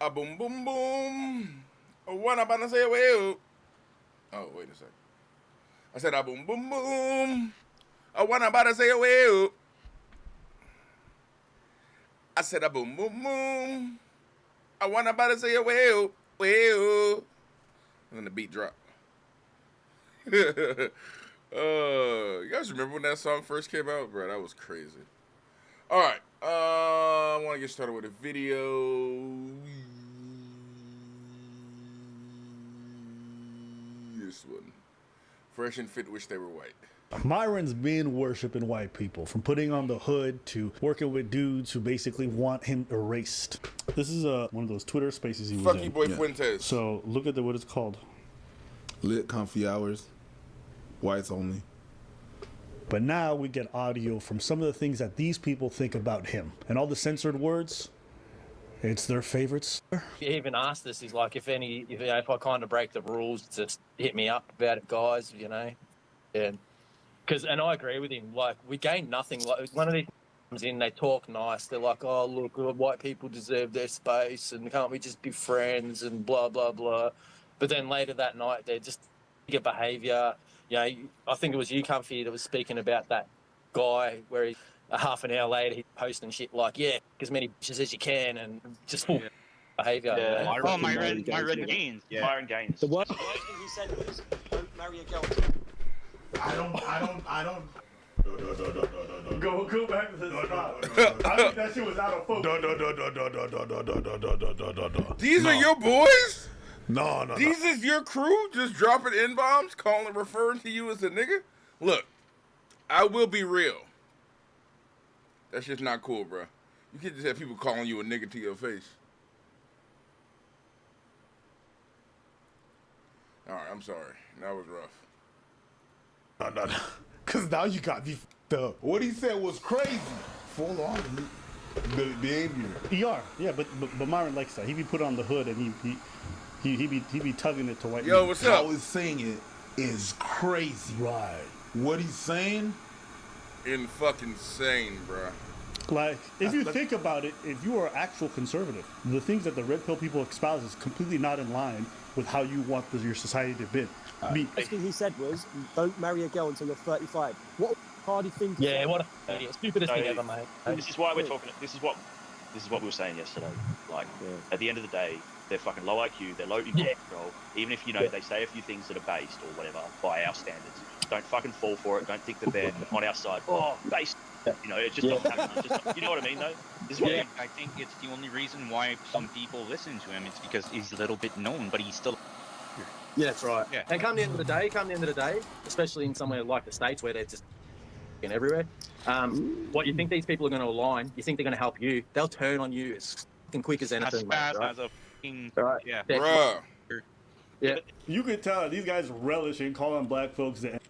A boom boom boom. What I'm about to say? Well, oh wait a second. I said a boom boom boom. What I'm about to say? Well, I said a boom boom boom. What I'm about to say? Well. And then the beat drop. You guys remember when that song first came out, bro? That was crazy. All right, I want to get started with a video. This one, fresh and fit, wish they were white. Myron's been worshiping white people, from putting on the hood to working with dudes who basically want him erased. This is one of those Twitter spaces he was Fuck in. you, boy Fuentes. So look at what it's called. Lit comfy hours, whites only. But now we get audio from some of the things that these people think about him. And all the censored words, it's their favorites. He even asked us, he's like, if I kind of break the rules, just hit me up about it, guys, you know. And I agree with him. Like, we gain nothing. Like, one of these comes in, they talk nice. They're like, oh, look, white people deserve their space and can't we just be friends and blah, blah, blah. But then later that night, they're just bigger behaviour. You know, I think it was you, Comfy, that was speaking about that guy where he, half an hour later, he's posting shit like, yeah, as many bitches as you can, and just full behaviour. Yeah. You know? Myron Gaines. Yeah. Myron Gaines. The worst thing he said was, don't marry a girl. I don't. Go back to the spot. I think that shit was out of focus. These are your boys? No. These is your crew just dropping N-bombs, referring to you as a nigga? Look, I will be real. That's just not cool, bro. You can't just have people calling you a nigga to your face. Alright, I'm sorry. That was rough. No. Because now you got me f***ed up. What he said was crazy. Full on behavior. Yeah, but Myron likes that. He be put on the hood and he be tugging it to white Yo, people. what's up? How he's saying it is crazy. Right. What he's saying? In fucking sane, bro. Like, if you think about it, if you are an actual conservative, the things that the red pill people espouse is completely not in line with how you want your society to be. The first thing he said was, don't marry a girl until you're 35. What a hardy thing to say. Yeah, what a stupidest thing ever, mate. This is why we're talking. This is what we were saying yesterday. Like, at the end of the day, they're fucking low IQ. They're low emotional control. Even if they say a few things that are based or whatever by our standards, don't fucking fall for it. Don't think that they're on our side. Oh, based. You know, it's just not happening. You know what I mean, though? This is what I think it's the only reason why some people listen to him. It's because he's a little bit known, but he's still. Yeah, that's right. Yeah. And come the end of the day, especially in somewhere like the States where they're just everywhere, what you think these people are going to align, you think they're going to help you, they'll turn on you as quick as anything. As fast as a fucking. Right. Yeah. Bruh. Yeah. You can tell these guys relish in calling black folks the N.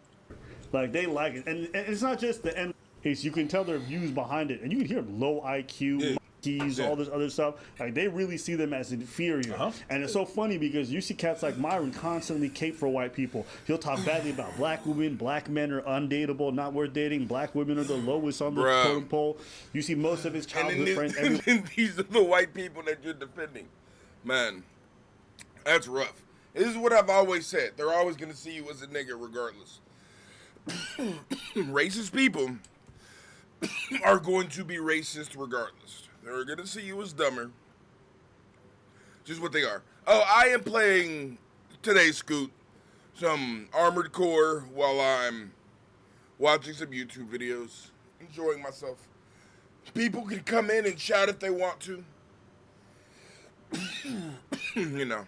Like, they like it. And it's not just the N. You can tell their views behind it. And you can hear low IQ, monkeys, all this other stuff. Like, they really see them as inferior. And it's so funny because you see cats like Myron constantly cape for white people. He'll talk badly about black women. Black men are undateable, not worth dating. Black women are the lowest on the totem pole. You see most of his childhood friends. And these are the white people that you're defending. Man, that's rough. This is what I've always said. They're always going to see you as a nigga regardless. Racist people are going to be racist regardless. They're going to see you as dumber. Just what they are. Oh, I am playing today, Scoot, some Armored Core while I'm watching some YouTube videos, enjoying myself. People can come in and shout if they want to. You know.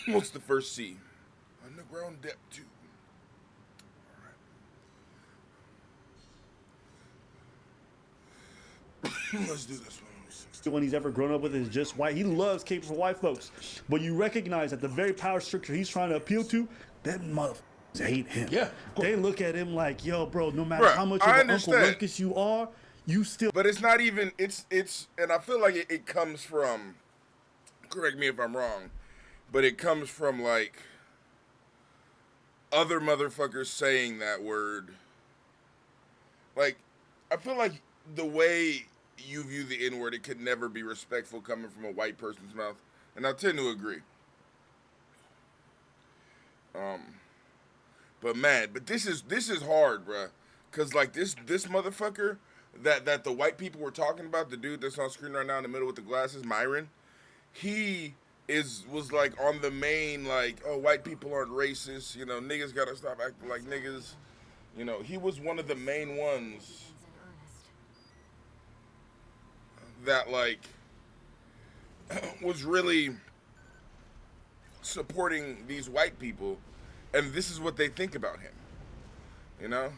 What's the first C? Underground depth 2. Alright. Let's do this one. When he's ever grown up with is just white. He loves caping for white folks. But you recognize that the very power structure he's trying to appeal to, that motherfuckers hate him. Yeah. They look at him like, yo, bro, no matter how much of an Uncle Ruckus you are, you still. But it's not even, it's, and I feel like it comes from, correct me if I'm wrong, but it comes from like other motherfuckers saying that word, like, I feel like the way you view the N-word, it could never be respectful coming from a white person's mouth, and I tend to agree. But man, this is hard, bruh, cause like this motherfucker that the white people were talking about, the dude that's on screen right now in the middle with the glasses, Myron, he was like on the main, like, oh, white people aren't racist, you know, niggas gotta stop acting like niggas, you know, he was one of the main ones that, like, was really supporting these white people, and this is what they think about him, you know?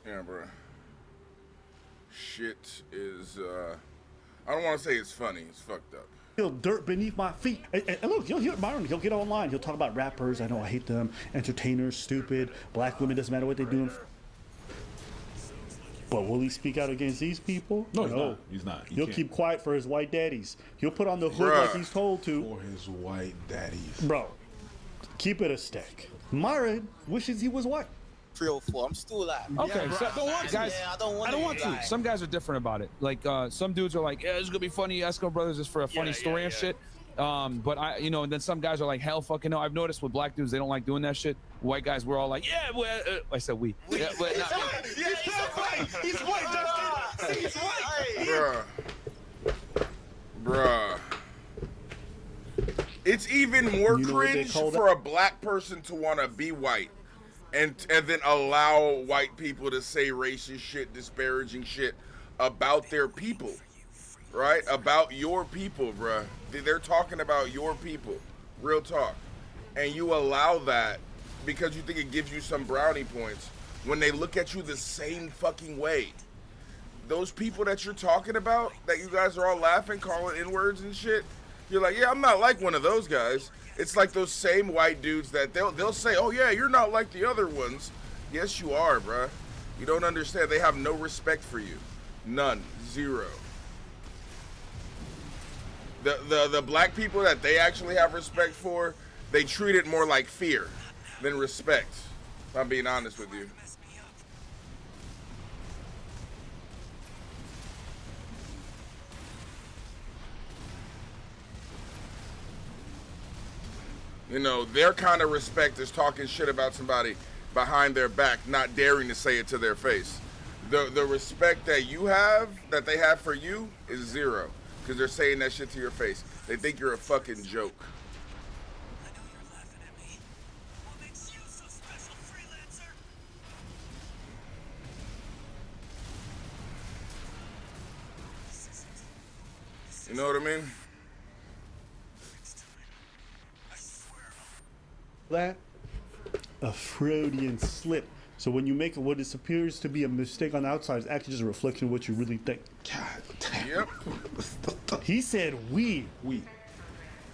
Yeah, bro. Shit is, I don't want to say it's funny. It's fucked up. Feel dirt beneath my feet. And look, you'll hear Myron. He'll get online. He'll talk about rappers. I know I hate them. Entertainers, stupid. Black women, doesn't matter what they're doing. But will he speak out against these people? No, he's not. He'll keep quiet for his white daddies. He'll put on the hood like he's told to. For his white daddies. Bro, keep it a stack. Myron wishes he was white. 3 or 4. I'm still alive. Okay, so I don't want to. guys, I don't want to. Some guys are different about it. Like some dudes are like, yeah, this is gonna be funny. Eskimo Brothers is for a funny story and shit. But I, you know, and then some guys are like, hell, fucking no. I've noticed with black dudes, they don't like doing that shit. White guys, we're all like, yeah, well, I said we. Yeah, but not me. He's white. He's white, Justin. He's white. Bruh. It's even more cringe for a black person to want to be white. And then allow white people to say racist shit, disparaging shit about their people, right? About your people, bruh. They're talking about your people, real talk. And you allow that because you think it gives you some brownie points when they look at you the same fucking way. Those people that you're talking about, that you guys are all laughing, calling N-words and shit, you're like, yeah, I'm not like one of those guys. It's like those same white dudes that they'll say, oh yeah, you're not like the other ones. Yes, you are, bruh. You don't understand. They have no respect for you. None. Zero. The black people that they actually have respect for, they treat it more like fear than respect. If I'm being honest with you. You know, their kind of respect is talking shit about somebody behind their back, not daring to say it to their face. The respect that you have, that they have for you, is zero. Because they're saying that shit to your face. They think you're a fucking joke. You know what I mean? That a Freudian slip. So when you make what appears to be a mistake on the outside, it's actually just a reflection of what you really think. God damn. Yep. He said we.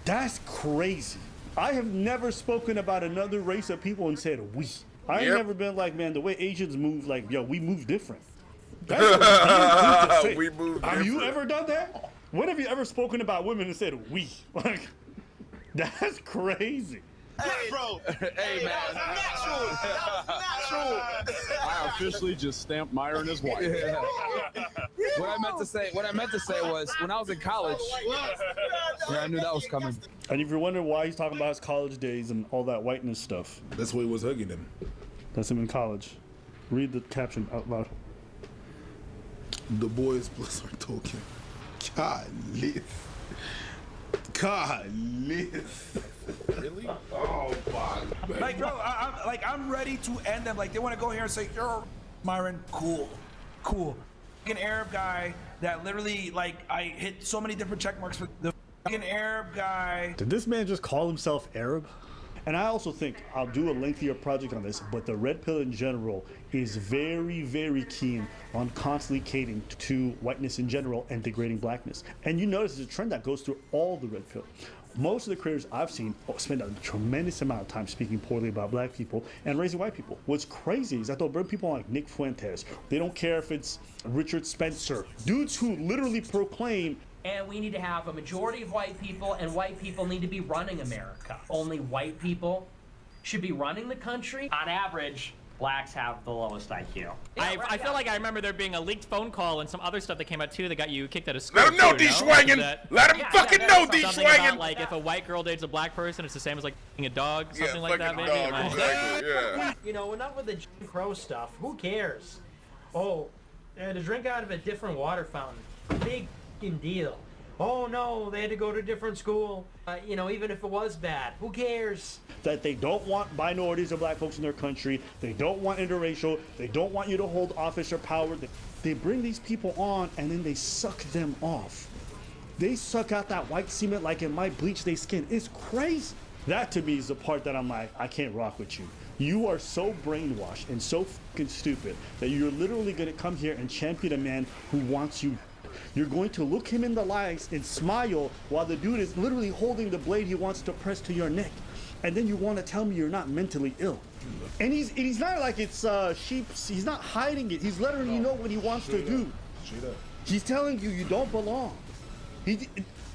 That's crazy. I have never spoken about another race of people and said we. I ain't never been like, man, the way Asians move, like, yo, we move different. That's what we move different. Have you ever done that? When have you ever spoken about women and said we? Like, that's crazy. Hey, bro. Hey, man. That was natural. I officially just stamped Myron as white. Yeah. What I meant to say was, when I was in college, yeah, I knew that was coming. And if you're wondering why he's talking about his college days and all that whiteness stuff, That's why he was hugging them. that's him in college. Read the caption out loud. The boys plus our token. Golly. Really? Oh my. Like, bro, I'm ready to end them. Like, they want to go here and say, "You're Myron, cool." An Arab guy that literally, like, I hit so many different check marks for the fucking Arab guy. Did this man just call himself Arab? And I also think I'll do a lengthier project on this, but the red pill in general is very, very keen on constantly catering to whiteness in general and degrading blackness. And you notice it's a trend that goes through all the red pill. Most of the creators I've seen spend a tremendous amount of time speaking poorly about black people and raising white people. What's crazy is that they'll bring people like Nick Fuentes. They don't care if it's Richard Spencer, dudes who literally proclaim. And we need to have a majority of white people, and white people need to be running America. Only white people should be running the country. On average, blacks have the lowest IQ. Yeah, I feel like I remember there being a leaked phone call and some other stuff that came out too that got you kicked out of school. Let him know, too, D-Schwangin'! Let him fucking know, something D-Schwangin'! about, like, if a white girl dates a black person, it's the same as like a dog, something like that, maybe. Dog, exactly, yeah. You know, enough with the Jim Crow stuff. Who cares? Oh, to drink out of a different water fountain. Big f***ing deal. Oh no, they had to go to a different school. You know, even if it was bad, who cares? That they don't want minorities or black folks in their country. They don't want interracial. They don't want you to hold office or power. They bring these people on and then they suck them off. They suck out that white semen like it might bleach their skin. It's crazy. That to me is the part that I'm like, I can't rock with you. You are so brainwashed and so fucking stupid that you're literally gonna come here and champion a man who wants you. You're going to look him in the eyes and smile while the dude is literally holding the blade he wants to press to your neck. And then you want to tell me you're not mentally ill. And he's not like it's sheeps. He's not hiding it. He's letting you know what he wants to do. He's telling you don't belong.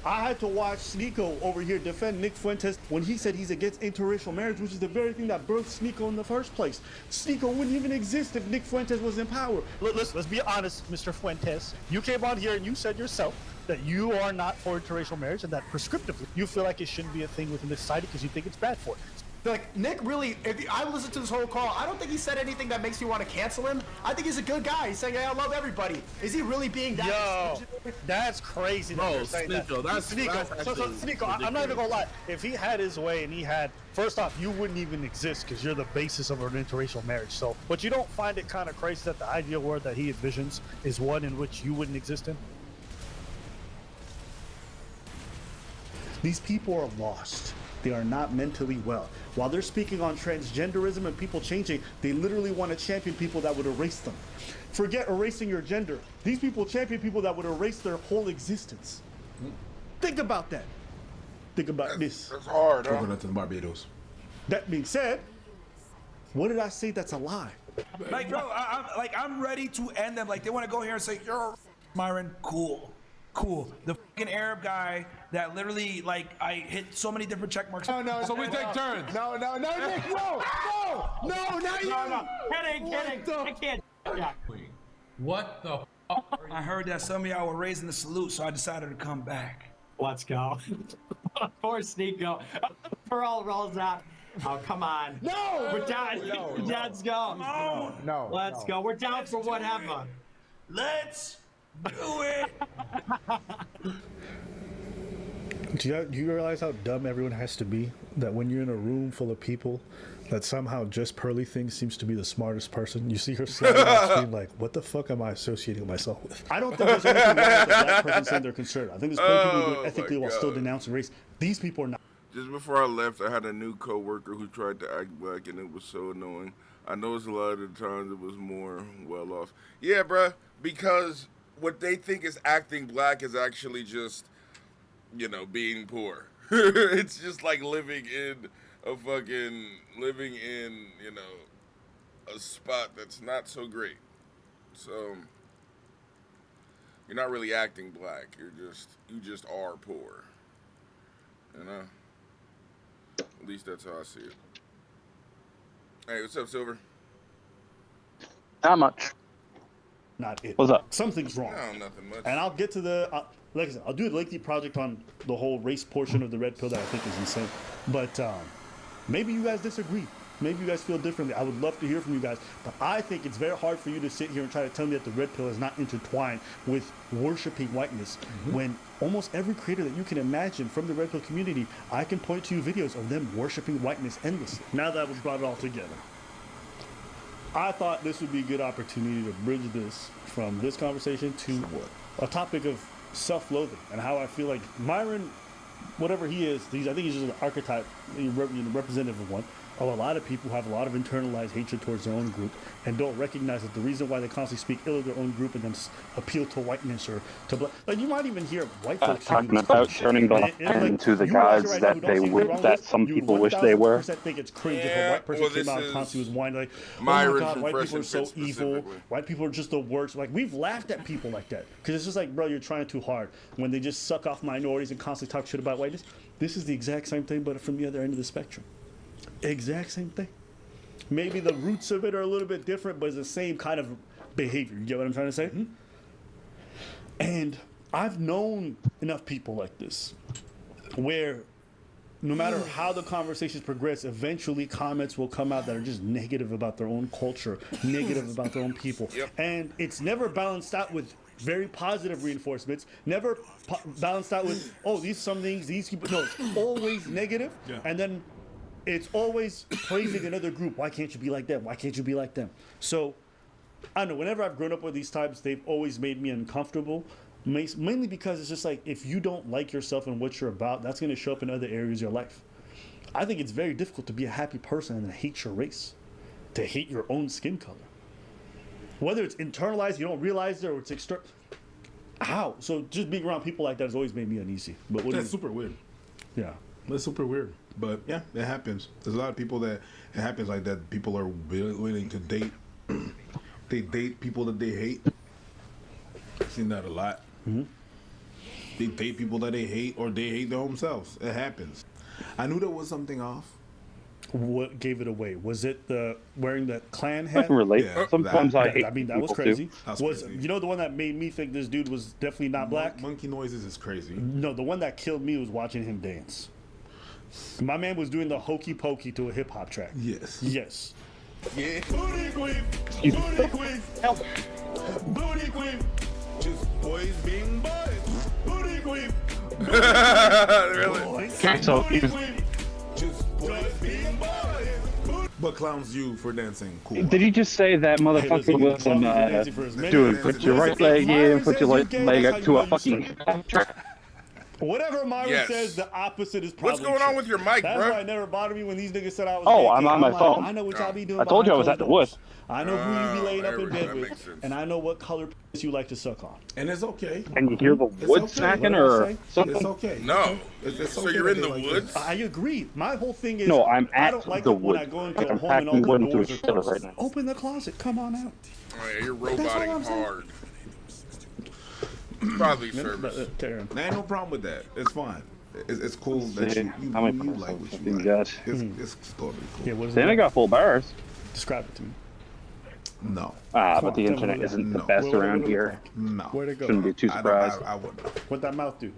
I had to watch Sneeko over here defend Nick Fuentes when he said he's against interracial marriage, which is the very thing that birthed Sneeko in the first place. Sneeko wouldn't even exist if Nick Fuentes was in power. Let's be honest, Mr. Fuentes. You came on here and you said yourself that you are not for interracial marriage and that prescriptively you feel like it shouldn't be a thing within this society because you think it's bad for it. Like, Nick really, if I listened to this whole call, I don't think he said anything that makes me want to cancel him. I think he's a good guy. He's saying, hey, I love everybody. Is he really being that? Yo, that's crazy. No, you're saying Sneeko, that. that's Sneeko, I'm not even gonna lie. If he had his way and he had, first off, you wouldn't even exist because you're the basis of an interracial marriage. So, but you don't find it kind of crazy that the ideal world that he envisions is one in which you wouldn't exist in? These people are lost. They are not mentally well. While they're speaking on transgenderism and people changing, they literally want to champion people that would erase them. Forget erasing your gender. These people champion people that would erase their whole existence. Think about that. Think about this. That's hard, huh? Going to the Barbados. That being said, what did I say that's a lie? Like, bro, I'm ready to end them. Like, they want to go here and say, you're a Myron. Cool. The fucking Arab guy that literally, like, I hit so many different check marks. No, so we take turns. No, Nick, no, not you. No. Kidding. I can't. Yeah. What the I heard that some of y'all were raising the salute, so I decided to come back. Let's go. Poor Sneeko. Pearl rolls out. Oh, come on. No! We're down. Let's go. No. Let's go. We're down for whatever. Let's do it. Do you realize how dumb everyone has to be? That when you're in a room full of people, that somehow just Pearly Thing seems to be the smartest person. You see her sliding on the screen like, what the fuck am I associating myself with? I don't think there's anything wrong with a black person saying they're conservative. I think there's plenty of people who do it ethically while still denouncing race. These people are not. Just before I left, I had a new coworker who tried to act black, and it was so annoying. I noticed a lot of the times it was more well off. Yeah, bruh, because what they think is acting black is actually just, being poor. It's just like living in a spot that's not so great. So you're not really acting black. You just are poor. At least that's how I see it. Hey, what's up, Silver? Not much. Not it. What's up? Something's wrong. No, nothing much. And I'll get to like I said, I'll do a lengthy project on the whole race portion of the red pill that I think is insane. But maybe you guys disagree. Maybe you guys feel differently. I would love to hear from you guys. But I think it's very hard for you to sit here and try to tell me that the red pill is not intertwined with worshiping whiteness. When almost every creator that you can imagine from the red pill community, I can point to videos of them worshiping whiteness endlessly. Now that we've brought it all together, I thought this would be a good opportunity to bridge this from this conversation to a topic of self-loathing and how I feel like Myron whatever he is, I think he's just an archetype, representative of one. Of a lot of people who have a lot of internalized hatred towards their own group and don't recognize that the reason why they constantly speak ill of their own group and then appeal to whiteness or to black. Like, you might even hear white folks talking about turning them into the gods that some people wish they were. Think it's cringe if a white person came out and constantly was whining like, "Oh my God, white people are so evil. White people are just the worst." Like, we've laughed at people like that because it's just like, bro, you're trying too hard. When they just suck off minorities and constantly talk shit about whiteness, this is the exact same thing, but from the other end of the spectrum. Exact same thing. Maybe the roots of it are a little bit different, but it's the same kind of behavior. You get what I'm trying to say? Mm-hmm. And I've known enough people like this where no matter how the conversations progress, eventually comments will come out that are just negative about their own culture, negative about their own people. Yep. And it's never balanced out with very positive reinforcements, never balanced out with, oh, some things, these people. No, it's always negative. Yeah. And then it's always praising another group. Why can't you be like them? Why can't you be like them? So, I don't know, whenever I've grown up with these types, they've always made me uncomfortable. Mainly because it's just like, if you don't like yourself and what you're about, that's going to show up in other areas of your life. I think it's very difficult to be a happy person and hate your race, to hate your own skin color. Whether it's internalized, you don't realize it, or it's external. How? So just being around people like that has always made me uneasy. But that's super weird. Yeah. That's super weird. But yeah, it happens. There's a lot of people that it happens like that. People are willing to date. They date people that they hate. I've seen that a lot. Mm-hmm. They date people that they hate, or they hate their own selves. It happens. I knew there was something off. What gave it away? Was it the wearing the Klan hat? I can relate. Yeah, sometimes I hate. I mean, that was crazy. You know the one that made me think this dude was definitely not black? Monkey noises is crazy. No, the one that killed me was watching him dance. My man was doing the hokey pokey to a hip hop track. Yes. Yes. Yeah. Booty queen. Booty queen. Booty queen. Just boys being boys. Booty queen. Really? So Booty queen. Just boys being boys. But clowns you for dancing. Cool. Did you just say that motherfucker was dude, put your right leg in, put your left leg up to a fucking track? Whatever Myron says, the opposite is probably What's going on with your mic, That's bro? why it never bothered me when these niggas said I was I'm on my phone. I know what y'all be doing. I told you I was at the woods. I know who you be laying up in bed with, and I know what color you like to suck on. And it's okay. And you hear the wood smacking or something? It's okay. No. It's so okay you're in the like woods? I agree. My whole thing is, no, I'm at I don't like the it when woods. I go into I'm a home and all packing wood the into a doors are shitter closed. right now. Open the closet. Come on out. Oh, yeah, you're roboting hard. Probably service. There ain't no problem with that. It's fine. It's cool that you like what you like. Gosh. It's totally cool. Yeah, what is then I got full bars. Describe it to me. No. But the internet isn't the best around here. No. Where'd it go? Shouldn't be too surprised. I wouldn't. What'd that mouth do?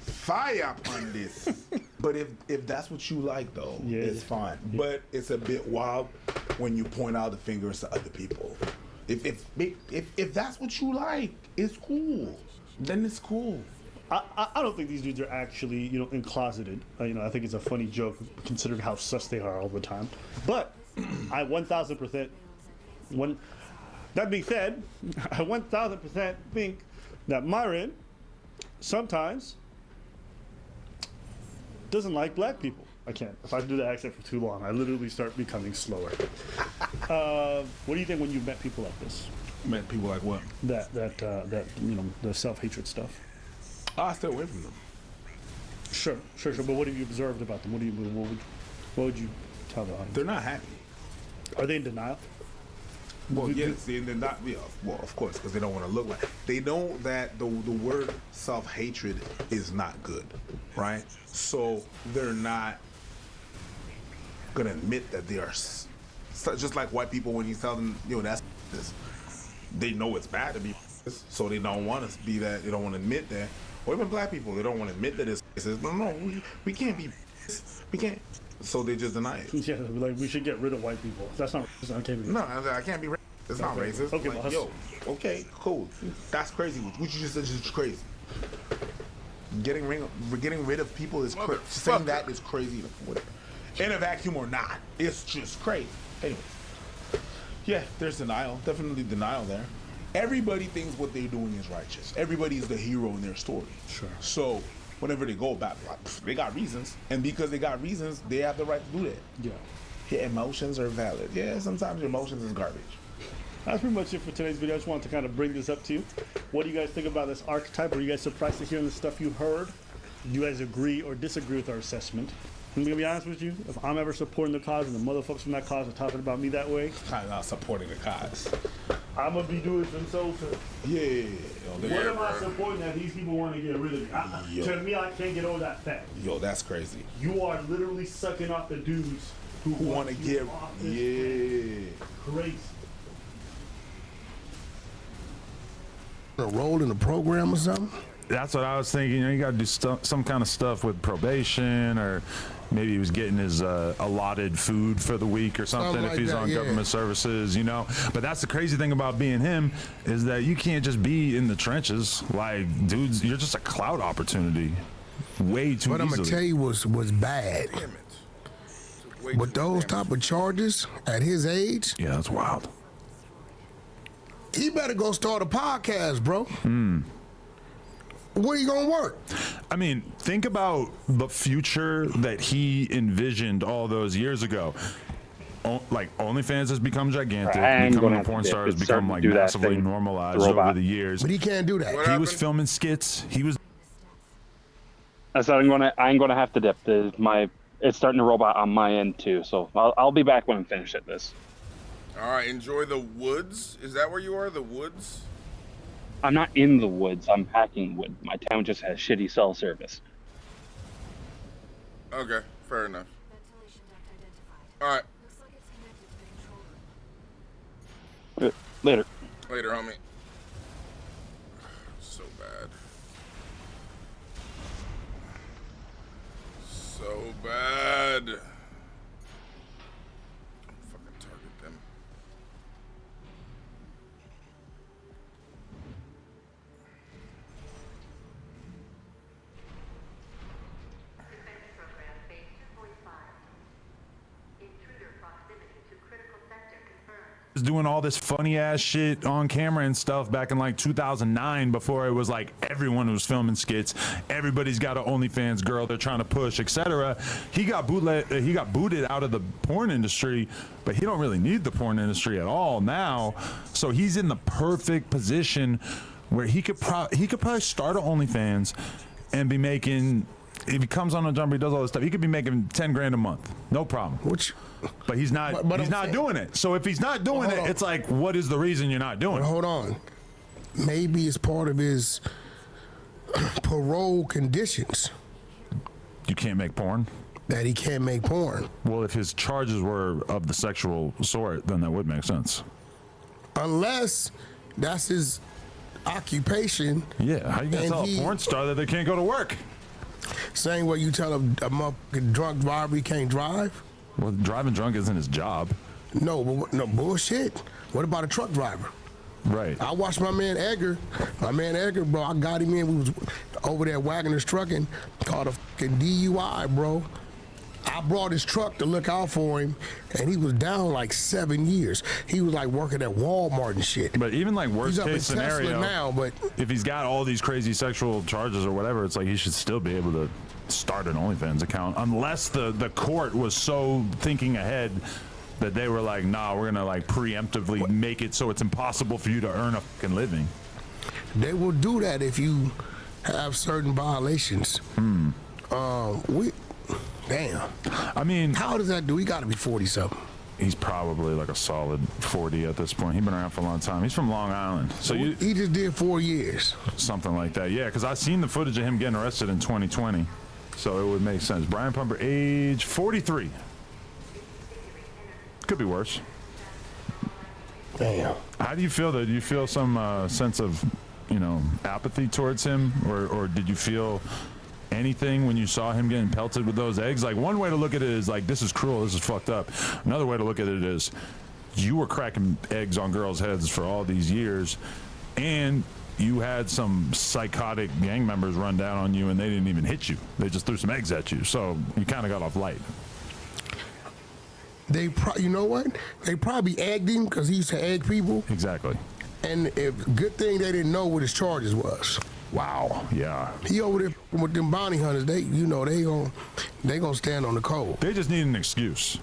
Fire on this. But if that's what you like, though, it's fine. Yeah. But it's a bit wild when you point out the fingers to other people. If that's what you like, it's cool. Then it's cool. I don't think these dudes are actually, closeted. I think it's a funny joke considering how sus they are all the time. But I 1,000%. That being said, I 1,000% think that Myron sometimes doesn't like black people. I can't. If I do the accent for too long, I literally start becoming slower. What do you think when you've met people like this? Met people like what? That the self-hatred stuff. I stay away from them. Sure. But what have you observed about them? What would you tell them? They're not happy. Are they in denial? Well, yes, they're not. Yeah, well, of course, because they don't want to look like. They know that the word self-hatred is not good, right? So they're not gonna admit that they are. Just like white people, when you tell them, that's this, they know it's bad to be, so they don't want to be that. They don't want to admit that. Or even black people, they don't want to admit that it's racist. No, we can't be. We can't. So they just deny it. Yeah, like we should get rid of white people. That's not racist. I can't be racist. It's not racist. Okay, like, okay, cool. That's crazy. What you just said is crazy. Getting rid of people is crazy. Saying that is crazy. In a vacuum or not, it's just crazy. Anyway, yeah, there's denial. Definitely denial there. Everybody thinks what they're doing is righteous. Everybody's the hero in their story. Sure. So whenever they go back, they got reasons, and because they got reasons, they have the right to do that. Yeah. Yeah, emotions are valid. Yeah, sometimes your emotions is garbage. That's pretty much it for today's video. I just wanted to kind of bring this up to you. What do you guys think about this archetype? Are you guys surprised to hear the stuff you heard? Do you guys agree or disagree with our assessment? I'm gonna be honest with you. If I'm ever supporting the cause and the motherfuckers from that cause are talking about me that way, I'm not supporting the cause. I'm gonna be doing some so too. Yeah. What am I supporting that these people want to get rid of me? To me, I can't get over that fact. Yo, that's crazy. You are literally sucking off the dudes who want to get. Yeah. Crazy. A role in the program or something? That's what I was thinking. You got to do some kind of stuff with probation, or maybe he was getting his allotted food for the week or something if he's on government services, But that's the crazy thing about being him, is that you can't just be in the trenches. Like, dudes, you're just a clout opportunity. Way too What I'm easily. gonna tell you was bad. With those type of charges at his age, yeah, that's wild. He better go start a podcast, bro. Where you gonna work? I mean, think about the future that he envisioned all those years ago. Like, OnlyFans has become gigantic. Becoming a porn star has become like massively normalized over the years. But he can't do that. He was filming skits. He was. I said I'm gonna have to dip. It's starting to robot on my end too. So I'll be back when I'm finished at this. All right, enjoy the woods. Is that where you are? The woods? I'm not in the woods. I'm hacking wood. My town just has shitty cell service. Okay, fair enough. All right. Later. Later, homie. So bad. So bad. Fucking target them. Doing all this funny ass shit on camera and stuff back in like 2009, before it was like everyone was filming skits, everybody's got an OnlyFans girl they're trying to push, etc. He got booted out of the porn industry, but he don't really need the porn industry at all now. So he's in the perfect position where he could probably start an OnlyFans and be making, if he comes on a jumper, he does all this stuff, he could be making 10 grand a month, no problem. But he's not. He's not doing it. So if he's not doing it, it's like, what is the reason you're not doing it? Hold on. Maybe it's part of his parole conditions. You can't make porn? That he can't make porn. Well, if his charges were of the sexual sort, then that would make sense. Unless that's his occupation. Yeah, how you gonna tell a porn star that they can't go to work? Same way you tell a motherfucking drunk driver he can't drive. Well, driving drunk isn't his job. No, bullshit. What about a truck driver? Right. I watched my man Edgar. Bro, I got him in. We was over there Wagner's trucking, called a fucking DUI, bro. I brought his truck to look out for him, and he was down like 7 years. He was like working at Walmart and shit. But even like worst He's case up in scenario, Tesla now, but if he's got all these crazy sexual charges or whatever, it's like he should still be able to start an OnlyFans account, unless the court was so thinking ahead that they were like, nah, we're gonna like preemptively make it so it's impossible for you to earn a fucking living. They will do that if you have certain violations. Damn. I mean, how does that do? He got to be 40-something. He's probably like a solid 40 at this point. He's been around for a long time. He's from Long Island. So he just did 4 years. Something like that. Yeah, because I seen the footage of him getting arrested in 2020. So it would make sense. Brian Pumper, age 43. Could be worse. Damn. How do you feel though? Do you feel some sense of, apathy towards him? Or did you feel anything when you saw him getting pelted with those eggs? Like, one way to look at it is like, this is cruel, this is fucked up. Another way to look at it is, you were cracking eggs on girls' heads for all these years, and you had some psychotic gang members run down on you and they didn't even hit you. They just threw some eggs at you. So you kind of got off light. You know what? They probably egged him because he used to egg people. Exactly. And good thing they didn't know what his charges was. Wow. Yeah. He over there with them bounty hunters. They gonna stand on the cold. They just need an excuse.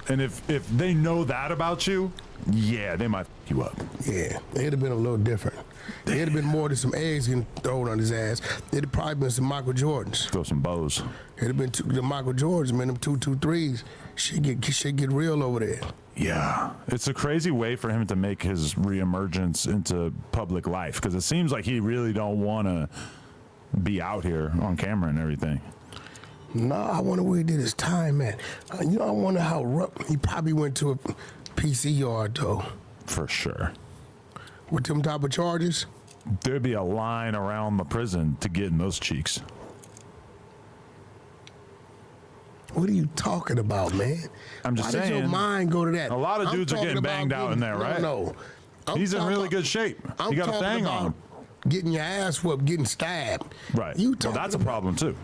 And if they know that about you, yeah, they might f you up. Yeah, it'd have been a little different. It'd have been more than some eggs getting thrown on his ass. It'd have probably been some Michael Jordans. Throw some bows. It'd have been the Michael Jordans, man. Them 223s. Shit get real over there. Yeah, it's a crazy way for him to make his reemergence into public life because it seems like he really don't want to be out here on camera and everything. No, I wonder where he did his time at. I wonder how rough. He probably went to a PC yard though. For sure. With them type of charges? There'd be a line around the prison to get in those cheeks. What are you talking about, man? I'm just saying. Why does your mind go to that? A lot of dudes are getting banged out in there, right? No. He's in really good shape. He got a thing on him. Getting your ass whooped, getting stabbed. Right. Well, that's a problem too.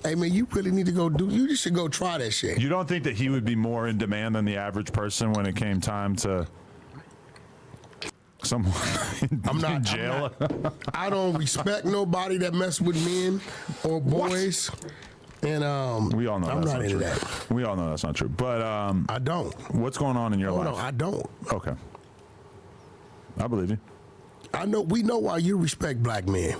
Hey man, you really need to go you just should go try that shit. You don't think that he would be more in demand than the average person when it came time to someone in jail? I don't respect nobody that mess with men or boys. What? And we all know I'm that's not into true. that. We all know that's not true. But I don't. What's going on in your life? No, I don't. Okay. I believe you. We know why you respect black men.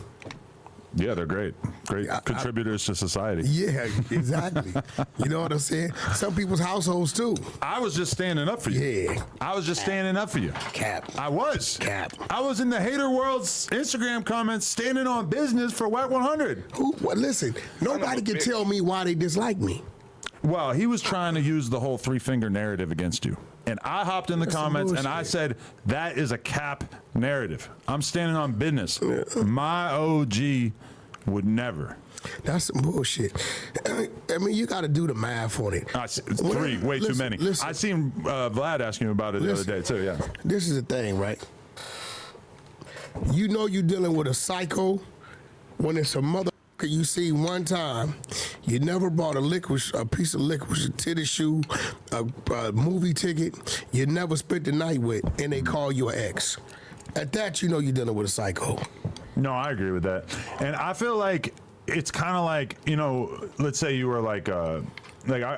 Yeah, they're great. Great contributors to society. Yeah, exactly. You know what I'm saying? Some people's households too. I was just standing up for you. Yeah. I was just standing up for you. Cap. I was. Cap. I was in the hater world's Instagram comments standing on business for Whack 100. Well, listen, nobody can tell me why they dislike me. Well, he was trying to use the whole three-finger narrative against you. And I hopped in the comments and I said, that is a cap narrative. I'm standing on business. My OG would never. That's some bullshit. I mean, you got to do the math on it. Three, way too many. I seen Vlad asking you about it the other day too, yeah. This is the thing, right? You know you're dealing with a psycho when it's a mother you see one time. You never bought a piece of licorice, a titty shoe, a movie ticket. You never spent the night with, and they call you an ex. At that, you know you're dealing with a psycho. No, I agree with that. And I feel like it's kind of like, let's say you were like I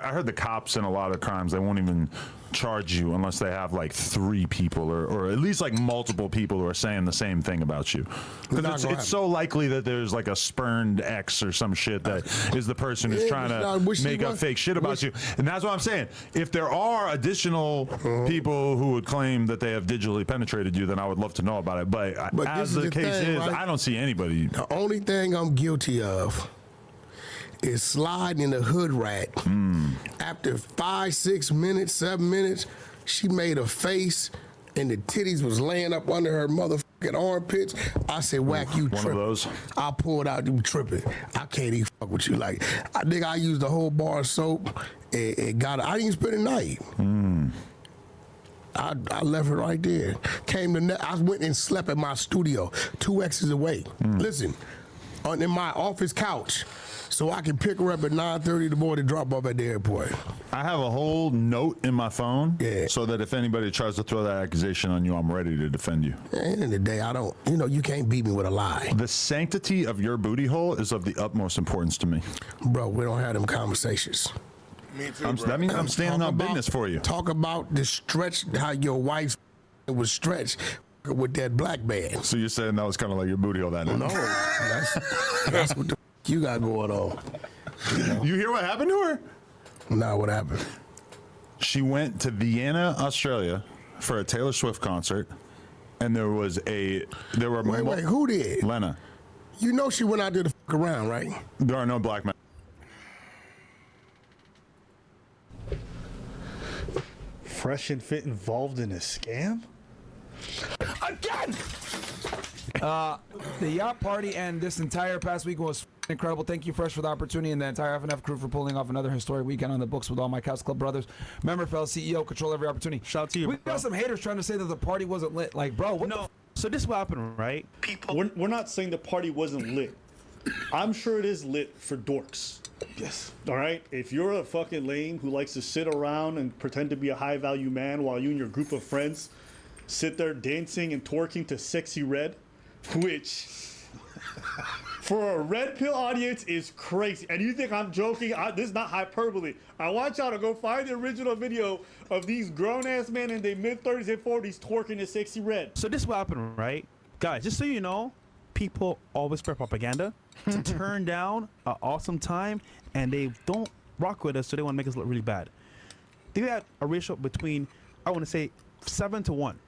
heard the cops in a lot of crimes, they won't even charge you unless they have like 3 people or at least like multiple people who are saying the same thing about you. Because it's so likely that there's like a spurned ex or some shit that is the person who's trying to make up fake shit about you. And that's what I'm saying. If there are additional people who would claim that they have digitally penetrated you, then I would love to know about it. But as the case is, right? I don't see anybody. The only thing I'm guilty of is sliding in the hood rat. After 5, 6 minutes, 7 minutes, she made a face and the titties was laying up under her motherfucking armpits. I said, Whack, you tripping. One of those. I pulled out, you tripping. I can't even fuck with you. Like, I think I used the whole bar of soap and got it. I didn't spend the night. I left it right there. I went and slept at my studio, 2 exits away. Listen, in my office couch, so I can pick her up at 9:30 in the morning, drop off at the airport. I have a whole note in my phone so that if anybody tries to throw that accusation on you, I'm ready to defend you. At the end of the day, I don't, you can't beat me with a lie. The sanctity of your booty hole is of the utmost importance to me. Bro, we don't have them conversations. Me too, bro. That means I'm standing on business for you. Talk about the stretch, how your wife was stretched with that black man. So you're saying that was kind of like your booty hole that night? No, that's what the you got going on. You hear what happened to her? Nah, what happened? She went to Vienna, Australia for a Taylor Swift concert, and there were Wait, who did? Lena. You know she went out there to fuck around, right? There are no black men. Fresh and Fit involved in a scam? Again! The yacht party and this entire past week was incredible. Thank you, Fresh, for the opportunity, and the entire FNF crew for pulling off another historic weekend on the books with all my Couch Club brothers. Member, fellow CEO, control every opportunity. Shout out to you, We got some haters trying to say that the party wasn't lit. Like, bro, what No. So this is what happened, right? We're not saying the party wasn't lit. I'm sure it is lit for dorks. Yes. All right? If you're a fucking lame who likes to sit around and pretend to be a high-value man while you and your group of friends sit there dancing and twerking to Sexy Red, which for a red pill audience is crazy. And you think I'm joking? This is not hyperbole. I want y'all to go find the original video of these grown-ass men in their mid-30s and 40s twerking a sexy red. So this is what happened, right? Guys, just so you know, people always spread propaganda to turn down an awesome time, and they don't rock with us, so they want to make us look really bad. They had a ratio between, I want to say, 7 to 1.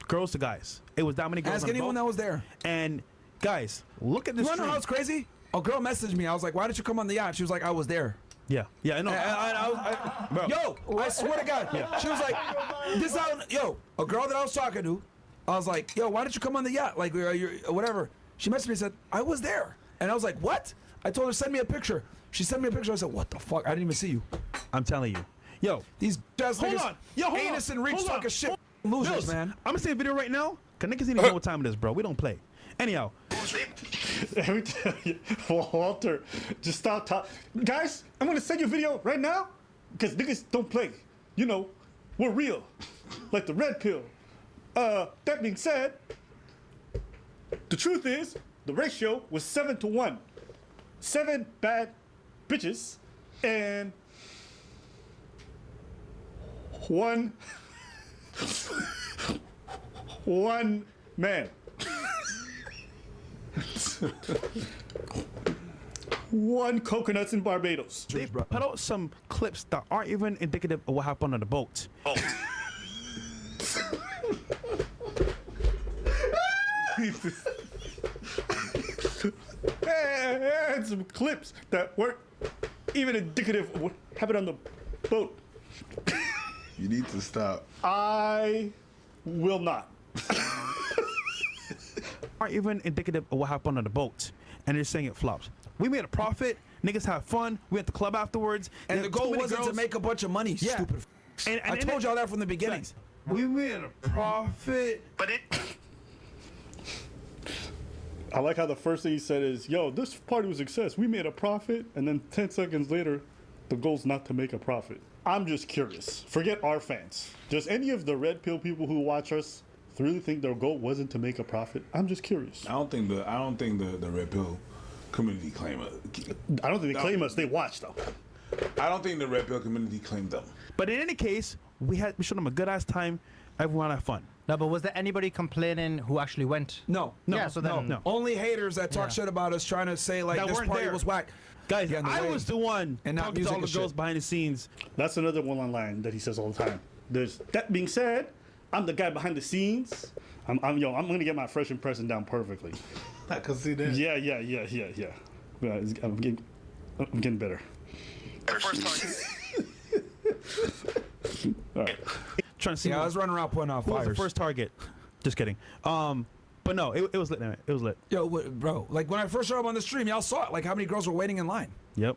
Girls to guys. It was that many girls. Ask anyone that was there. And guys, look at this. You wanna know how it's crazy? A girl messaged me. I was like, "Why did you come on the yacht?" She was like, "I was there." Yeah, I know. Yo, I swear to God. Yeah. She was like, "This out." Yo, a girl that I was talking to, I was like, "Yo, why did you come on the yacht? Like, you're whatever." She messaged me and said, "I was there," and I was like, "What?" I told her, "Send me a picture." She sent me a picture. I said, "What the fuck? I didn't even see you." I'm telling you. Yo, these just hold on. Yo, hold anus on. and reach Hold talking on. shit losers, man. I'm gonna say a video right now. Cause niggas need to know what time it is, bro. We don't play. Anyhow. Let me tell you, Walter, just stop talking. Guys, I'm gonna send you a video right now, because niggas don't play. You know, we're real. Like the red pill. That being said, the truth is, the ratio was 7 to 1. 7 bad bitches, and 1 man. 1 coconuts in Barbados. They put out some clips that aren't even indicative of what happened on the boat. And some clips that weren't even indicative of what happened on the boat. You need to stop. I will not. Aren't even indicative of what happened on the boat, and they're saying it flops. We made a profit. Niggas have fun. We went to the club afterwards. And the goal wasn't to make a bunch of money. Yeah. Stupid. And I told y'all that from the beginning. We made a profit, but it. I like how the first thing he said is, "Yo, this party was a success. We made a profit," and then 10 seconds later, the goal's not to make a profit. I'm just curious. Forget our fans. Does any of the red pill people who watch us really think their goal wasn't to make a profit? I'm just curious. I don't think the red pill community claim us. I don't think they claim us. They watch though. I don't think the red pill community claimed them. But in any case, we showed them a good ass time. Everyone had fun. No, but was there anybody complaining who actually went? No. Yeah, so then no. Only haters that talk shit about us, trying to say like That this weren't party there. was whack. Guys, Get in the I way. was the one And not talking to all the music and girls shit. behind the scenes. That's another one line that he says all the time. That being said, I'm the guy behind the scenes. I'm gonna get my fresh impression down perfectly. I can see that. Yeah. I'm getting better. All right. Trying to see. Yeah, I was running around putting out who was fires. the first target? Just kidding. But no, it was lit. Man. It was lit. Yo, bro, like when I first showed up on the stream, y'all saw it. Like how many girls were waiting in line. Yep.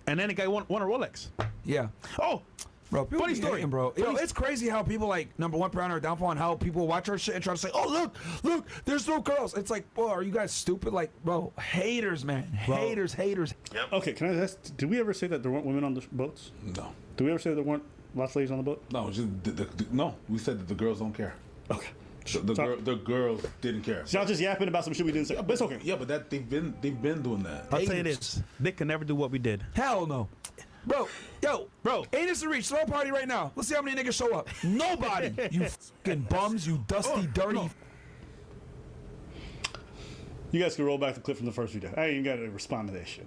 And then the guy won a Rolex. Yeah. Oh, bro, people funny be story, hating, bro. Yo, it's crazy how people like number one proud or downfall and how people watch our shit and try to say, "Oh, look, there's no girls." It's like, bro, are you guys stupid? Like, bro, haters, man, haters. Yep. Okay, can I ask? Did we ever say that there weren't women on the boats? No. Did we ever say there weren't lots of ladies on the boat? No, just no. We said that the girls don't care. Okay. The girls didn't care. So y'all just yapping about some shit we didn't say. But it's okay. Yeah, but that they've been doing that. I'll tell you this: they can never do what we did. Hell no. Bro, anus to reach, throw a party right now. Let's see how many niggas show up. Nobody. You fucking bums, you dusty, dirty. No. You guys can roll back the clip from the first video. I ain't even got to respond to that shit.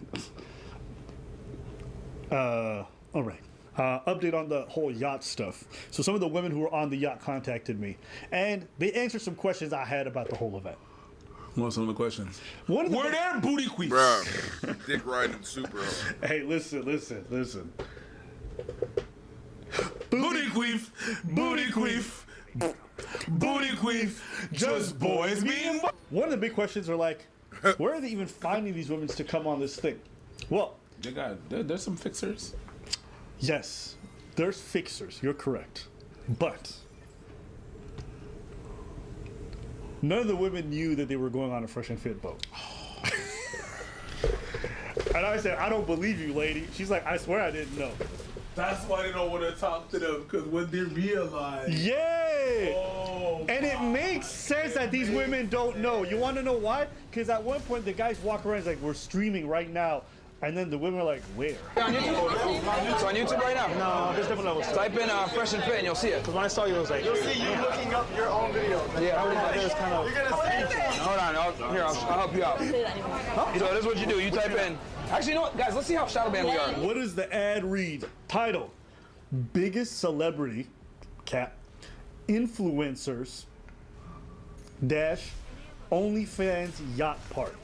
All right. Update on the whole yacht stuff. So some of the women who were on the yacht contacted me, and they answered some questions I had about the whole event. What are some of the questions? Were there booty queefs? Bro, dick riding super hard. Hey, listen. Booty queef, booty queef, booty queef, just boys being. One of the big questions are like, where are they even finding these women to come on this thing? Well, there's some fixers. Yes, there's fixers. You're correct, but none of the women knew that they were going on a Fresh and Fit boat. And I said, I don't believe you, lady. She's like, I swear I didn't know. That's why they don't want to talk to them, because when they realize. Yay! Oh. And it makes sense that these women don't know. You want to know why? Because at one point the guys walk around like, we're streaming right now. And then the women are like, where? On YouTube? It's on YouTube right now? No, there's different levels. Type in Fresh and Fit and you'll see it. Because when I saw you, I was like, You'll see you looking up your own video. Yeah, there's kind of. You're gonna see. Hold on, I'll help you out. So this is what you do. You type in. Actually, you know what, guys? Let's see how shadow banned we are. What does the ad read? Title: Biggest celebrity, cat, influencers, dash, OnlyFans yacht party.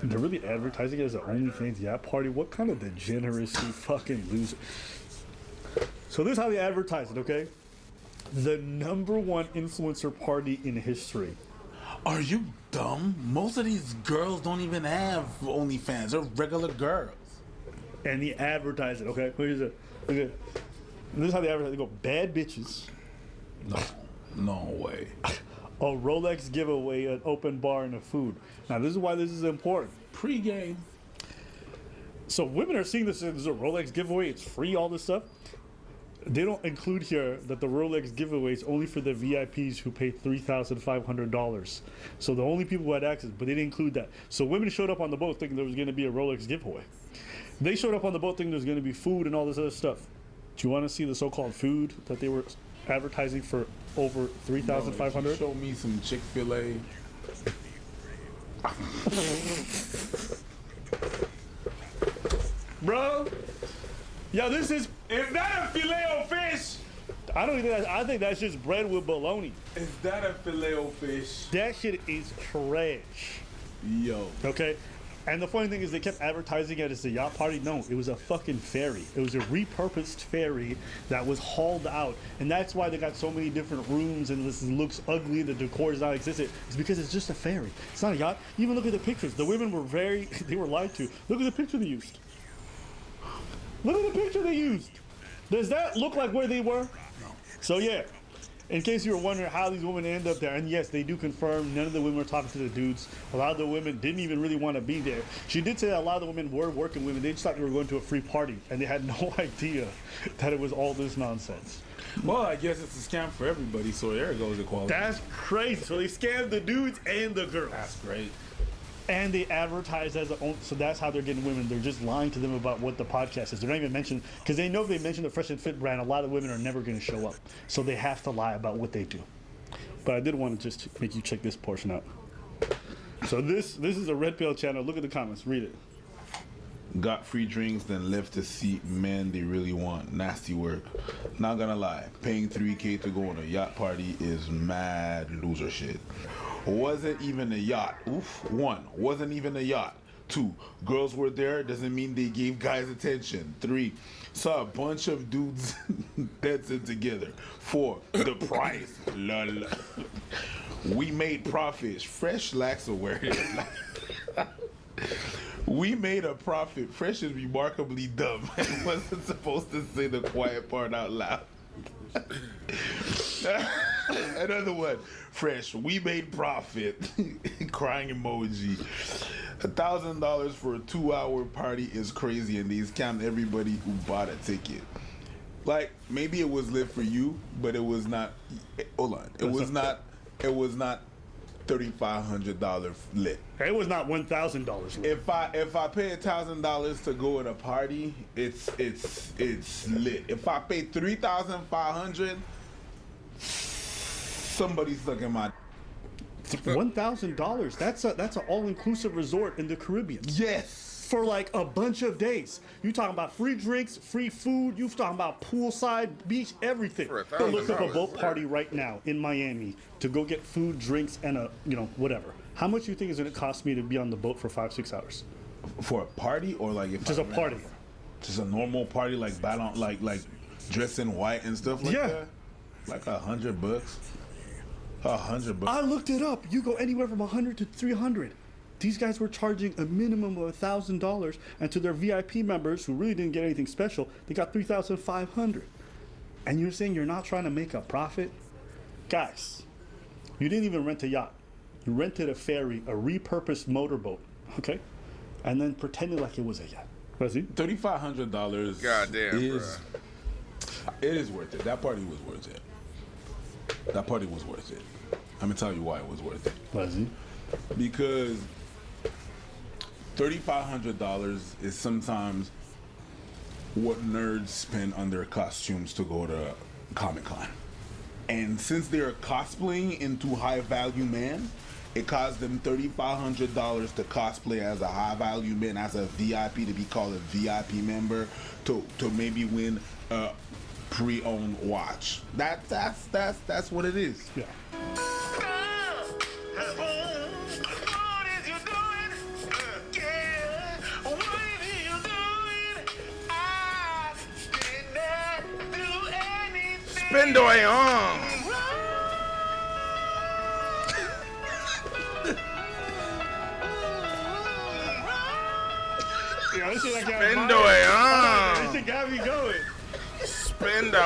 They're really advertising it as an OnlyFans yacht party. What kind of degeneracy fucking loser? So this is how they advertise it, okay? The #1 influencer party in history. Are you dumb? Most of these girls don't even have OnlyFans. They're regular girls. And they advertise it, okay? Here's it. Okay. This is how they advertise. They go, bad bitches. No way. A Rolex giveaway, an open bar, and a food. Now, this is why this is important. Pre-game. So women are seeing this as a Rolex giveaway. It's free, all this stuff. They don't include here that the Rolex giveaway is only for the VIPs who paid $3,500. So the only people who had access, but they didn't include that. So women showed up on the boat thinking there was going to be a Rolex giveaway. They showed up on the boat thinking there was going to be food and all this other stuff. Do you want to see the so-called food that they were advertising for over $3,500? Show me some Chick-fil-A. Bro, yo, this is that a Filet-O-Fish? I don't think I think that's just bread with bologna. Is that a Filet-O-Fish? That shit is trash. Yo. Okay. And the funny thing is they kept advertising it as a yacht party. No, it was a fucking ferry. It was a repurposed ferry that was hauled out. And that's why they got so many different rooms and this looks ugly, the decor is not existent. It's because it's just a ferry. It's not a yacht. Even look at the pictures. The women were they were lied to. Look at the picture they used. Look at the picture they used. Does that look like where they were? No. So yeah, in case you were wondering how these women end up there, and yes, they do confirm none of the women were talking to the dudes. A lot of the women didn't even really want to be there. She did say that a lot of the women were working women. They just thought they were going to a free party, and they had no idea that it was all this nonsense. Well, I guess it's a scam for everybody, so there goes equality. That's crazy. So they scammed the dudes and the girls. That's great. And they advertise as so that's how they're getting women. They're just lying to them about what the podcast is. They're not even mentioning, because they know if they mention the Fresh and Fit brand, a lot of women are never going to show up. So they have to lie about what they do. But I did want to just make you check this portion out. So this is a Red Pill channel. Look at the comments. Read it. Got free drinks, then left to see men they really want. Nasty work. Not gonna lie, paying $3K to go on a yacht party is mad loser shit. Wasn't even a yacht. Oof. 1. Wasn't even a yacht. 2. Girls were there, doesn't mean they gave guys attention. 3. Saw a bunch of dudes dancing together. 4. The price. Lol. We made profits. Fresh lacks awareness. We made a profit. Fresh is remarkably dumb. I wasn't supposed to say the quiet part out loud. Another one. Fresh, we made profit. Crying emoji. $1,000 for a 2-hour party is crazy, and they scammed everybody who bought a ticket. Like, maybe it was lit for you, but it was not. Hold on. It was not $3,500 lit. It was not $1,000 lit. If I pay $1,000 to go at a party, it's lit. If I pay $3,500, somebody's sucking my. $1,000. That's an all-inclusive resort in the Caribbean. Yes. For like a bunch of days. You talking about free drinks, free food. You talking about poolside, beach, everything. Go look up a boat party right now in Miami to go get food, drinks, and whatever. How much do you think is going to cost me to be on the boat for 5-6 hours? For a party or like if just a party? Just a normal party like dressed in white and stuff like that. Like $100. $100. I looked it up. You go anywhere from $100 to $300. These guys were charging a minimum of $1,000, and to their VIP members who really didn't get anything special, they got $3,500. And you're saying you're not trying to make a profit? Guys, you didn't even rent a yacht. You rented a ferry, a repurposed motorboat, okay? And then pretended like it was a yacht. Was it? $3,500. Goddamn, it is worth it. That party was worth it. that party was worth it. I'm gonna tell you why it was worth it. Leslie? Because $3,500 is sometimes what nerds spend on their costumes to go to Comic-Con. And since they're cosplaying into High Value Man, it cost them $3,500 to cosplay as a High Value Man, as a VIP, to be called a VIP member, to maybe win a pre-owned watch. That's what it is. Yeah. Spindoy on. Yo, this shit got Spindoy on. This shit got me going. Spindo on.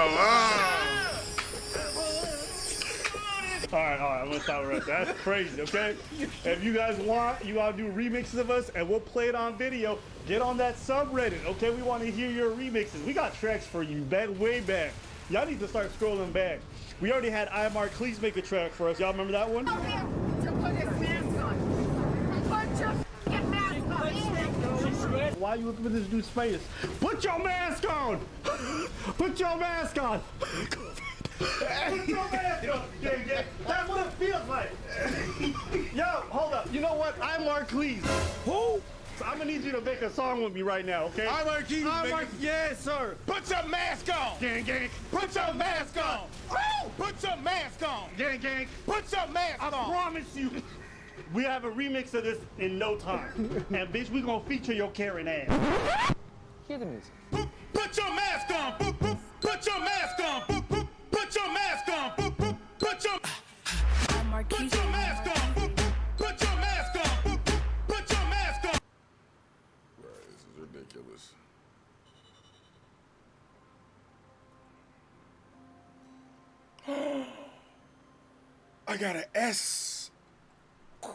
All right, I'm gonna stop it right there. That's crazy, okay? If you guys want, you gotta do remixes of us, and we'll play it on video. Get on that subreddit, okay? We want to hear your remixes. We got tracks for you way back. Y'all need to start scrolling back. We already had Imar Cleese make a track for us. Y'all remember that one? Why are you looking for this dude's face? Put your mask on! Put your mask on! Put your mask on! Yeah. That's what it feels like. Yo, hold up. You know what? Imar Cleese. Who? So I'm gonna need you to make a song with me right now, okay? Imar Cleese. Yes, sir. Put your mask on. Gang. Put your mask on. Woo! Put your mask on. Gang. Put your mask on. I promise you. We have a remix of this in no time. And bitch, we gonna feature your Karen ass. Hear the music. Put your mask on. Put your mask on. Put your mask on. Put your mask on. Put your mask on. Put your mask on. Right, this is ridiculous. I got an S. Yes.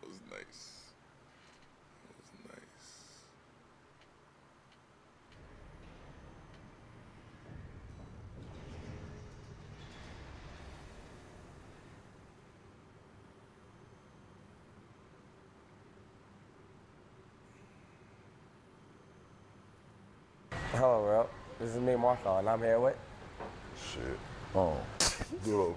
That was nice. That was nice. Hello, world. This is me, Marco, and I'm here with. Shit. Oh, good.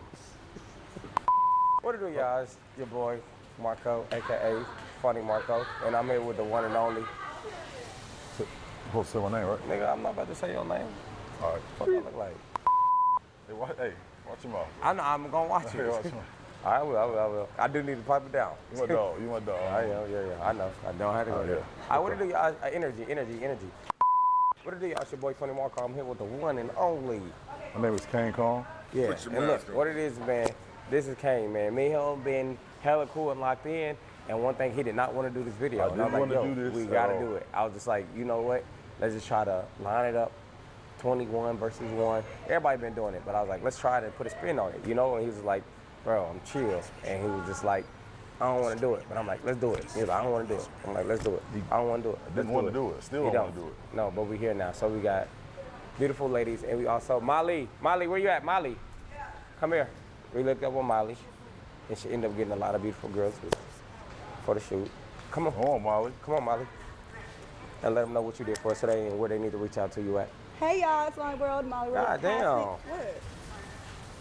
What it do, y'all? It's your boy, Marco, aka Funny Marco, and I'm here with the one and only. You supposed to say my name, right? Nigga, I'm not about to say your name. All right. What do I look like? Hey, watch your mouth. I know, I'm gonna watch Hey, you. watch your mouth. I will. I do need to pipe it down. You my dog. You my dog. I know, yeah. I know. I don't have to go there. What do y'all? Energy. What do y'all? It's your boy, Funny Marco. I'm here with the one and only. My name is Kane Kong. Yeah, and look, what it is, man, this is Kane, man. Me and him been hella cool and locked in, and one thing, he did not want to do this video. And I was like, yo, we gotta do it. I was just like, you know what? Let's just try to line it up, 21 versus 1. Everybody been doing it, but I was like, let's try to put a spin on it, you know? And he was like, bro, I'm chill. And he was just like, I don't want to do it. But I'm like, let's do it. He was like, I don't want to do it. I'm like, let's do it. I don't want to do it. Didn't want to do it. Still don't want to do it. No, but we're here now. So we got beautiful ladies, and we also, Molly, where you at, Molly? Come here. We looked up with Molly, and she ended up getting a lot of beautiful girls for the shoot. Come on. Come on, Molly. Come on, Molly. And let them know what you did for us today and where they need to reach out to you at. Hey y'all, it's Molly World, Molly World God Casting. damn.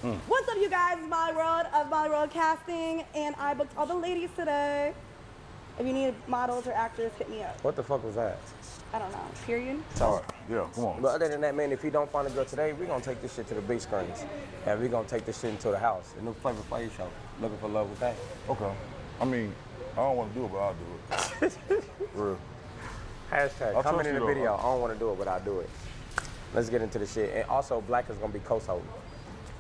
What? What's up, you guys? It's Molly World of Molly World Casting, and I booked all the ladies today. If you need models or actors, hit me up. What the fuck was that? I don't know. Period. All right. Yeah, come on. But other than that, man, if you don't find a girl today, we're gonna take this shit to the big screens. And we're gonna take this shit into the house. The new Flavor Flav show. Looking for love with that. Okay. I mean, I don't want to do it, but I'll do it. For real. Hashtag comment in the video. I don't want to do it, but I'll do it. Let's get into the shit. And also, Black is gonna be co-host.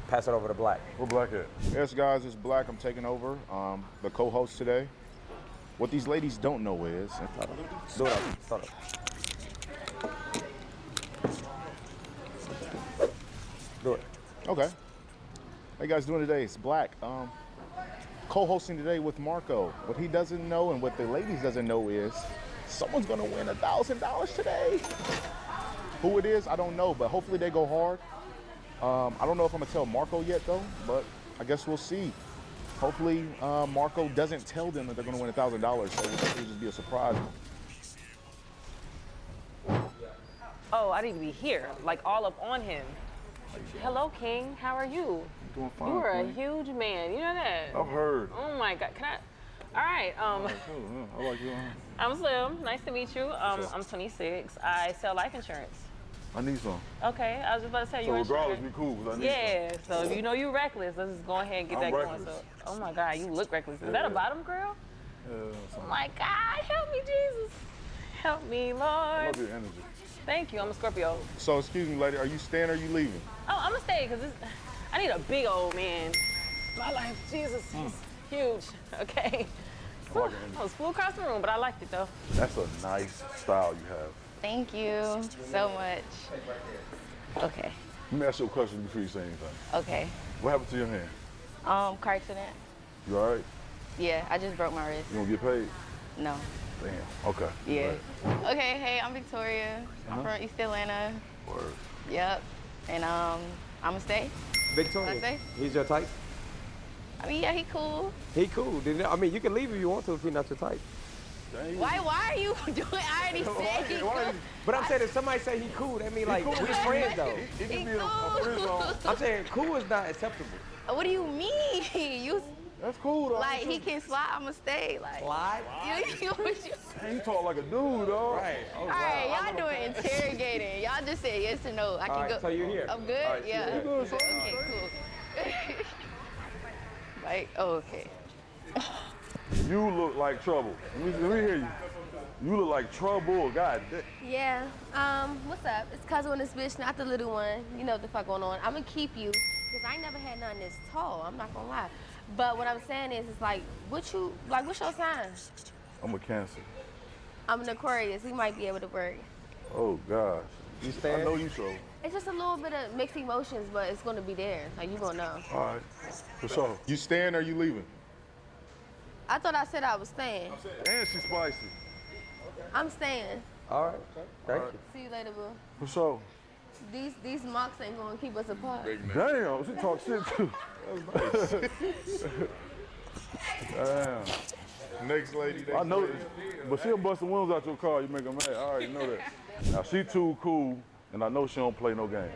Pass it over to Black. Where Black at? Yes, guys, it's Black. I'm taking over the co-host today. What these ladies don't know is... Do it up. Start up. Do it. Okay. How you guys doing today? It's Black. Co-hosting today with Marco. What he doesn't know and what the ladies doesn't know is someone's gonna win $1,000 today. Who it is, I don't know, but hopefully they go hard. I don't know if I'm gonna tell Marco yet though, but I guess we'll see. Hopefully, Marco doesn't tell them that they're gonna win $1,000, so it'll just be a surprise. Oh, I need to be here, like all up on him. Hello, King. How are you? Doing fine. You are a Queen. huge man. You know that? I've heard. Oh my God. Can I? All right. I like you. I'm Slim. Nice to meet you. I'm 26. I sell life insurance. I need some. Okay. I was just about to say So you. regardless, be cool. 'Cause I need Yeah. So if you know you're reckless, let's just go ahead and get I'm that going. reckless. So, oh my God, you look reckless. Is that a bottom girl? Oh some. my God, help me, Jesus. Help me, Lord. I love your energy. Thank you. I'm a Scorpio. So excuse me, lady, are you staying or are you leaving? Oh, I'm gonna stay because I need a big old man. My life, Jesus, is huge. Okay. I like your energy. I was full across the room, but I liked it though. That's a nice style you have. Thank you so much. Okay. Let me ask you a question before you say anything. Okay. What happened to your hand? Car accident. You all right? Yeah, I just broke my wrist. You gonna get paid? No. Damn. Okay. Yeah. Okay, hey, I'm Victoria. I'm from East Atlanta. Word. Yep. And I'ma stay. Victoria, I say? he's your type? I mean, yeah, he cool. He cool. I mean, you can leave if you want to if he's not your type. Why are you doing? I already said he cool. But I'm saying if somebody say he cool, that mean like cool. we friends though. He can be a friend zone. I'm saying cool is not acceptable. What do you mean? You That's cool though. like he can slide, I'ma stay. Like slide? Hey, you talk like a dude, though. Right. All right, y'all doing interrogating. Y'all just said yes or no. I can All right, go. so you're here. I'm good. All right, so Yeah. you're good, Okay, cool. Like, oh, okay. You look like trouble. Let me hear you. You look like trouble. God damn. Yeah. What's up? It's cousin on this bitch, not the little one. You know what the fuck going on. I'm gonna keep you, because I ain't never had nothing this tall. I'm not gonna lie. But what I'm saying is, it's like, what's your sign? I'm a Cancer. I'm an Aquarius. We might be able to work. Oh, gosh. You stand? I know you so. It's just a little bit of mixed emotions, but it's gonna be there. Like, you gonna know. All right. For sure. You staying or you leaving? I thought I said I was staying. And she's spicy. I'm staying. All right. Thank you. See you later, boo. For sure. These mocks ain't gonna keep us apart. Damn, she talk shit too. Damn. Next lady. I know this, but she'll bust the windows out your car. You make her mad. I already know that. Now she too cool, and I know she don't play no games.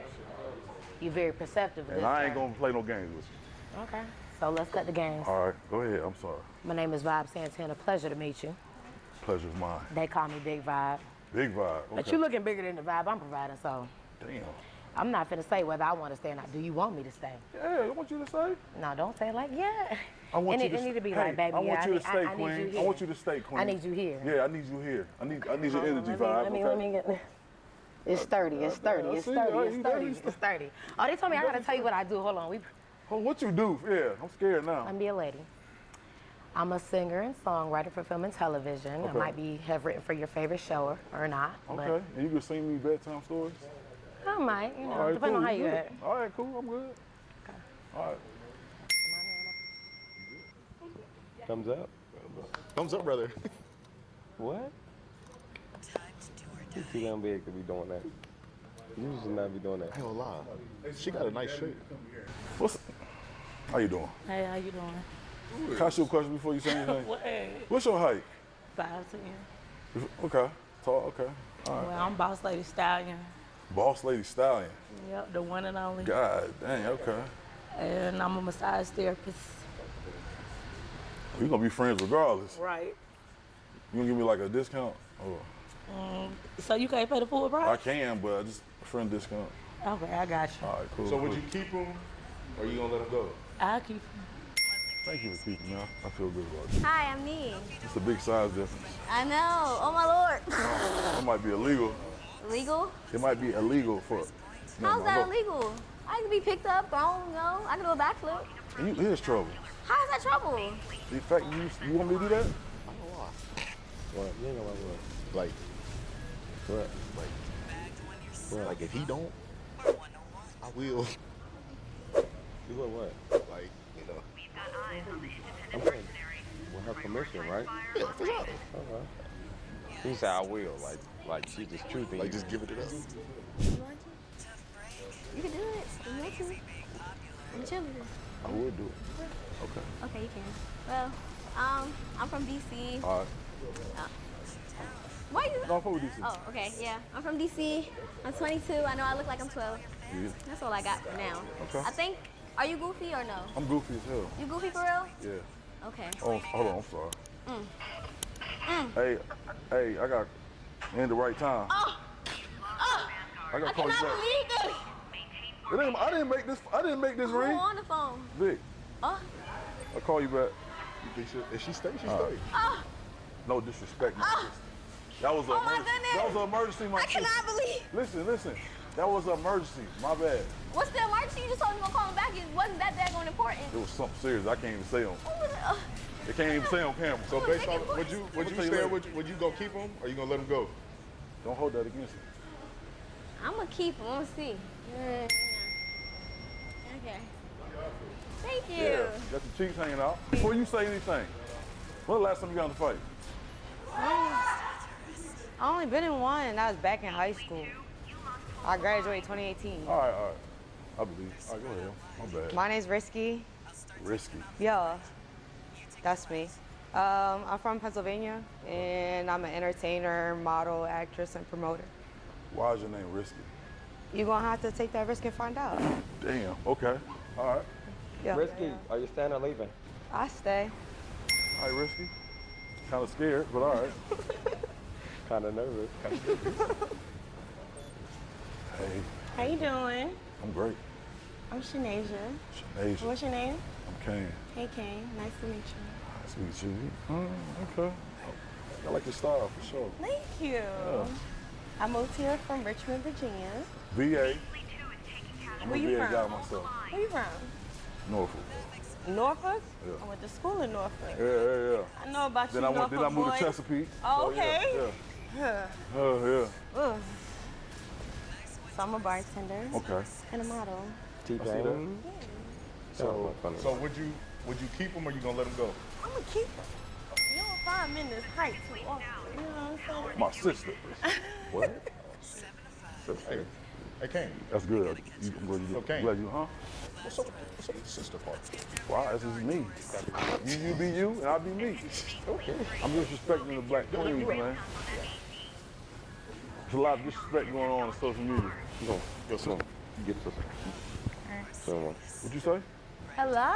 You're very perceptive. And I ain't gonna play no games with you. Okay. So let's cut the games. All right, go ahead. I'm sorry. My name is Vibe Santana. Pleasure to meet you. Pleasure's mine. They call me Big Vibe. Big vibe. Okay. But you looking bigger than the vibe I'm providing, so Damn. I'm not finna say whether I want to stay or not. Do you want me to stay? Yeah, I want you to stay. No, don't say it like, yeah. I want it you to need to be hey, like, baby, I want yeah, you to stay, I need you Queen. here. I want you to stay, Queen. I need you here. Yeah, I need you here. I need your energy, Vibe. Let me get. It's 30. It's 30. It's 30. It's 30. It's 30. Oh, they told me I gotta tell you what I do. Hold on. What you do? Yeah, I'm scared now. I'm be a lady. I'm a singer and songwriter for film and television. Okay. I might have written for your favorite show or not. Okay, and you can sing me bedtime stories? But I might, you know, All right, depending cool. on how you good. at. All right, cool. I'm good. Okay. All right. Thumbs up. Thumbs up, brother. What? You too damn big to be doing that. You should not be doing that. I ain't gonna lie. She got a nice shape. How you doing? Hey, how you doing? Can I ask you a question before you say anything? What? What's your height? 5'10". Okay. Tall, okay. All right. Well, I'm Boss Lady Stallion. Boss Lady Stallion. Yep, the one and only. God dang, okay. And I'm a massage therapist. We gonna be friends regardless. Right. You gonna give me like a discount? Or So you can't pay the full I price? can, but I just a friend discount. Okay, I got you. All right, cool. So would cool. you keep him or you gonna let him go? I'll keep Thank you for keeping me. I feel good about it. Hi, I'm Nee. It's a big size difference. I know. Oh my lord. It might be illegal. Illegal? It might be illegal for. How's that look. illegal? I can be picked up, thrown, you know. I can do a backflip. And here's trouble. How is that trouble? In fact, you want me to do that? What? You ain't gonna Like, what? like if he don't, I will. You what? Like, you know. Okay. With her permission, right? Yeah, for sure. Okay. He said I will, like she's just truthing. Like, just give it to us. You can do it. You want to? cheerleader? I would do it. Okay. Okay, you can. Well, I'm from DC. All right. Why you? No, I'm from DC. Oh, okay, yeah. I'm from DC. I'm 22. I know I look like I'm 12. Yeah. That's all I got for now. Okay. I think. Are you goofy or no? I'm goofy as hell. You goofy for real? Yeah. Okay. Oh, hold on, I'm sorry. Mm. Hey, I got in the right time. Oh. I got to call you cannot back. believe this. I didn't make this Who ring. on the phone? Vic, Oh. I'll call you back. If she stay, she All right. stay. Oh. No disrespect, my sister. That was an Oh my emergency. goodness. That was an emergency, my I sister. cannot believe. Listen. That was an emergency. My bad. What's the emergency? You just told me to call him back. It wasn't that daggone important. It was something serious. I can't even say on. Oh. They can't even say on camera. So based on, would you tell you stay? later. Would you go keep him, or you gonna let him go? Don't hold that against him. I'm gonna keep him. I'm gonna see. Yeah. Okay. Thank you. Yeah, got your cheeks hanging out. Before you say anything, when the last time you got in a fight? I only been in one, and that was back in high school. I graduated 2018. All right. I believe. All right, go ahead. My bad. My name's Risky. Risky. Yeah, that's me. I'm from Pennsylvania, and I'm an entertainer, model, actress, and promoter. Why is your name Risky? You're gonna have to take that risk and find out. Damn. Okay. All right. Yeah. Risky, are you staying or leaving? I stay. All right, Risky. Kind of scared, but all right. Kind of nervous. Hey, How you doing? I'm great. I'm Shanasia. Shanasia. What's your name? I'm Kane. Hey, Kane. Nice to meet you. Nice to meet you. Okay. I like your style for sure. Thank you. Yeah. I moved here from Richmond, Virginia. VA. I'm Where a you VA from? guy myself. Where you from? Norfolk. Norfolk? Yeah. I went to school in Norfolk. Yeah. I know about Then you, I went. Then I Norfolk moved to boys. Chesapeake. Oh, So, okay. Yeah. Huh. Yeah. Ugh. So I'm a bartender. Okay. And a model. I see that. So would you keep him, or you gonna let him go? I'm gonna keep him. You don't find men this height too often. You know what I'm saying? My sister. What? Hey, Kane. That's good. I'm glad you. Okay. Glad you, huh? What's up with the sister part? Why? This is me. You be you, and I be me. Okay. I'm disrespecting the black queens, man. There's a lot of disrespect going on social media. Go on. Get this. What'd you say? Hello.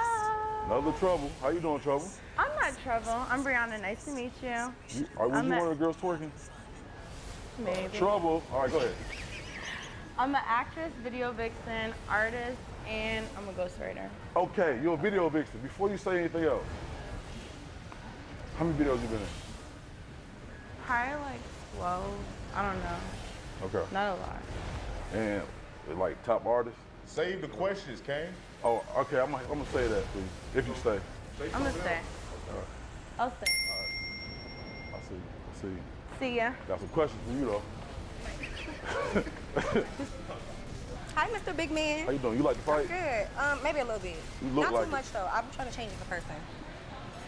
Another Trouble. How you doing, Trouble? I'm not Trouble. I'm Brianna. Nice to meet you. Was you one of the girls twerking? Maybe. Trouble. All right, go ahead. I'm an actress, video vixen, artist, and I'm a ghostwriter. Okay, you're a video vixen. Before you say anything else, how many videos you been in? Probably like 12. I don't know. Okay. Not a lot. And like top artists? Save the questions, Kane. Oh, okay. I'm gonna say that, please. If you stay. I'm gonna stay. All right. I'll stay. I see. See ya. Got some questions for you though. Hi, Mr. Big Man. How you doing? You like to fight? Good. Maybe a little bit. You look Not like too it. much though. I'm trying to change as a person.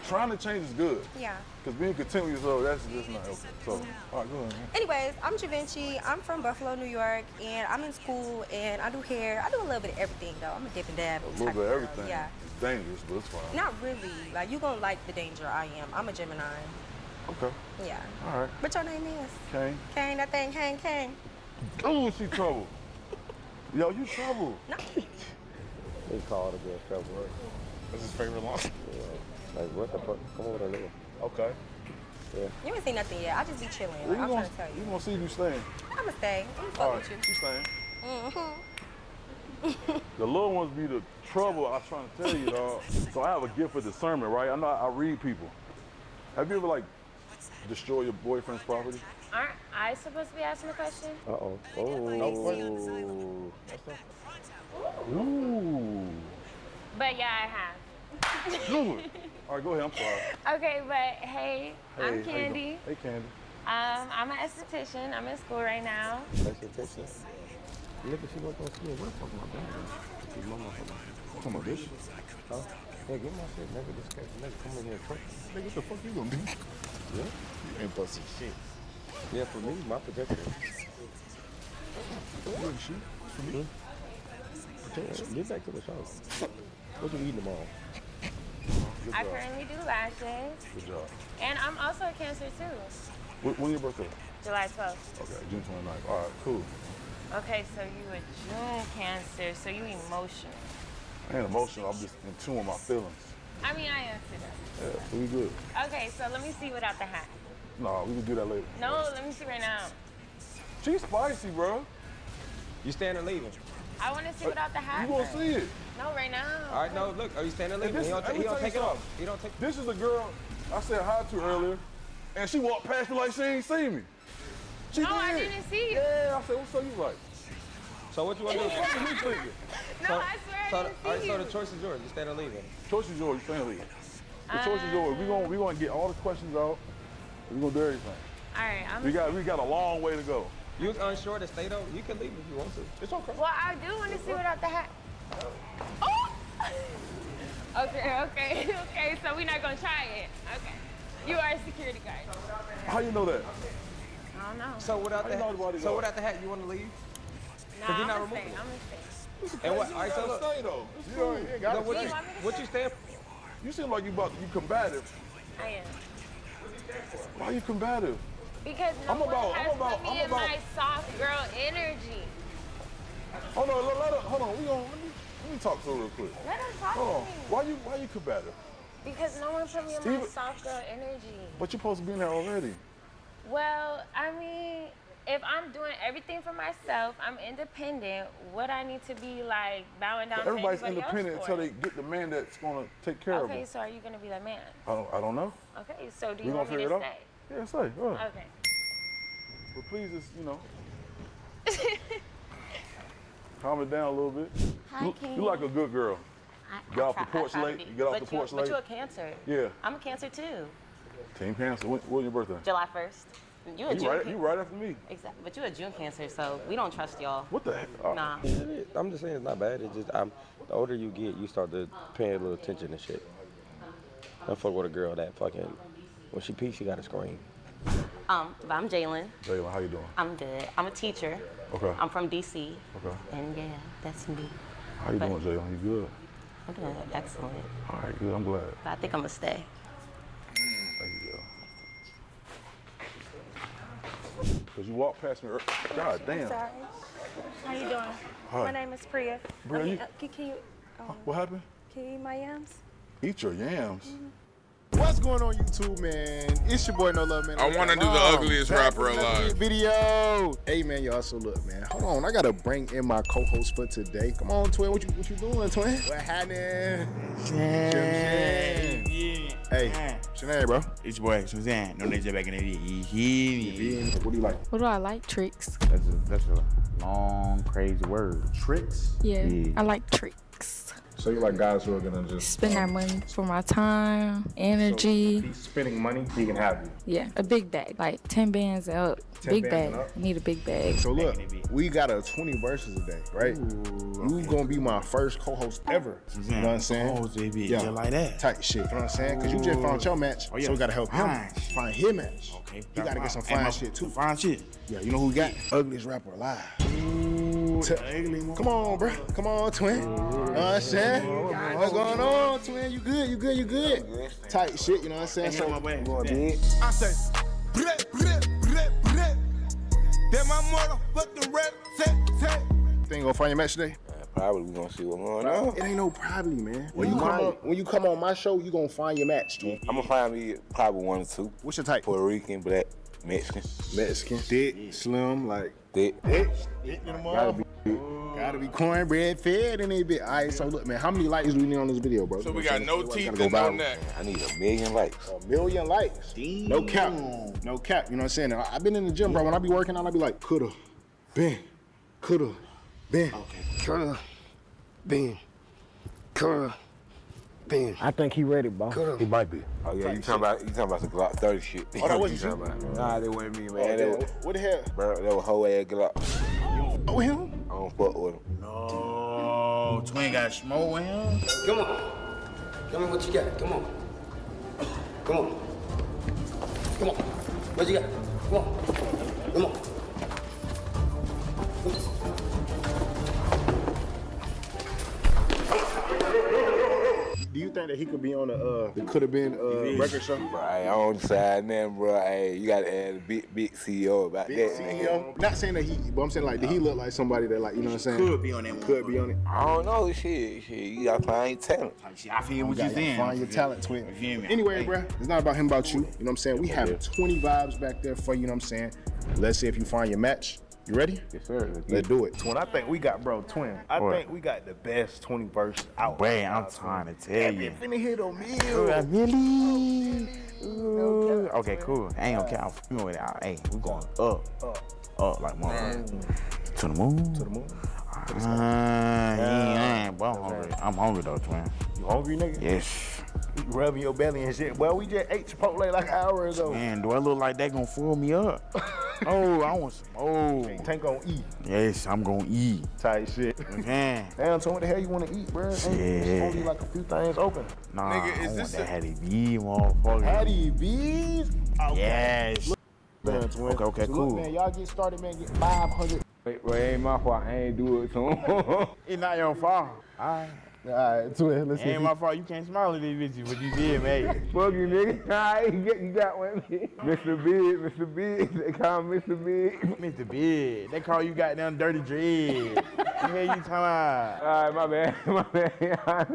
Trying to change is good. Yeah. Because being content with yourself, that's just not okay. So, all right, go ahead, man. Anyways, I'm Javinci. I'm from Buffalo, New York, and I'm in school and I do hair. I do a little bit of everything though. I'm a dip and dab. A little type bit of girl. everything. Yeah. It's dangerous, but it's fine. Not really. Like you gonna like the danger I am. I'm a Gemini. Okay. Yeah. All right. What your name is? Kane. Kane. That thing, Kane. Oh, she Trouble. Yo, you Trouble. No. They call the girl Trouble. That's his favorite line. Yeah. Like, what the fuck? Come over there. Okay. Yeah. You ain't seen nothing yet. I just be chilling. Like, I'm trying to tell you. You gonna see you staying. I'ma stay. I'm All fuck right, with you. she's staying. Mm-hmm. The little ones be the trouble. I was trying to tell you, dog. So I have a gift for discernment, right? I know I read people. Have you ever like destroy your boyfriend's property? Aren't I supposed to be asking the question? Uh-oh. Oh. Ooh. But yeah, I have. Good. All right, go ahead. I'm sorry. Okay, but hey, I'm Hey, how you Candy. doing? Hey, Candy. I'm an esthetician. I'm in school right now. Esthetician. Nigga, she work on school. What the fuck my bad? Keep my motherfucker. Come on, bitch. Huh? Hey, get my shit, nigga. This guy, nigga, come in here and fuck. Nigga, what the fuck you gonna do? Yeah? You ain't busting shit. Yeah, for me, my protection. You ain't shoot? For me? Get back to the show. What you eating tomorrow? I currently do lashes. Good job. And I'm also a Cancer too. When your birthday? July 12th. Okay, June 29th. All right, cool. Okay, so you a June Cancer, so you emotional. I ain't emotional. I'm just in tune with my feelings. I mean, I am too. Yeah, so we good. Okay, so let me see without the hat. Nah, we can do that later. No, let me see right now. She's spicy, bro. You staying or leaving? I want to see without the hat. You gonna first. see it? No, right now. All right, no, look, are you staying or leaving? He don't take it off. He don't take. This is the girl I said hi to earlier, and she walked past me like she ain't seen me. She No, did. I didn't see you. Yeah, I said, what's up? You like? So what you want to do? What the fuck is you thinking? No, I swear I didn't see All right, you. so the choice is yours. You staying or leaving? Choice is yours. You staying leaving. The choice is yours. We gonna get all the questions out. We gonna do everything. All right, We got a long way to go. You was unsure to stay though. You can leave if you want to. It's okay. Well, I do want to see without the hat. Oh! Okay. So we're not gonna try it. Okay. You are a security guard. How you know that? I don't know. So without the hat, you want to leave? Nah, you're not I'm gonna removing stay. And what? All right, so look. Stay though. You know, you ain't gotta No, stay. what you stand? You seem like you combative. I am. Why you combative? Because no one has put me in my soft girl energy. Hold on, hold on. Let me talk to her real quick. Let her talk Hold on. to me. Why you combative? Because no one put me in my soft girl energy. But you're supposed to be in there already. Well, I mean, if I'm doing everything for myself, I'm independent. What I need to be like bowing down But to everybody's everybody independent else until for? they get the man that's gonna take care of them. Okay, so are you gonna be that man? I don't know. Okay, so do We you gonna want me figure to it out? stay? Yeah, stay. Go ahead. Okay. But please just, calm it down a little bit. Hi, King. You like a good girl. Get off the porch late. You get off the porch late. But you're a Cancer. Yeah. I'm a Cancer too. Team Cancer. When's your birthday? July 1st. You a June You right after me. Exactly. But you're a June Cancer, so we don't trust y'all. What the heck? Oh. Nah. I'm just saying it's not bad. It's just the older you get, you start to pay a little attention to shit. I fuck with a girl that fucking when she pees, she gotta scream. But I'm Jalen. Jalen, how you doing? I'm good. I'm a teacher. Okay. I'm from DC. Okay. And yeah, that's me. How you doing, Jalen? You good? I'm doing excellent. All right, good. I'm glad. But I think I'm gonna stay. There you go. Cause you walked past me. God damn. Sorry. How you doing? Hi. My name is Priya. Priya, Can you What happened? can you eat my yams? Eat your yams. What's going on YouTube, man? It's your boy No Love Man. I wanna do the ugliest rapper alive. Video. Hey man, y'all. So look, man. Hold on. I gotta bring in my co-host for today. Come on, Twin. What you doing, Twin? What happening? Hey, what's your name, bro? It's your boy, Suzanne. No names back in the day. You hear me? What do you like? What do I like? Tricks. That's a long, crazy word. Tricks? Yeah, I like tricks. So you like guys who are gonna just Spend that money for my time, energy. If he's spending money, he can have you. Yeah, a big bag, like 10 bands and up. 10 Big bands bag. and up? I need a big bag. So look, we got a 20 verses today, right? You gonna be my first co-host ever. You know what I'm saying? Co-host, baby. Just like that. Tight shit. You know what I'm saying? Because you just found your match, Oh, yeah. so we gotta help him Fine. find his match. Okay. He gotta get some And fine my- shit too. Fine shit. Yeah, you know who we got? Ugliest rapper alive. Come on, bro. Come on, Twin. You know what I'm saying? What's going on, Twin? You good? Tight shit, you know what I'm saying? So, going big. I say, bleh, bleh, bleh, bleh. Then my motherfucking rep, Think gonna find your match today? Probably we gonna see what's going on. It ain't no probably, man. When you come on my show, you gonna find your match, Twin. I'm gonna find me probably 1 or 2. What's your type? Puerto Rican, black, Mexican. Thick, slim, like thick. Gotta be cornbread fed in a bit. All right, so look, man, how many likes do we need on this video, bro? So we got no Gotta teeth go and no viral. neck. I need 1 million likes. 1 million likes. No cap. No cap. You know what I'm saying? I've been in the gym, bro. When I be working out, I be like, coulda, been, coulda, been, coulda, been, coulda, been. I think he ready, bro. Coulda. He might be. Oh yeah, you talking about the Glock 30 shit. Oh, that wasn't you you? talking about? Nah, that wasn't me, man. Oh, That was, what the hell? bro, that was whole ass Glock. Oh, him? I don't fuck with him. No, Twin got smoke with him. Come on. Come on, what you got? Come on. Come on. Come on. What you got? Come on. Come on. think that he could be on the could have been record show? Bro, I don't decide nothing, bro. Hey, you gotta add a big CEO about Big that. CEO. Not saying that but I'm saying like, did he look like somebody that like, you know what I'm saying? Could be on that. Could be on it. I don't know, shit. You gotta find your talent. I feel what you're saying. Find your talent, twin. You feel me? Anyway, bro, it's not about him, about you. You know what I'm saying? We have 20 vibes back there for you. You know what I'm saying? Let's see if you find your match. You ready? Yes, sir. Let's do it. Twin, I think we got, Twin. I think we got the best 20 verse out. Boy, I'm trying to tell you. Finna hit a meal. Really? Okay, cool. I ain't gonna care. I'm f***ing with it. Hey, we going up like more. To the moon. To the moon. Boy, I'm hungry. I'm hungry though, twin. You hungry, nigga? Yes. You rubbing your belly and shit. Well, we just ate Chipotle like an hour ago. Man, do I look like that gonna fool me up? Oh, I want some. Oh. Tank gonna eat. Yes, I'm gonna eat. Type shit. Man. Damn, so what the hell you wanna eat, bro? Ain't only like a few things open. Nah, Nigga, I is want this that Hattie B, motherfucker. Hattie B's? Okay. Yes. Man, twin. Okay, so cool. Look, man, y'all get started, man. Get 500. Wait, bro, it ain't my fault. I ain't do it to him. It's not your fault. All right, twin. Let's it see. Ain't my fault. You can't smile at these bitches, but you did, man. Fuck you, nigga. Alright, you got one. Mr. Big. They call him Mr. Big. Mr. Big. They call you goddamn dirty dread. What the hell you talking about? Alright, my bad.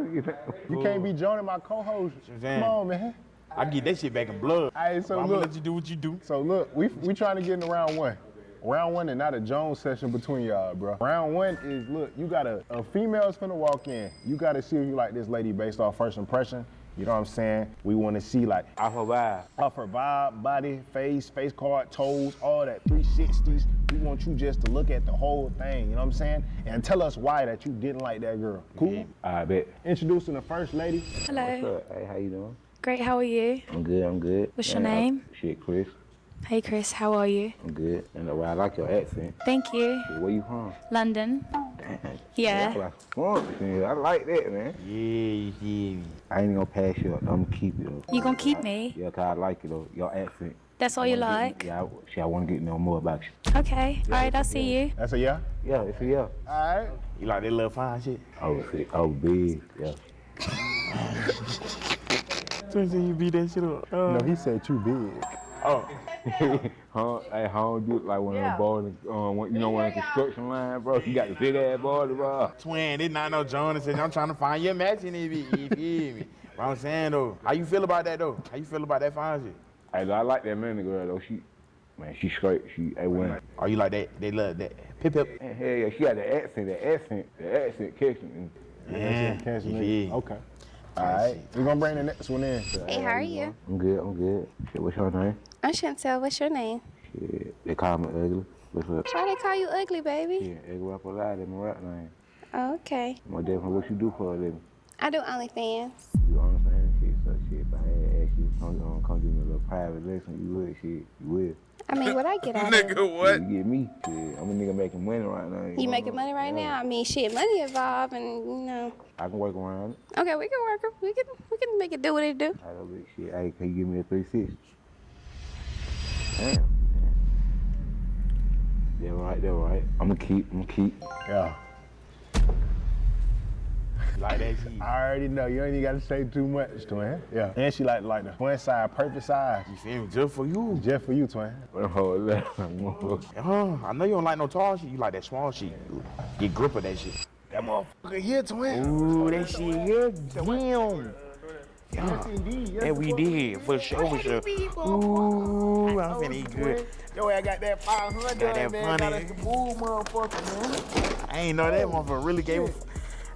You can't be joining my co-host. Come on, man. I get that shit back in blood. Alright, so I'm look. gonna let you do what you do. So look, we trying to get in round one. Round one and not a Jones session between y'all, bro. Round one is, look, you got a female's finna walk in. You gotta see if you like this lady based off first impression. You know what I'm saying? We wanna see like off her vibe. Off her vibe, body, face card, toes, all that 360s. We want you just to look at the whole thing, you know what I'm saying? And tell us why that you didn't like that girl. Cool? I bet. Introducing the first lady. Hello. What's up? Hey, how you doing? Great, how are you? I'm good. What's your name? Shit, Chris. Hey Chris, how are you? I'm good. And I like your accent. Thank you. Shit, where you from? London. Damn. Yeah. That's like I like that, man. Yeah. I ain't gonna pass you up. I'm gonna keep you though. You gonna keep me? Yeah, cause I like it though. Your accent. That's all you like? I wanna get to know more about you. Okay. All right, I'll see you. That's a yeah? Yeah, it's a yeah. All right. You like that little fine shit? Oh, shit. Oh, big. Yeah. So you beat that shit up. No, he said too big. Oh. Hey, how do it like one of the balls, you know, one of the construction line, bro? You got the big ass ball, bro. Twin, it's not no Jonas. I'm trying to find your match in it. You feel me? What I'm saying though, how you feel about that though? How you feel about that fine shit? Hey, I like that man girl though. She straight. She A1. Oh, you like that? They love that. Pip. Hell yeah, she got the accent catching. Yeah. Okay. All right, we're gonna bring the next one in. Hey, how are you? I'm good. Shit, what's your name? I'm Chantel. What's your name? Shit, they call me ugly. What's up? Why they call you ugly, baby? Yeah, ugly up a lot in my rap name. Oh, okay. My definitely what you do for a living. I do OnlyFans. You understand shit, so shit, if I had asked you come give me a little private lesson, you would, shit, you would. I mean, what I get out of it? Nigga, what? You get me? Shit, I'm a nigga making money right now. You making money right now? I mean, shit, money involved, and you know. I can work around it. Okay, we can work it. We can make it do what it do. I don't big shit. Hey, can you give me a 360? Damn. They're right. I'm gonna keep. Yeah. Like that shit. I already know. You ain't even gotta say too much, twin. Yeah. And she like the twin size, perfect size. You feel me? Just for you. Just for you, twin. I know you don't like no tall shit. You like that small shit. Get grip of that shit. That motherfucker here, twin. Ooh, that shit here. Damn. Yeah, and we did for sure. Ooh, I'm finna eat good. Yo, I got that 500. Got that man. Got funny. us the move, motherfucker, man. I ain't know that motherfucker really gave us.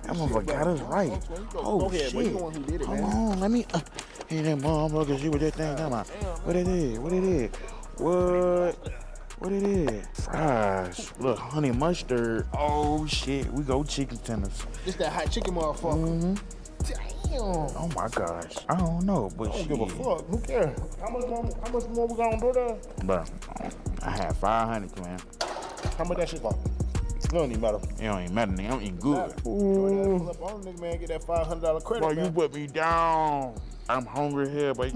That motherfucker got us right. Oh shit! Hold on, let me. Hey, that motherfucker, see what that thing talking about? What it is? What it is? Fries. Look, honey mustard. Oh shit! We go chicken tenders. This that hot chicken, motherfucker. Damn. Oh my gosh. I don't know, but I don't give a fuck. Who cares? How much more we gonna do there? Bro, I had 500, man. How much that shit cost? It don't even matter. It don't even matter, nigga. I'm eating good. Ooh. Pull up on nigga, man. Get that $500 credit. Bro, man. you put me down. I'm hungry here, but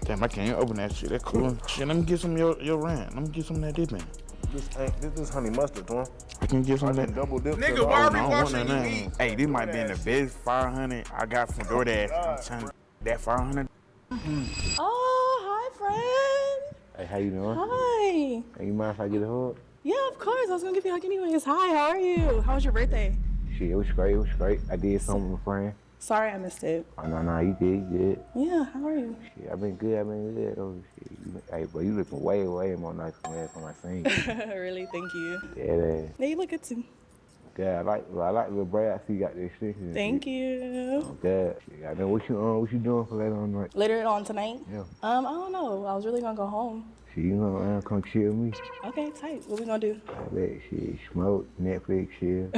damn, I can't open that shit. That's cool. Shit, let me get some of your rent. Let me get some of that dip, man. This honey mustard, huh? I can get some of that. Double dip. Nigga, why are we I don't want watching none you of eat? that. Hey, this might be the best 500 I got from DoorDash. I'm telling you, that 500. Oh, hi, friend. Hey, how you doing? Hi. Hey, you mind if I get a hug? Yeah, of course. I was gonna give you a hug anyways. Hi, how are you? How was your birthday? Shit, it was great. It was great. I did something with a friend. Sorry I missed it. Oh, no, you did. Yeah, how are you? Shit, I've been good. Oh, shit. Hey, bro, you looking way more nice than last time I seen you. Really, thank you. Yeah, Yeah, you look good too. God, I like little Brad. I see you got this shit. Thank you. Oh, God. Shit, I know what you doing for later on tonight. Later on tonight? Yeah. I don't know. I was really gonna go home. Shit, you know, come chill with me. Okay, tight. What we gonna do? I bet shit, smoke, Netflix, chill.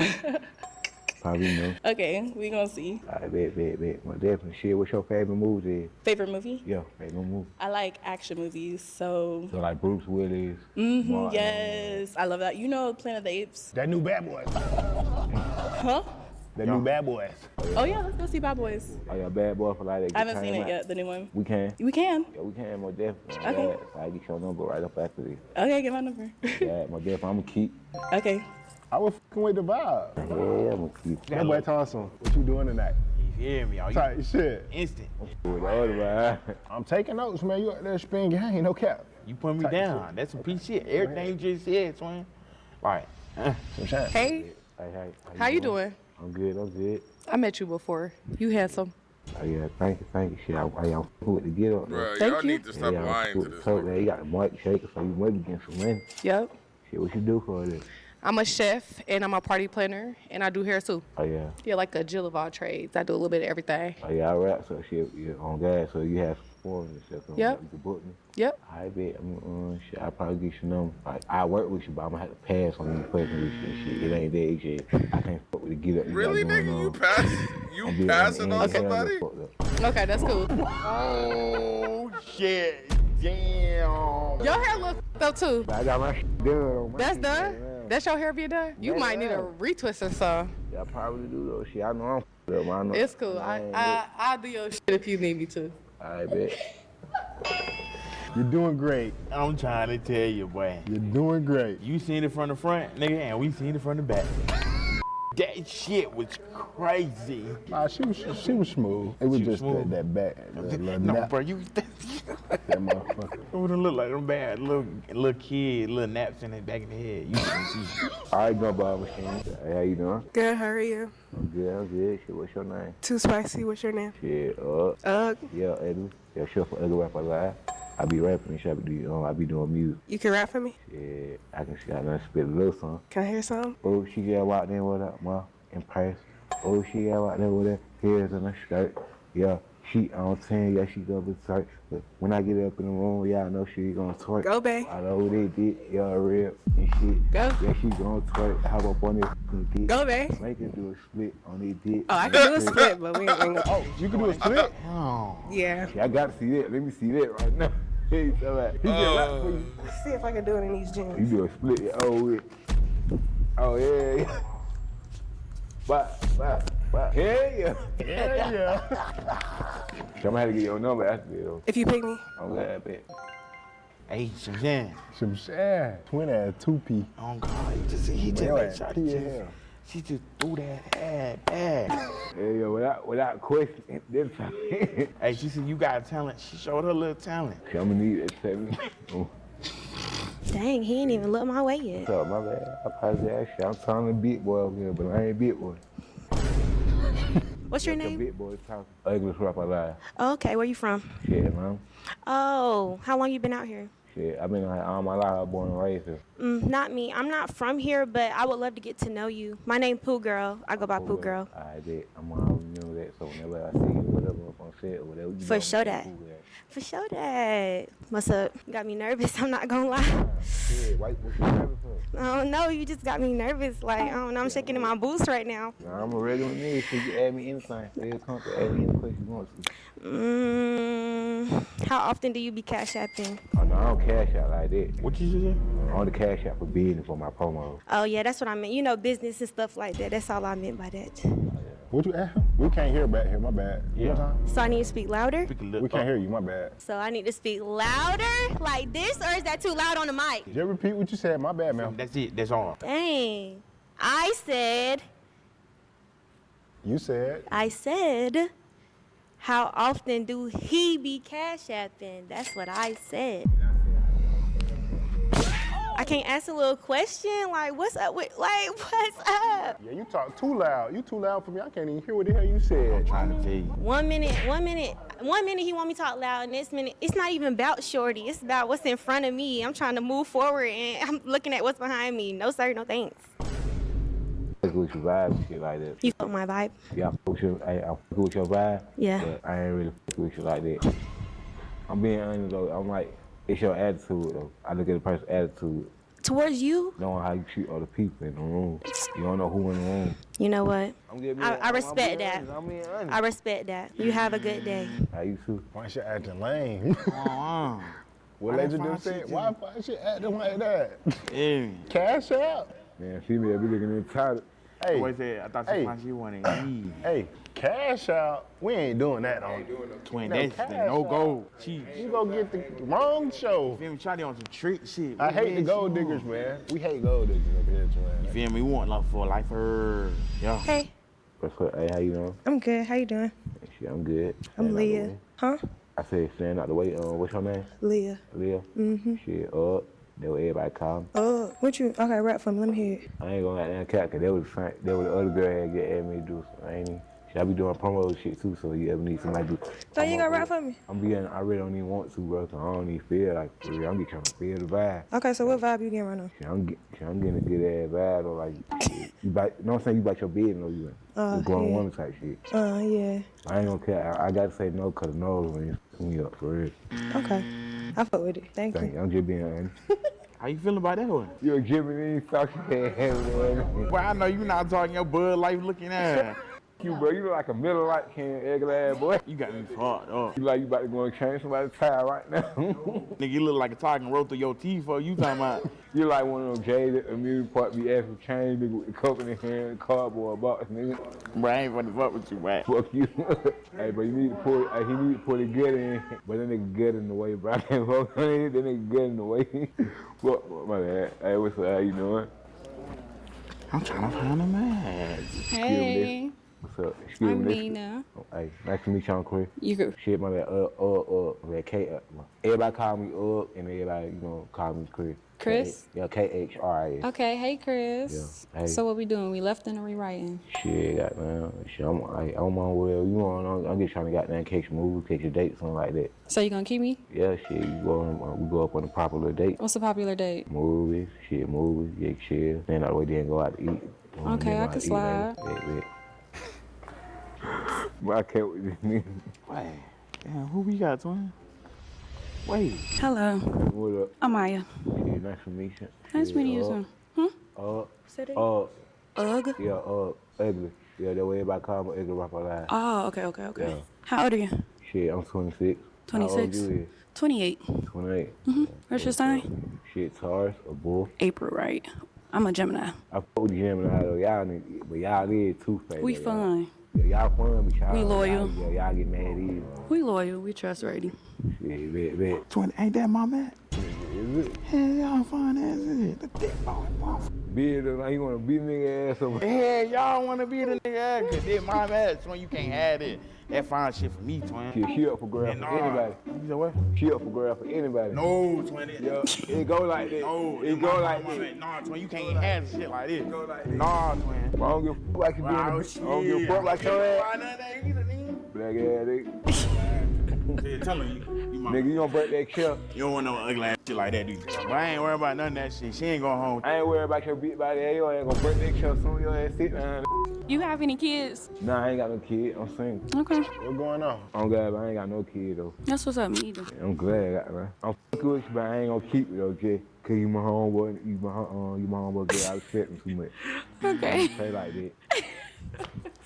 Probably no. Okay, we gonna see. I bet. Well, definitely. Shit, what's your favorite movie? Favorite movie? Yeah, favorite movie. I like action movies, so. So like Bruce Willis. Mm-hmm, yes, I love that. You know Planet of the Apes? That new Bad Boys. Huh? That new Bad Boys. Oh yeah, let's go see Bad Boys. Oh yeah, Bad Boy for like that. I haven't seen it yet, the new one. We can. We can. Yeah, we can, more definitely. Okay. So I get your number right up after this. Okay, get my number. Yeah, more definitely. I'm gonna keep. Okay. I was fucking with the vibe. Yeah, I'm gonna keep. That boy Thompson, what you doing tonight? You hear me? Tight shit. Instant. With the other vibe. I'm taking notes, man. You out there spin game, no cap. You put me Tight down. shit. That's some piece of shit. Everything you just said, twin. Right. Hey, Hey, how you doing? I'm good. I met you before. You handsome. Oh yeah, thank you. Shit, I'm with the get up. Bro, Thank y'all you. need to stop lying to this. So, man, you got the mic shaker, so you might be getting some money. Yep. Shit, what you do for this? I'm a chef and I'm a party planner and I do hair too. Oh yeah. Yeah, like a Jill of all trades. I do a little bit of everything. Oh yeah, I rap, so shit, yeah, on gas, so you have performance and stuff. So Yep. You can book me. Yep. I bet. Shit, I probably get your number. Like, I work with you, but I'm gonna have to pass on you fucking with you and shit. It ain't that easy. I can't fuck with the get up. Really, nigga? You passing on somebody? Okay, that's cool. Oh, shit. Damn. Your hair look up too. I got my shit done. That's done? That's your hair being done? You might need a retwist or something. Yeah, I probably do though. Shit, I know I'm up, man. I know. It's cool. I'll do your shit if you need me to. I bet. You're doing great. I'm trying to tell you, boy. You're doing great. You seen it from the front, nigga, and we seen it from the back. That shit was crazy. Nah, she was smooth. It was just smooth. that back. No, bro, you. That motherfucker. It wouldn't look like them bad little kid, little naps in the back of the head. You can see. All right, go Bob Machine. Hey, how you doing? Good, how are you? I'm good. Shit, what's your name? Too spicy, what's your name? Shit, Yeah, Eddie. Yeah, sure for Ugly Rapper Live. I be rapping and shit. I be doing music. You can rap for me? Yeah, I can see I done spit a little song. Can I hear some? Oh, she got out there with her, ma, in Paris. Oh, she got out there with her hairs in her skirt. Yeah, she on 10, yeah, she go berserk. But when I get up in the room, yeah, I know she gonna twerk. Go, babe. I know what they did, yeah, real and shit. Go. Yeah, she gonna twerk. How up on this dick? Go, babe. Make her do a split on their dick. Oh, I can do a split, but we ain't gonna. Oh, you can do a split? Oh. Yeah. I gotta see that. Let me see that right now. He can rap for you. Let's see if I can do it in these gyms. You do a split, yeah. Oh, yeah. But. Yeah. So I'm gonna have to get your number after this, though. If you pick me. I'm glad I bet. Hey, Shimshan. Twin ass 2P. Oh, God. He just like shot you. She just threw that ass back. Yeah, yo, without question, this time. Hey, she said you got talent. She showed her little talent. I'm gonna need that 7. Dang, he ain't even looked my way yet. What's up, my bad? I apologize. I'm telling the big boy over here, but I ain't big boy. What's your The name? big boy talking. Ugly Rapper Live. Oh, okay, where you from? Shit, man. Oh, how long you been out here? Shit, I've been like all my life. I was born and raised here. Not me. I'm not from here, but I would love to get to know you. My name Pooh Girl. I go by Pooh Girl. I bet. I'm gonna remember that. So whenever I see you, whatever, if I'm set or whatever. You For know sure I'm that. Pooh Girl. For sure that. What's up? Got me nervous. I'm not gonna lie. Shit, what you nervous for? I don't know. You just got me nervous. Like, I don't know. I'm shaking in my boots right now. Nah, I'm a regular nigga, so you add me anything. Feel comfortable, add me any question you want to. How often do you be cash apping? Oh, no, I don't cash out like that. What you say? I only cash out for business for my promo. Oh, yeah, that's what I meant. You know, business and stuff like that. That's all I meant by that. What you ask him? We can't hear back here, my bad. Yeah. One time? So I need to speak louder? We can't hear you, my bad. So I need to speak louder like this, or is that too loud on the mic? Did you repeat what you said? My bad, man. That's it. That's all. Dang. I said, how often do he be cash apping? That's what I said. I can't ask a little question like, what's up with, like, what's up? Yeah, you talk too loud. You too loud for me. I can't even hear what the hell you said. I'm trying to tell you. 1 minute he want me to talk loud, and this minute, it's not even about shorty. It's about what's in front of me. I'm trying to move forward, and I'm looking at what's behind me. No sir, no thanks. Fuck with your vibe and shit like that. You fuck my vibe? Yeah, I fuck with your vibe. Yeah. But I ain't really fuck with you like that. I'm being honest though. I'm like, it's your attitude though. I look at the person's attitude. Towards you? Knowing how you treat other people in the room. You don't know who in the room. You know what? I respect that. I respect that. You have a good day. How you too? Why she acting lame? What Legend just said? Why she acting like that? Yeah. Cash out. Man, female be looking entitled. Hey, I thought she wanted to eat. Hey, cash out. We ain't doing that on Twin, that's the no-go. You go get the wrong show. You feel me? Charlie on some trick shit. I hate the gold diggers, man. We hate gold diggers up here, man. You feel me? We want love for a lifer. Yeah. Hey. What's up? Hey, how you doing? I'm good. How you doing? Shit, I'm good. I'm Leah. Huh? I said stand out the way. What's your name? Leah. Leah? Mm-hmm. Shit, that what everybody call me. What you, okay, rap for me, let me hear it. I ain't gonna let that cat, cause that was the other girl had get me to do. So I ain't even, I be doing promo shit too, so you ever need somebody to do. So you gonna rap for me? I really don't even want to, bro, so I don't even feel like, for real. I'm just trying to feel the vibe. Okay, so what vibe you getting right now? Shit, I'm getting a good ass vibe, or like, shit, you know what I'm saying, you bite your bed and know you a grown woman type shit. Yeah. I ain't gonna care, I gotta say no, cause no when you put me up, for real. Okay, I fuck with it, thank you. I'm just being honest. How you feeling about that one? You're giving me fucking man. Well, I know you not talking your Bud Life looking ass. You, bro, you look like a Miller Lite can egg ass boy. You got me fucked up. You like you about to go and change somebody's tire right now. Nigga, you look like a talking roll through your teeth for you talking about. You like one of them jaded amusement park be asking for change, nigga, with the cup in the hand, cardboard box, nigga. Bro, I ain't funny fuck with you, man. Fuck you. Hey, but you need to pull, he need to put it good in, but that nigga good in the way, bro. I can't fuck on it, that nigga good in the way. Fuck, my bad. Hey, what's up, how you doing? I'm trying to find a man. Hey. What's up? I'm Nina. Hey, nice to meet you, Chris. You go. Shit, my bad. K. Everybody call me and everybody, call me Chris. Chris? Yeah, KHRIS. Okay, hey Chris. Yeah. Hey. So what we doing? We lefting or rewriting? Shit, goddamn. Shit, I'm on well. I'm just trying to goddamn catch movies, catch a date, something like that. So you gonna keep me? Yeah, shit. We go up on a popular date. What's a popular date? Movies, yeah, chill. Then that way, then go out to eat. Okay, I can slide. But I can't with this nigga. Wait, damn, who we got, twin? Wait. Hello. What up? I'm Maya. Shit, nice to meet you. Nice meeting you too. Ugg? Yeah, ugly. Yeah, that way everybody call me ugly rapper live. Oh, okay. Yeah. How old are you? Shit, I'm 26. 26? How old you is? 28. 28. What's your sign? Shit, Taurus, a bull. April, right? I'm a Gemini. I fuck with the Gemini though. Y'all is two-faced. We fun. Yeah, y'all fun, but y'all. We loyal. Y'all get mad easy. We loyal. We trustworthy. Shit, bet. Twin, ain't that my man? Is it? Hell, y'all fine as it. The dick boy. Beard, like you wanna beat a nigga ass over. Yeah, y'all wanna beat a nigga ass, cause this my man, twin, you can't have it. That fine shit for me, twin. Shit, she up for grab for anybody. You said what? She up for grab for anybody. No, twin. Yeah, it go like that. No, it go like that. Nah, twin, you can't have shit like this. Nah, twin. I don't give a fuck like you being. I don't give a fuck like your ass. Black ass nigga. Tell him you my nigga, you don't break that shit. You don't want no ugly ass shit like that, dude. But I ain't worried about none of that shit. She ain't going home. I ain't worried about your big body. You ain't gonna break that shit soon. Your ass sit down. You have any kids? Nah, I ain't got no kid. I'm single. Okay. What's going on? I'm glad, but I ain't got no kid though. That's what's up, me either. I'm glad I got man. I'm fucking with you, but I ain't gonna keep it though, Jay. Cause you my homeboy, you my homeboy girl. I respect him too much. Okay. Say like that.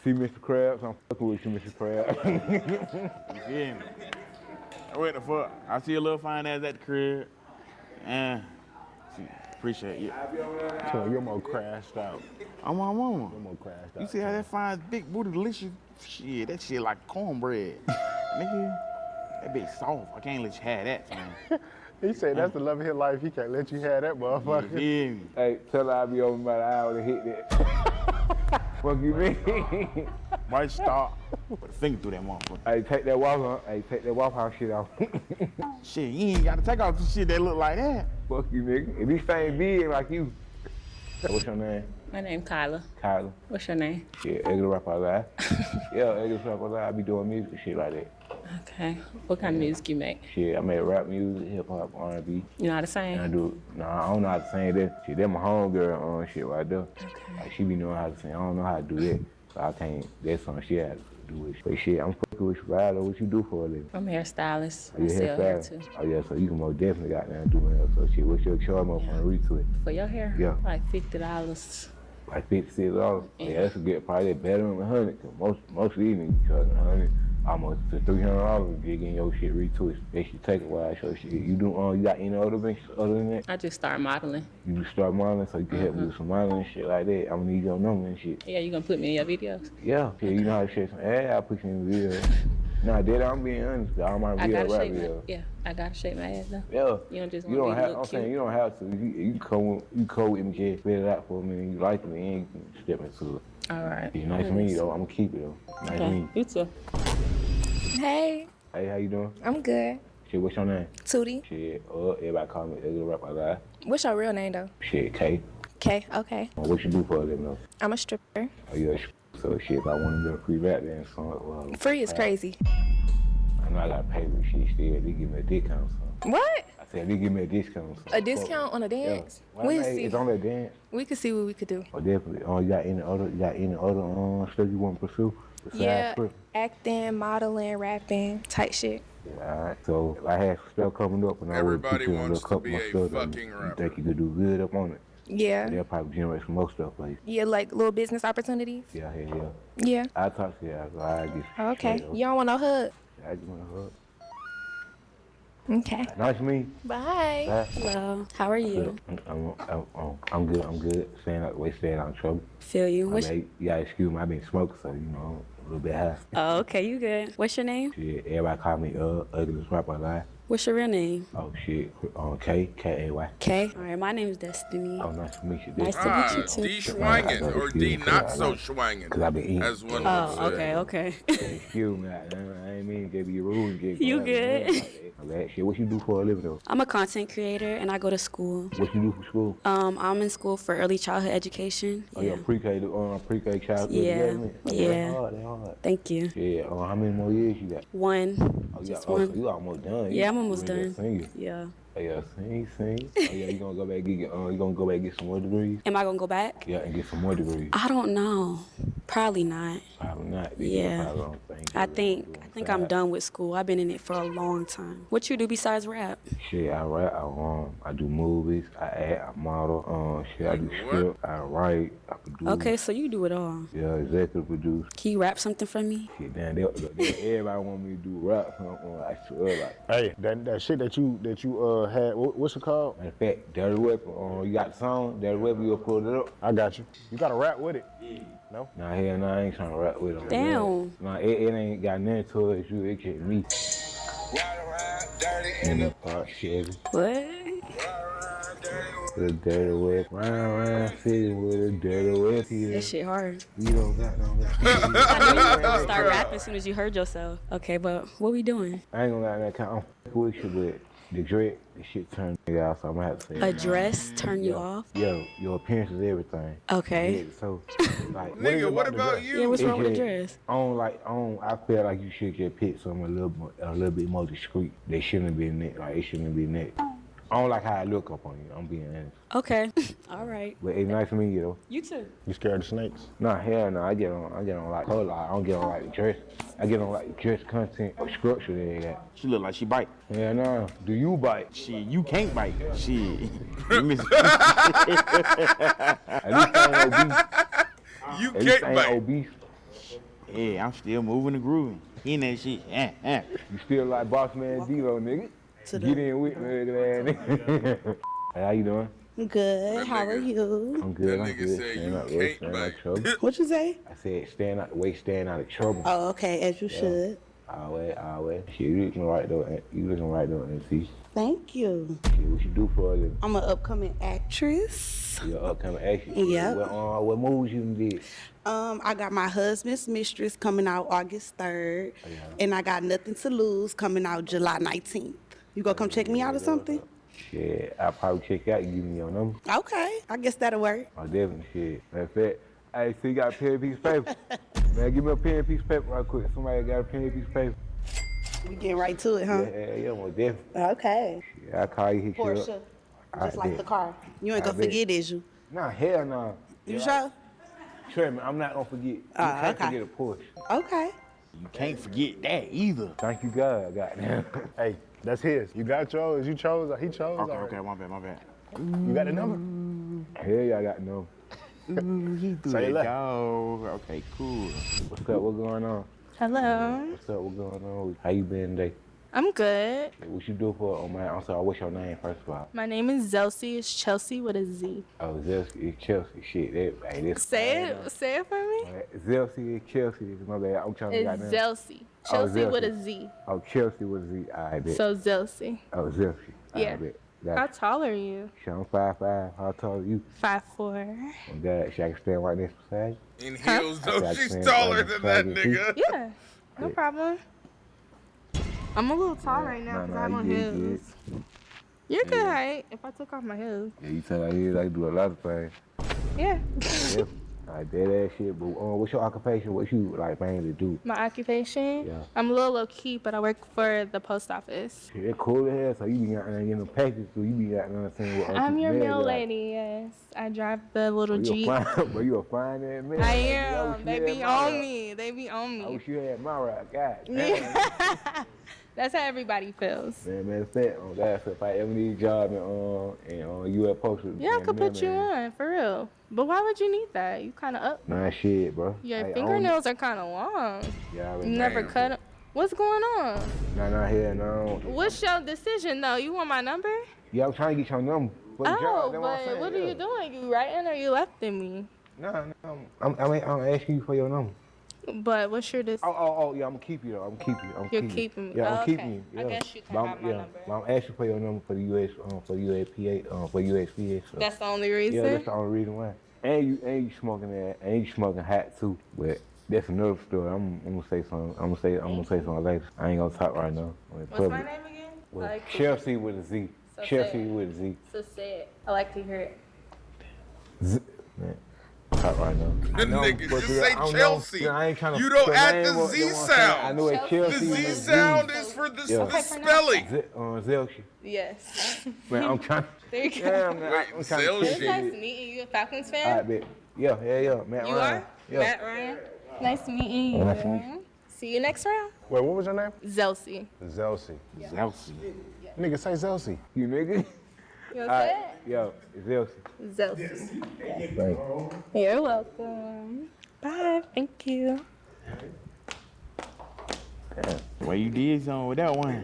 See Mr. Krabs, I'm fucking with you, Mr. Krabs. You feel me? What the fuck? I see a little fine ass at the crib. And Appreciate it. So you're more crashed out. I'm my mama. You're more crashed out. You see how that fine big booty delicious? Shit, that shit like cornbread. Nigga, that bitch soft. I can't let you have that, man. He said that's the love of his life. He can't let you have that motherfucker. Yeah. Hey, tell her I'll be over about an hour to hit that. Fuck you mean? Might stop. Put a finger through that motherfucker. Hey, take that Waffle House shit off. Shit, you ain't gotta take off the shit that look like that. Fuck you, nigga. If these things big like you. What's your name? My name's Kyla. Kyla. What's your name? Shit, Eggle Rap Out Loud. Yeah, Eggle Rap Out Loud. I be doing music and shit like that. Okay. What kind of music you make? Shit, I make rap music, hip hop, R&B. You know how to sing? And I don't know how to sing that. Shit, that my homegirl on shit right there. Okay. Like, she be knowing how to sing. I don't know how to do that. So I can't, that's something she had to do with. But shit, I'm fucking with you. I know what you do for a living. I'm a hairstylist. Oh, you I sell hair too. Oh yeah, so you can most definitely got down doing that. So shit, what's your charge up on the retweet? For your hair? Yeah. Like $50. Like $56. Yeah, that's a good probably better than $100. Cause most of these niggas charging $100, almost to $300 getting your shit retweeted. That should take a while. So shit, you got any other ventures other than that? I just started modeling. You just start modeling, so you can help me with some modeling and shit like that. I'm gonna need your number and shit. Yeah, you gonna put me in your videos? Yeah, you know how to share some ad. I'll put you in the video. Nah, that I'm being honest. All my I real gotta rap shape my, videos. yeah, I gotta shape my ass though. Yeah. You don't just You don't want me to have. look I'm cute. saying you don't have to. You come with me, kid. Spit it out for me. And you like it, and you can step into it. All right. It's nice to meet you though. I'm gonna keep it though. Nice to Okay. meet You too. Hey, Hey, how you doing? I'm good. Shit, what's your name? Tootie. Shit, everybody call me Eggle Rap Out Loud. What's your real name though? Shit, K. Okay, okay. What you do for a living though? I'm a stripper. Oh, you a so shit, if I want to do a free rap dance song, well, Free is crazy. I know I gotta pay me shit still. They give me a discount song. What? I said they give me a discount song. A discount on a dance? Yeah. We'll see. It's on that dance. We could see what we could do. Oh, definitely. Oh, you got any other stuff you want to pursue? Besides Yeah, script? acting, modeling, rapping, type shit. Yeah, all right. So I had some stuff coming up, and Everybody I really wants to be a stuff fucking you rapper. think you could do good up on it? Yeah. They'll probably generate some more stuff for you. Yeah, like little business opportunities. Yeah. Yeah. I talk to you after I get. Okay. straight up. You don't want no hug? I just want to hug. Okay. Nice to meet you. Bye. Bye. Hello. How are you? I'm good. Staying out the way, staying out of trouble. Feel you. I mean, you gotta excuse me. I've been smoking, so you know, a little bit high. Oh, okay. You good? What's your name? Shit, everybody call me Ugly Rap Out Loud. What's your real name? Oh shit, K-A-Y. K. All right. My name is Destiny. Oh, nice to meet you. Nice to meet you too. D Schwangen or D not so Schwangen. Cause I've been eating. As one would Oh, say. okay. Excuse me. I ain't mean to be rude. You good? Shit, what you do for a living though? I'm a content creator and I go to school. What you do for school? I'm in school for early childhood education. Oh, yeah, pre-K childhood. Yeah. They Yeah. hard. Thank you. Yeah. How many more years you got? One. Oh, Just so one. you almost done. Yeah, I'm almost You really done. a singer. Yeah. Oh, yeah, sing. Oh yeah, you gonna go back get some more degrees? Am I gonna go back? Yeah, and get some more degrees. I don't know. Probably not. Probably not. Yeah. Probably don't think. I think I'm done with school. I've been in it for a long time. What you do besides rap? Shit, I rap. I do movies. I act. I model. Shit, I do script. I write. I produce. Okay, so you do it all. Yeah, executive produce. Can you rap something for me? Shit, damn, everybody want me to do rap. I swear, like. Hey, that shit that you had, what's it called? Matter of fact, Dirty Weapon. You got the song, Dirty Weapon, you'll pull it up. I got you. You got to rap with it? No? Nah, hell no, I ain't trying to rap with them. Damn. Nah, it ain't got nothing to it. It just me. And the part Chevy. What? With a dirty whip. Round city with a dirty whip. Yeah. That shit hard. You don't got no I knew you were gonna start rapping as soon as you heard yourself. Okay, but what we doing? I ain't gonna lie, that kind of with you, but the dread, the shit turned me off, so I'm gonna have to say A it. dress turn you off? Yo, your appearance is everything. Okay. Yeah, so, like, Nigga, what about you? Yeah, what's wrong with the just- dress? I feel like you should just pick something a little bit more discreet. They shouldn't be in it. Like, it shouldn't be in it. I don't like how I look up on you. I'm being honest. Okay. All right. But it's nice to meet you though. You too. You scared of snakes? Nah, hell no. I get on like color. I don't get on like the dress. I get on like the dress content or structure they got. She look like she bite. Yeah, no. Do you bite? Shit, you can't bite. Shit. You miss- At least I ain't obese. You At least can't I ain't bite. obese. Yeah, I'm still moving and grooving. In that shit. You still like boss man D-Lo, nigga. Get in with me, nigga. Hey, how you doing? Good. How are you? I'm good. That I'm nigga good. said Staying you out the way, can't staying out of bite. trouble. What you say? I said staying out of trouble. Oh, okay, as you should. Always. Shit, you looking right though. You looking right though, MC. Thank you. Shit, what you do for a living? I'm an upcoming actress. Your upcoming action. Yep. What movies you did? I got My Husband's Mistress coming out August 3rd, and I got Nothing to Lose coming out July 19th. You gonna come check me out or something? Shit, I'll probably check out and give me your number. Okay, I guess that'll work. Oh, definitely, shit. That's it. Hey, so you got a pen and piece of paper? Man, give me a pen and piece of paper right quick. Somebody got a pen and piece of paper. We getting right to it, huh? Yeah, most definitely. Okay. Shit, I'll call you, hit you Porsche, up. just like the car. You ain't gonna bet. forget, is you? Nah, hell no. You sure? Trust me, I'm not gonna forget. You can't okay. forget a Porsche. Okay. You can't forget that either. Thank you, God. Goddamn. Hey, that's his. You got yours. You chose. He chose. Okay, my bad. You got the number? Hell yeah, I got the number. Ooh, he threw Say that left. dog. Okay, cool. What's up? What's going on? Hello. What's up? What's going on? How you been today? I'm good. Hey, what you do for? Oh man, I'm sorry. What's your name first of all? My name is Zelsi. It's Chelsea with a Z. Oh, Zelsi, it's Chelsea. Shit, that's Say it for me. Zelsi is Chelsea. My bad. I'm trying to It's Zelsi. Chelsea with a Z. Oh, Chelsea with a Z. I bet. So Zelsi. Oh, Zelsi. Yeah. I bet. How tall are you? Shit, I'm 5'5". How tall are you? 5'4". Oh, God, should I stand right next beside you? In heels, I though, said I she's stand taller right than beside that you, nigga. Yeah. No problem. I'm a little tall right now because I'm on heels. You're good height if I took off my heels. Yeah, you tell I do a lot of things. Yeah. Yeah. Like dead ass shit. But what's your occupation? What you like mainly do? My occupation? Yeah. I'm a little low key, but I work for the post office. Shit, it's cool as hell. So you be out there getting them packages, so you be out there saying what I'm your people mail like, lady, yes. I drive the little Jeep. But you a fine ass man. I I am. wish They you be had my on ride. me. They be on me. I wish you had my ride. God damn. That's how everybody feels. Man, matter of fact, that's if I ever need a job and you at posted. Yeah, I could put you on, for real. But why would you need that? You kind of up. Nah, shit, bro. Your fingernails are kind of long. Yeah, I You already never know. cut them. What's going on? Nah, here, no. What's your decision, though? You want my number? Yeah, I'm trying to get your number. For the job, Oh, that's what I'm but saying, what are yeah. you doing? You writing or you lefting me? No, I'm asking you for your number. But what's your decision? Oh, yeah, I'm gonna keep you though. You're keeping me. Yeah, Oh, I'm okay. keeping you. Yeah. I guess you can But have my number. But I'm asking for your number for the USPA, for USPS. So. That's the only reason? Yeah, that's the only reason why. And you smoking that, and you smoking hot too. But that's another story. I'm gonna say something. I'm gonna say something later. I ain't gonna talk right now. What's my name again? Well, Like- Chelsea with a Z. So Chelsea say it. with a Z. So say it. I like to hear it. Man, talk right now. The nigga just say Chelsea. I ain't trying to You don't put add name the up, Z you know what I'm saying? sound. I know it Chelsea. The Z with a sound is for the spelling. Zelshi. Yes. Man, I'm trying. There you go. Yeah, man, I'm trying to It's check nice it. meeting you. A Falcons All fan? right, bet. Yeah, Matt You Ryan. are? Yeah. Matt Ryan? Nice meeting you. Nice to meet See you next round. Wait, what was your name? Zelsi. Zelsi. Zelsi. Nigga, say Zelsi. You nigga. You All okay? right, yo, Zelsi. Zelsi. Thank you. You're welcome. Bye. Thank you. Well, you did something with that one.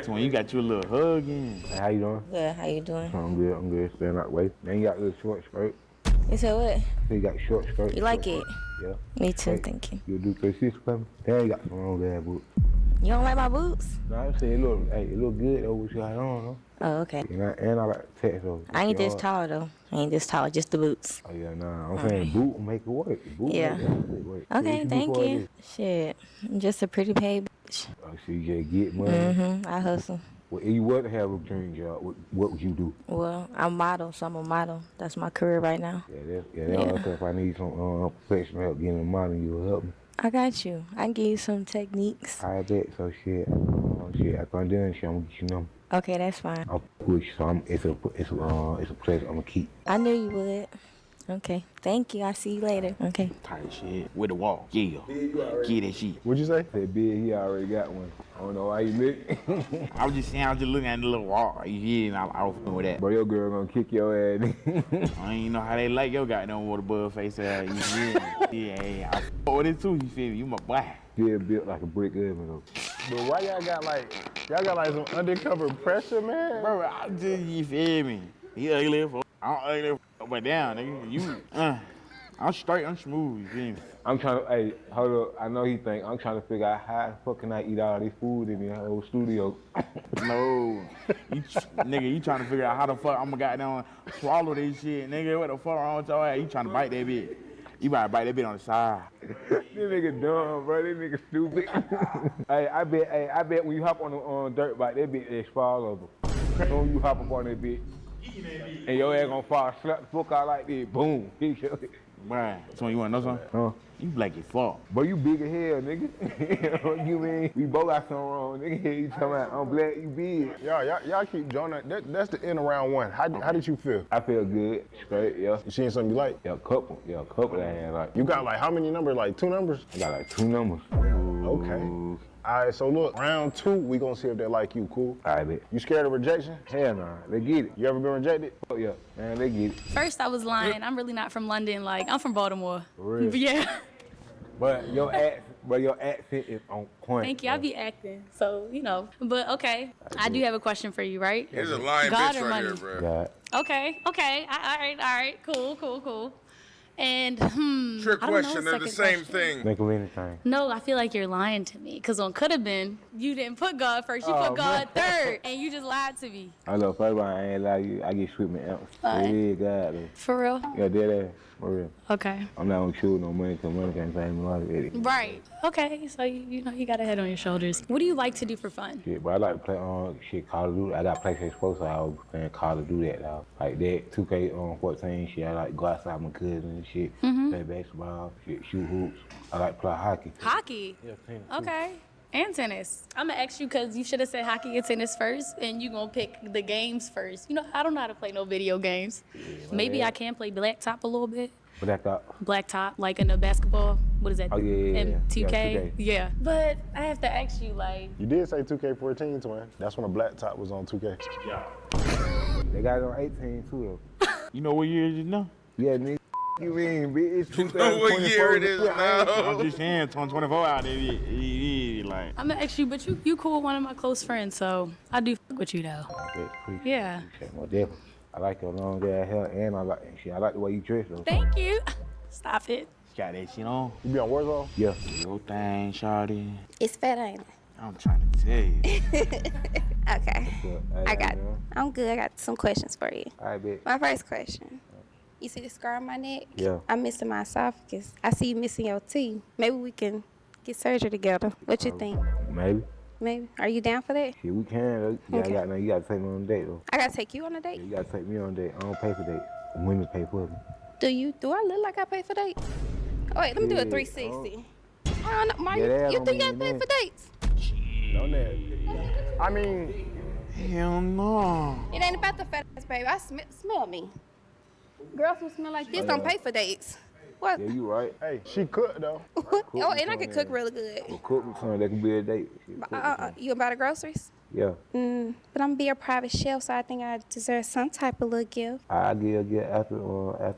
So when you got your little hug in. Hey, how you doing? Good. How you doing? I'm good. Staying out the way. Then you got a little short skirt. You said what? So you got short skirt. You like it? Yeah. Me too. Hey, Thank you. You do 360 for me? Then you got some long ass boots. You don't like my boots? No, I say it look good over what you got on, huh? Oh, okay. And I like text over. I ain't this tall though. I ain't this tall. Just the boots. Oh yeah, nah. I'm saying boot make it work. Boot Yeah. make it work. Okay. Thank you. Shit. I'm just a pretty paid bitch. Oh, so you just get money. I hustle. Well, if you were to have a dream job, what would you do? Well, I'm model, so I'm a model. That's my career right now. Yeah. Also, if I need some professional help getting a model, you'll help me. I got you. I can give you some techniques. I bet. So shit. I can't do anything. I'm gonna get your number. Okay, that's fine. I'll push. So it's a pleasure. I'm gonna keep. I knew you would. Okay. Thank you. I'll see you later. Okay. Tight shit. With the wall. Yeah. Get that shit. What'd you say? That big, he already got one. I don't know why you look. I was just saying, I was just looking at the little wall. You hear, and I was fucking with that. Bro, your girl gonna kick your ass. I ain't know how they like your goddamn water bug face ass. You feel me? Yeah, hey, I fuck with it too. You feel me? You my boy. Still built like a brick oven though. But why y'all got like some undercover pressure, man? Bro, I just, you feel me? He ugly for. I'm ugly for. But down, nigga. You, I'm straight, I'm smooth, you feel me? I'm trying to, hey, hold up. I know he think I'm trying to figure out how the fuck can I eat all this food in the whole studio. No, nigga, you trying to figure out how the fuck I'm gonna goddamn swallow this shit, nigga. What the fuck wrong with your ass? You trying to bite that bitch? You better bite that bitch on the side. This nigga dumb, bro. This nigga stupid. I bet when you hop on the dirt bike, that bitch just fall over. When you hop up on that bitch, and your ass gonna fall, slap the fuck out like this, boom. Right. So you wanna know something? Huh? You black as fuck. But you big as hell, nigga. What you mean? We both got something wrong, nigga. You talking about I'm black, you big. Y'all keep Jonah. That's the end of round one. How did you feel? I feel good, straight, yeah. You seen something you like? Yeah, a couple I had like. You got like how many numbers? Like 2 numbers? I got like 2 numbers. Okay. All right, so look, round 2, we gonna see if they like you, cool? All right, bet. You scared of rejection? Hell nah, they get it. You ever been rejected? Oh yeah, man, they get it. First, I was lying. I'm really not from London. Like, I'm from Baltimore. For real? Yeah. But your accent is on point. Thank you. I be acting, so you know. But okay, I do have a question for you, right? Here's a lying God bitch or right money? here, bro. Okay. All right. Cool. And Trick I don't know question, the they're the second same question. thing. Make them anything. No, I feel like you're lying to me. Because on could have been, you didn't put God first. You put God third, and you just lied to me. I know, first of all, I ain't lie to you. I get sweet with ounce. Yeah, God, though. For real? Yeah, dead ass. For real. Okay. I'm not gonna chew no money because money can't pay me like that. Right. Okay. So you know you got a head on your shoulders. What do you like to do for fun? Shit, but I like to play Call of Duty. I got PlayStation 4, so I was playing Call of Duty that dog. Like that, 2K14 shit. I like to go outside with my cousins and shit. Play basketball, shit, shoot hoops. I like to play hockey. Hockey? Yeah, tennis. Okay. And tennis. I'm gonna ask you because you should have said hockey and tennis first, and you gonna pick the games first. You know, I don't know how to play no video games. Maybe I can play blacktop a little bit. Blacktop, like in the basketball. What is that? Oh, yeah. M2K? Yeah. But I have to ask you, like. You did say 2K14, twin. That's when the black top was on 2K. Yeah. They got it on 18 too, though. You know what year it is now? Yeah, nigga. You mean, bitch, it's 2024. know what year it is now? I'm just saying, 2024 out there, like. I'm gonna ask you, but you cool with one of my close friends, so I do fuck with you though. Yeah. Well, definitely. I like your long ass hair, and I like the way you dress, though. Thank you. Stop it. Got that shit on? You be on Warzone? Yeah. Your thing, shawty. It's fat, ain't it? I'm trying to tell you. Okay. I'm good. I got some questions for you. I bet. My first question. You see the scar on my neck? Yeah. I'm missing my esophagus. I see you missing your teeth. Maybe we can get surgery together. What you think? Maybe. Are you down for that? Shit, we can, though. Okay. You gotta take me on a date, though. I gotta take you on a date? Yeah, you gotta take me on a date. I don't pay for dates. Women pay for me. Do I look like I pay for dates? Oh, wait, let me do a 360. Oh, no, Mark, Yeah, you think I pay for dates? Don't that. I mean, hell no. It ain't about the fat ass, baby. Smell me. Girls who smell like this don't pay for dates. What? Yeah, you right. Hey, she cooked, though. Oh, and I can cook really good. Well, cook me something that can be a date. Shit, You gonna buy the groceries? Yeah. But I'm gonna be a private chef, so I think I deserve some type of little gift. I'll give a gift after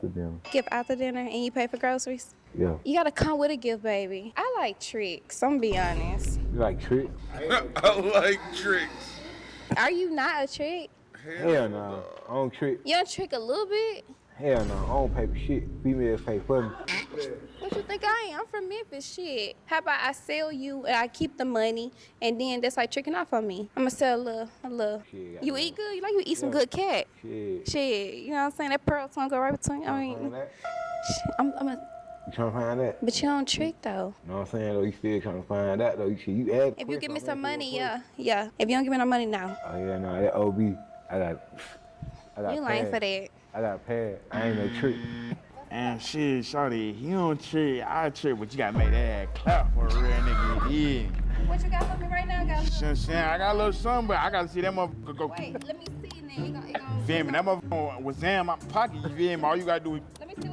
dinner. Gift after dinner, and you pay for groceries? Yeah. You gotta come with a gift, baby. I like tricks, I'm gonna be honest. You like tricks? I like tricks. Are you not a trick? Hell no. I don't trick. You don't trick a little bit? Hell no. I don't pay for shit. Females pay for me. What you think I am? I'm from Memphis, shit. How about I sell you and I keep the money, and then that's like tricking off on me. I'm gonna sell a little. Shit, You eat good? You eat some good cat? Shit. You know what I'm saying? That pearl tongue go right between. I mean, I'm a. You trying to find that? But you don't trick though. You know what I'm saying? Though you still trying to find that though. You add. If you give me some money, yeah. If you don't give me no money now. Oh yeah, no, that OB. I got. You lying for that. I got a pad. I ain't no trick. And shit, shawty, you don't trick, I trick, but you gotta make that clap for a real nigga. Yeah. What you got for me right now, guys? I got a little something, but I gotta see that motherfucker go. Wait, let me see now. You gonna feel me? That motherfucker was in my pocket. You feel me? All you gotta do is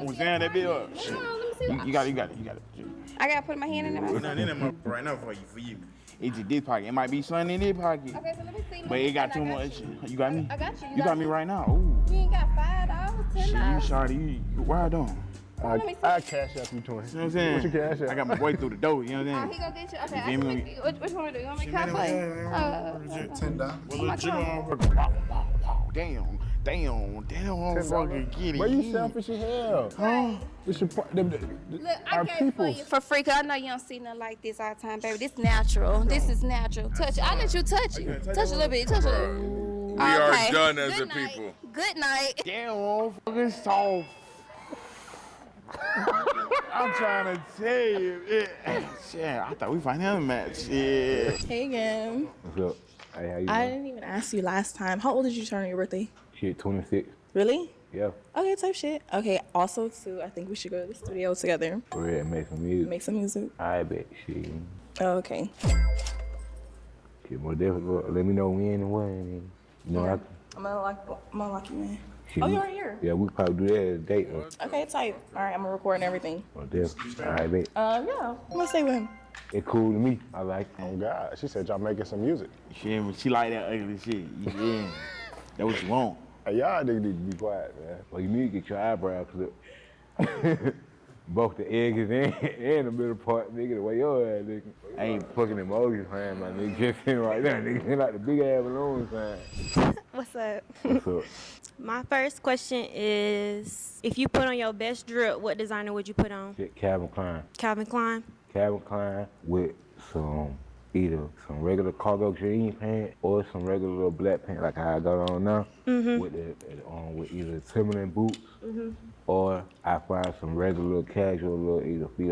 was in that bit up. Hold on, let me see. You got it. I gotta put my hand in there. Put nothing in that motherfucker right now for you. It's in this pocket. It might be something in this pocket. Okay, so let me see. But it got too much. You got me? I got you. You got me right now. Ooh. You ain't got $5, $10. Shit, you shawty, you ride on. I cash out you 20. You know what I'm saying? What you cash out? I got my boy through the door, you know what I'm saying? He gonna get you. Okay, You feel me? which one do you want me to play? $10. Damn. Damn, I'm fucking get it. But you selfish as hell. Right. It's your Look, I our gave it for you peoples. for free, 'cause I know you don't see nothing like this all the time, baby. This natural. This is natural. Touch it. I'll let you touch it. Touch a little bit. Touch a little bit. We are done as Good a night. people. Good night. Damn, I'm fucking soft. I'm trying to tell you. Shit, I thought we find him a match. Yeah. Hey again. What's up? Hey, how you I doing? didn't even ask you last time. How old did you turn on your birthday? Shit, 26. Really? Yeah. Okay, type shit. Okay, also too, I think we should go to the studio together. For real, make some music. Make some music. I bet. Shit. Oh, okay. Shit, more difficult. Let me know when and when. And, you know, I'm gonna lock you in. shit, Oh, we- you're right here. Yeah, we could probably do that at a date. Okay, type. All right, I'm gonna record and everything. More difficult. I bet. Yeah, I'm gonna stay with him. It's cool to me. I like it. Oh God, she said y'all making some music. She like that ugly shit. Yeah. That's what you want. Hey, y'all niggas need to be quiet, man. Well, you need to get your eyebrows clipped. Both the edges and the middle part, nigga, the way your ass, nigga. I ain't fucking emojis, man, my nigga. Just sitting right there, nigga. Like the big ass balloon sign. What's up? What's up? My first question is, if you put on your best drip, what designer would you put on? Shit, Calvin Klein. Calvin Klein? Calvin Klein with either some regular cargo jean pants or some regular little black pants like how I got on now. Mhm. With either Timberland boots or I find some regular little casual little either Feet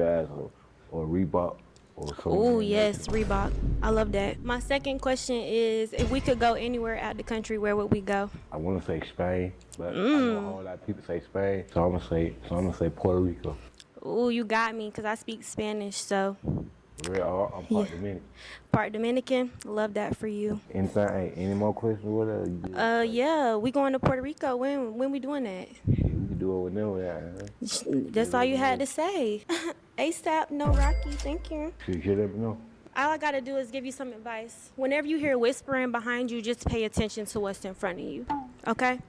or Reebok or something. Oh, yes, Reebok. I love that. My second question is, if we could go anywhere out the country, where would we go? I want to say Spain, but I know a whole lot of people say Spain, so I'm gonna say Puerto Rico. Oh, you got me, because I speak Spanish, so. For real, I'm part Dominican. Part Dominican. Love that for you. Anything? Hey, any more questions? What else? You do? Yeah, we going to Puerto Rico. When we doing that? Shit, we can do it whenever. That's all you had to say. ASAP, no Rocky. Thank you. Shit, you let me know. All I gotta do is give you some advice. Whenever you hear whispering behind you, just pay attention to what's in front of you. Okay?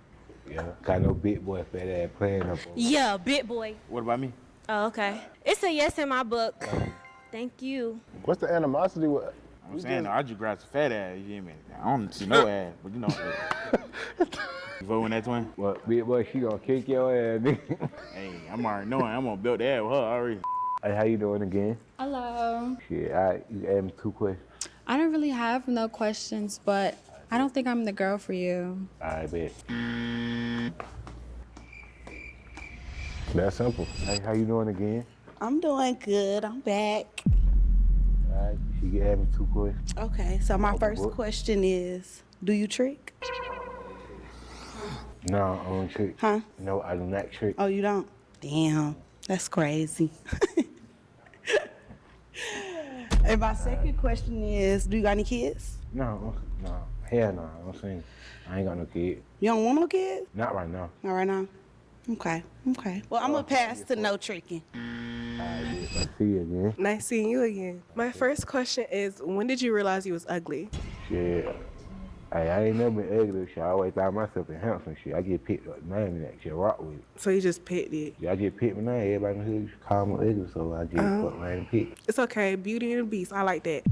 Yeah, got no big boy fat ass playing up. Yeah, big boy. What about me? Oh, okay. It's a yes in my book. Thank you. What's the animosity with? I'm saying, I just grabbed some fat ass, you hear me? I don't see no ass, but you know. You voting that twin? What, big boy, she gonna kick your ass, nigga. Hey, I'm already knowing. I'm gonna build that with her already. Hey, how you doing again? Hello. Shit, alright, you asked me 2 questions. I don't really have no questions, but I don't think I'm the girl for you. I bet. That simple. Hey, how you doing again? I'm doing good. I'm back. Alright, she asked me 2 questions. Okay, so my first What? question is, do you trick? No, I don't trick. Huh? No, I do not trick. Oh, you don't? Damn, that's crazy. And my second question is, do you got any kids? No, hell no, I'm saying I ain't got no kid. You don't want no kids? Not right now. Not right now. Okay. Well, I'm gonna pass to no tricking. I see you again. Nice seeing you again. My first question is, when did you realize you was ugly? Shit. Hey, I ain't never been ugly. Shit, I always thought myself in handsome. Shit, I get picked up name and that shit rock with it. So you just picked it? Yeah, I just picked my name. Everybody in the hood call me ugly, so I just fuck around and pick. It's okay. Beauty and the Beast. I like that.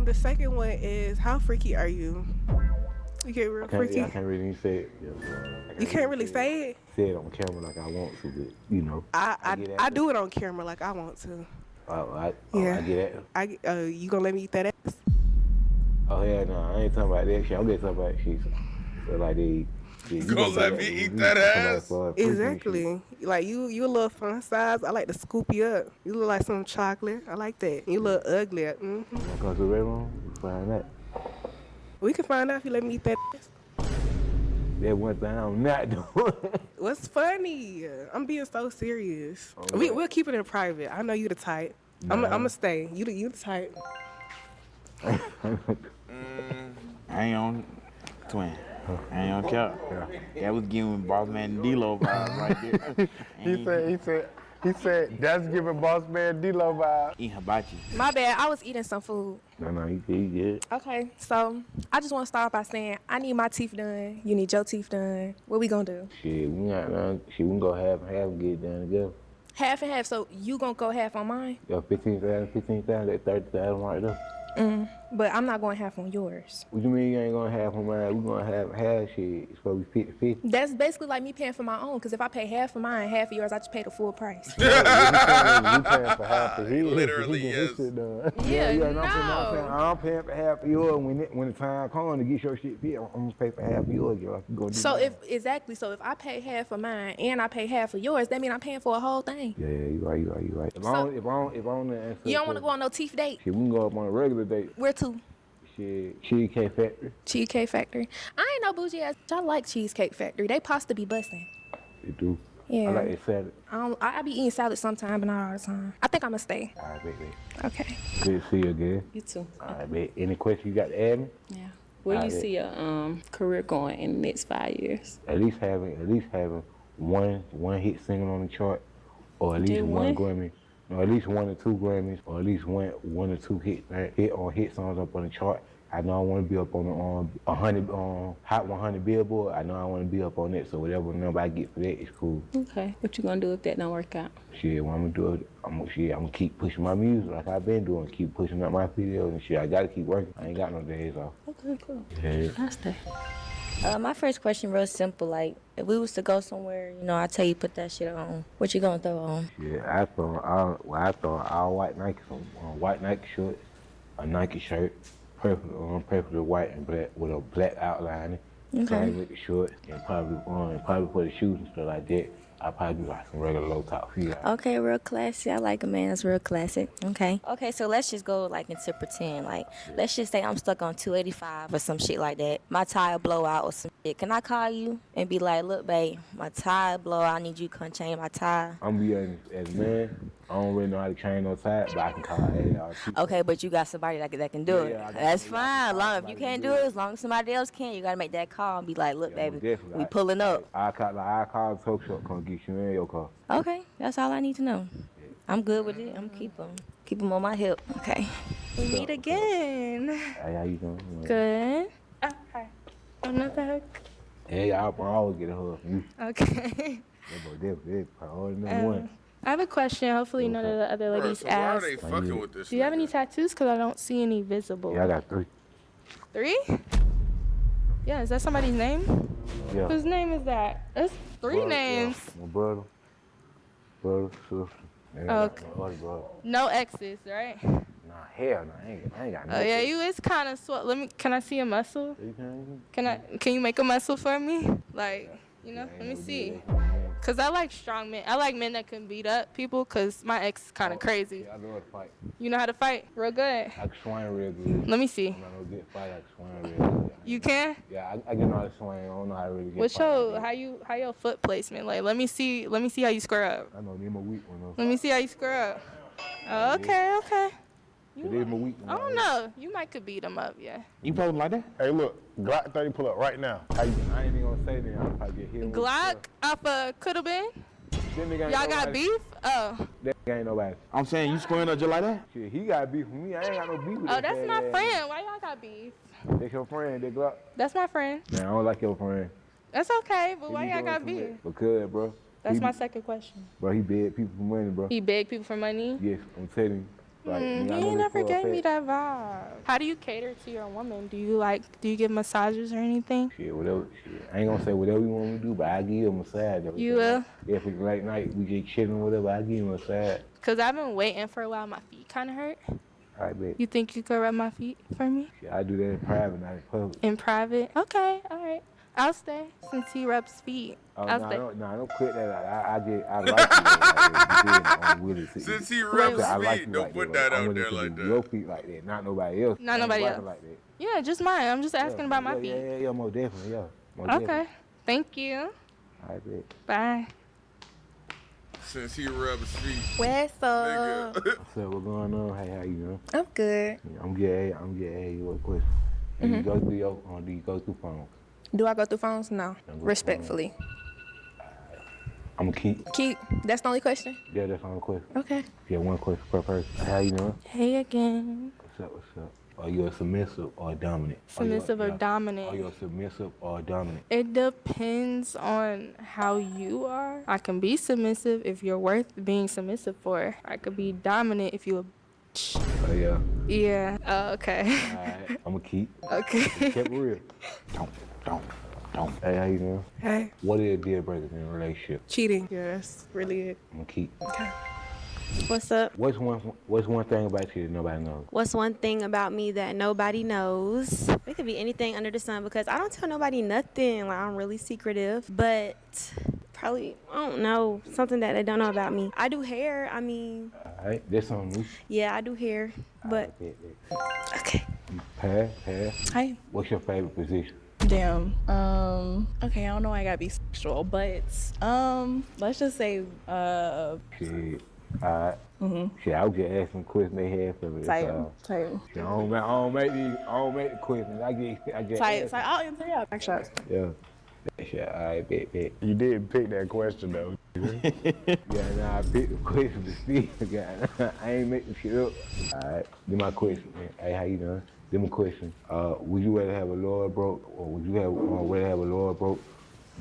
The second one is, how freaky are you? You get real freaky? I can't really say it. You can't really say it? Say it on camera like I want to, but you know. I do it on camera like I want to. I get that. You gonna let me eat that ass? Oh, hell no. I ain't talking about that shit. I'm just talking about shit. So, like, you gonna let me eat that ass? Exactly. Like, you a little fun size. I like to scoop you up. You look like some chocolate. I like that. You look ugly. Mm-hmm. Go to the bedroom, we find that. We can find out if you let me eat that ass. That one thing I'm not doing. What's funny? I'm being so serious. We'll keep it in private. I know you the type. I'm gonna stay. You the type. I ain't on twin. I ain't on cap. That was giving Boss Man D-Lo vibes right there. He said that's giving Boss Man D-Lo vibes. Eat hibachi. My bad. I was eating some food. No, you good. Okay, so I just want to start by saying I need my teeth done. You need your teeth done. What we gonna do? Shit, we got none. Shit, we can go half and half and get it done together. Half and half. So you gonna go half on mine? Yo, 15,000, that 30,000 right there. But I'm not going half on yours. What you mean you ain't gonna have on mine? We gonna have half shit. It's supposed to be 50-50. That's basically like me paying for my own, because if I pay half for mine, half of yours, I just pay the full price. You paying for half of his. Literally, he get his shit done. Yeah, and I'm paying for half of yours. When the time comes to get your shit fit, I'm gonna pay for half of yours, girl. So if I pay half of mine and I pay half of yours, that means I'm paying for a whole thing. Yeah, you right. If I don't answer You don't want to go on no teeth date? Shit, we can go up on a regular date. Where to? Shit, Cheesecake Factory. Cheesecake Factory. I ain't no bougie ass. I like Cheesecake Factory. They supposed to be busting. You do? Yeah. I like that salad. I be eating salad sometime, but not all the time. I think I'ma stay. All right, baby. Okay. Good to see you again. You too. All right, babe. Any questions you got to add me? Yeah. Where you see your career going in the next 5 years? At least having one hit single on the chart, or at least one Grammy. No, at least 1 or 2 Grammys, or at least one or 2 hit songs up on the chart. I know I want to be up on the Hot 100 Billboard. I know I want to be up on that. So whatever number I get for that is cool. Okay. What you gonna do if that don't work out? Shit, what I'm gonna do, I'm gonna keep pushing my music like I've been doing. Keep pushing up my videos and shit. I gotta keep working. I ain't got no days off. Okay, cool. Yeah. I'll stay. My first question real simple. Like, if we was to go somewhere, I tell you put that shit on. What you gonna throw on? Yeah, I throw all white Nike, white Nike shorts, a Nike shirt, preferably white and black with a black outline. Okay. Same with the shorts, and probably for the shoes and stuff like that. I probably do like some regular low top feet. Okay, real classy. I like a man that's real classic. Okay. Okay, so let's just go like into pretend. Like, let's just say I'm stuck on 285 or some shit like that. My tire blow out or some shit. Can I call you and be like, look, babe, my tire blow out. I need you to come change my tire. I'm gonna be honest, as a man, I don't really know how to change no tire, but I can call Okay, but you got somebody that can do it. That's fine. If you can't do it, as long as somebody else can, you gotta make that call and be like, look, baby, we pulling up. I call the tow truck, come get you in your car. Okay, that's all I need to know. I'm good with it. I'm keep them on my hip. Okay. We meet again. Hey, how you doing? Good. Okay. Another hug. Hey, I'll always get a hug from you. Okay. That's probably number one. I have a question. Hopefully none of the other ladies so why are asked. they fucking with this? Do you have any tattoos? Because I don't see any visible. Yeah, I got 3. 3? Yeah, is that somebody's name? Yeah. Whose name is that? That's 3 names. My brother, sister. Okay. Brother. No exes, right? Nah, hell no, I ain't got no. Oh yeah, you is kind of Can I see a muscle? Can you make a muscle for me? Like, let me see. Cause I like strong men. I like men that can beat up people. Cause my ex is kind of crazy. Yeah, I know how to fight. You know how to fight? Real good. I can swing real good. Let me see. I'm not no good fighter. I can swing real good. You can? Yeah, I can know how to swing. I don't know how to really get. What's how your foot placement? Like, let me see how you square up. I know they're my weak one though. Let me see how you square up. Oh, okay. It is my weak one. I don't know. You might could beat him up, yeah. You posing like that? Hey, look, Glock 30 pull up right now. How you doing? I ain't even gonna say that. I'll probably get hit. Glock off of coulda been. Y'all got beef? Oh. That ain't nobody. I'm saying you squaring up just like that? Shit, he got beef with me. I ain't got no beef with Oh, that's my friend. Why y'all got beef? That's your friend, that Glock. That's my friend. Man, I don't like your friend. That's okay, but why y'all got beef? Because, bro. That's my second question. Bro, he beg people for money, bro. He beg people for money? Yes, I'm telling you. Like, he never gave me that vibe. How do you cater to your woman? Do you give massages or anything? Shit, whatever. Shit. I ain't gonna say whatever you want me to do, but I give you a massage. You will? If it's late night, we just chilling, whatever, I give you a massage. Cause I've been waiting for a while. My feet kind of hurt. I bet. You think you could rub my feet for me? Shit, I do that in private, not in public. In private? Okay, all right. I'll stay since he rubs feet. I'll stay. Don't quit that. I like you. Since he rubs feet, don't put that out there like that. Your feet like that, not nobody else. Not nobody else. Like that. Yeah, just mine. I'm just asking about my feet. Yeah, most definitely, yeah. Okay, thank you. I bet. Bye. Since he rubs feet. What's up? So what's going on? Hey, how you doing? I'm good. I'm good. What question? Do you go through do you go through phones? Do I go through phones? No. Respectfully. I'm gonna keep. That's the only question? Yeah, that's the only question. Okay. Yeah, one question per person. How you doing? Hey again. What's up? Are you a submissive or dominant? Submissive or dominant? Are you a submissive or dominant? It depends on how you are. I can be submissive if you're worth being submissive for. I could be dominant if you're a bitch. Oh yeah. Yeah. Oh, okay. Alright, I'm gonna keep. Okay. Keep it real. Don't. Hey, how you doing? Hey. What is a deal breaker in a relationship? Cheating. Yeah, that's really it. I'm gonna keep. Okay. What's up? What's one thing about you that nobody knows? What's one thing about me that nobody knows? It could be anything under the sun because I don't tell nobody nothing. Like, I'm really secretive, but probably, I don't know, something that they don't know about me. I do hair. I mean, Alright, that's something new. yeah, I do hair, but okay. Pass. Hi. What's your favorite position? Damn. Okay, I don't know why I gotta be sexual, but let's just say Shit. Alright. Shit, I was just asking questions they had for me. Type. Shit, I don't make the questions. I get Type. I'll answer y'all. Back shots. Yeah. That shit, alright, bet. You did pick that question though. Yeah, nah, I picked the question to see. I ain't making shit up. Alright, then my question, man. Hey, how you doing? Then my question. Would you rather have a loyal broke, or would you rather have a loyal broke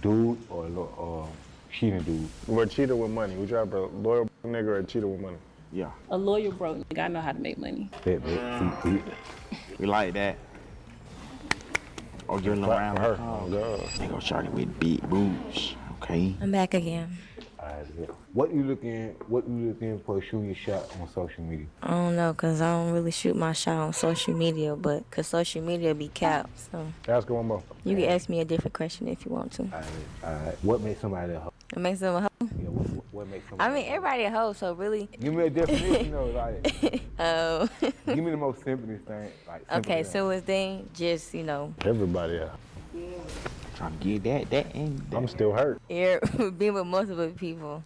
dude or a cheating dude? Or a cheater with money? Would you have a loyal nigga or a cheater with money? Yeah. A loyal broke nigga. I know how to make money. Bet. We like that. Or giving them Clap around for her. her. Oh, God. They go shorty with big boobs. Okay. I'm back again. What you looking for shooting your shot on social media? I don't know, cause I don't really shoot my shot on social media, but cause social media be capped, so. Ask her one more. You can ask me a different question if you want to. Alright. What makes somebody a hoe? It makes them a hoe? Yeah, what makes somebody I mean, everybody a hoe, so really. Give me a definition of like. Oh. Give me the most simplest thing. Like, Okay, so it's then just, you know. Everybody, yeah. Trying to get that and that. I'm still hurt. Yeah, being with multiple people.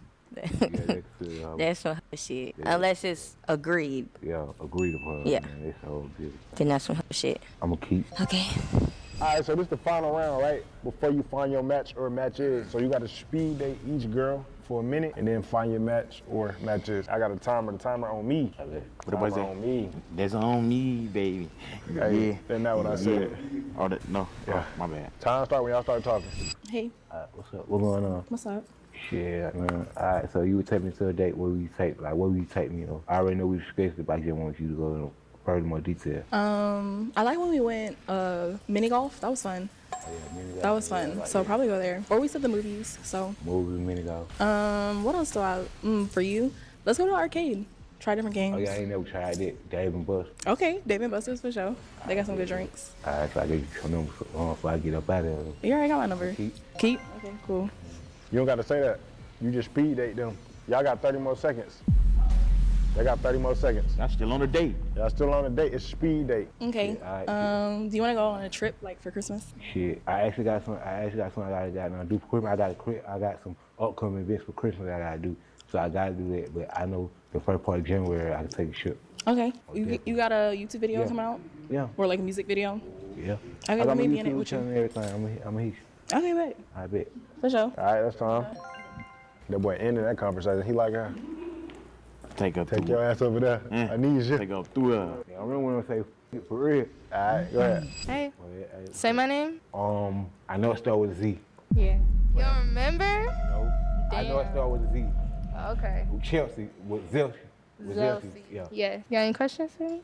That's some hoe shit. Unless it's agreed. Yeah, agreed upon. Yeah. Man, that's all good. Then that's some hoe shit. I'm gonna keep. Okay. All right, so this is the final round, right? Before you find your match or matches. So you got to speed date each girl for a minute and then find your match or matches. I got a timer. The timer on me. What about that? On me. That's on me, baby. Hey, Yeah. That's not what I said. Oh, no. Yeah. Oh, my bad. Time start when y'all start talking. Hey. What's up? What going on? What's up? Shit, man. All right, so you would take me to a date. What would you take? Like, what would you take me? You know, I already know we discussed it, but I just want you to go into further more detail. I like when we went mini golf. That was fun. That was fun. So probably go there. Or we said the movies. So. Movies, mini golf. What else do I? For you, let's go to the arcade. Try different games. Oh yeah, I ain't never tried it. Dave and Buster's. Okay, Dave and Buster's for sure. They got some good drinks. All right, so I get your number before I get up out of there. You already got my number. Keep. Okay, cool. You don't got to say that. You just speed date them. Y'all got 30 more seconds. They got 30 more seconds. Y'all still on the date. Y'all still on the date. It's speed date. Okay. Yeah, do you want to go on a trip like for Christmas? Shit, I actually got some. I gotta now do for Christmas. I got some upcoming events for Christmas that I gotta do. So I gotta do that. But I know the first part of January I can take a trip. Okay. You got a YouTube video Yeah. coming out? Yeah. Or like a music video? Yeah. Okay, I got let my me be in it YouTube with you. channel and everything. I'm a Heath. Okay, bet. I bet. For sure. All right, that's time. That boy ended that conversation. He like, take your ass over there. I need you. Take up through her. I really want to say for real. All right, go ahead. Hey. Say my name. I know it starts with a Z. Yeah. You don't remember? No. I know it starts with a Z. Okay. Chelsea with Zelsi. Zelsi. Yeah. Yeah. You got any questions for me?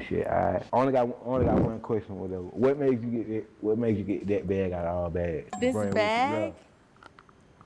Shit. I only got one question. Whatever. What made you get that bag out of all bags? This Bring it with you, bag? yeah.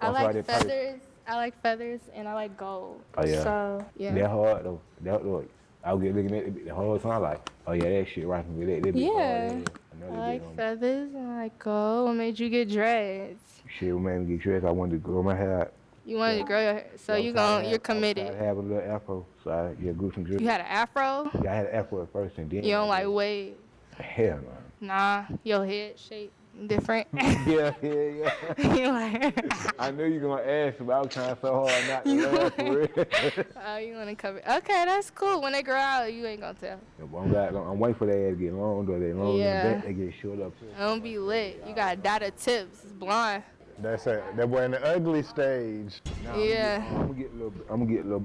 I Also, like that purse. feathers. I like feathers and I like gold. Oh yeah. So yeah. That hard though. That look. I was looking at it the whole time like, oh yeah, that shit rocking with that. That be hard, Yeah. I I like feathers and I like gold. What made you get dreads? Shit, what made me get dressed? I wanted to grow my hair out. You wanted to grow your hair, so you're committed. I have a little afro, so I grew some dreads. You had an afro? Yeah, I had an afro at first and then. You don't like wave? Hell no. Nah, your head shape different. Yeah. You like? I knew you were gonna ask, but I was trying so hard not to laugh for real. Oh, you wanna cover? Okay, that's cool. When they grow out, you ain't gonna tell. I'm waiting for that ass to get long, though. They long, Yeah. they get short up. Don't be lit. You got dotted tips. It's blonde. That's it. That boy in the ugly stage. Yeah. I'm gonna get the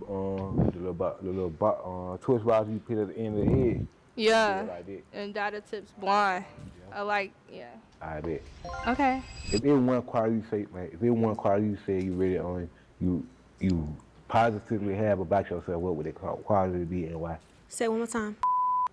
little twist bars you put at the end of the head. Yeah. Like that. And dotted tips blonde. I like, yeah. I bet. Okay. If it one quality you say, man, if it one quality you say you really on, you positively have about yourself, what would it call quality be and why? Say it one more time.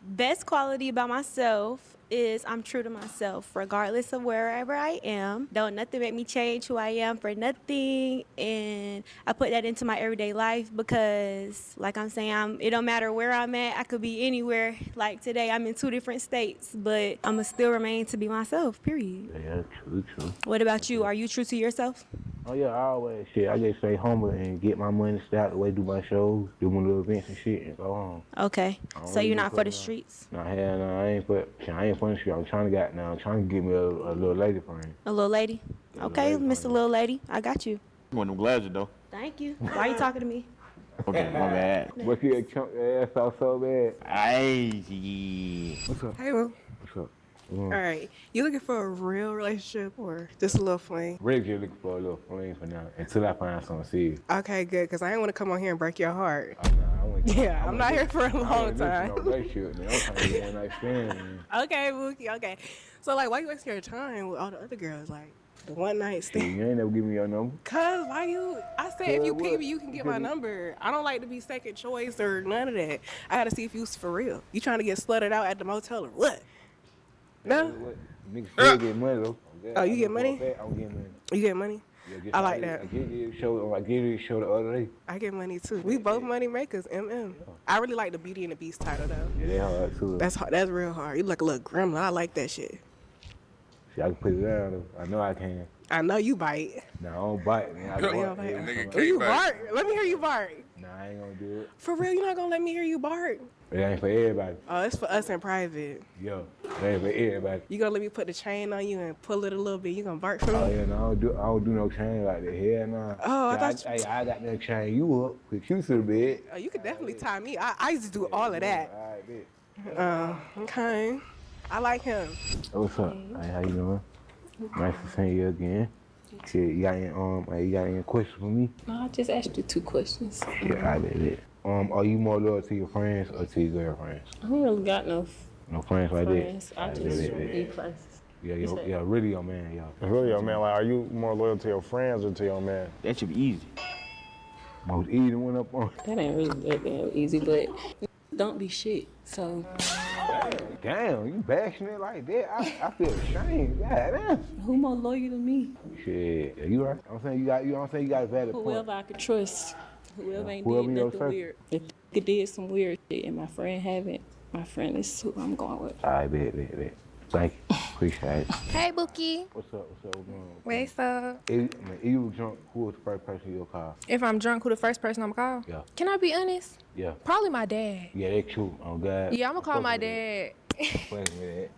Best quality about myself is I'm true to myself, regardless of wherever I am. Don't nothing make me change who I am for nothing. And I put that into my everyday life because, like I'm saying, it don't matter where I'm at. I could be anywhere. Like today, I'm in 2 different states, but I'ma still remain to be myself, period. Yeah, true. What about you? Are you true to yourself? Oh yeah, always. Shit, I just stay humble and get my money, stay out the way, do my shows, do my little events and shit, and go on. Okay, so you're not for the streets? Nah, hell no, I ain't for the street. I'm trying to get me a little lady friend. A little lady? Okay, Mr. Little Lady, I got you. You want them glasses though? Thank you. Why you talking to me? Okay, my bad. But you chunk your ass off so bad. Hey, what's up? Hey, Will. What's up? All right. You looking for a real relationship or just a little fling? Really just looking for a little flame for now until I find something serious. Okay, good. Because I ain't want to come on here and break your heart. I'm not here for a long time. I'm trying to get one night stand, man. Okay, Wookie. Okay. So, like, why you wasting your time with all the other girls? Like, the one night stand. You ain't never give me your number. Cause why you? I said if you pay me, you can get my number. I don't like to be second choice or none of that. I gotta see if you's for real. You trying to get slutted out at the motel or what? No. Niggas still get money though. Oh, you get money? I'm getting money. You get money? Yeah, I like that. I gave you a show the other day. I get money too. We both money makers. I really like the Beauty and the Beast title though. Yeah, they hard too. That's hard. That's real hard. You look a little gremlin. I like that shit. See, I can put it down though. I know I can. I know you bite. Nah, I don't bite, man. You bark. Let me hear you bark. Nah, I ain't gonna do it. For real, you're not gonna let me hear you bark? It ain't for everybody. Oh, it's for us in private. Yo, it ain't for everybody. You gonna let me put the chain on you and pull it a little bit? You gonna bark for me? Oh yeah, no, I don't do no chain like that. Hell nah. Oh, I thought I got that chain you up, put you to the bed. Oh, you could definitely tie me. I used to do all of that. Okay. I like him. What's up? Hey, how you doing? Nice to see you again. Shit, you got any questions for me? No, I just asked you 2 questions. Yeah, I did it. Are you more loyal to your friends or to your girlfriends? I don't really got no friends like friends. that. I just be places. Yeah, really your man, y'all. Really your man. Like, are you more loyal to your friends or to your man? That should be easy. Most easy one up on. That ain't really that damn easy, but don't be shit. So. Damn, you bashing it like that? I feel ashamed. God damn. Who more loyal than me? Shit, you right. I'm saying you got a valid point. Whoever I could trust. Whoever ain't did Whoever nothing weird. If they did some weird shit and my friend haven't, my friend is who I'm going with. All right, bet. Thank you. Appreciate it. Hey, Bookie. What's up? What's going on? What's up? If you were drunk, who was the first person you'll call? If I'm drunk, who the first person I'm gonna call? Yeah. Can I be honest? Yeah. Probably my dad. Yeah, that's true. Oh, God. Yeah, I'm gonna call my dad. I'm fucking with that.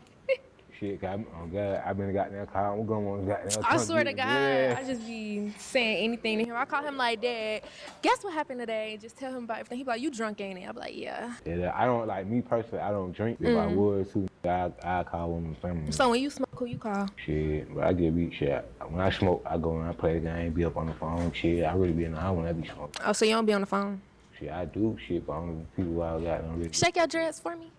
Shit, God, I've been goddamn call. I'm going to goddamn. I swear to God, I just be saying anything to him. I call him like, Dad, guess what happened today? Just tell him about everything. He be like, you drunk, ain't it? I be like, yeah. Yeah, I don't, like, me personally, I don't drink. If I would, too, I call one of my family. So when you smoke, who you call? Shit, but I get beat shit. When I smoke, I go and I play the game, be up on the phone, shit. I really be in the house when I be smoking. Oh, so you don't be on the phone? Shit, I do shit, but only people I got don't really. Shake your dreads for me.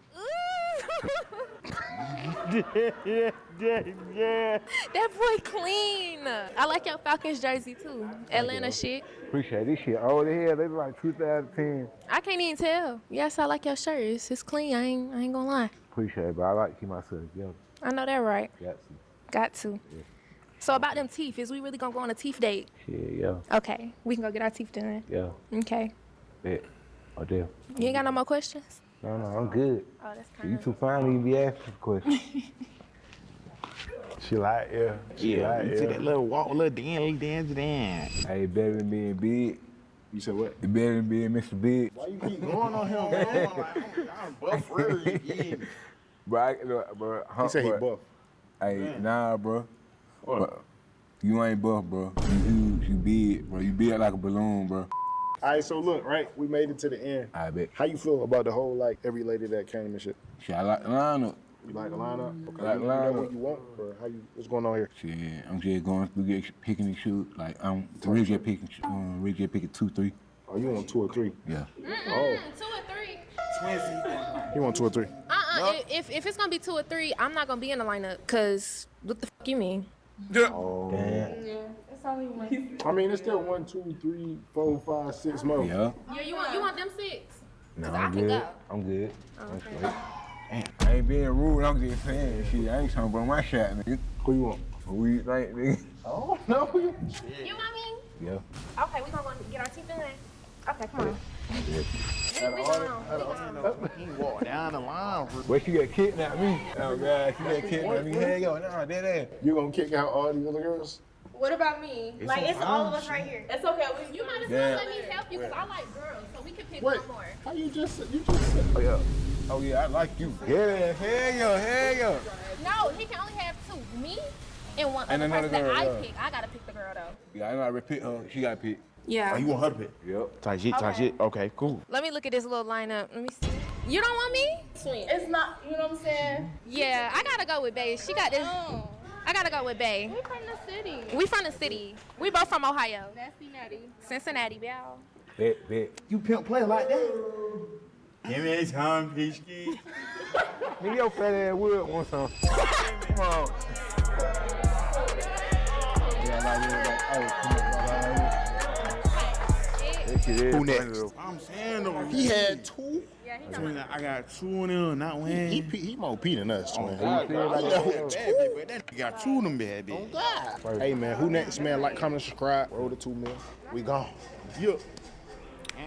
yeah. That boy clean. I like your Falcons jersey too. Atlanta shit. Appreciate this shit. Oh, the hell, they be like 2010. I can't even tell. Yes, I like your shirt. It's clean. I ain't gonna lie. Appreciate it, but I like to keep myself together. I know that right. Got to. Yeah. So about them teeth, is we really gonna go on a teeth date? Shit, yeah. Okay, we can go get our teeth done. Yeah. Okay. Bet. Oh, damn. You ain't got no more questions? No, I'm good. Oh, that's kind You too fine to even be asking questions. She like, yeah. You see that little walk, little dance. Hey, better than being big. You said what? It better than being Mr. Big. Why you keep going on him, man? I'm buff really again. Bro, He said he buff. Hey, nah, bro. What? You ain't buff, bro. You huge, you big, bro. You big like a balloon, bro. All right, so look, right? We made it to the end. I bet. How you feel about the whole, like, every lady that came and shit? Shit, I like the lineup. You like the lineup? Okay. Like the You know lineup. what you want, or what's going on here? Shit, I'm just going through picking and shoot. Like, I'm really just picking 2, 3. Oh, you want 2 or 3? Yeah. Oh. 2 or 3. You want 2 or 3? If it's gonna be 2 or 3, I'm not gonna be in the lineup. Cause what the fuck you mean? Oh. Damn. Yeah, that's all he wants. I mean, it's still 1, 2, 3, 4, 5, 6 more. Yeah. Yeah, you want them 6? No, Cause I'm I can good. go. I'm good. Oh, I'm okay. straight. Damn, I ain't being rude, I'm just saying shit. I ain't talking about my shot, nigga. Who you want? Who you think, nigga? Oh, no. You want me? Yeah. Okay, we gonna go get our teeth in. Okay, come on. He walked down the line. Where she got kidnapped me? Oh, God, she got kidnapped me. Hang on, no, dead ass. You gonna kick out all these other girls? What about me? It's all of us right here. It's okay. You might as well let me help you because I like girls, so we can pick one more. How you just said? Oh, yeah. Oh, yeah, I like you. Yeah, hell yeah. No, he can only have two. Me and one And other another person that girl, I yeah. pick. I gotta pick the girl though. Yeah, I know I pick her. She got picked. Yeah. Oh, you want her to pick? Yep. Tight shit. Okay, cool. Let me look at this little lineup. Let me see. You don't want me? It's not, you know what I'm saying? Yeah, I gotta go with Bae. She got this. I gotta go with Bae. We from the city. We from the city. We both from Ohio. Nasty natty. Cincinnati, y'all. Bet. You pimp play like that? Give me some Peachkey. Nigga, your fat ass would want some. Come on. Who next? I'm saying though. He had two. I got two of them, not one. He more P than us, twin. That nigga got two of them bad bitch. God. Hey, man, who next, man? Like, comment, subscribe. Roll to 2 mil. We gone. Yeah.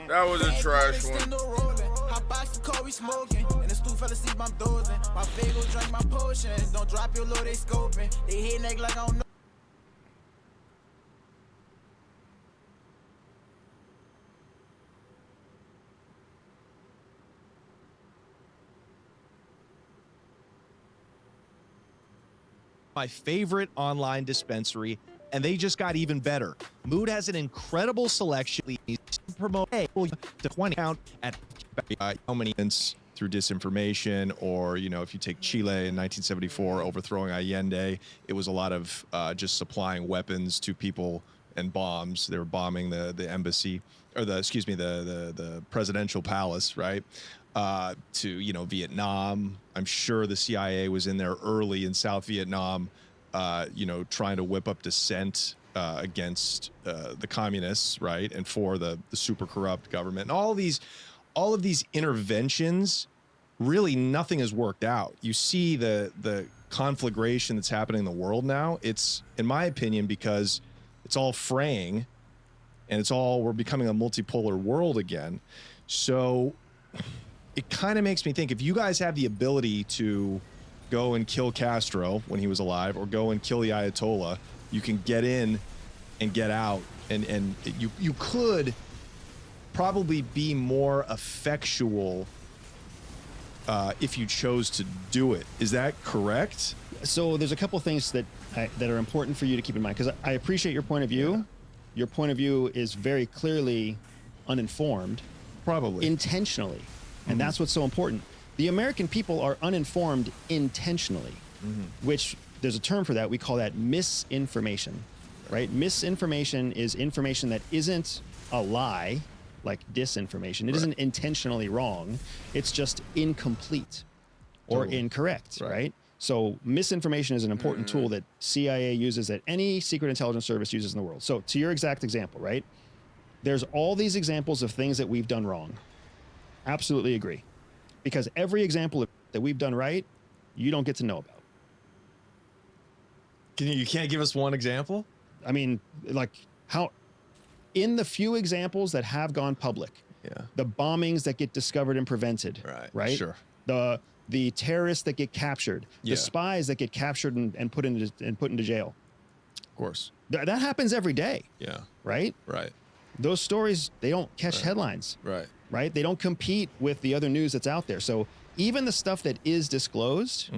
That was a trash one. HOTBOX the car we smoking, and the stool fell asleep, I'm dozing. My fago drink my potion. Don't drop your low, they scoping. They hit neck like I don't know. My favorite online dispensary, and they just got even better. Mood has an incredible selection to promote the 20 count at how many through disinformation, or if you take Chile in 1974 overthrowing Allende, it was a lot of just supplying weapons to people and bombs. They were bombing the embassy, or the presidential palace, right? To Vietnam. I'm sure the CIA was in there early in South Vietnam, trying to whip up dissent against the communists, right, and for the super corrupt government. And all of these interventions, really nothing has worked out. You see the conflagration that's happening in the world now. It's, in my opinion, because it's all fraying, and we're becoming a multipolar world again. So it kind of makes me think, if you guys have the ability to go and kill Castro when he was alive, or go and kill the Ayatollah, you can get in and get out, and you could probably be more effectual if you chose to do it. Is that correct? So there's a couple things that are important for you to keep in mind, because I appreciate your point of view. Yeah. Your point of view is very clearly uninformed. Probably. Intentionally. And that's what's so important. The American people are uninformed intentionally, which there's a term for that. We call that misinformation, right? Misinformation is information that isn't a lie, like disinformation. It isn't intentionally wrong. It's just incomplete or incorrect, right? So misinformation is an important tool that CIA uses, that any secret intelligence service uses in the world. So to your exact example, right? There's all these examples of things that we've done wrong. Absolutely agree. Because every example that we've done right, you don't get to know about. You can't give us one example? I mean, like how, in the few examples that have gone public, the bombings that get discovered and prevented, right? Sure. The terrorists that get captured, the spies that get captured and put into jail. Of course. That happens every day. Yeah. Right? Right. Those stories, they don't catch headlines. Right? They don't compete with the other news that's out there. So even the stuff that is disclosed,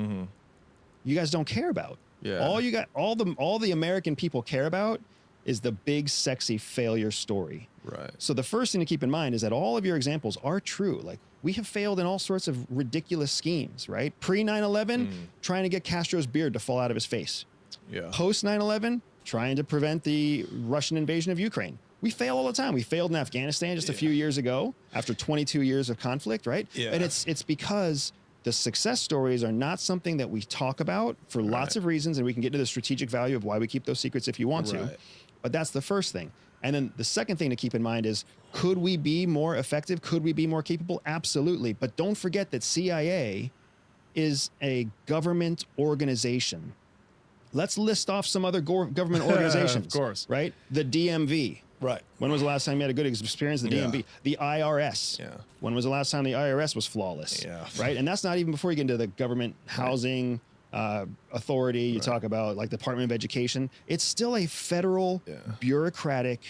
you guys don't care about. Yeah. All the American people care about is the big, sexy failure story. Right. So the first thing to keep in mind is that all of your examples are true. Like, we have failed in all sorts of ridiculous schemes, right? Pre 9/11, trying to get Castro's beard to fall out of his face. Yeah. Post 9/11, trying to prevent the Russian invasion of Ukraine. We fail all the time. We failed in Afghanistan just a few years ago after 22 years of conflict, right? Yeah. And it's because the success stories are not something that we talk about for lots of reasons, and we can get to the strategic value of why we keep those secrets if you want to. But that's the first thing. And then the second thing to keep in mind is, could we be more effective? Could we be more capable? Absolutely. But don't forget that CIA is a government organization. Let's list off some other government organizations. Of course. Right? The DMV. Right. When was the last time you had a good experience with the DMV? The IRS. Yeah. When was the last time the IRS was flawless? Yeah. Right? And that's not even before you get into the government housing authority. You talk about like the Department of Education. It's still a federal bureaucratic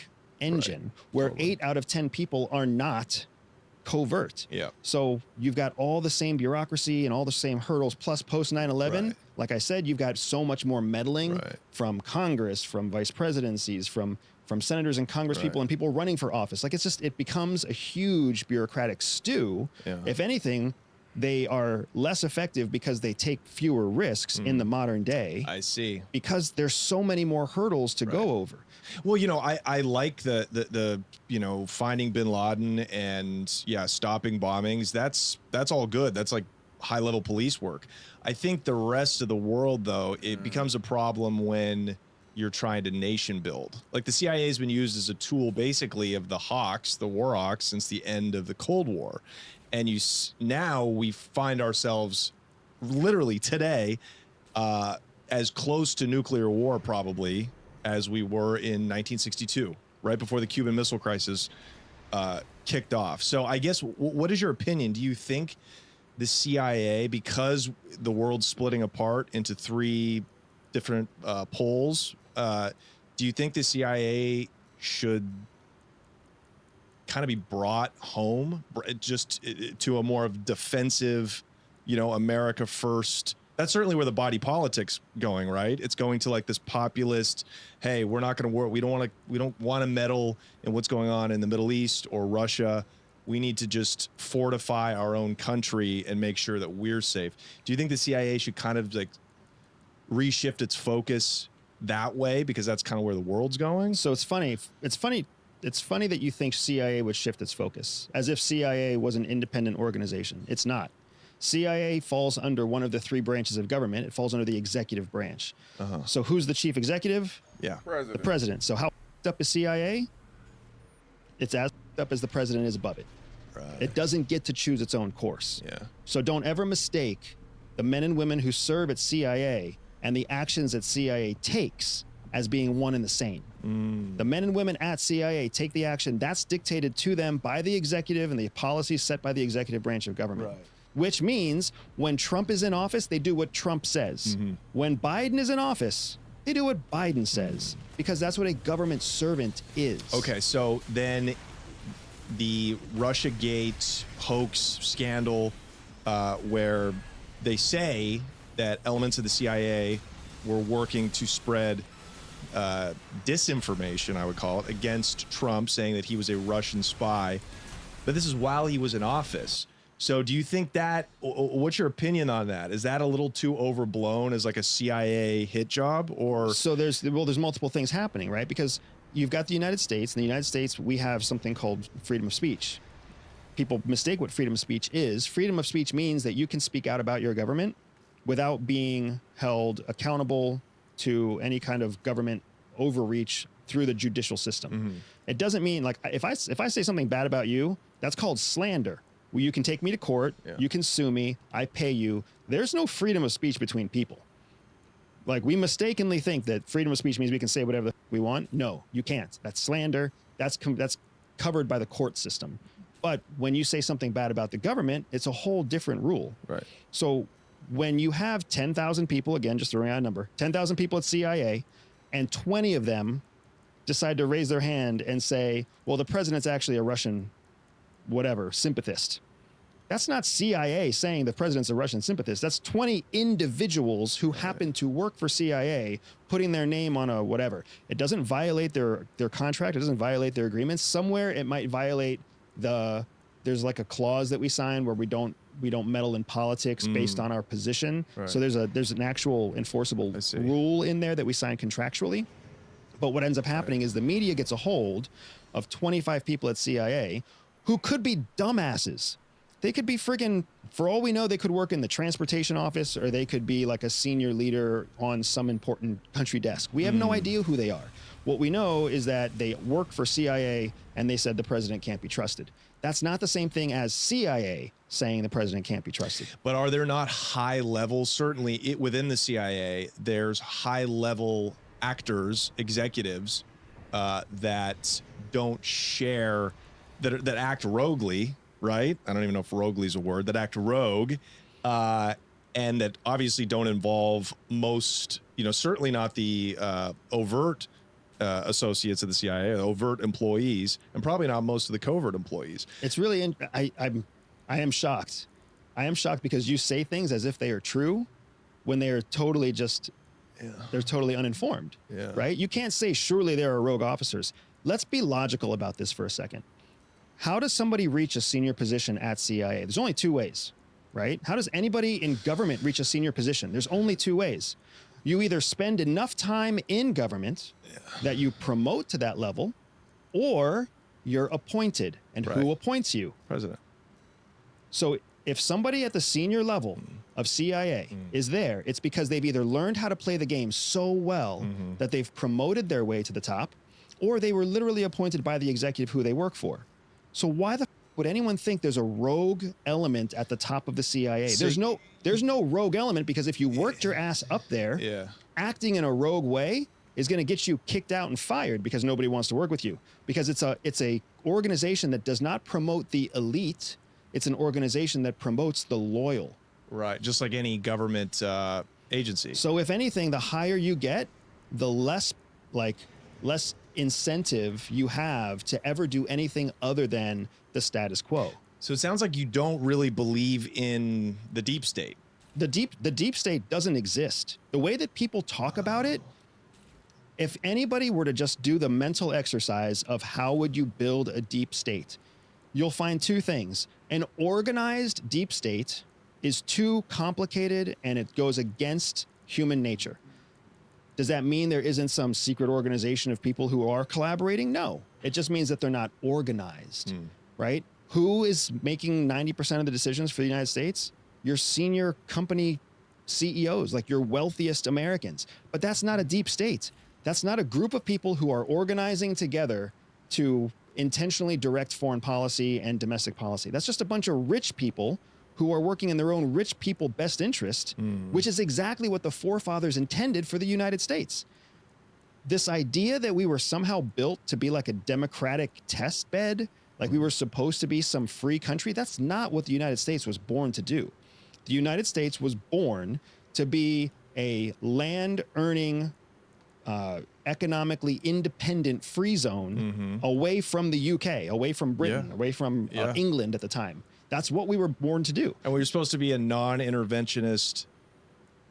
engine where 8 out of 10 people are not covert. Yeah. So you've got all the same bureaucracy and all the same hurdles, plus post 9/11. Like I said, you've got so much more meddling from Congress, from vice presidencies, from senators and Congress people and people running for office. Like it becomes a huge bureaucratic stew. Yeah. If anything, they are less effective because they take fewer risks in the modern day. I see. Because there's so many more hurdles to go over. Well, you know, I like the you know, finding bin Laden and stopping bombings. That's all good. That's like high level police work. I think the rest of the world, though, it becomes a problem when you're trying to nation build. Like the CIA has been used as a tool basically of the hawks, the war hawks, since the end of the Cold War. And now we find ourselves literally today as close to nuclear war probably as we were in 1962, right before the Cuban Missile Crisis kicked off. So I guess, what is your opinion? Do you think the CIA, because the world's splitting apart into 3 different poles, do you think the CIA should kind of be brought home just to a more of defensive, you know, America first? That's certainly where the body politics going, right? It's going to like this populist, hey, we're not going to work. We don't want to meddle in what's going on in the Middle East or Russia. We need to just fortify our own country and make sure that we're safe. Do you think the CIA should kind of like reshift its focus that way, because that's kind of where the world's going? So it's funny that you think CIA would shift its focus, as if CIA was an independent organization. It's not. CIA falls under one of the 3 branches of government. It falls under the executive branch. So who's the chief executive? Yeah. The president. So how up is CIA? It's as up as the president is above it. It doesn't get to choose its own course. Yeah. So don't ever mistake the men and women who serve at CIA and the actions that CIA takes as being one and the same. The men and women at CIA take the action that's dictated to them by the executive and the policies set by the executive branch of government. Which means when Trump is in office, they do what Trump says. When Biden is in office, they do what Biden says, because that's what a government servant is. Okay, so then the Russiagate hoax scandal, where they say that elements of the CIA were working to spread disinformation, I would call it, against Trump, saying that he was a Russian spy. But this is while he was in office. So do you think that, what's your opinion on that? Is that a little too overblown as like a CIA hit job? Or so there's multiple things happening, right? Because you've got the United States. In the United States, we have something called freedom of speech. People mistake what freedom of speech is. Freedom of speech means that you can speak out about your government without being held accountable to any kind of government overreach through the judicial system. It doesn't mean, like, if I say something bad about you, that's called slander. Well, you can take me to court, you can sue me, I pay you. There's no freedom of speech between people. Like, we mistakenly think that freedom of speech means we can say whatever we want. No, you can't. That's slander. That's covered by the court system. But when you say something bad about the government, it's a whole different rule. Right. So when you have 10,000 people, again, just throwing out a number, 10,000 people at CIA, and 20 of them decide to raise their hand and say, well, the president's actually a Russian whatever, sympathist. That's not CIA saying the president's a Russian sympathist. That's 20 individuals who happen to work for CIA putting their name on a whatever. It doesn't violate their contract. It doesn't violate their agreements. Somewhere it might violate there's like a clause that we sign where we don't meddle in politics based on our position. Right. So there's an actual enforceable rule in there that we sign contractually. But what ends up happening is the media gets a hold of 25 people at CIA who could be dumbasses. They could be friggin', for all we know, they could work in the transportation office, or they could be like a senior leader on some important country desk. We have no idea who they are. What we know is that they work for CIA and they said the president can't be trusted. That's not the same thing as CIA saying the president can't be trusted. But are there not high levels? Certainly within the CIA, there's high level actors, executives that don't share, that act roguely, right? I don't even know if roguely is a word, that act rogue, and that obviously don't involve most, certainly not the overt associates of the CIA, overt employees, and probably not most of the covert employees. It's really, I am shocked. I am shocked because you say things as if they are true when they are totally just, they're totally uninformed, right? You can't say surely there are rogue officers. Let's be logical about this for a second. How does somebody reach a senior position at CIA? There's only two ways, right? How does anybody in government reach a senior position? There's only two ways. You either spend enough time in government that you promote to that level, or you're appointed. And who appoints you? President. So if somebody at the senior level of CIA is there, it's because they've either learned how to play the game so well that they've promoted their way to the top, or they were literally appointed by the executive who they work for. So why the would anyone think there's a rogue element at the top of the CIA? There's no rogue element, because if you worked your ass up there, acting in a rogue way is going to get you kicked out and fired because nobody wants to work with you. Because it's a organization that does not promote the elite. It's an organization that promotes the loyal. Right, just like any government agency. So if anything, the higher you get, the less incentive you have to ever do anything other than the status quo. So it sounds like you don't really believe in the deep state. The deep state doesn't exist. The way that people talk about it, if anybody were to just do the mental exercise of how would you build a deep state, you'll find two things. An organized deep state is too complicated and it goes against human nature. Does that mean there isn't some secret organization of people who are collaborating? No. It just means that they're not organized, right? Who is making 90% of the decisions for the United States? Your senior company CEOs, like your wealthiest Americans. But that's not a deep state. That's not a group of people who are organizing together to intentionally direct foreign policy and domestic policy. That's just a bunch of rich people who are working in their own rich people best interest, which is exactly what the forefathers intended for the United States. This idea that we were somehow built to be like a democratic test bed, like we were supposed to be some free country, that's not what the United States was born to do. The United States was born to be a land-earning, economically independent free zone away from the UK, away from Britain, away from England at the time. That's what we were born to do. And we were supposed to be a non-interventionist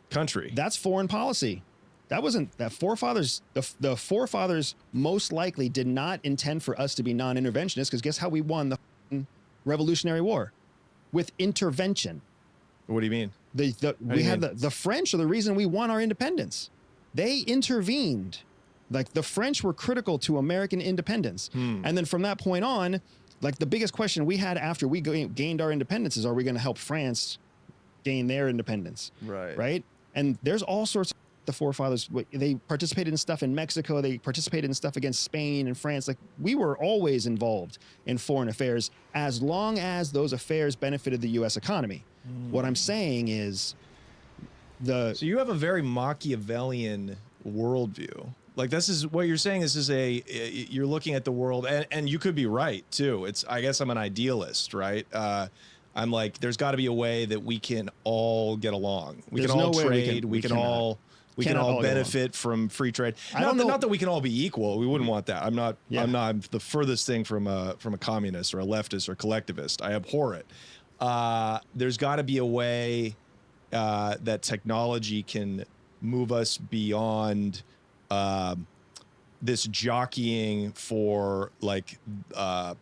country. That's foreign policy. That wasn't that forefathers. The forefathers most likely did not intend for us to be non-interventionists, because guess how we won the Revolutionary War? With intervention. What do you mean? The French are the reason we won our independence. They intervened. Like the French were critical to American independence. And then from that point on, like the biggest question we had after we gained our independence is, are we going to help France gain their independence? Right. Right. And there's all sorts of the forefathers. They participated in stuff in Mexico. They participated in stuff against Spain and France. Like we were always involved in foreign affairs as long as those affairs benefited the U.S. economy. What I'm saying is so you have a very Machiavellian worldview. Like this is what you're saying. This is you're looking at the world, and you could be right too. I guess I'm an idealist, right? I'm like, there's got to be a way that we can all get along. We can all trade. We can all benefit from free trade. Not that we can all be equal. We wouldn't want that. I'm the furthest thing from a communist or a leftist or collectivist. I abhor it. There's got to be a way that technology can move us beyond this jockeying for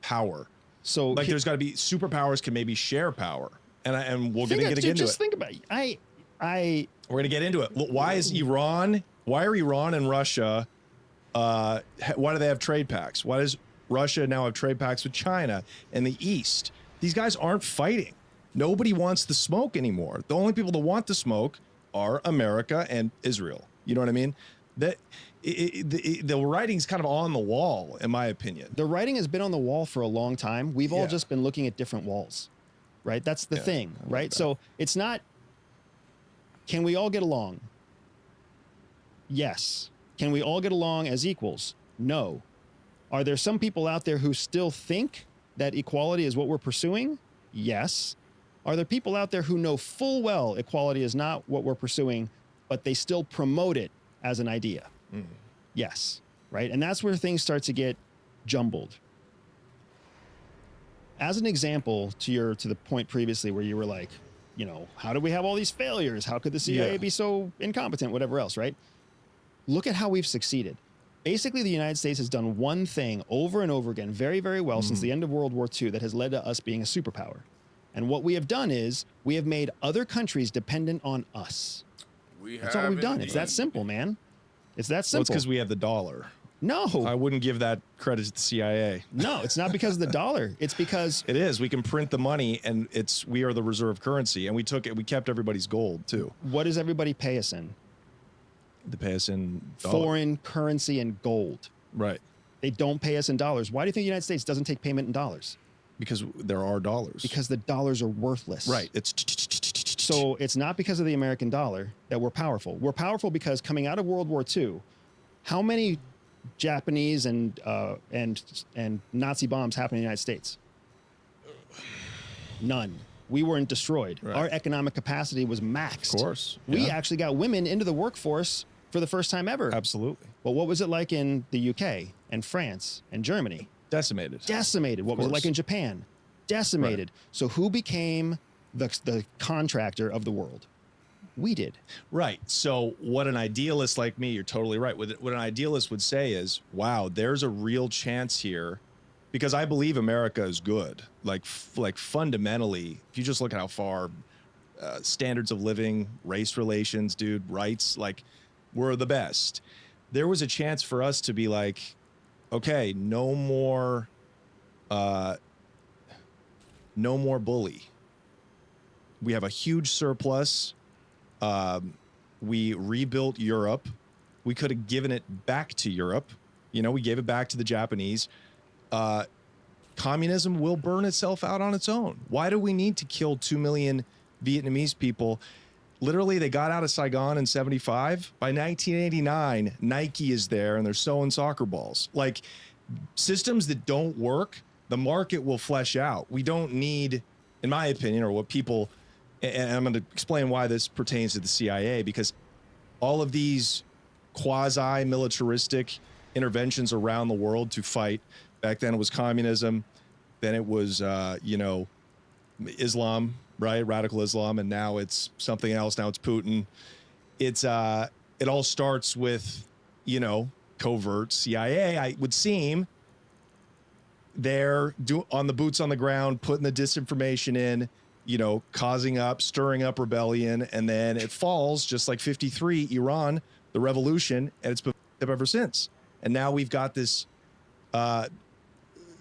power. So like there's got to be superpowers can maybe share power, and we'll get into it. Just think about it. We're gonna get into it. Why are Iran and Russia? Why do they have trade pacts? Why does Russia now have trade pacts with China and the East? These guys aren't fighting. Nobody wants the smoke anymore. The only people that want the smoke are America and Israel. You know what I mean? That the writing's kind of on the wall, in my opinion. The writing has been on the wall for a long time. We've all just been looking at different walls, right? That's the thing, right? So it's not, can we all get along? Yes. Can we all get along as equals? No. Are there some people out there who still think that equality is what we're pursuing? Yes. Are there people out there who know full well equality is not what we're pursuing, but they still promote it as an idea? Yes. Right? And that's where things start to get jumbled. As an example, to the point previously where you were like, you know, how do we have all these failures? How could the CIA be so incompetent? Whatever else, right? Look at how we've succeeded. Basically, the United States has done one thing over and over again very, very well since the end of World War II that has led to us being a superpower. And what we have done is we have made other countries dependent on us. That's all we've done. It's that simple, man. It's that simple. Well, it's because we have the dollar. No. I wouldn't give that credit to the CIA. No, it's not because of the dollar. It's because... It is. We can print the money, and we are the reserve currency, and we kept everybody's gold, too. What does everybody pay us in? They pay us in dollars. Foreign currency and gold. Right. They don't pay us in dollars. Why do you think the United States doesn't take payment in dollars? Because there are dollars. Because the dollars are worthless. Right. So it's not because of the American dollar that we're powerful. We're powerful because coming out of World War II, how many Japanese and Nazi bombs happened in the United States? None. We weren't destroyed. Right. Our economic capacity was maxed. Of course. We actually got women into the workforce for the first time ever. Absolutely. But what was it like in the UK and France and Germany? Decimated. Decimated. What was it like in Japan? Decimated. Right. So who became the contractor of the world? We did. Right. So what an idealist like me, you're totally right. What an idealist would say is, wow, there's a real chance here, because I believe America is good. Like fundamentally, if you just look at how far standards of living, race relations, dude, rights, like we're the best. There was a chance for us to be like, okay, no more bully. We have a huge surplus. We rebuilt Europe. We could have given it back to Europe. You know, we gave it back to the Japanese. Communism will burn itself out on its own. Why do we need to kill 2 million Vietnamese people? Literally, they got out of Saigon in 75. By 1989, Nike is there and they're sewing soccer balls. Like, systems that don't work, the market will flesh out. We don't need, in my opinion, or what people, and I'm going to explain why this pertains to the CIA, because all of these quasi-militaristic interventions around the world to fight, back then it was communism, then it was, Islam, right? Radical Islam. And now it's something else. Now it's Putin. It all starts with, covert CIA. I would seem they're on the boots on the ground, putting the disinformation in, stirring up rebellion. And then it falls just like 53, Iran, the revolution. And it's been up ever since. And now we've got this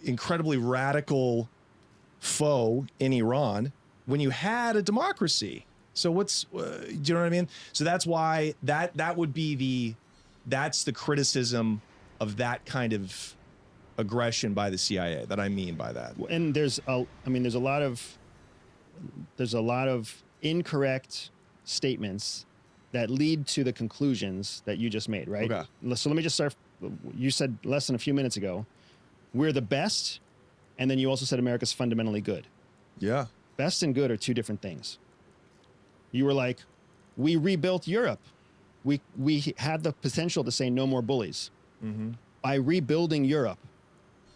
incredibly radical foe in Iran when you had a democracy. So do you know what I mean? So that's why that would be that's the criticism of that kind of aggression by the CIA that I mean by that. And there's a lot of incorrect statements that lead to the conclusions that you just made, right? Okay. So let me just start. You said less than a few minutes ago, we're the best. And then you also said America's fundamentally good. Yeah. Best and good are two different things. You were like, we rebuilt Europe. We had the potential to say no more bullies. Mm-hmm. By rebuilding Europe,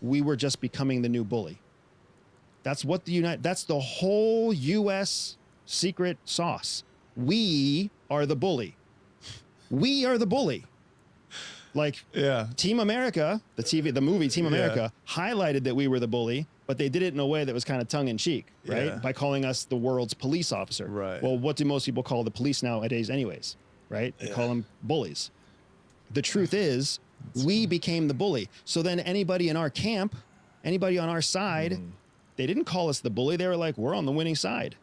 we were just becoming the new bully. That's the whole U.S. secret sauce. We are the bully. We are the bully. Like, Team America, the movie Team America, highlighted that we were the bully, but they did it in a way that was kind of tongue-in-cheek, right? Yeah. By calling us the world's police officer. Right. Well, what do most people call the police nowadays anyways, right? They call them bullies. The truth is, we became the bully. So then anybody in our camp, anybody on our side, they didn't call us the bully. They were like, we're on the winning side.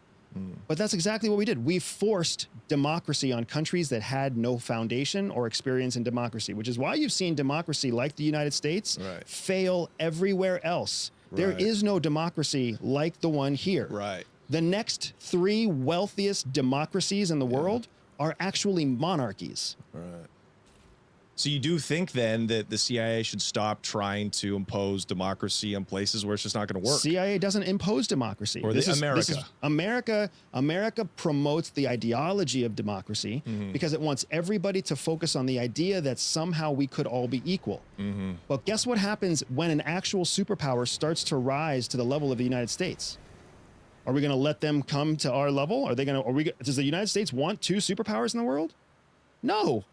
But that's exactly what we did. We forced democracy on countries that had no foundation or experience in democracy, which is why you've seen democracy like the United States fail everywhere else. There is no democracy like the one here. Right. The next 3 wealthiest democracies in the world are actually monarchies. Right. So you do think then that the CIA should stop trying to impose democracy on places where it's just not going to work? CIA doesn't impose democracy. Or America. America promotes the ideology of democracy because it wants everybody to focus on the idea that somehow we could all be equal. But guess what happens when an actual superpower starts to rise to the level of the United States? Are we going to let them come to our level? Are they going to? Does the United States want 2 superpowers in the world? No.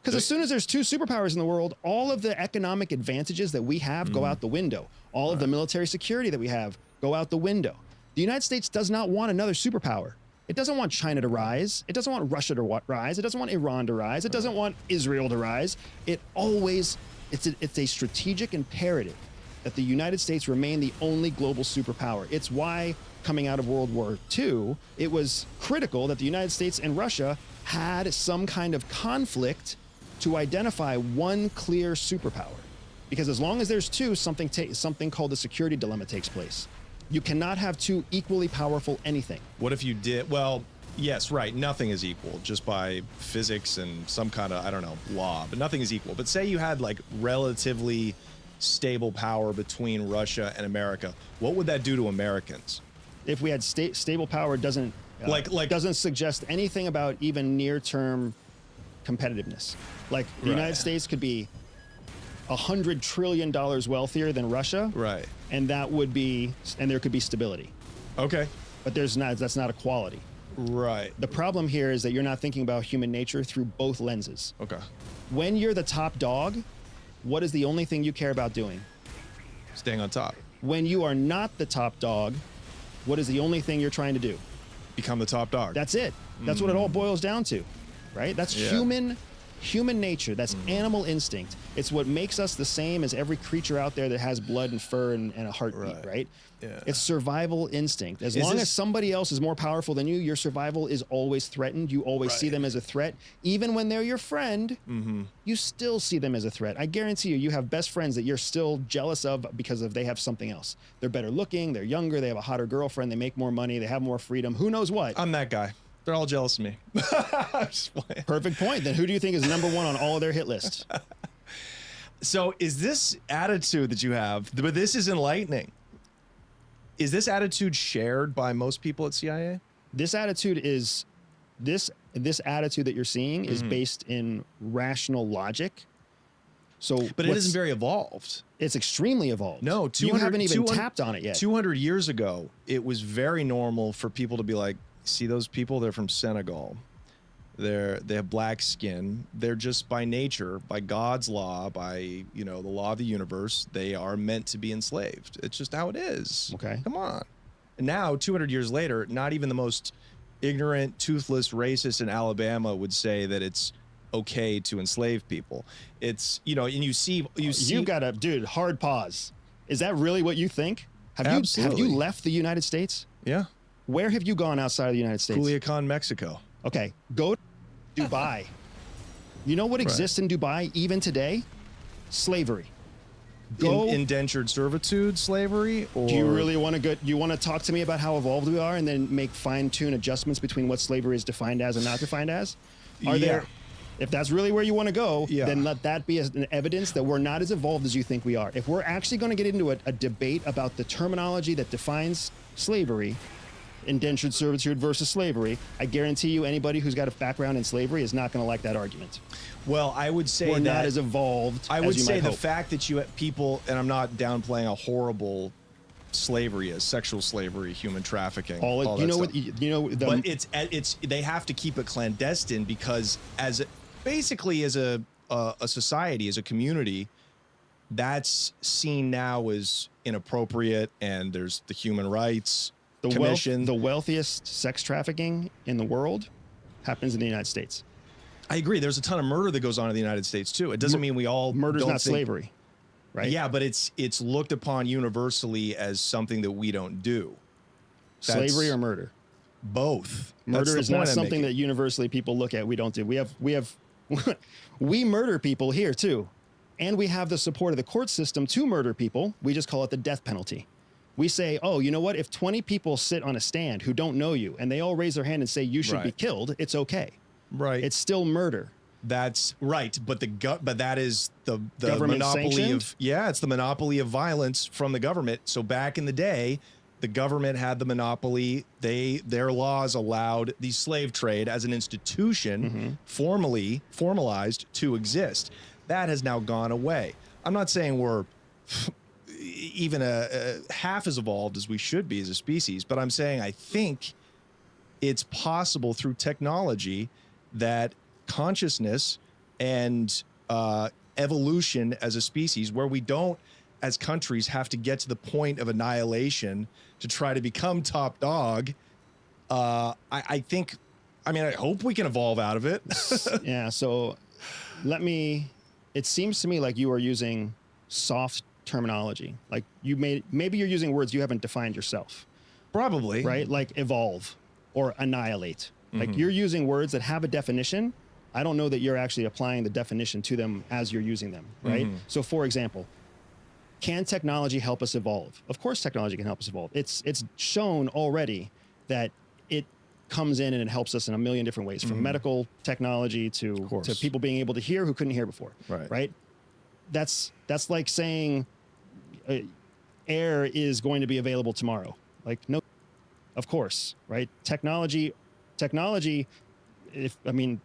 Because as soon as there's 2 superpowers in the world, all of the economic advantages that we have go out the window. All of the military security that we have go out the window. The United States does not want another superpower. It doesn't want China to rise. It doesn't want Russia to rise. It doesn't want Iran to rise. It doesn't want Israel to rise. It's a strategic imperative that the United States remain the only global superpower. It's why, coming out of World War II, it was critical that the United States and Russia had some kind of conflict to identify one clear superpower. Because as long as there's 2, something called the security dilemma takes place. You cannot have 2 equally powerful anything. What if you did? Well, yes, right. Nothing is equal just by physics and some kind of, I don't know, law, but nothing is equal. But say you had like relatively stable power between Russia and America. What would that do to Americans? If we had stable power, doesn't suggest anything about even near-term competitiveness. Like the United States could be $100 trillion wealthier than Russia, and that would be, and there could be stability. Okay, but that's not equality. Right. The problem here is that you're not thinking about human nature through both lenses. Okay. When you're the top dog, what is the only thing you care about doing? Staying on top. When you are not the top dog, what is the only thing you're trying to do? Become the top dog. That's it. That's what it all boils down to, right? That's human nature. That's animal instinct. It's what makes us the same as every creature out there that has blood and fur and a heartbeat, right? Yeah. It's survival instinct. As long as somebody else is more powerful than you, your survival is always threatened. You always see them as a threat. Even when they're your friend, you still see them as a threat. I guarantee you have best friends that you're still jealous of because they have something else. They're better looking, they're younger, they have a hotter girlfriend, they make more money, they have more freedom. Who knows what? I'm that guy. They're all jealous of me. Perfect point. Then who do you think is number 1 on all of their hit list? So is this attitude that you have, but this is enlightening. Is this attitude shared by most people at CIA? This attitude is, this attitude that you're seeing is based in rational logic. So, but it isn't very evolved. It's extremely evolved. No, you haven't even tapped on it yet. 200 years ago, it was very normal for people to be like, see those people? They're from Senegal. They have black skin. They're just by nature, by God's law, by the law of the universe, they are meant to be enslaved. It's just how it is. Okay. Come on. And now, 200 years later, not even the most ignorant, toothless racist in Alabama would say that it's okay to enslave people. It's, and you see you've got a hard pause. Is that really what you think? Have you left the United States? Yeah. Where have you gone outside of the United States? Culiacan, Mexico. Okay, go to Dubai. You know what exists in Dubai even today? Slavery. Indentured servitude, slavery, or do you really want to go? You want to talk to me about how evolved we are, and then make fine-tune adjustments between what slavery is defined as and not defined as? If that's really where you want to go, then let that be an evidence that we're not as evolved as you think we are. If we're actually going to get into a debate about the terminology that defines slavery, indentured servitude versus slavery, I guarantee you anybody who's got a background in slavery is not going to like that argument. Well, I would say we're not as evolved I would as you say might the hope. fact that you have people, and I'm not downplaying how horrible slavery is, sexual slavery, human trafficking, but it's they have to keep it clandestine because as a society, as a community, that's seen now as inappropriate, and there's the human rights commission. The wealthiest sex trafficking in the world happens in the United States. I agree. There's a ton of murder that goes on in the United States too. It doesn't mean we all murder's don't not slavery, right? Yeah, but it's looked upon universally as something that we don't do. Slavery or murder? both. Murder is not something that universally people look at. We don't do. We have we murder people here too. And we have the support of the court system to murder people. We just call it the death penalty. We say, oh, you know what? If 20 people sit on a stand who don't know you and they all raise their hand and say you should be killed, it's okay. Right. It's still murder. That's right, but but that is the Government monopoly sanctioned? of it's the monopoly of violence from the government. So back in the day, the government had the monopoly. Their laws allowed the slave trade as an institution formalized to exist. That has now gone away. I'm not saying we're even a half as evolved as we should be as a species, but I'm saying I think it's possible through technology that consciousness and evolution as a species, where we don't, as countries, have to get to the point of annihilation to try to become top dog. I hope we can evolve out of it. Yeah. So it seems to me like you are using soft terminology. Like maybe you're using words you haven't defined yourself. Probably. Right? Like evolve or annihilate. Like you're using words that have a definition. I don't know that you're actually applying the definition to them as you're using them, right? So for example, can technology help us evolve? Of course technology can help us evolve. It's shown already that it comes in and it helps us in a million different ways, from medical technology to people being able to hear who couldn't hear before, right? That's like saying air is going to be available tomorrow. Like, no, of course, right? Technology,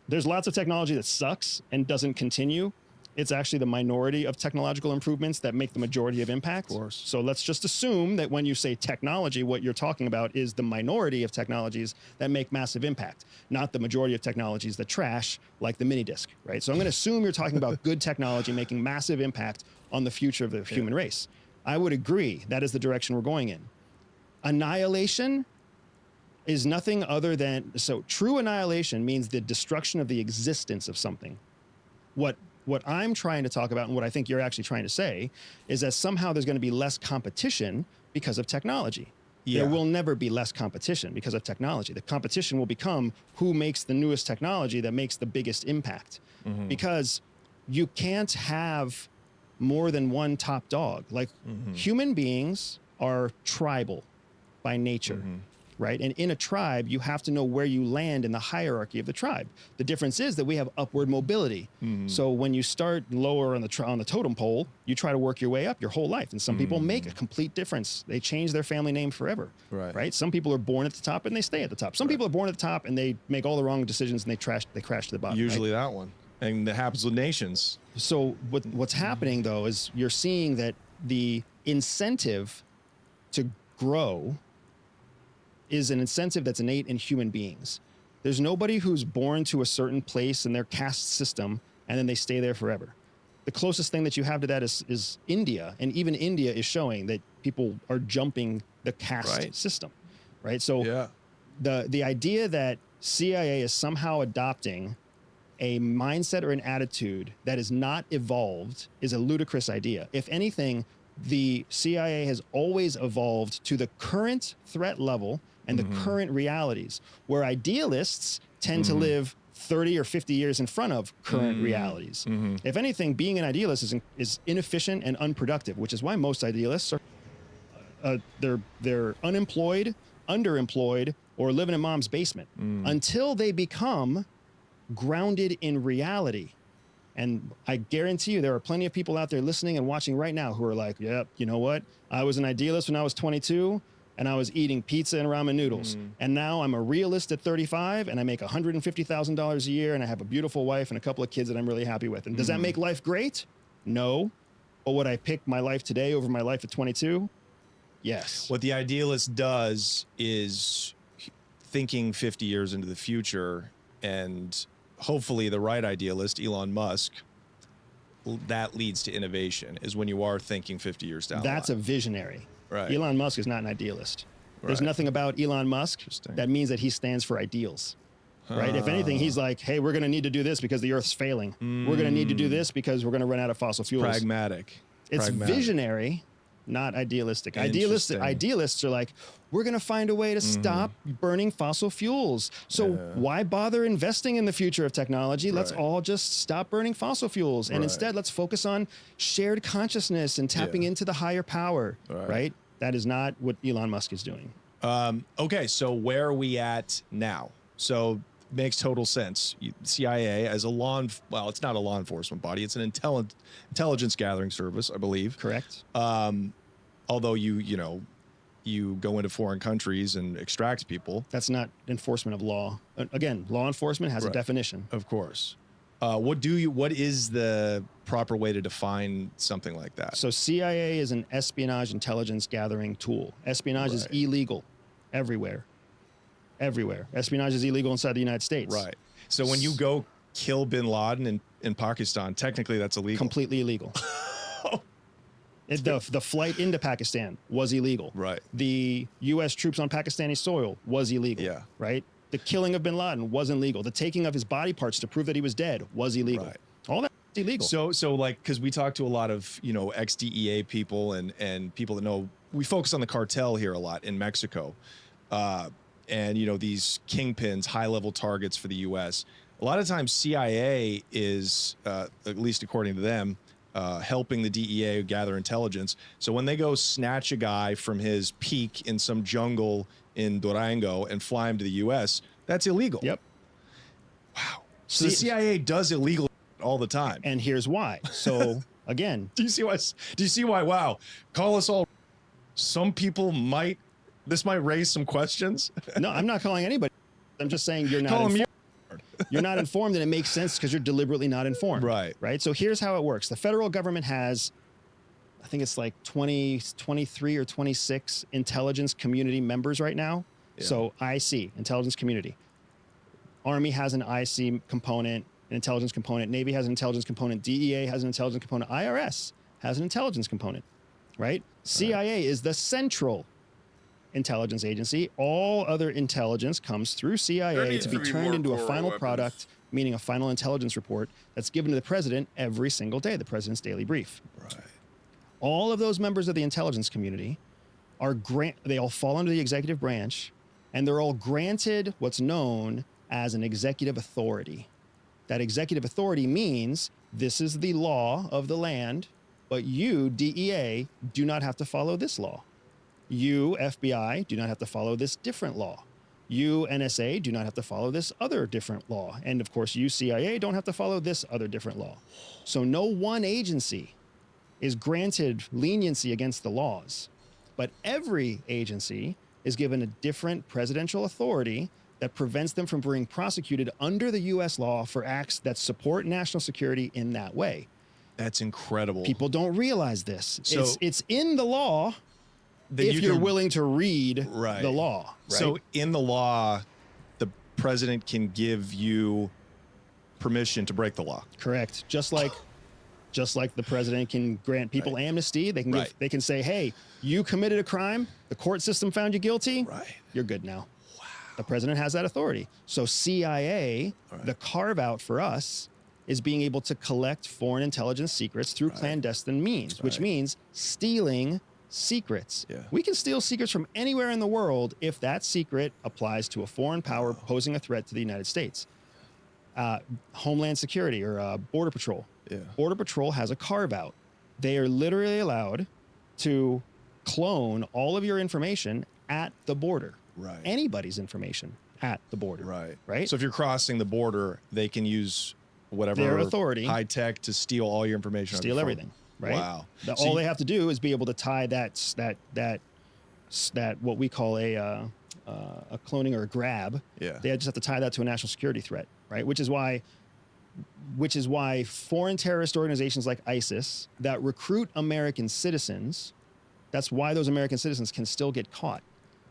there's lots of technology that sucks and doesn't continue. It's actually the minority of technological improvements that make the majority of impact. Of course. So let's just assume that when you say technology, what you're talking about is the minority of technologies that make massive impact, not the majority of technologies that trash, like the mini disc, right? So I'm going to assume you're talking about good technology making massive impact on the future of the human race. I would agree that is the direction we're going in. Annihilation is nothing other than, so true annihilation means the destruction of the existence of something. What I'm trying to talk about and what I think you're actually trying to say is that somehow there's going to be less competition because of technology. There will never be less competition because of technology. The competition will become who makes the newest technology that makes the biggest impact. Because you can't have more than one top dog. Like human beings are tribal by nature. Right? And in a tribe, you have to know where you land in the hierarchy of the tribe. The difference is that we have upward mobility. So when you start lower on the totem pole, you try to work your way up your whole life. And some people make a complete difference. They change their family name forever. Right? Some people are born at the top and they stay at the top. Some people are born at the top and they make all the wrong decisions and they crash to the bottom. Usually that one. And that happens with nations. So what's happening though is you're seeing that the incentive to grow is an incentive that's innate in human beings. There's nobody who's born to a certain place in their caste system and then they stay there forever. The closest thing that you have to that is India, and even India is showing that people are jumping the caste system, right? So the idea that CIA is somehow adopting a mindset or an attitude that is not evolved is a ludicrous idea. If anything, the CIA has always evolved to the current threat level and the current realities, where idealists tend to live 30 or 50 years in front of current realities. If anything, being an idealist is inefficient and unproductive, which is why most idealists are they're unemployed, underemployed, or living in mom's basement until they become grounded in reality. And I guarantee you there are plenty of people out there listening and watching right now who are like, yep, you know what? I was an idealist when I was 22 and I was eating pizza and ramen noodles. And now I'm a realist at 35 and I make $150,000 a year and I have a beautiful wife and a couple of kids that I'm really happy with. And does that make life great? No. But would I pick my life today over my life at 22? Yes. What the idealist does is thinking 50 years into the future, and hopefully the right idealist, Elon Musk, that leads to innovation, is when you are thinking 50 years down the line. That's a visionary. Right. Elon Musk is not an idealist. There's nothing about Elon Musk that means that he stands for ideals. Right? If anything, he's like, hey, we're going to need to do this because the Earth's failing. We're going to need to do this because we're going to run out of fossil fuels. Pragmatic. It's visionary, not idealistic. Interesting. Idealists are like, we're going to find a way to stop burning fossil fuels. So why bother investing in the future of technology? Let's all just stop burning fossil fuels. And instead, let's focus on shared consciousness and tapping into the higher power, right? That is not what Elon Musk is doing. Okay, so where are we at now? So makes total sense. CIA as a well, it's not a law enforcement body. It's an intelligence gathering service, I believe. Correct. Although you go into foreign countries and extract people. That's not enforcement of law. Again, law enforcement has a definition. Of course. What is the proper way to define something like that? So CIA is an espionage intelligence gathering tool. Espionage is illegal everywhere. Everywhere. Espionage is illegal inside the United States. Right. So when you go kill bin Laden in Pakistan, technically that's illegal. Completely illegal. The flight into Pakistan was illegal. Right. The U.S. troops on Pakistani soil was illegal. Yeah. Right. The killing of bin Laden wasn't legal. The taking of his body parts to prove that he was dead was illegal. Right. All that is illegal. So like, because we talk to a lot of ex-DEA people and people that know. We focus on the cartel here a lot in Mexico. And these kingpins, high-level targets for the U.S. A lot of times CIA is, at least according to them, helping the DEA gather intelligence. So when they go snatch a guy from his peak in some jungle in Durango and fly him to the U.S., that's illegal. Yep. Wow. So the CIA does illegal all the time. And here's why. So again, do you see why? Wow. Call us all. Some people might. This might raise some questions. No, I'm not calling anybody. I'm just saying you're not informed. You're not informed, and it makes sense because you're deliberately not informed. Right. Right. So here's how it works. The federal government has, I think it's like 23 or 26 intelligence community members right now. Yeah. So IC, intelligence community. Army has an IC component, an intelligence component. Navy has an intelligence component. DEA has an intelligence component. IRS has an intelligence component. Right. CIA is the central intelligence agency. All other intelligence comes through CIA to be turned into a final product, meaning a final intelligence report that's given to the president every single day, the president's daily brief. Right. All of those members of the intelligence community they all fall under the executive branch, and they're all granted what's known as an executive authority. That executive authority means this is the law of the land, but you, DEA, do not have to follow this law. You, FBI, do not have to follow this different law. You, NSA, do not have to follow this other different law. And of course, you, CIA, don't have to follow this other different law. So no one agency is granted leniency against the laws, but every agency is given a different presidential authority that prevents them from being prosecuted under the U.S. law for acts that support national security in that way. That's incredible. People don't realize this. So it's in the law. If you're willing to read the law. Right? So in the law, the president can give you permission to break the law. Correct. Just like the president can grant people amnesty, they can they can say, hey, you committed a crime, the court system found you guilty, you're good now. Wow. The president has that authority. So CIA, the carve out for us is being able to collect foreign intelligence secrets through clandestine means, which means stealing secrets. Yeah. We can steal secrets from anywhere in the world if that secret applies to a foreign power posing a threat to the United States. Homeland Security or Border Patrol. Yeah. Border Patrol has a carve out. They are literally allowed to clone all of your information at the border. Right. Anybody's information at the border. Right. Right. So if you're crossing the border, they can use whatever their authority, high tech, to steal all your information. Steal everything. Right. Wow. All they have to do is be able to tie that what we call a cloning or a grab. Yeah. They just have to tie that to a national security threat, right? Which is why foreign terrorist organizations like ISIS that recruit American citizens, that's why those American citizens can still get caught.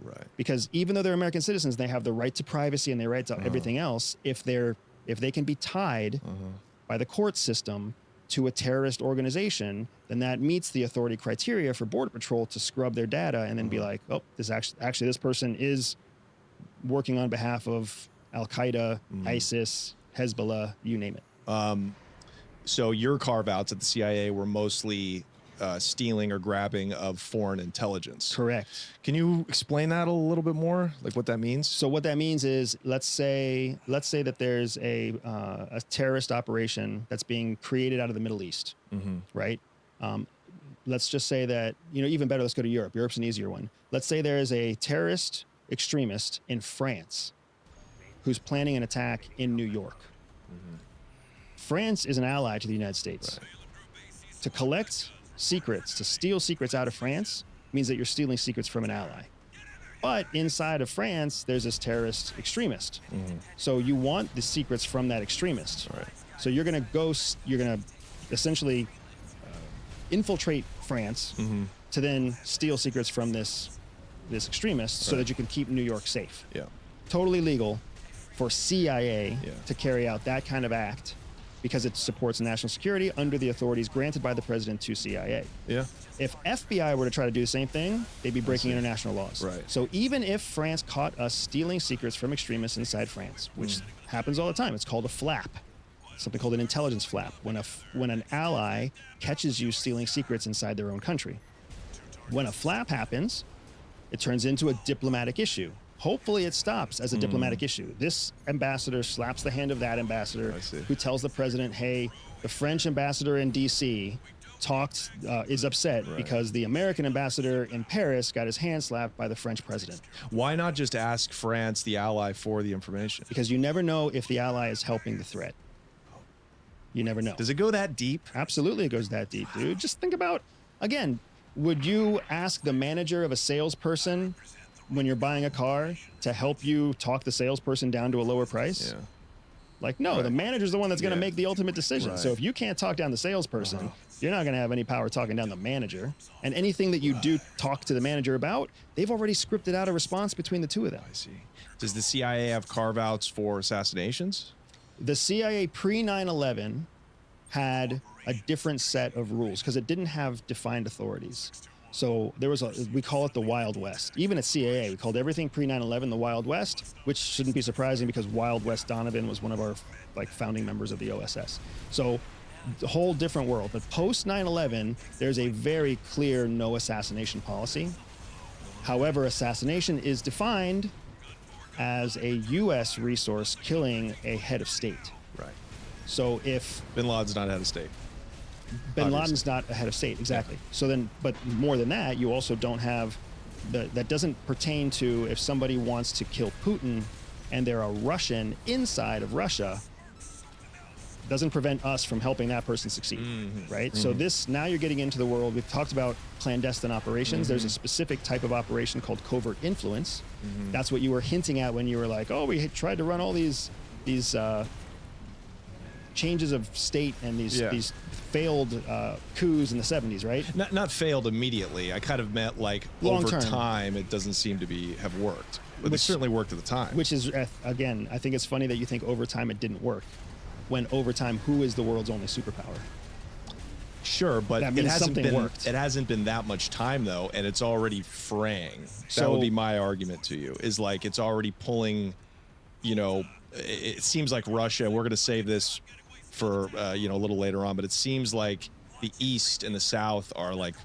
Right. Because even though they're American citizens, they have the right to privacy and the right to everything else. If they can be tied by the court system to a terrorist organization, then that meets the authority criteria for Border Patrol to scrub their data and then be like, oh, this actually this person is working on behalf of Al Qaeda, ISIS, Hezbollah, you name it. So your carve outs at the CIA were mostly stealing or grabbing of foreign intelligence. Correct. Can you explain that a little bit more, like what that means? So what that means is, let's say that there's a terrorist operation that's being created out of the Middle East, right? Let's just say that, even better, let's go to Europe. Europe's an easier one. Let's say there is a terrorist extremist in France who's planning an attack in New York. France is an ally to the United States. Right. To collect secrets, to steal secrets out of France, means that you're stealing secrets from an ally. But inside of France, there's this terrorist extremist. So you want the secrets from that extremist. Right. So you're going to essentially infiltrate France to then steal secrets from this extremist so that you can keep New York safe. Yeah. Totally legal for CIA to carry out that kind of act because it supports national security under the authorities granted by the president to CIA. Yeah. If FBI were to try to do the same thing, they'd be breaking international laws. Right. So even if France caught us stealing secrets from extremists inside France, which happens all the time, it's called a flap. Something called an intelligence flap, when an ally catches you stealing secrets inside their own country. When a flap happens, it turns into a diplomatic issue. Hopefully it stops as a diplomatic issue. This ambassador slaps the hand of that ambassador who tells the president, hey, the French ambassador in DC is upset because the American ambassador in Paris got his hand slapped by the French president. Why not just ask France, the ally, for the information? Because you never know if the ally is helping the threat. You never know. Does it go that deep? Absolutely, it goes that deep, dude. Just think about, again, would you ask the manager of a salesperson when you're buying a car to help you talk the salesperson down to a lower price? Yeah. Like, no, the manager's the one that's going to make the ultimate decision. Right. So if you can't talk down the salesperson, you're not going to have any power talking down the manager. And anything that you do talk to the manager about, they've already scripted out a response between the two of them. I see. Does the CIA have carve-outs for assassinations? The CIA pre-9/11 had a different set of rules because it didn't have defined authorities. So there was we call it the Wild West. Even at CIA, we called everything pre-9/11 the Wild West, which shouldn't be surprising because Wild West Donovan was one of our founding members of the OSS. So the whole different world. But post 9/11, there's a very clear no assassination policy. However, assassination is defined as a U.S. resource killing a head of state. Right. So if Bin Laden's not head of state. Bin Laden's not a head of state, exactly. Yeah. So then, but more than that, you also don't have that doesn't pertain to if somebody wants to kill Putin and they're a Russian inside of Russia. Doesn't prevent us from helping that person succeed, right? So now you're getting into the world. We've talked about clandestine operations. There's a specific type of operation called covert influence. That's what you were hinting at when you were like, oh, we tried to run all these changes of state and these failed coups in the 70s, right? Not failed immediately. I kind of meant like Long over term. time, it doesn't seem to have worked. But it certainly worked at the time. Which is, again, I think it's funny that you think over time it didn't work. When over time, who is the world's only superpower? Sure, but that means something worked. It hasn't been that much time though, and it's already fraying. So, that would be my argument to you. Is like it's already pulling. It seems like Russia. We're going to save this for a little later on, but it seems like the East and the South are like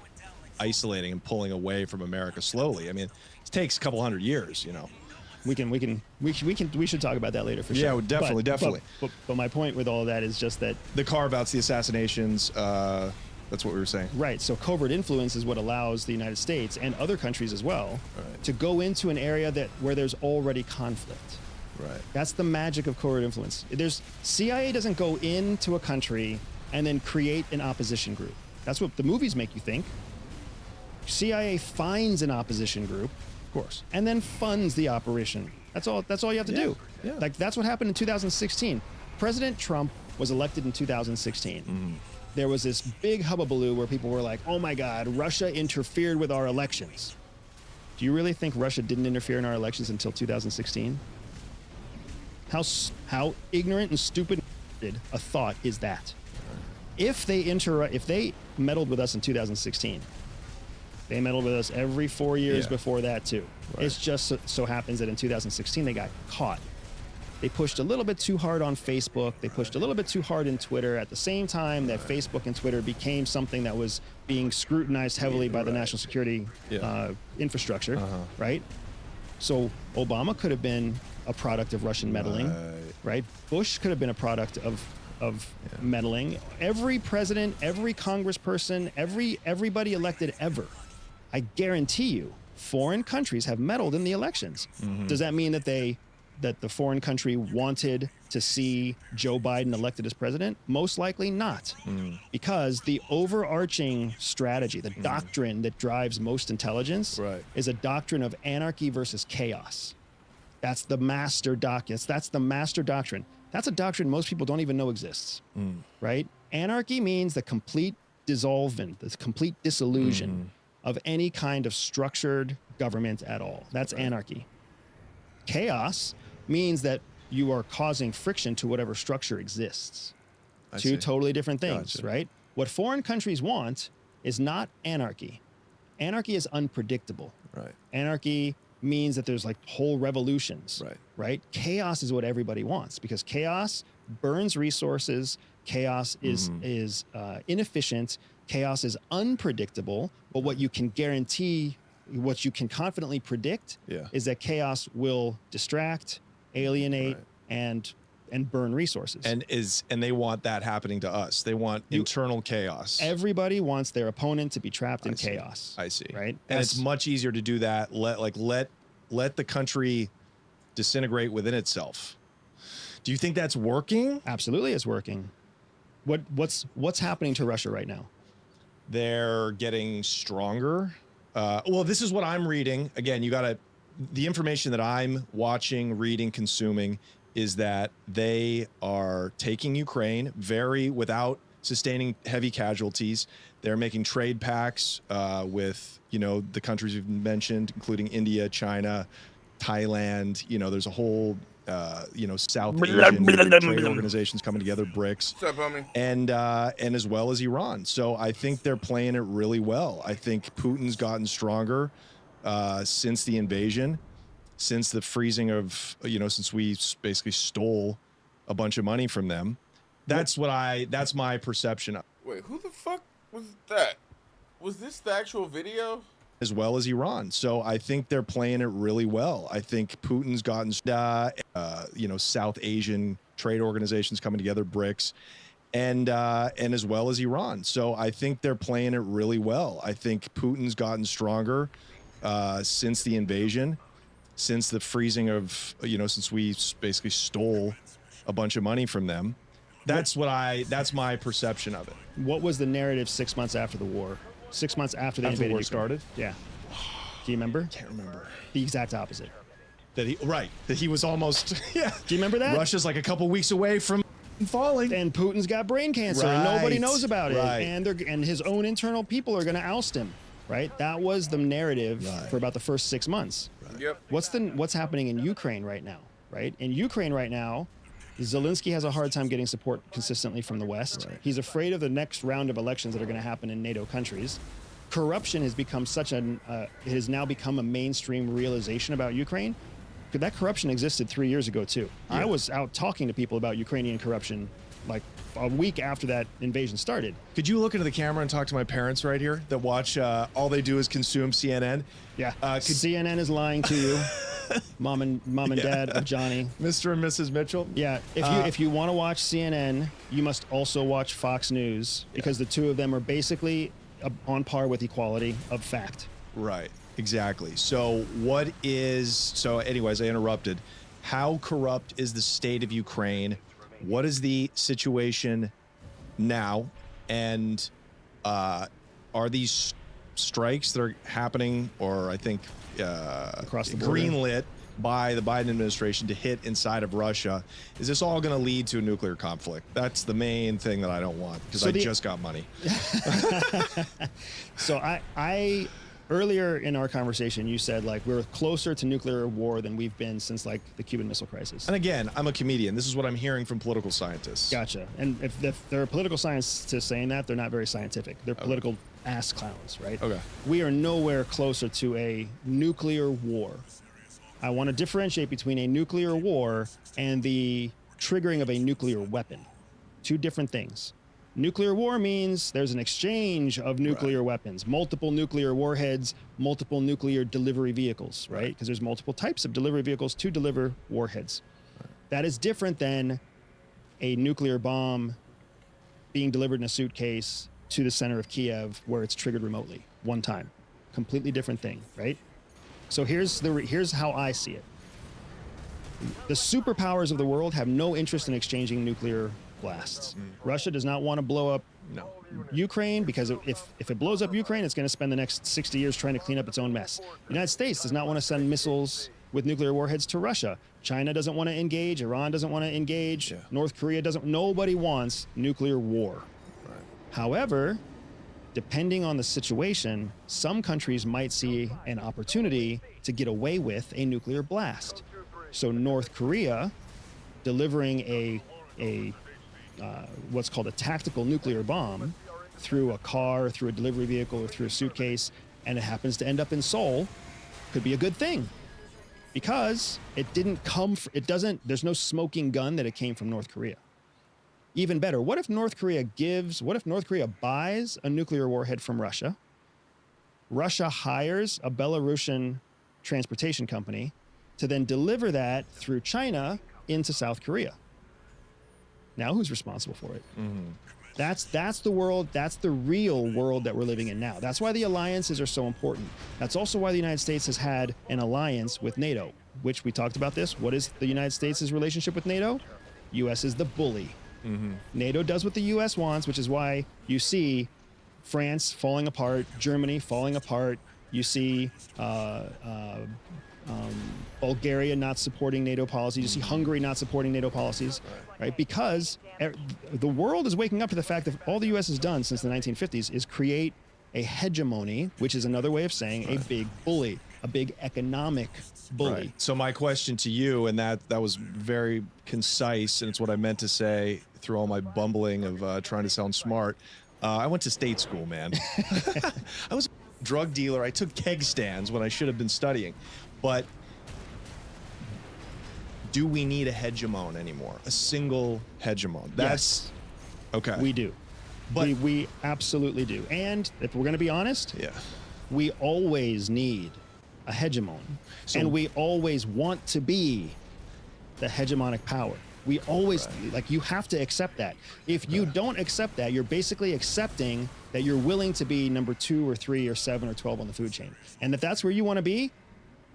isolating and pulling away from America slowly. I mean, it takes a couple hundred years. We should talk about that later for sure. Yeah, definitely. But my point with all of that is just that the carve-outs, the assassinations, that's what we were saying. Right. So covert influence is what allows the United States and other countries as well to go into an area where there's already conflict. Right. That's the magic of covert influence. CIA doesn't go into a country and then create an opposition group. That's what the movies make you think. CIA finds an opposition group, of course, and then funds the operation. That's all you have to do. Yeah. Like that's what happened in 2016. President Trump was elected in 2016. There was this big hubbubaloo where people were like, "Oh my God, Russia interfered with our elections." Do you really think Russia didn't interfere in our elections until 2016? How ignorant and stupid a thought is that? If they meddled with us in 2016, they meddled with us every 4 years before that too. Right. It's just so happens that in 2016 they got caught. They pushed a little bit too hard on Facebook. They pushed a little bit too hard in Twitter at the same time that Facebook and Twitter became something that was being scrutinized heavily by the national security infrastructure, right? So Obama could have been a product of Russian meddling, right? Bush could have been a product of meddling. Every president, every congressperson, everybody elected ever, I guarantee you, foreign countries have meddled in the elections. Does that mean that the foreign country wanted to see Joe Biden elected as president? Most likely not, because the overarching strategy, the doctrine that drives most intelligence, is a doctrine of anarchy versus chaos. That's the master doctrine. That's the master doctrine. That's a doctrine most people don't even know exists, right? Anarchy means the complete dissolvement, the complete dissolution of any kind of structured government at all. That's anarchy. Chaos means that you are causing friction to whatever structure exists. Two totally different things, right? What foreign countries want is not anarchy. Anarchy is unpredictable. Anarchy means that there's like whole revolutions, right? Chaos is what everybody wants, because chaos burns resources. Chaos is inefficient. Chaos is unpredictable. But what you can guarantee, what you can confidently predict, is that chaos will distract, alienate, and burn resources. And they want that happening to us. They want internal chaos. Everybody wants their opponent to be trapped in chaos. I see. Right? And it's much easier to do that. Let the country disintegrate within itself. Do you think that's working? Absolutely, it's working. What's happening to Russia right now? They're getting stronger. Well, this is what I'm reading. Again, the information that I'm watching, reading, consuming is that they are taking Ukraine without sustaining heavy casualties. They're making trade pacts with, the countries we've mentioned, including India, China, Thailand. There's a whole, South Asian trade organizations coming together, BRICS. What's up, homie? And as well as Iran. So I think they're playing it really well. I think Putin's gotten stronger since the invasion, since the freezing of, since we basically stole a bunch of money from them. That's my perception. Wait, who the fuck was that? Was this the actual video? As well as Iran. So I think they're playing it really well. I think Putin's gotten, South Asian trade organizations coming together, BRICS, and as well as Iran. So I think they're playing it really well. I think Putin's gotten stronger since the invasion, since the freezing of, since we basically stole a bunch of money from them. That's my perception of it. What was the narrative 6 months after the war? 6 months after the war started? Yeah. Do you remember? Can't remember. The exact opposite. That he was almost, yeah. Do you remember that? Russia's like a couple weeks away from falling. And Putin's got brain cancer and nobody knows about it. Right. And his own internal people are going to oust him, right? That was the narrative for about the first 6 months. Yep. What's happening in Ukraine right now, right? In Ukraine right now, Zelensky has a hard time getting support consistently from the West. He's afraid of the next round of elections that are going to happen in NATO countries. Corruption has become it has now become a mainstream realization about Ukraine. That corruption existed 3 years ago too. I was out talking to people about Ukrainian corruption like a week after that invasion started. Could you look into the camera and talk to my parents right here that watch, all they do is consume CNN? Yeah, CNN is lying to you. Mom and dad of Johnny. Mr. and Mrs. Mitchell? Yeah, if you want to watch CNN, you must also watch Fox News, because the two of them are basically on par with equality of fact. Right, exactly. So anyways, I interrupted. How corrupt is the state of Ukraine? What is the situation now? And are these strikes that are happening, or I think across the border, greenlit by the Biden administration to hit inside of Russia, is this all going to lead to a nuclear conflict? That's the main thing that I don't want, because I just got money. So I earlier in our conversation, you said like we're closer to nuclear war than we've been since like the Cuban Missile Crisis. And again, I'm a comedian. This is what I'm hearing from political scientists. Gotcha. And if there are political scientists saying that, they're not very scientific. They're political ass clowns, right? Okay. We are nowhere closer to a nuclear war I want to differentiate between a nuclear war and the triggering of a nuclear weapon. Two different things. Nuclear war means there's an exchange of nuclear weapons, multiple nuclear warheads, multiple nuclear delivery vehicles, right? Because there's multiple types of delivery vehicles to deliver warheads. That is different than a nuclear bomb being delivered in a suitcase to the center of Kiev where it's triggered remotely one time. Completely different thing, right? So here's how I see it. The superpowers of the world have no interest in exchanging nuclear blasts. Russia does not want to blow up Ukraine because if it blows up Ukraine, it's going to spend the next 60 years trying to clean up its own mess. The United States does not want to send missiles with nuclear warheads to Russia. China doesn't want to engage. Iran doesn't want to engage. North Korea doesn't. Nobody wants nuclear war. However, depending on the situation, some countries might see an opportunity to get away with a nuclear blast. So North Korea delivering a what's called a tactical nuclear bomb through a car, through a delivery vehicle, or through a suitcase, and it happens to end up in Seoul, could be a good thing. Because it didn't come, there's no smoking gun that it came from North Korea. Even better, what if North Korea buys a nuclear warhead from Russia? Russia hires a Belarusian transportation company to then deliver that through China into South Korea. Now who's responsible for it? That's the world, that's the real world that we're living in now. That's why the alliances are so important. That's also why the United States has had an alliance with NATO, which we talked about this. What is the United States' relationship with NATO? US is the bully. NATO does what the US wants, which is why you see France falling apart, Germany falling apart. You see Bulgaria not supporting NATO policies. You see Hungary not supporting NATO policies, right? Because the world is waking up to the fact that all the U.S. has done since the 1950s is create a hegemony, which is another way of saying a big bully, a big economic bully. So my question to you, and that was very concise, and it's what I meant to say through all my bumbling of trying to sound smart. I went to state school, man. I was a drug dealer. I took keg stands when I should have been studying. But do we need a hegemon anymore? A single hegemon? Yes. Okay. We do. But we absolutely do. And if we're going to be honest, we always need a hegemon. And we always want to be the hegemonic power. We always, you have to accept that. If you don't accept that, you're basically accepting that you're willing to be number 2 or 3 or 7 or 12 on the food chain. And if that's where you want to be,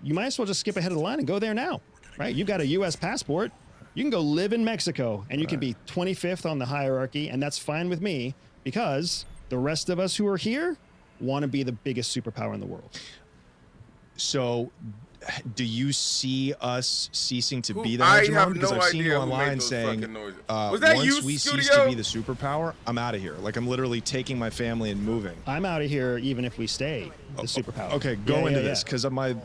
you might as well just skip ahead of the line and go there now, right? You've got a U.S. passport. You can go live in Mexico and you can be 25th on the hierarchy, and that's fine with me because the rest of us who are here want to be the biggest superpower in the world. So do you see us ceasing to be the hegemon? Because I've seen you online saying, was that once we cease to be the superpower, I'm out of here. Like, I'm literally taking my family and moving. I'm out of here even if we stay the superpower. Okay, go into this, because my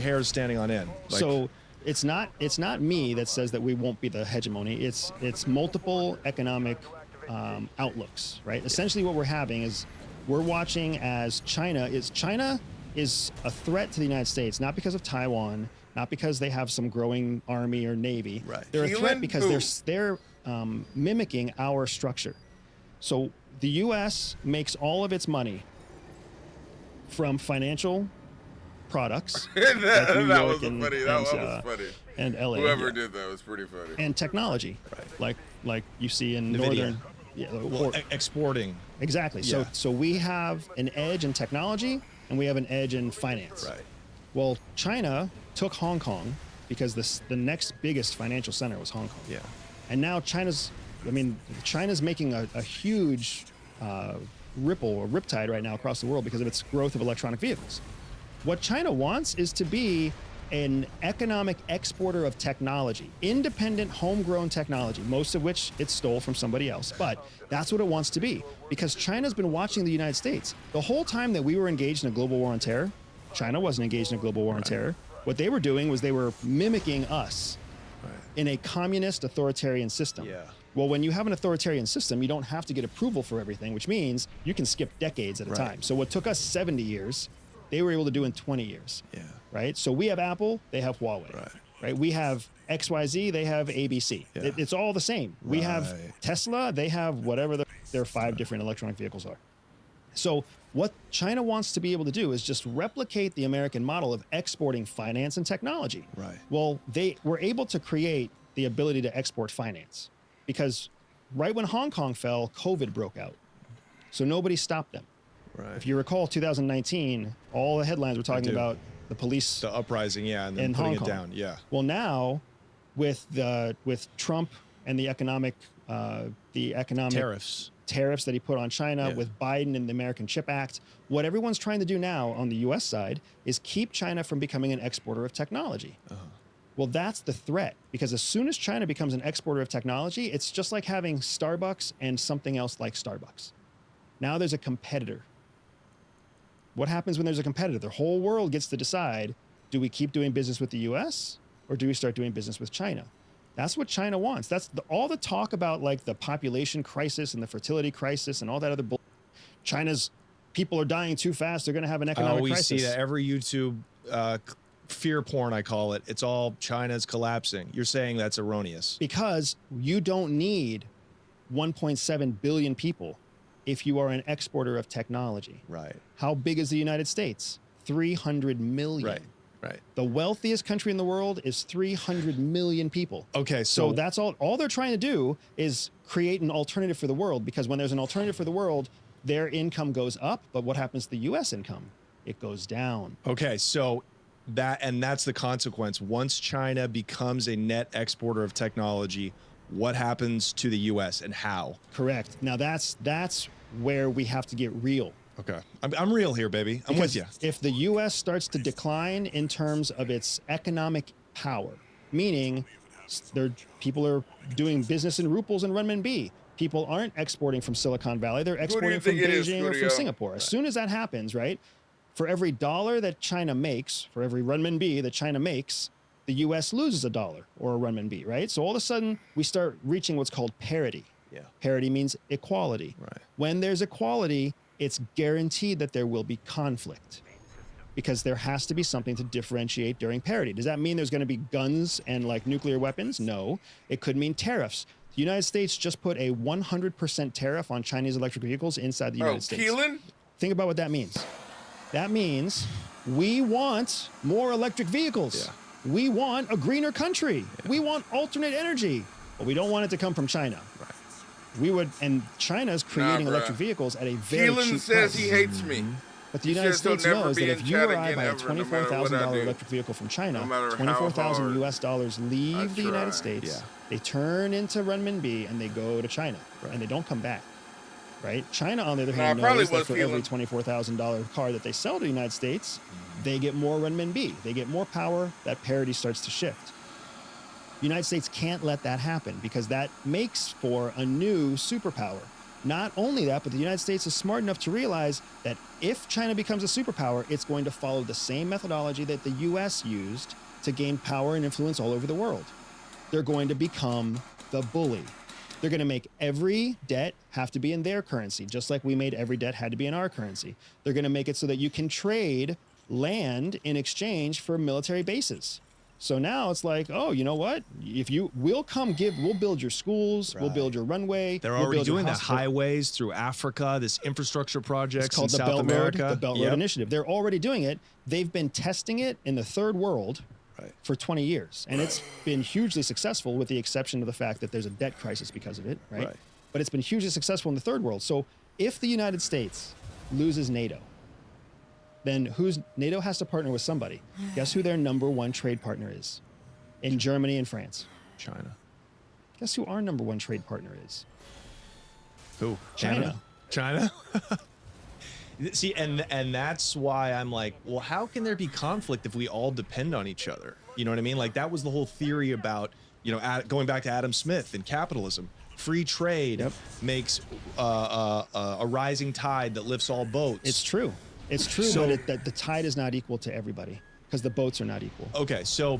hair is standing on end. Like, so it's not me that says that we won't be the hegemony. It's multiple economic outlooks, right? Essentially what we're having is we're watching as China is a threat to the United States, not because of Taiwan, not because they have some growing army or navy. They're a threat because they're mimicking our structure. So the U.S. makes all of its money from financial products. That was funny. And LA. Whoever did that was pretty funny. And technology, like you see in NVIDIA. northern exporting. Exactly. So we have an edge in technology and we have an edge in finance. Well, China took Hong Kong because the next biggest financial center was Hong Kong. And now China's making a huge ripple or riptide right now across the world because of its growth of electronic vehicles. What China wants is to be an economic exporter of technology, independent, homegrown technology, most of which it stole from somebody else. But that's what it wants to be, because China's been watching the United States. The whole time that we were engaged in a global war on terror, China wasn't engaged in a global war on terror. What they were doing was they were mimicking us in a communist authoritarian system. Well, when you have an authoritarian system, you don't have to get approval for everything, which means you can skip decades at a time. So what took us 70 years, they were able to do in 20 years. right? So we have Apple, they have Huawei, right? We have XYZ, they have ABC. It's all the same. We have Tesla, they have whatever their 5 different electronic vehicles are. So what China wants to be able to do is just replicate the American model of exporting finance and technology. Right. Well, they were able to create the ability to export finance because right when Hong Kong fell, COVID broke out. So nobody stopped them. Right. If you recall 2019, all the headlines were talking about the police, the uprising, and then putting it down, Well, now with Trump and the economic tariffs that he put on China, with Biden and the American Chip Act, what everyone's trying to do now on the U.S. side is keep China from becoming an exporter of technology. Well, that's the threat, because as soon as China becomes an exporter of technology, it's just like having Starbucks and something else like Starbucks. Now there's a competitor. What happens when there's a competitor? The whole world gets to decide, do we keep doing business with the US or do we start doing business with China? That's what China wants. That's all the talk about like the population crisis and the fertility crisis and all that other bull. China's people are dying too fast. They're going to have an economic crisis. We see that every YouTube fear porn, I call it. It's all China's collapsing. You're saying that's erroneous. Because you don't need 1.7 billion people if you are an exporter of technology. Right. How big is the United States? 300 million. Right. The wealthiest country in the world is 300 million people. Okay, so that's all they're trying to do is create an alternative for the world, because when there's an alternative for the world, their income goes up, but what happens to the US income? It goes down. Okay, so that's the consequence. Once China becomes a net exporter of technology, what happens to the US and how? Correct. Now that's where we have to get real. Okay. I'm real here, baby. I'm with you. If the U.S. starts to decline in terms of its economic power, meaning people are doing business in rubles and renminbi, people aren't exporting from Silicon Valley, they're exporting from Beijing or from Singapore. As soon as that happens, right, for every dollar that China makes, for every renminbi that China makes, the U.S. loses a dollar or a renminbi, right? So all of a sudden, we start reaching what's called parity. Yeah. Parity means equality. Right. When there's equality, it's guaranteed that there will be conflict, because there has to be something to differentiate during parity. Does that mean there's going to be guns and like nuclear weapons? No. It could mean tariffs. The United States just put a 100% tariff on Chinese electric vehicles inside the United States. Keelan? Think about what that means. That means we want more electric vehicles. Yeah. We want a greener country. Yeah. We want alternate energy, but we don't want it to come from China. Right. And China's creating electric vehicles at a very cheap price. Keelan says he hates me. But the United States knows that if you or I buy a $24,000 electric vehicle from China, $24,000 US dollars leave the United States, they turn into renminbi and they go to China, and they don't come back, right? China, on the other hand, knows that for every $24,000 car that they sell to the United States, they get more renminbi. They get more power. That parity starts to shift. The United States can't let that happen, because that makes for a new superpower. Not only that, but the United States is smart enough to realize that if China becomes a superpower, it's going to follow the same methodology that the US used to gain power and influence all over the world. They're going to become the bully. They're going to make every debt have to be in their currency, just like we made every debt had to be in our currency. They're going to make it so that you can trade land in exchange for military bases. So now it's like, oh, you know what? We'll build your schools, we'll build your runway. They're already doing that. Highways through Africa, this infrastructure projects in South America. America. The Belt Road Initiative. They're already doing it. They've been testing it in the third world for 20 years. And it's been hugely successful, with the exception of the fact that there's a debt crisis because of it, right? But it's been hugely successful in the third world. So if the United States loses NATO, then NATO has to partner with somebody. Guess who their #1 trade partner is? In Germany and France. China. Guess who our #1 trade partner is? Who? China. China? See, and that's why I'm like, well, how can there be conflict if we all depend on each other? You know what I mean? Like, that was the whole theory about, going back to Adam Smith and capitalism. Free trade makes a rising tide that lifts all boats. It's true. It's true, but the tide is not equal to everybody, because the boats are not equal. Okay, so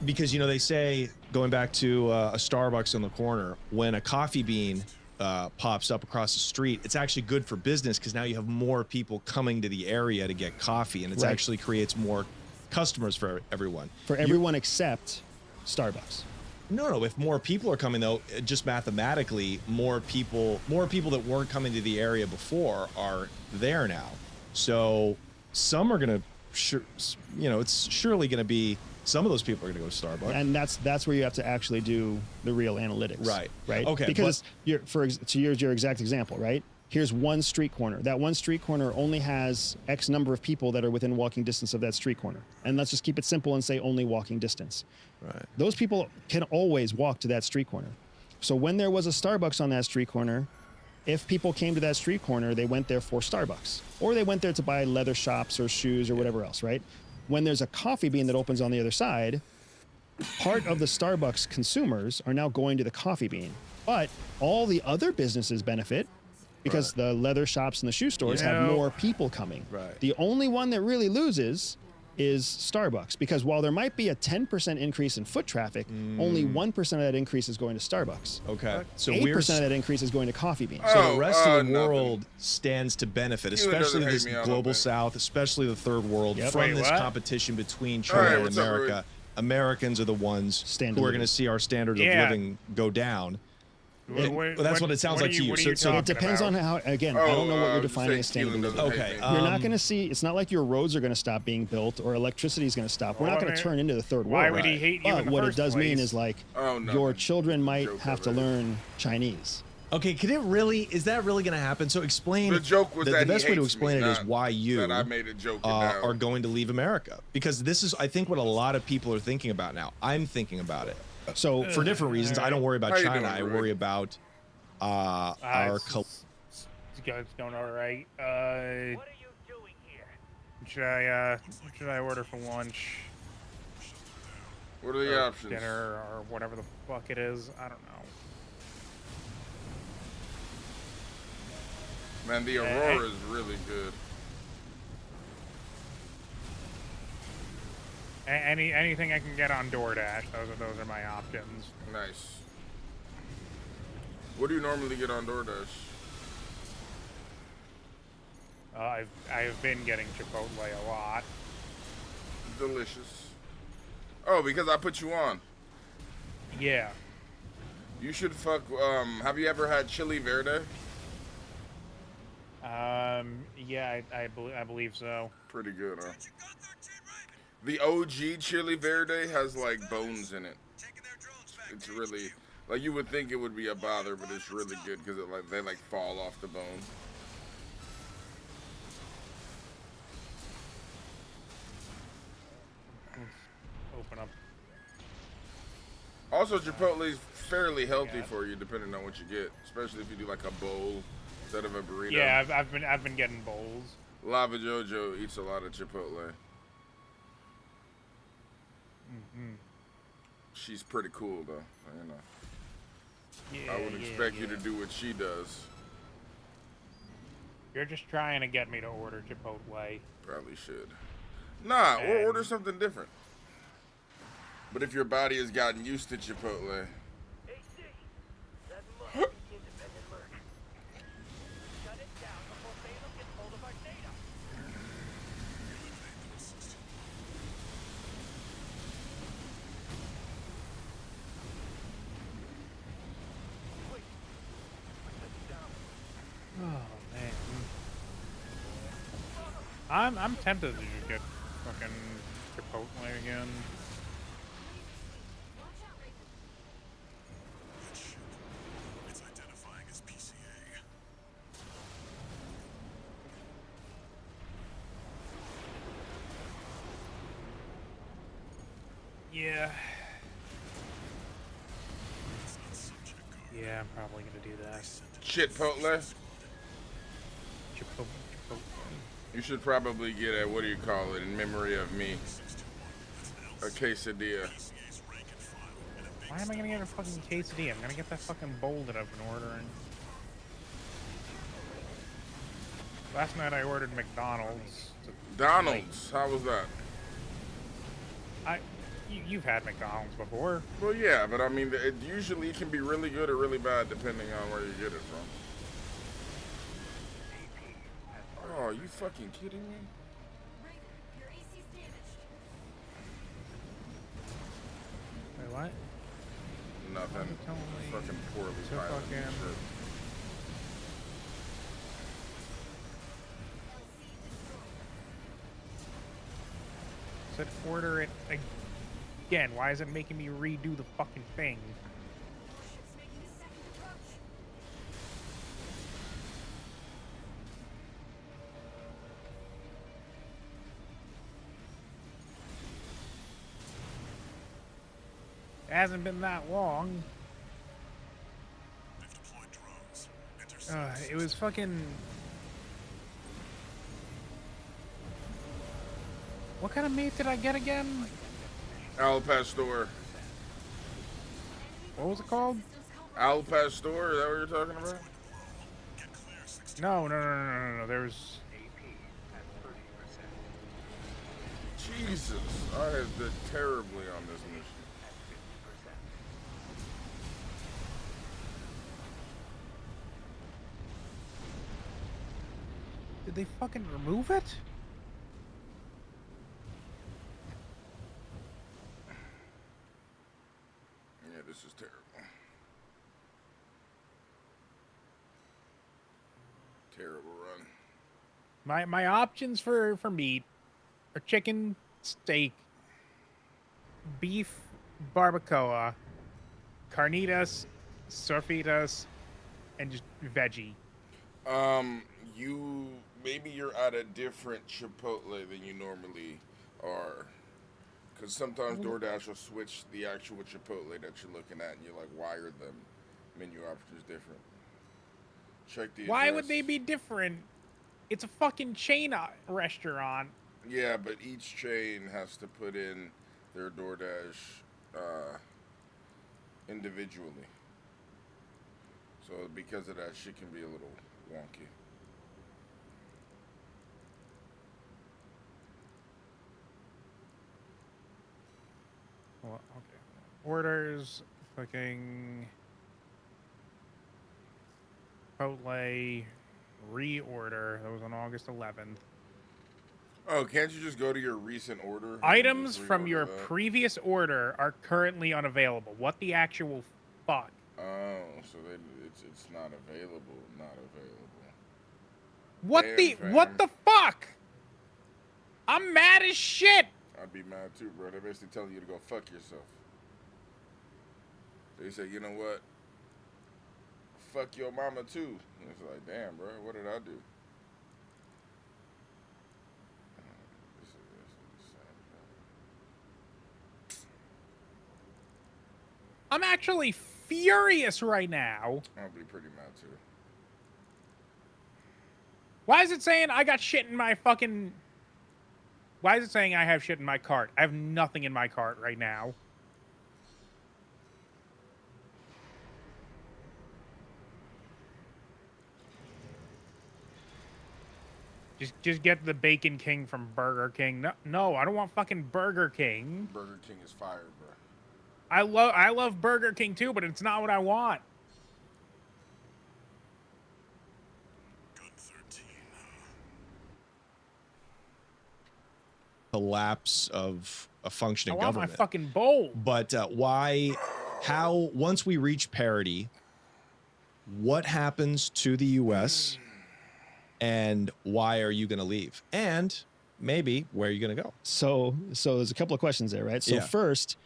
because they say, going back to a Starbucks on the corner, when a coffee bean pops up across the street, it's actually good for business, because now you have more people coming to the area to get coffee, and it actually creates more customers for everyone. For everyone except Starbucks. No. If more people are coming, though, just mathematically, more people that weren't coming to the area before are there now. So some are gonna, it's surely gonna be some of those people are gonna go to Starbucks. And that's where you have to actually do the real analytics. Right. Right. Okay. Because to use your exact example, right? Here's one street corner. That one street corner only has X number of people that are within walking distance of that street corner. And let's just keep it simple and say only walking distance. Right. Those people can always walk to that street corner. So when there was a Starbucks on that street corner, if people came to that street corner, they went there for Starbucks. Or they went there to buy leather shops or shoes or whatever else, right? When there's a coffee bean that opens on the other side, part of the Starbucks consumers are now going to the coffee bean. But all the other businesses benefit because the leather shops and the shoe stores have more people coming. Right. The only one that really loses is Starbucks, because while there might be a 10% increase in foot traffic, only 1% of that increase is going to Starbucks. Okay. So 8% of that increase is going to coffee beans. So the rest of the world stands to benefit, especially this me out global on south, especially the third world, from Wait, this what? competition between China and what's up, America. Rude? Americans are the ones who are going to see our standards of living go down. That's what it sounds like to you. So it depends on how, again, I don't know what you're defining as standard of living. Okay. You're not going to see, it's not like your roads are going to stop being built or electricity is going to stop. We're not going to turn into the third world. Why would he hate you in But the what it first does mean place? is like Oh, no. your children might have to learn Chinese. Okay, is that really going to happen? So explain. The joke was the that best he way to hates explain me, it is not why you that I made a joke now. are going to leave America. Because this is, I think, what a lot of people are thinking about now. I'm thinking about it. So for different reasons, I don't worry about How you China. doing, I Rude? worry about our. It's going all right. What are you doing here? Should I order for lunch? What are the Or options? Dinner or whatever the fuck it is. I don't know. Man, the Aurora is really good. Anything I can get on DoorDash. Those are my options. Nice. What do you normally get on DoorDash? I've been getting Chipotle a lot. Delicious. Oh, because I put you on. Yeah. You should fuck. Have you ever had chili verde? Yeah, I believe so. Pretty good, huh? The OG chili verde has like bones in it. It's really like you would think it would be a bother, but it's really good because they like fall off the bone. Open up. Also, Chipotle is fairly healthy for you, depending on what you get, especially if you do like a bowl instead of a burrito. Yeah, I've been getting bowls. Lava Jojo eats a lot of Chipotle. Mm-hmm. She's pretty cool though, you know. Yeah, I would expect you to do what she does. You're just trying to get me to order Chipotle. Probably should. Nah, or order something different. But if your body has gotten used to Chipotle. Oh man. I'm tempted to just get fucking Chipotle again. It's identifying as PCA. Yeah. Yeah, I'm probably gonna do that. Chipotle? Chipotle. You should probably get a, what do you call it, in memory of me? A quesadilla. Why am I gonna get a fucking quesadilla? I'm gonna get that fucking bowl that I've been ordering. Last night I ordered McDonald's. Donald's? How was that? You've had McDonald's before. Well, yeah, but I mean, it usually can be really good or really bad depending on where you get it from. Oh, are you fucking kidding me? Wait, what? Nothing. Fucking poorly piloted shit. Said order it again. Why is it making me redo the fucking thing? It hasn't been that long. It was fucking... What kind of meat did I get again? Al Pastor. What was it called? Al Pastor, is that what you're talking about? No. There's... Jesus, I have done terribly on this mission. Did they fucking remove it? Yeah, this is terrible. Terrible run. My options for meat are chicken, steak, beef, barbacoa, carnitas, surfitas, and just veggie. Maybe you're at a different Chipotle than you normally are. Because sometimes DoorDash will switch the actual Chipotle that you're looking at, and you're like, why are them menu options different? Check the Why address. would they be different? It's a fucking chain restaurant. Yeah, but each chain has to put in their DoorDash individually. So because of that, shit can be a little wonky. Well, okay. Orders, fucking Chipotle reorder. That was on August 11th. Oh, can't you just go to your recent order? Items from your that? previous order are currently unavailable. What the actual fuck? Oh, so it's not available. Not available. What Damn, what fam. the fuck? I'm mad as shit. I'd be mad too, bro. They're basically telling you to go fuck yourself. They say, you know what? Fuck your mama too. And it's like, damn, bro, what did I do? I'm actually furious right now. I'll be pretty mad too. Why is it saying I got shit in my fucking... Why is it saying I have shit in my cart? I have nothing in my cart right now. Just get the Bacon King from Burger King. No, I don't want fucking Burger King. Burger King is fire, bro. I love Burger King too, but it's not what I want. Collapse of a functioning I want government. my fucking bowl. But how, once we reach parity, what happens to the U.S. and why are you going to leave? And maybe where are you going to go? So there's a couple of questions there, right? So Yeah. first,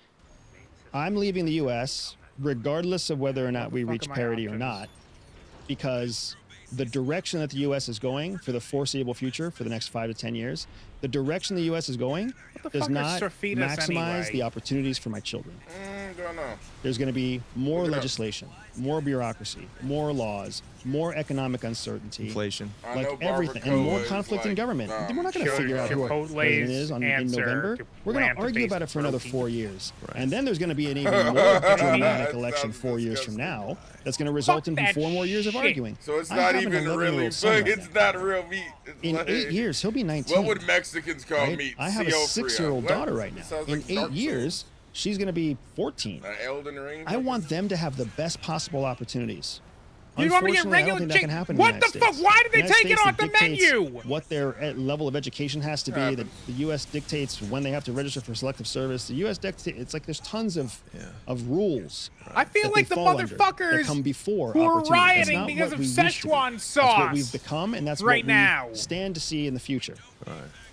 I'm leaving the U.S. regardless of whether or not we reach parity or not, because the direction that the U.S. is going for the foreseeable future, for the next 5 to 10 years, the direction the U.S. is going does not maximize the opportunities for my children. Don't know. There's going to be more legislation, more bureaucracy, more laws, more economic uncertainty, inflation, like everything, and more conflict in government. We're not going to figure out who our president is in November. We're going to argue about it for another 4 years, and then there's going to be an even more dramatic election 4 years from now. That's going to result in 4 more years of arguing. So it's I not have an even 11-year-old really. son right It's not real meat. It's in like, 8 years, he'll be 19. What would Mexicans call right? meat? I have a CO 6-year-old What? daughter right now. Sounds In like 8 Dark years, she's going to be 14. Elden Ring. I want them to have the best possible opportunities You want me to get Unfortunately, I don't regular think that chicken? can happen in the What the United fuck? States. Why did they United take it States, off the dictates menu? What their level of education has to be. The U.S. dictates when they have to register for selective service. The U.S. dictates. It's like there's tons of rules. I feel that like they the fall under that motherfuckers come before who are opportunity. That's rioting not because what of we used to be. Szechuan That's sauce what we've become, and that's right what we now. stand to see in the future.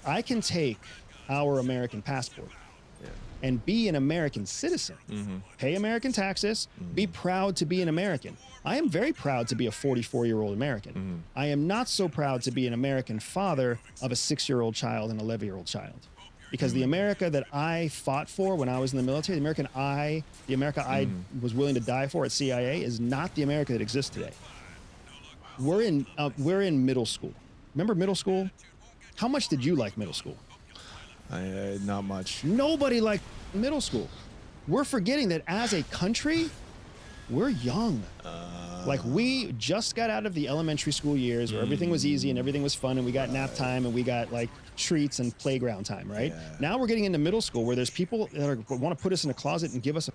I can take our American passport and be an American citizen, pay American taxes, be proud to be an American. I am very proud to be a 44-year-old American. I am not so proud to be an American father of a 6-year-old child and an 11-year-old child. Because the America that I fought for when I was in the military, the America I was willing to die for at CIA is not the America that exists today. We're in middle school. Remember middle school? How much did you like middle school? Not much. Nobody liked middle school. We're forgetting that as a country, we're young. Like we just got out of the elementary school years where everything was easy and everything was fun and we got nap time and we got like treats and playground time, right? Now we're getting into middle school where there's people that want to put us in a closet and give us a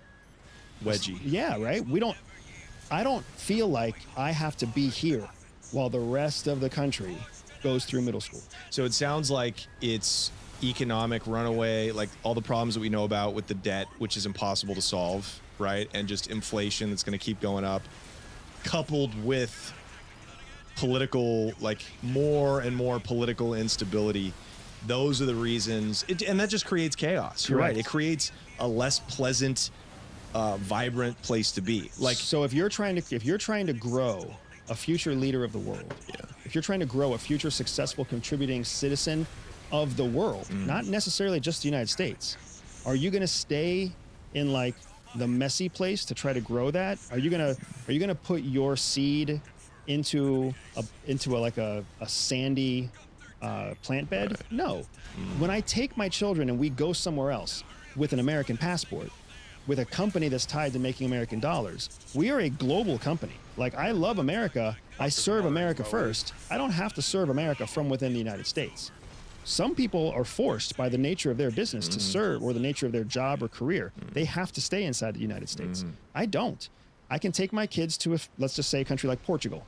wedgie. Yeah, right? I don't feel like I have to be here while the rest of the country goes through middle school. So it sounds like it's economic runaway, like all the problems that we know about with the debt, which is impossible to solve, right? And just inflation that's going to keep going up, coupled with political, like more and more political instability. Those are the reasons, and that just creates chaos. You're right. It creates a less pleasant, vibrant place to be. Like, so if you're trying to grow a future leader of the world, if you're trying to grow a future successful contributing citizen of the world, not necessarily just the United States, are you going to stay in like the messy place to try to grow that? Are you gonna put your seed into a sandy plant bed? No. When I take my children and we go somewhere else with an American passport, with a company that's tied to making American dollars, we are a global company. Like, I love America. I serve America first. I don't have to serve America from within the United States. Some people are forced by the nature of their business to serve, or the nature of their job or career. They have to stay inside the United States. I don't. I can take my kids to, let's just say, a country like Portugal.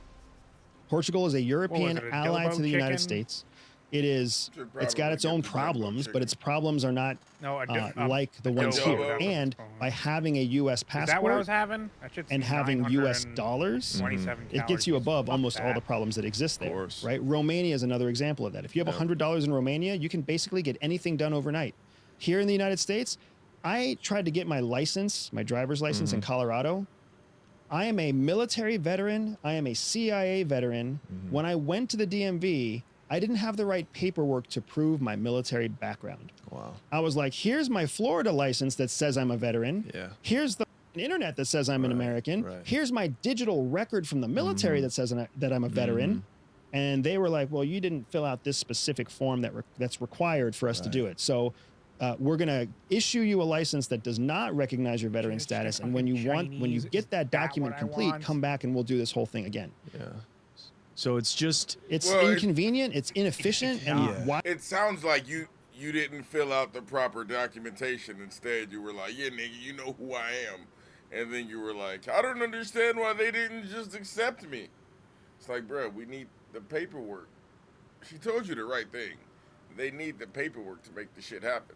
Portugal is a European ally to the United States. It's got its own problems, but its problems are not like the ones here. And by having a U.S. passport, Is that what I was having? and having U.S. dollars, it gets you above almost all the problems that exist there, right? Romania is another example of that. If you have $100 in Romania, you can basically get anything done overnight. Here in the United States, I tried to get my license, my driver's license in Colorado. I am a military veteran. I am a CIA veteran. When I went to the DMV, I didn't have the right paperwork to prove my military background. Wow. I was like, here's my Florida license that says I'm a veteran. Yeah. Here's the internet that says I'm an American. Here's my digital record from the military that says that I'm a veteran. And they were like, well, you didn't fill out this specific form that's required for us to do it. So we're going to issue you a license that does not recognize your veteran status. And when you get that document complete, come back and we'll do this whole thing again. Yeah. So it's inconvenient, it's inefficient, and why? It sounds like you didn't fill out the proper documentation. Instead, you were like, yeah, nigga, you know who I am. And then you were like, I don't understand why they didn't just accept me. It's like, bro, we need the paperwork. She told you the right thing. They need the paperwork to make the shit happen.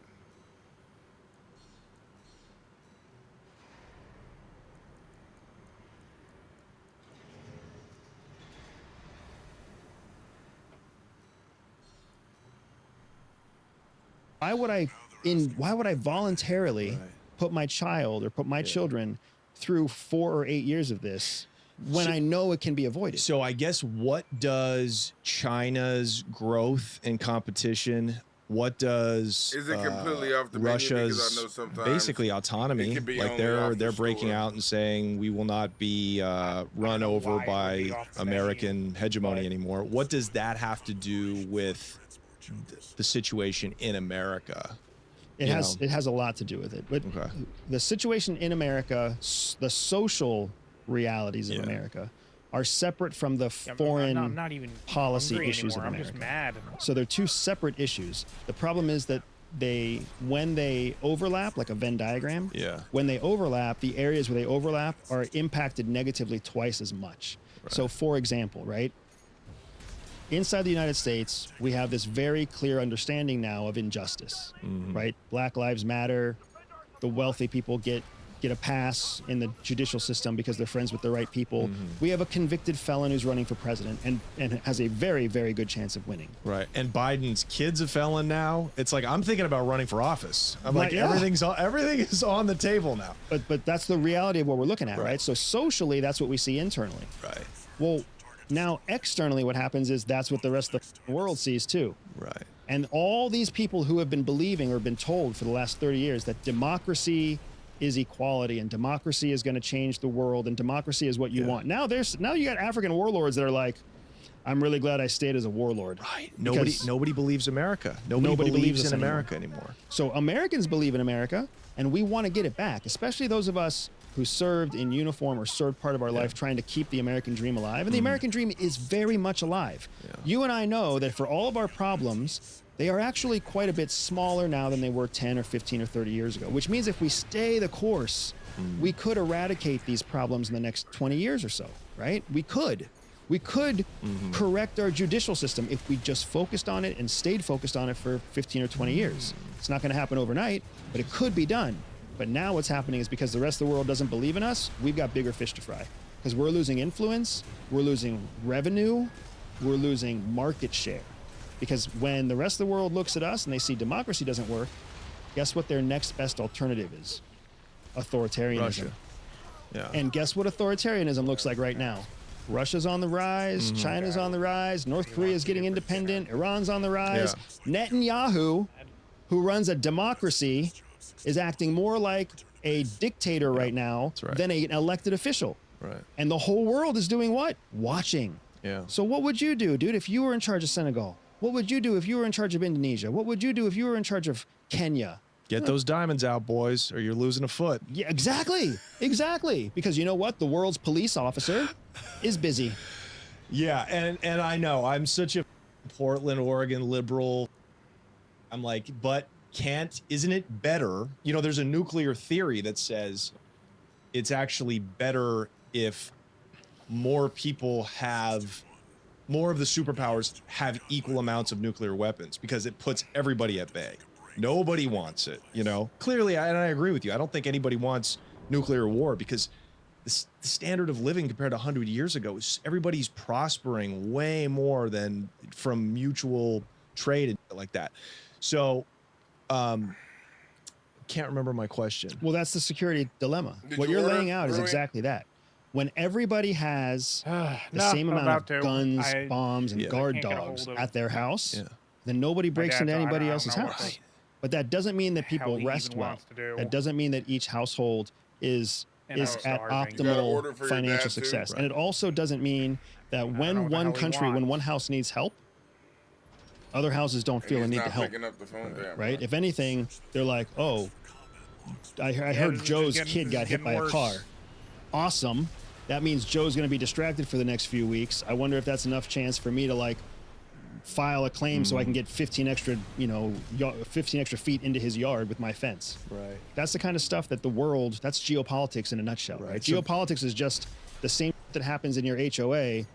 Why would I voluntarily put my child or put my children through 4 or 8 years of this when I know it can be avoided? So I guess, what does China's growth and competition, what does Is it completely off the menu? Russia's Because I know sometimes basically autonomy, it can be like only off they're the breaking store. out and saying we will not be run over by American hegemony anymore. What does that have to do with the situation in America? It has a lot to do with it. But the situation in America, the social realities of America, are separate from the foreign I'm not even policy hungry issues anymore. of I'm America. just mad. So they're two separate issues. The problem is that when they overlap, like a Venn diagram, when they overlap, the areas where they overlap are impacted negatively twice as much. So for example, right, inside the United States, we have this very clear understanding now of injustice, right? Black Lives Matter, the wealthy people get a pass in the judicial system because they're friends with the right people. We have a convicted felon who's running for president and has a very, very good chance of winning. Right. And Biden's kid's a felon now. It's like, I'm thinking about running for office. I'm like, everything is on the table now. But that's the reality of what we're looking at, right? So socially, that's what we see internally. Right. Well, now externally, what happens is that's what the rest of the world sees too. Right. And all these people who have been believing or been told for the last 30 years that democracy is equality and democracy is going to change the world and democracy is what you want. Now you got African warlords that are like, I'm really glad I stayed as a warlord. Right. Nobody believes America. Nobody believes in America anymore. So Americans believe in America, and we want to get it back, especially those of us who served in uniform or served part of our life trying to keep the American dream alive. And the American dream is very much alive. You and I know that for all of our problems, they are actually quite a bit smaller now than they were 10 or 15 or 30 years ago, which means if we stay the course, we could eradicate these problems in the next 20 years or so, right? We could correct our judicial system if we just focused on it and stayed focused on it for 15 or 20 years. It's not going to happen overnight, but it could be done. But now what's happening is because the rest of the world doesn't believe in us, we've got bigger fish to fry. Because we're losing influence, we're losing revenue, we're losing market share. Because when the rest of the world looks at us and they see democracy doesn't work, guess what their next best alternative is? Authoritarianism. Russia. Yeah. And guess what authoritarianism looks like right now? Russia's on the rise, China's on the rise, North Korea's getting independent, Iran's on the rise. Netanyahu, who runs a democracy, is acting more like a dictator right now than an elected official. Right. And the whole world is doing what? Watching. Yeah. So what would you do, dude, if you were in charge of Senegal? What would you do if you were in charge of Indonesia? What would you do if you were in charge of Kenya? Get those diamonds out, boys, or you're losing a foot. Yeah, exactly. Exactly. Because you know what? The world's police officer is busy. Yeah, and I know I'm such a Portland, Oregon liberal. I'm like, but isn't it better? You know, there's a nuclear theory that says it's actually better if more people have, more of the superpowers have equal amounts of nuclear weapons because it puts everybody at bay. Nobody wants it, you know? Clearly, and I agree with you. I don't think anybody wants nuclear war because the standard of living compared to 100 years ago is everybody's prospering way more than from mutual trade and like that. So, can't remember my question. Well, that's the security dilemma. What you're laying out is exactly that. When everybody has the same amount of guns, bombs, and guard dogs at their house, then nobody breaks into anybody else's house. But that doesn't mean that people rest well. That doesn't mean that each household is at optimal financial success. And it also doesn't mean that when one country, when one house needs help, other houses don't feel a need to help. Right? If anything, they're like, oh, I heard Joe's kid got hit by a car. Awesome. That means Joe's going to be distracted for the next few weeks. I wonder if that's enough chance for me to like file a claim so I can get 15 extra feet into his yard with my fence. Right. That's the kind of stuff that the world, that's geopolitics in a nutshell, right? So, geopolitics is just the same that happens in your HOA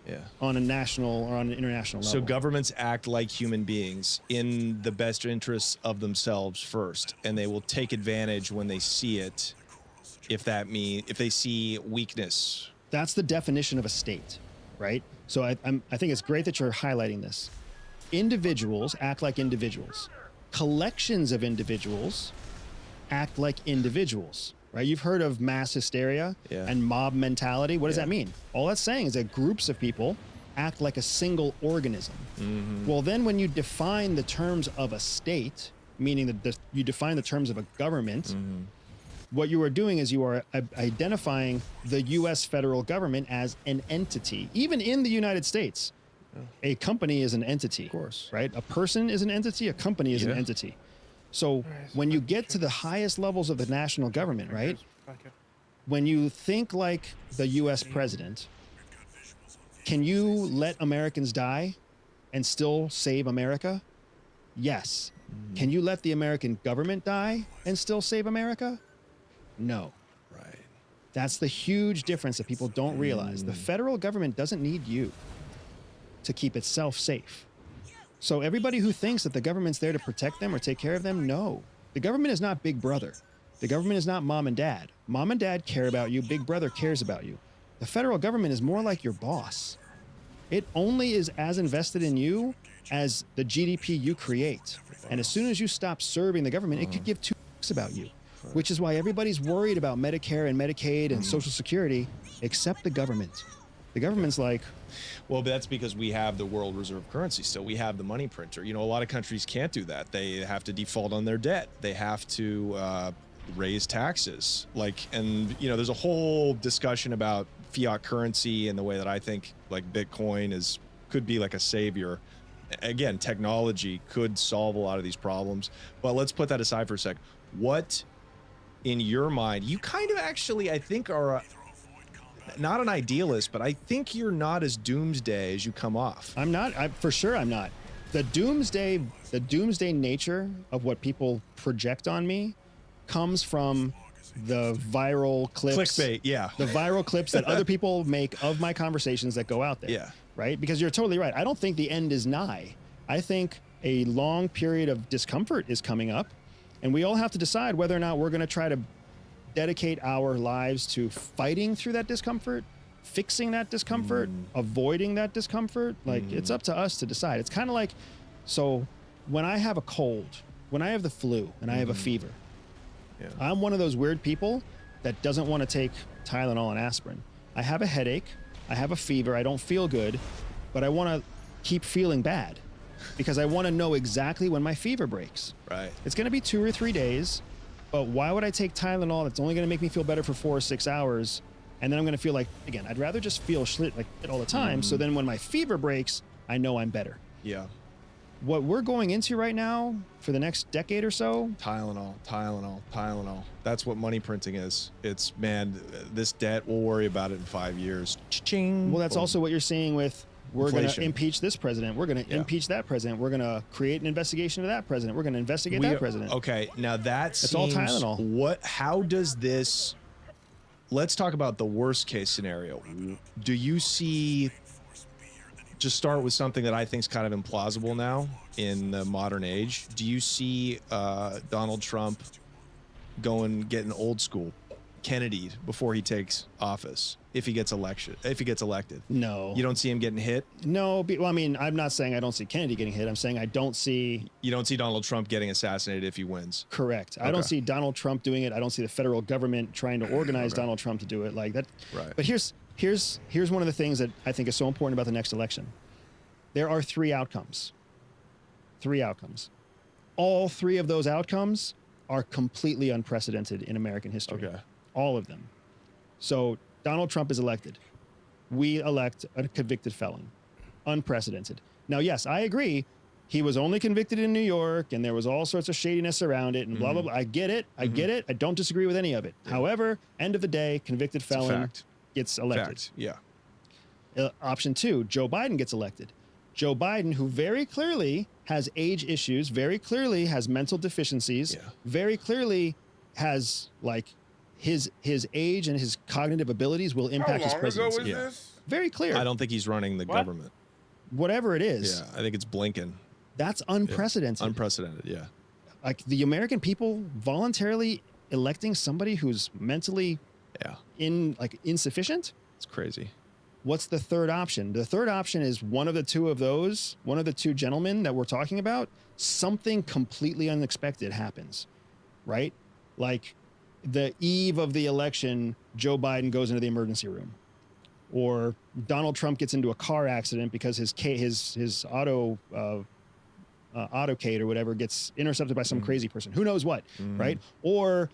on a national or on an international level. So governments act like human beings in the best interests of themselves first, and they will take advantage when they see it, if they see weakness. That's the definition of a state, right? So I think it's great that you're highlighting this. Individuals act like individuals. Collections of individuals act like individuals, right? You've heard of mass hysteria and mob mentality. What does that mean? All that's saying is that groups of people act like a single organism. Well, then when you define the terms of a state, meaning that you define the terms of a government, what you are doing is you are identifying the U.S. federal government as an entity. Even in the United States, a company is an entity, of course, right? A person is an entity, a company is an entity. So when you get to the highest levels of the national government, right? When you think like the U.S. president, can you let Americans die and still save America? Yes. Can you let the American government die and still save America? No. Right. That's the huge difference that people don't realize. The federal government doesn't need you to keep itself safe. So everybody who thinks that the government's there to protect them or take care of them, no. The government is not Big Brother. The government is not mom and dad. Mom and dad care about you. Big Brother cares about you. The federal government is more like your boss. It only is as invested in you as the GDP you create. And as soon as you stop serving the government, it could give two fucks about you, which is why everybody's worried about Medicare and Medicaid and Social Security, except the government. The government's like, well, that's because we have the world reserve currency still. We have the money printer. You know, a lot of countries can't do that. They have to default on their debt. They have to raise taxes. And you know, there's a whole discussion about fiat currency and the way that I think like Bitcoin could be like a savior. Again, technology could solve a lot of these problems, but let's put that aside for a sec. What, in your mind, you kind of actually, I think, are not an idealist, but I think you're not as doomsday as you come off. I'm not. For sure, I'm not. The doomsday nature of what people project on me comes from the viral clips. Clickbait, yeah. The viral clips that other people make of my conversations that go out there. Yeah. Right? Because you're totally right. I don't think the end is nigh. I think a long period of discomfort is coming up, and we all have to decide whether or not we're going to try to dedicate our lives to fighting through that discomfort, fixing that discomfort, avoiding that discomfort. Like, it's up to us to decide. It's kind of like, so when I have a cold, when I have the flu and I have a fever, I'm one of those weird people that doesn't want to take Tylenol and aspirin. I have a headache, I have a fever, I don't feel good, but I want to keep feeling bad because I want to know exactly when my fever breaks. Right. It's going to be 2 or 3 days, but why would I take Tylenol that's only going to make me feel better for 4 or 6 hours, and then I'm going to feel like, again, I'd rather just feel like it all the time, so then when my fever breaks, I know I'm better. Yeah. What we're going into right now for the next decade or so, Tylenol. That's what money printing is. It's, man, this debt, we'll worry about it in 5 years. Cha-ching. Well, that's also what you're seeing with, we're going to Inflation. impeach this president. We're going to impeach that president. We're going to create an investigation of that president. We're going to investigate that president. Okay, now It's all Tylenol. How does this, let's talk about the worst case scenario. Do you see, just start with something that I think is kind of implausible now in the modern age. Do you see Donald Trump getting old school, Kennedy before he takes office if he gets elected? No. You don't see him getting hit? No. Well, I mean, I'm not saying I don't see Kennedy getting hit. I'm saying I don't see... You don't see Donald Trump getting assassinated if he wins? Correct. I don't see Donald Trump doing it. I don't see the federal government trying to organize Donald Trump to do it like that. Right. But here's one of the things that I think is so important about the next election. There are 3 outcomes. 3 outcomes. All 3 of those outcomes are completely unprecedented in American history. Okay. All of them. So Donald Trump is elected. We elect a convicted felon. Unprecedented. Now, yes, I agree. He was only convicted in New York, and there was all sorts of shadiness around it, and blah, blah, blah. I get it. I get it. I don't disagree with any of it. However, end of the day, convicted felon gets elected. Fact. Yeah. Option 2, Joe Biden gets elected. Joe Biden, who very clearly has age issues, very clearly has mental deficiencies, very clearly has like his age and his cognitive abilities will impact his presidency. How long ago was this? Very clear. I don't think he's running the government. Whatever it is. Yeah, I think it's Blinken. That's unprecedented. Yeah. Unprecedented, yeah. Like the American people voluntarily electing somebody who's mentally insufficient? It's crazy. What's the third option? The third option is one of the two gentlemen that we're talking about, something completely unexpected happens, right? Like the eve of the election, Joe Biden goes into the emergency room, or Donald Trump gets into a car accident because his autocade or whatever gets intercepted by some crazy person. Who knows what, right? Or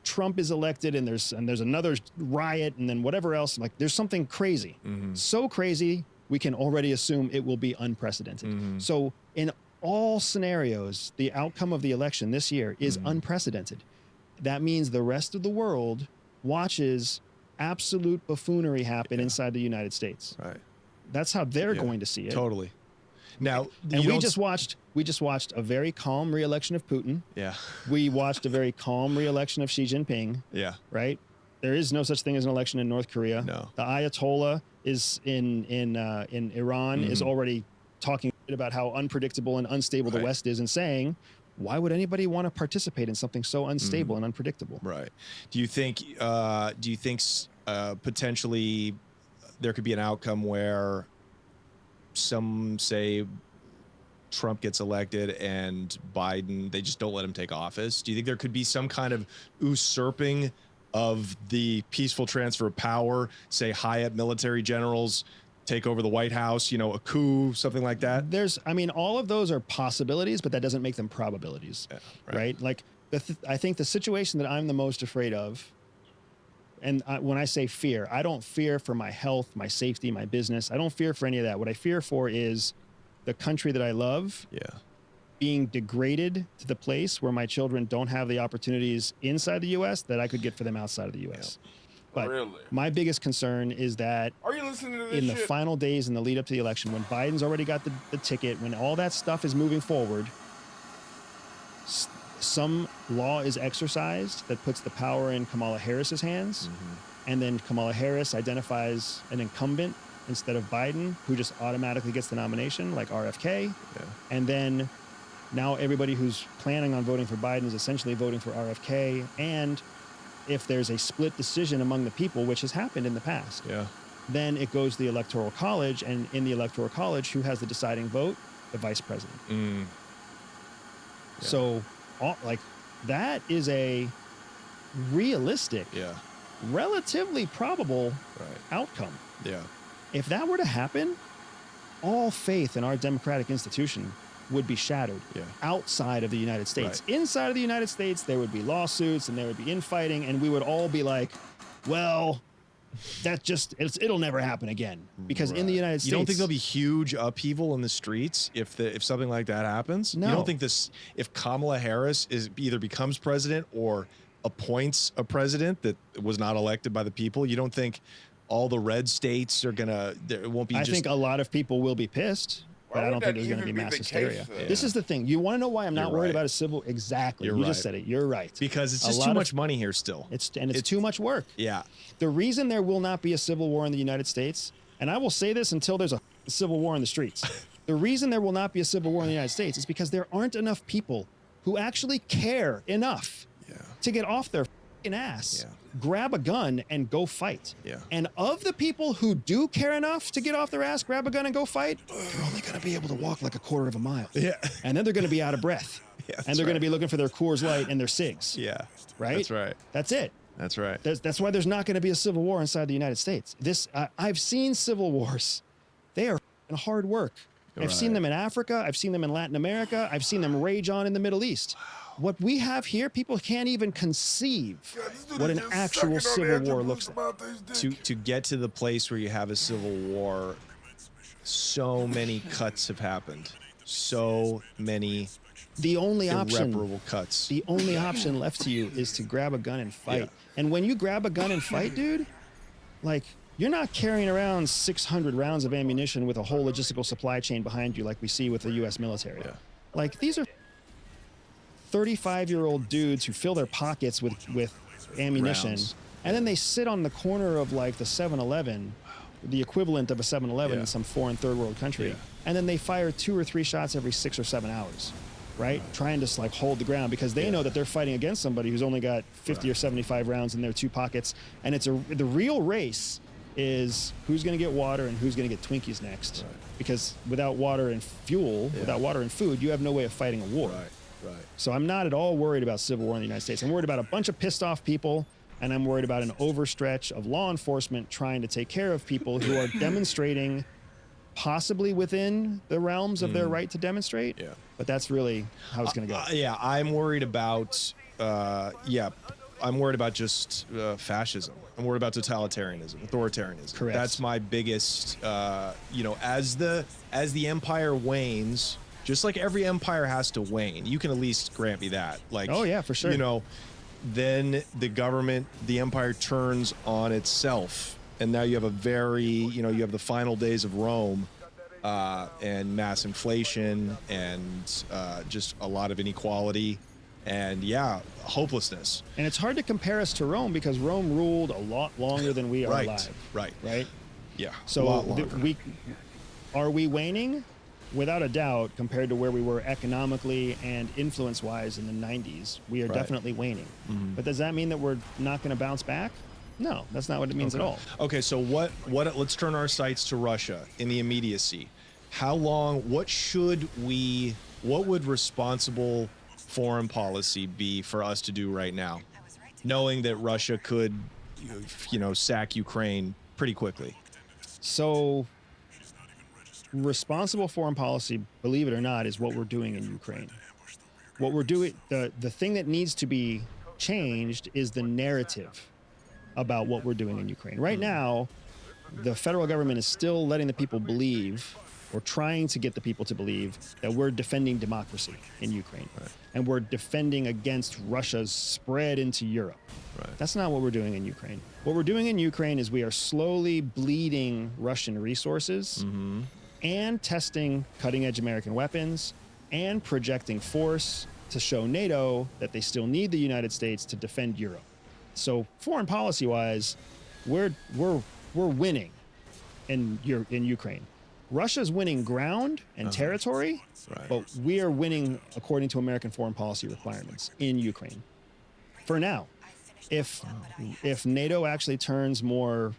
Trump is elected and there's another riot and then whatever else. Like there's something crazy, so crazy we can already assume it will be unprecedented. So in all scenarios, the outcome of the election this year is unprecedented. That means the rest of the world watches absolute buffoonery happen inside the United States. Right. That's how they're going to see it. Totally. Now, and we just watched a very calm re-election of Putin. Yeah. We watched a very calm re-election of Xi Jinping. Yeah. Right. There is no such thing as an election in North Korea. No. The Ayatollah is in Iran is already talking about how unpredictable and unstable the West is, and saying, why would anybody want to participate in something so unstable and unpredictable? Right. Do you think potentially there could be an outcome where some say Trump gets elected and Biden, they just don't let him take office? Do you think there could be some kind of usurping of the peaceful transfer of power, say high-up military generals take over the White House, a coup, something like that? All of those are possibilities, but that doesn't make them probabilities, right? Like, I think the situation that I'm the most afraid of, and when I say fear, I don't fear for my health, my safety, my business. I don't fear for any of that. What I fear for is the country that I love being degraded to the place where my children don't have the opportunities inside the U.S. that I could get for them outside of the U.S. But my biggest concern is that Are you listening to this in the shit? final days in the lead up to the election, when Biden's already got the ticket, when all that stuff is moving forward, some law is exercised that puts the power in Kamala Harris's hands, and then Kamala Harris identifies an incumbent instead of Biden, who just automatically gets the nomination, like RFK. And then now everybody who's planning on voting for Biden is essentially voting for RFK. And if there's a split decision among the people, which has happened in the past, then it goes to the Electoral College, and in the Electoral College, who has the deciding vote? The vice president. So, that is a realistic, relatively probable outcome. If that were to happen, all faith in our democratic institution would be shattered outside of the United States. Inside of the United States, there would be lawsuits and there would be infighting, and we would all be like, well, it'll never happen again. Because in the United States... You don't think there'll be huge upheaval in the streets if something like that happens? No. You don't think if Kamala Harris either becomes president or appoints a president that was not elected by the people, you don't think all the red states are it won't be I think a lot of people will be pissed, but I don't think there's going to be mass hysteria. This is the thing. You want to know why I'm not worried about a civil... Exactly. You just said it. You're right. Because it's just too much money here still. It's too much work. Yeah. The reason there will not be a civil war in the United States, and I will say this until there's a civil war in the streets, the reason there will not be a civil war in the United States is because there aren't enough people who actually care enough to get off their ass, grab a gun, and go fight. And of the people who do care enough to get off their ass, grab a gun, and go fight, they're only going to be able to walk like a quarter of a mile. And then they're going to be out of breath. And they're going to be looking for their Coors Light and their cigs. Right? That's right. That's it. That's right. That's why there's not going to be a civil war inside the United States. I've seen civil wars. They are hard work. I've seen them in Africa. I've seen them in Latin America. I've seen them rage on in the Middle East. What we have here, people can't even conceive what an actual civil war looks like. To get to the place where you have a civil war, so many cuts have happened. So many irreparable cuts. The only option left to you is to grab a gun and fight. And when you grab a gun and fight, dude, you're not carrying around 600 rounds of ammunition with a whole logistical supply chain behind you like we see with the U.S. military. These are 35-year-old dudes who fill their pockets with ammunition, and then they sit on the corner of the 7-Eleven, the equivalent of a 7-Eleven in some foreign third world country, and then they fire 2 or 3 shots every 6 or 7 hours, right? Trying to hold the ground because they know that they're fighting against somebody who's only got 50 or 75 rounds in their 2 pockets, and the real race is who's going to get water and who's going to get Twinkies next, because without water and fuel, without water and food, you have no way of fighting a war. So I'm not at all worried about civil war in the United States. I'm worried about a bunch of pissed off people, and I'm worried about an overstretch of law enforcement trying to take care of people who are demonstrating possibly within the realms of their right to demonstrate. But that's really how it's going to go. I'm worried about I'm worried about just fascism. I'm worried about totalitarianism, authoritarianism. Correct. That's my biggest, as the empire wanes, just like every empire has to wane. You can at least grant me that. Oh yeah, for sure. Then the empire turns on itself. And now you have you have the final days of Rome and mass inflation and just a lot of inequality and hopelessness. And it's hard to compare us to Rome because Rome ruled a lot longer than we are alive. Right. Yeah. So are we waning? Without a doubt, compared to where we were economically and influence-wise in the 90s, we are definitely waning. But does that mean that we're not going to bounce back? No, that's not what it means at all. Okay, so let's turn our sights to Russia in the immediacy. How long, what would responsible foreign policy be for us to do right now, knowing that Russia could, sack Ukraine pretty quickly? So responsible foreign policy, believe it or not, is what we're doing in Ukraine. What we're doing, the thing that needs to be changed is the narrative about what we're doing in Ukraine. Right now, the federal government is still letting the people believe, or trying to get the people to believe, that we're defending democracy in Ukraine. And we're defending against Russia's spread into Europe. That's not what we're doing in Ukraine. What we're doing in Ukraine is we are slowly bleeding Russian resources and testing cutting-edge American weapons and projecting force to show NATO that they still need the United States to defend Europe. So foreign policy-wise, we're winning in Ukraine. Russia's winning ground and territory, but we are winning according to American foreign policy requirements in Ukraine. For now, if NATO actually turns more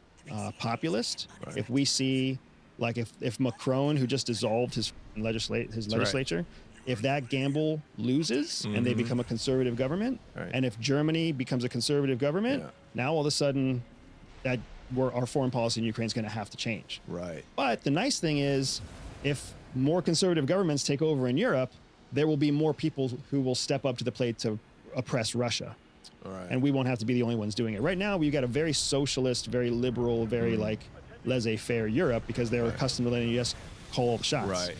populist, if we see, like if Macron, who just dissolved his legislature, if that gamble loses and they become a conservative government, and if Germany becomes a conservative government, now all of a sudden our foreign policy in Ukraine is going to have to change. But the nice thing is, if more conservative governments take over in Europe, there will be more people who will step up to the plate to oppress Russia. And we won't have to be the only ones doing it. Right now, we've got a very socialist, very liberal, very laissez-faire Europe because they're accustomed to letting the U.S. call all the shots.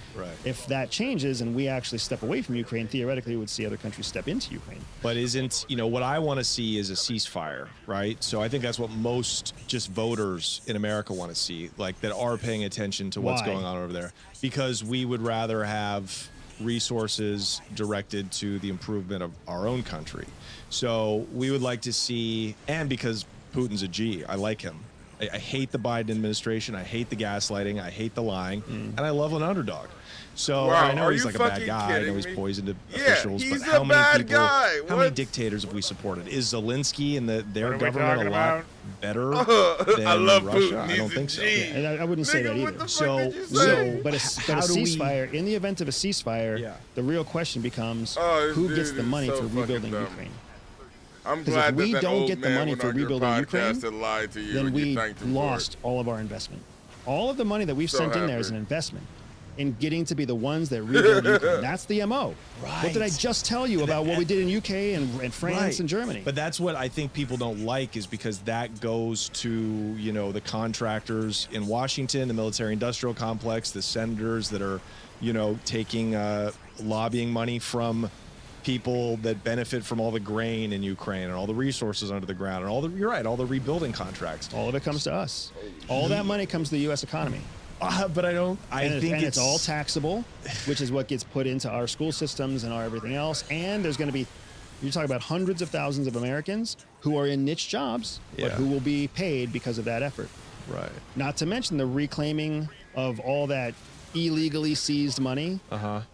If that changes and we actually step away from Ukraine, theoretically, we would see other countries step into Ukraine. But what I want to see is a ceasefire, right? So I think that's what most just voters in America want to see, that are paying attention to what's going on over there. Because we would rather have resources directed to the improvement of our own country. So we would like to see, and because Putin's a G, I like him. I hate the Biden administration. I hate the gaslighting. I hate the lying. And I love an underdog. So I know he's like a bad guy. I know he's poisoned officials. He's but how a many bad people, guy. How many dictators have we supported? Is Zelensky and their government a lot better than I love Russia? Putin. I don't think so. And I wouldn't say that either. But a ceasefire, in the event of a ceasefire, the real question becomes who gets the money for rebuilding Ukraine? I'm Because glad if we that don't old get the man money went for on your rebuilding Ukraine, podcast and lied to you then and you we thanked him lost all of our investment. All of the money that we've So sent in there happy. is an investment in getting to be the ones that rebuild Ukraine. That's the MO. What did I just tell you about what we did in UK and France and Germany? But that's what I think people don't like, is because that goes to, the contractors in Washington, the military industrial complex, the senators that are, taking lobbying money from people that benefit from all the grain in Ukraine and all the resources under the ground and all the rebuilding contracts. All of it comes to us. All that money comes to the U.S. economy. But I think it's all taxable, which is what gets put into our school systems and our everything else. And there's going to be, you're talking about hundreds of thousands of Americans who are in niche jobs, but who will be paid because of that effort. Not to mention the reclaiming of all that illegally seized money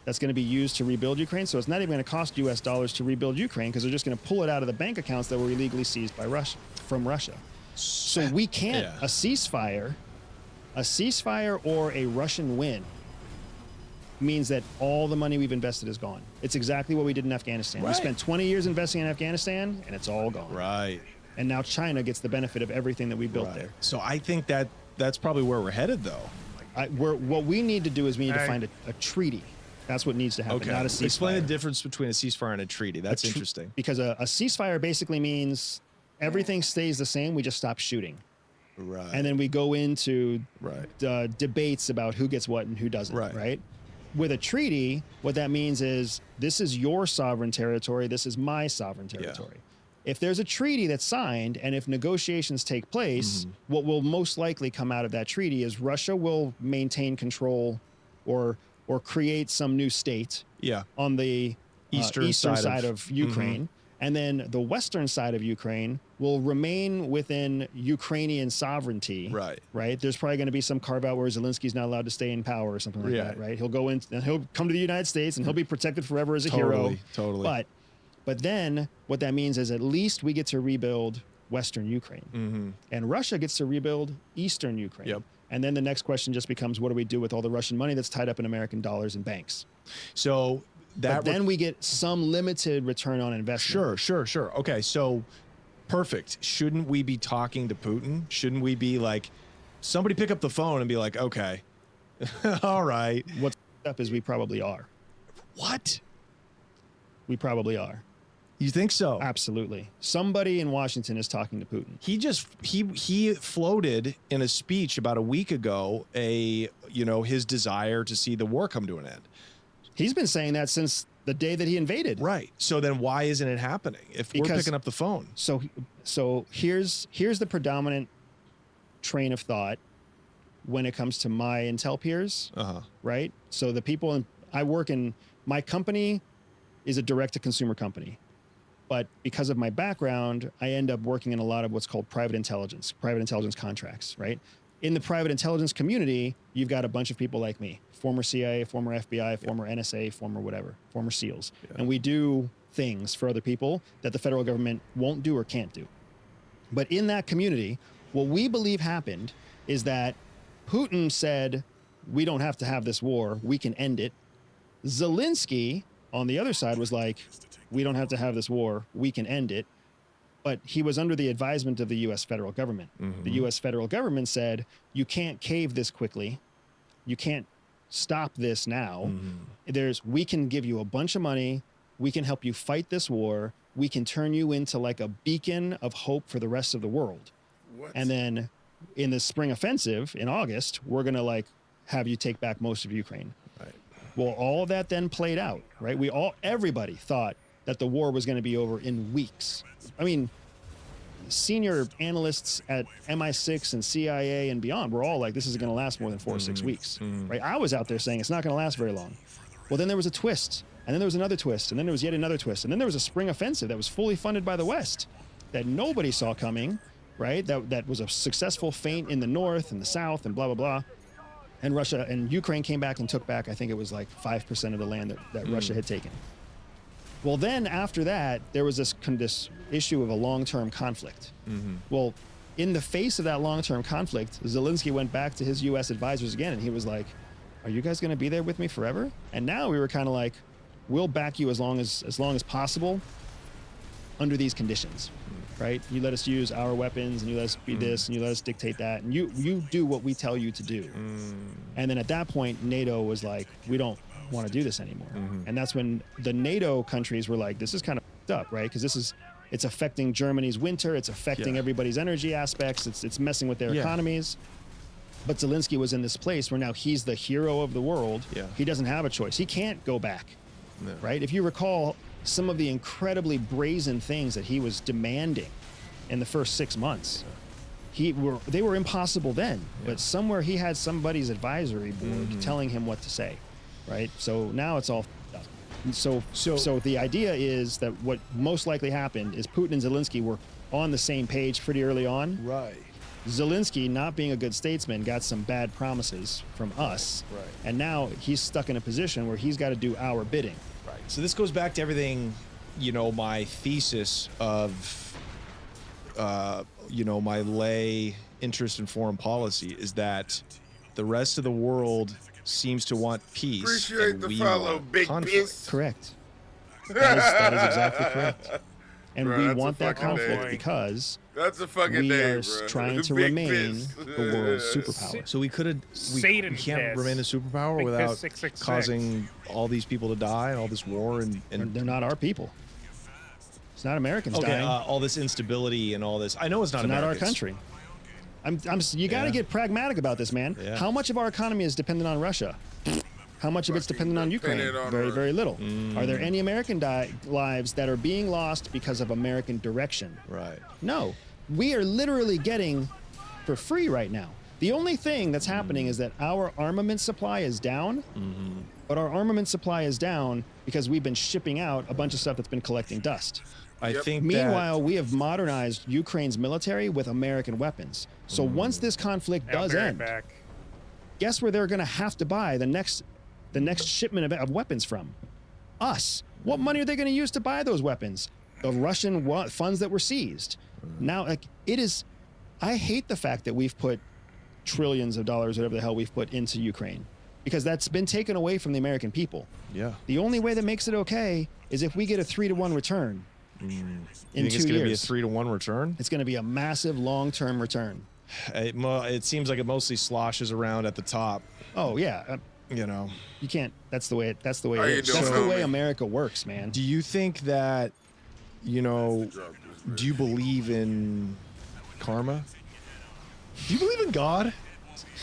that's going to be used to rebuild Ukraine. So it's not even going to cost U.S. dollars to rebuild Ukraine because they're just going to pull it out of the bank accounts that were illegally seized by from Russia. So we can't, a ceasefire or a Russian win means that all the money we've invested is gone. It's exactly what we did in Afghanistan. We spent 20 years investing in Afghanistan and it's all gone. And now China gets the benefit of everything that we built there. So I think that's probably where we're headed, though. What we need to do is we need to find a treaty. That's what needs to happen, not a ceasefire. Explain the difference between a ceasefire and a treaty. That's interesting. Because a ceasefire basically means everything stays the same. We just stop shooting. And then we go into debates about who gets what and who doesn't. Right. With a treaty, what that means is this is your sovereign territory. This is my sovereign territory. If there's a treaty that's signed and if negotiations take place, what will most likely come out of that treaty is Russia will maintain control or create some new state on the eastern side of Ukraine. And then the western side of Ukraine will remain within Ukrainian sovereignty. Right. There's probably going to be some carve out where Zelensky's not allowed to stay in power or something like that. Right. He'll go in and he'll come to the United States and he'll be protected forever as a hero. But then what that means is at least we get to rebuild Western Ukraine, and Russia gets to rebuild Eastern Ukraine. And then the next question just becomes, what do we do with all the Russian money that's tied up in American dollars and banks? So but then we get some limited return on investment. Sure. Okay, so perfect. Shouldn't we be talking to Putin? Shouldn't we be like, somebody pick up the phone and be like, okay, all right. What's up is we probably are. What? We probably are. You think so? Absolutely. Somebody in Washington is talking to Putin. He floated in a speech about a week ago his desire to see the war come to an end. He's been saying that since the day that he invaded. Right. So then why isn't it happening if we're picking up the phone? So here's the predominant train of thought when it comes to my intel peers. Right. So the people I work in, my company is a direct to consumer company. But because of my background, I end up working in a lot of what's called private intelligence contracts, right? In the private intelligence community, you've got a bunch of people like me, former CIA, former FBI, former NSA, former whatever, former SEALs. And we do things for other people that the federal government won't do or can't do. But in that community, what we believe happened is that Putin said, we don't have to have this war, we can end it. Zelensky, on the other side, was like, we don't have to have this war, we can end it. But he was under the advisement of the U.S. federal government. The U.S. federal government said, you can't cave this quickly. You can't stop this now. We can give you a bunch of money. We can help you fight this war. We can turn you into like a beacon of hope for the rest of the world. And then in the spring offensive in August, we're going to like have you take back most of Ukraine. Well, all of that then played out, right? Everybody thought that the war was going to be over in weeks. I mean, senior analysts at MI6 and CIA and beyond were all like, this isn't going to last more than 4 or 6 weeks, right? I was out there saying it's not going to last very long. Well, then there was a twist, and then there was another twist, and then there was yet another twist, and then there was a spring offensive that was fully funded by the West that nobody saw coming, right? That was a successful feint in the north and the south and blah, blah, blah. And Russia and Ukraine came back and took back, I think it was like 5% of the land that Russia had taken. Well, then after that, there was this issue of a long-term conflict. Well, in the face of that long-term conflict, Zelensky went back to his U.S. advisors again, and he was like, are you guys going to be there with me forever? And now we were kind of like, we'll back you as long as possible under these conditions, right? You let us use our weapons, and you let us be this, and you let us dictate that, and you do what we tell you to do. And then at that point, NATO was like, we don't want to do this anymore. And that's when the NATO countries were like, this is kind of f***ed up, right? Because it's affecting Germany's winter, it's affecting everybody's energy aspects, it's messing with their economies. But Zelensky was in this place where now he's the hero of the world. He doesn't have a choice. He can't go back, right? If you recall some of the incredibly brazen things that he was demanding in the first 6 months, they were impossible then. But somewhere he had somebody's advisory board telling him what to say. Right. So now it's all f***ed up. So the idea is that what most likely happened is Putin and Zelensky were on the same page pretty early on. Right. Zelensky, not being a good statesman, got some bad promises from us. Right. And now he's stuck in a position where he's got to do our bidding. Right. So this goes back to everything, my thesis of, my lay interest in foreign policy is that the rest of the world seems to want peace. Appreciate the follow, big piss. Correct. That is exactly correct. And Bro, we that's want a that fucking conflict day. because That's a fucking we day, are bro. trying to Big remain piss. the world's superpower. So we can't remain a superpower Big without piss 666. causing all these people to die and all this war and They're not our people. It's not Americans okay, dying. all this instability and all this. I know it's not It's not our Americans. country. You got to get pragmatic about this, man. Yeah. How much of our economy is dependent on Russia? How much of it's dependent on Ukraine? Very, very little. Are there any American lives that are being lost because of American direction? Right. No. We are literally getting for free right now. The only thing that's happening is that our armament supply is down, but our armament supply is down because we've been shipping out a bunch of stuff that's been collecting dust. I think Meanwhile, we have modernized Ukraine's military with American weapons. So once this conflict does end, guess where they're going to have to buy the next shipment of weapons from? Us. What money are they going to use to buy those weapons? The Russian funds that were seized. Now, like, it is. I hate the fact that we've put trillions of dollars, whatever the hell we've put into Ukraine, because that's been taken away from the American people. Yeah. The only way that makes it okay is if we get a 3-to-1 return. You In think 2 it's going to be a years. 3-to-1 return? It's going to be a massive long-term return. It seems like it mostly sloshes around at the top. Oh yeah, you know, you can't. That's the way it is. you That's doing, the homie? way America works, man. Do you think that, you know, do you believe in karma? Do you believe in God?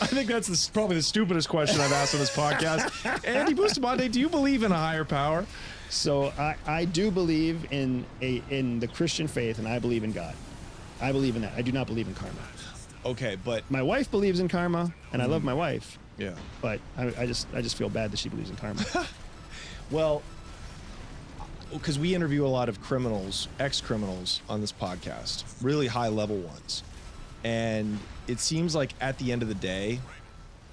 I think that's probably the stupidest question I've asked on this podcast. Andy Bustamante, do you believe in a higher power? So I do believe in the Christian faith, and I believe in God. I believe in that. I do not believe in karma. Okay, but my wife believes in karma, and I love my wife. Yeah. But I just feel bad that she believes in karma. Well, because we interview a lot of criminals, ex-criminals on this podcast, really high-level ones. And it seems like at the end of the day,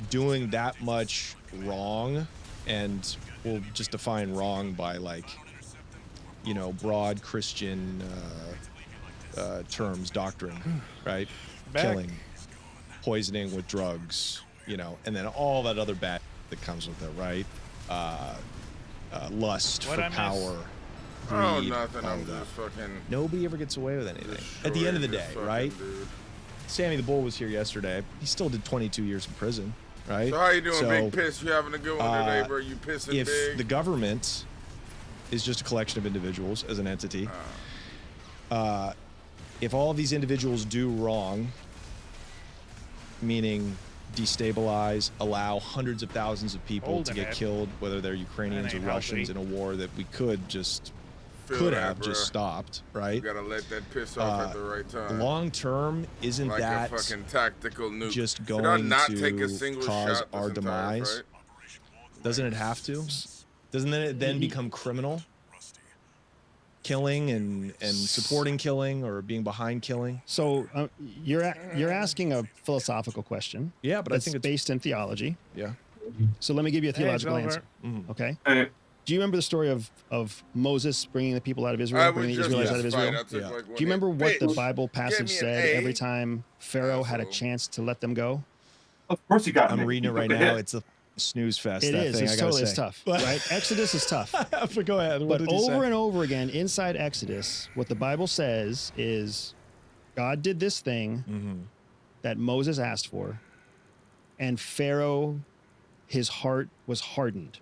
doing that much wrong, and we'll just define wrong by, like, you know, broad Christian terms, doctrine, right? Killing, poisoning with drugs, you know, and then all that other bad that comes with it, right? Lust for power, greed. Nothing. all I'm that. just fucking. Nobody ever gets away with anything. At the end of the day, right? Sammy the Bull was here yesterday. He still did 22 years in prison, right? So how you doing, Big Piss? You having a good one today, bro? You pissing if big? the government is just a collection of individuals as an entity, if all of these individuals do wrong, meaning destabilize, allow hundreds of thousands of people Holding to get it. killed, whether they're Ukrainians or ain't Russians, healthy. in a war that we could just Feel that, have bruh. just stopped, right? You gotta let that piss off at the right time. Long term, isn't like that a fucking tactical nuke? just Did I going not to take a single cause shot our this entire demise? fight? Doesn't it have to? Doesn't it then become criminal? Killing and supporting killing or being behind killing? So you're asking a philosophical question. Yeah, but I that's think it's based in theology. Yeah. So let me give you a theological answer. Okay. Do you remember the story of Moses bringing the people out of Israel, bringing the Israelites out of Israel? Like Do you remember what the Bible Give passage me an said A. every time Pharaoh had a chance to let them go? Of course you got I'm me. reading it right now. It's a snooze fest. It that is. thing, It's I gotta totally say. tough, right? Exodus is tough. But go ahead. What But did he say? over and over again, inside Exodus, what the Bible says is God did this thing that Moses asked for, and Pharaoh, his heart was hardened.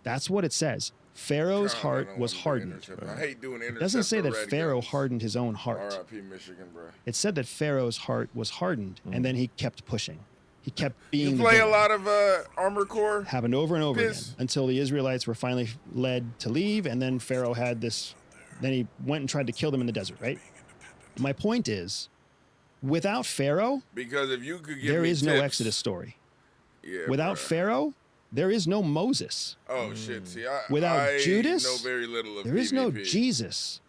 That's what it says. Pharaoh's heart was hardened. I hate doing It doesn't say that red Pharaoh guns. hardened his own heart. R.I.P. Michigan, bro. It said that Pharaoh's heart was hardened, and then he kept pushing. He kept being You the play a villain. lot of Armor Core? Happened over and over Piss. again until the Israelites were finally led to leave, and then Pharaoh had this. Then he went and tried to kill them in the desert. Right. My point is, without Pharaoh, Because if you could give there me is no tips- Exodus story. Yeah, Without bruh. Pharaoh, there is no Moses. Oh shit! See, Without I Judas, know very little of there is no PvP. Jesus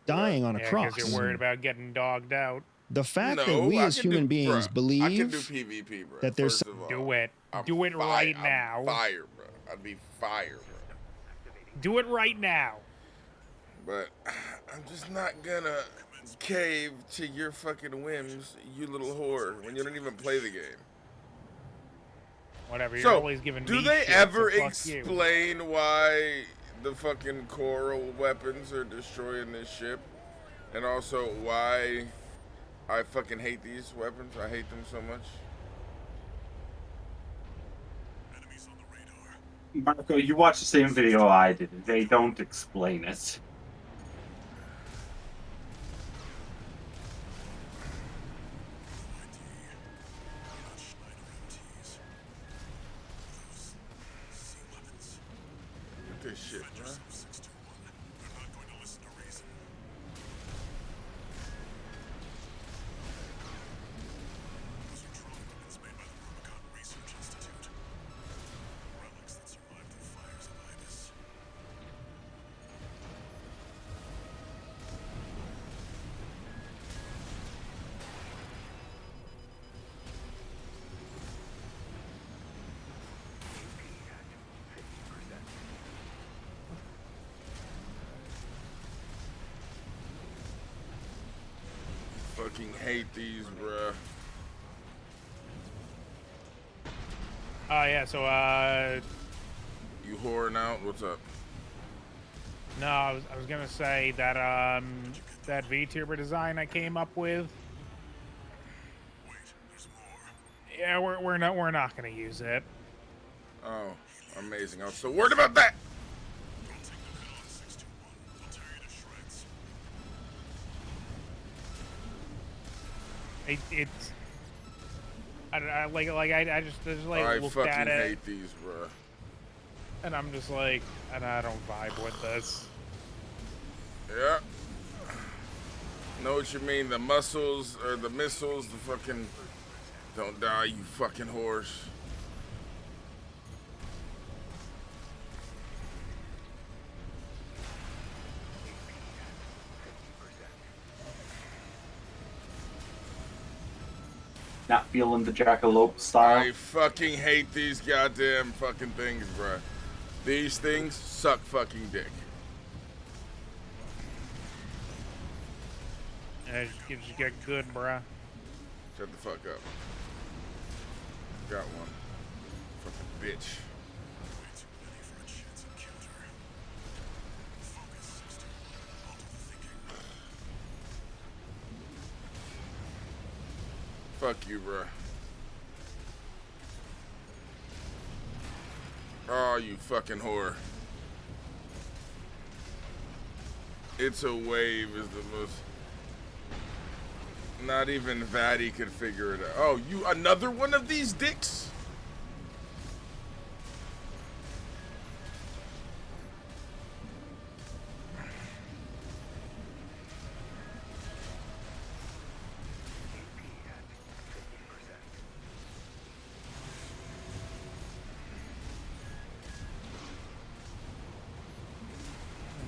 dying on a Yeah, cross. because you're worried about getting dogged out. The fact No, that we I as can human do- beings bruh, I can believe do PvP, bro. that there's First of all, Do it. I'm Do it right I'm now. Fire, bro. I'd be fire, bro. Do it right now. But I'm just not gonna cave to your fucking whims, you little whore, when you don't even play the game. Whatever. You're So, always giving do me they shit, ever so fuck you. explain why the fucking coral weapons are destroying this ship? And also why I fucking hate these weapons? I hate them so much. Marco, you watched the same video I did. They don't explain it. Look at this shit, bro. fucking hate these, bruh. Yeah, so, You whoring out? What's up? no, I was gonna say that, that V-tuber design I came up with. Yeah, we're not gonna use it. Oh, amazing. I was so worried about that. It's I just I looked fucking at it, hate these, bruh. and I'm just like, and I don't vibe with this. Yeah. Know what you mean? The muscles or the missiles, the fucking. Don't die, you fucking horse. Not feeling the jackalope style. I fucking hate these goddamn fucking things, bruh. These things suck fucking dick. And it just get good, bruh. Shut the fuck up. Got one. Fucking bitch. Fuck you, bruh. Oh, you fucking whore. It's a Wave is the most... Not even Vatty could figure it out. Oh, you another one of these dicks?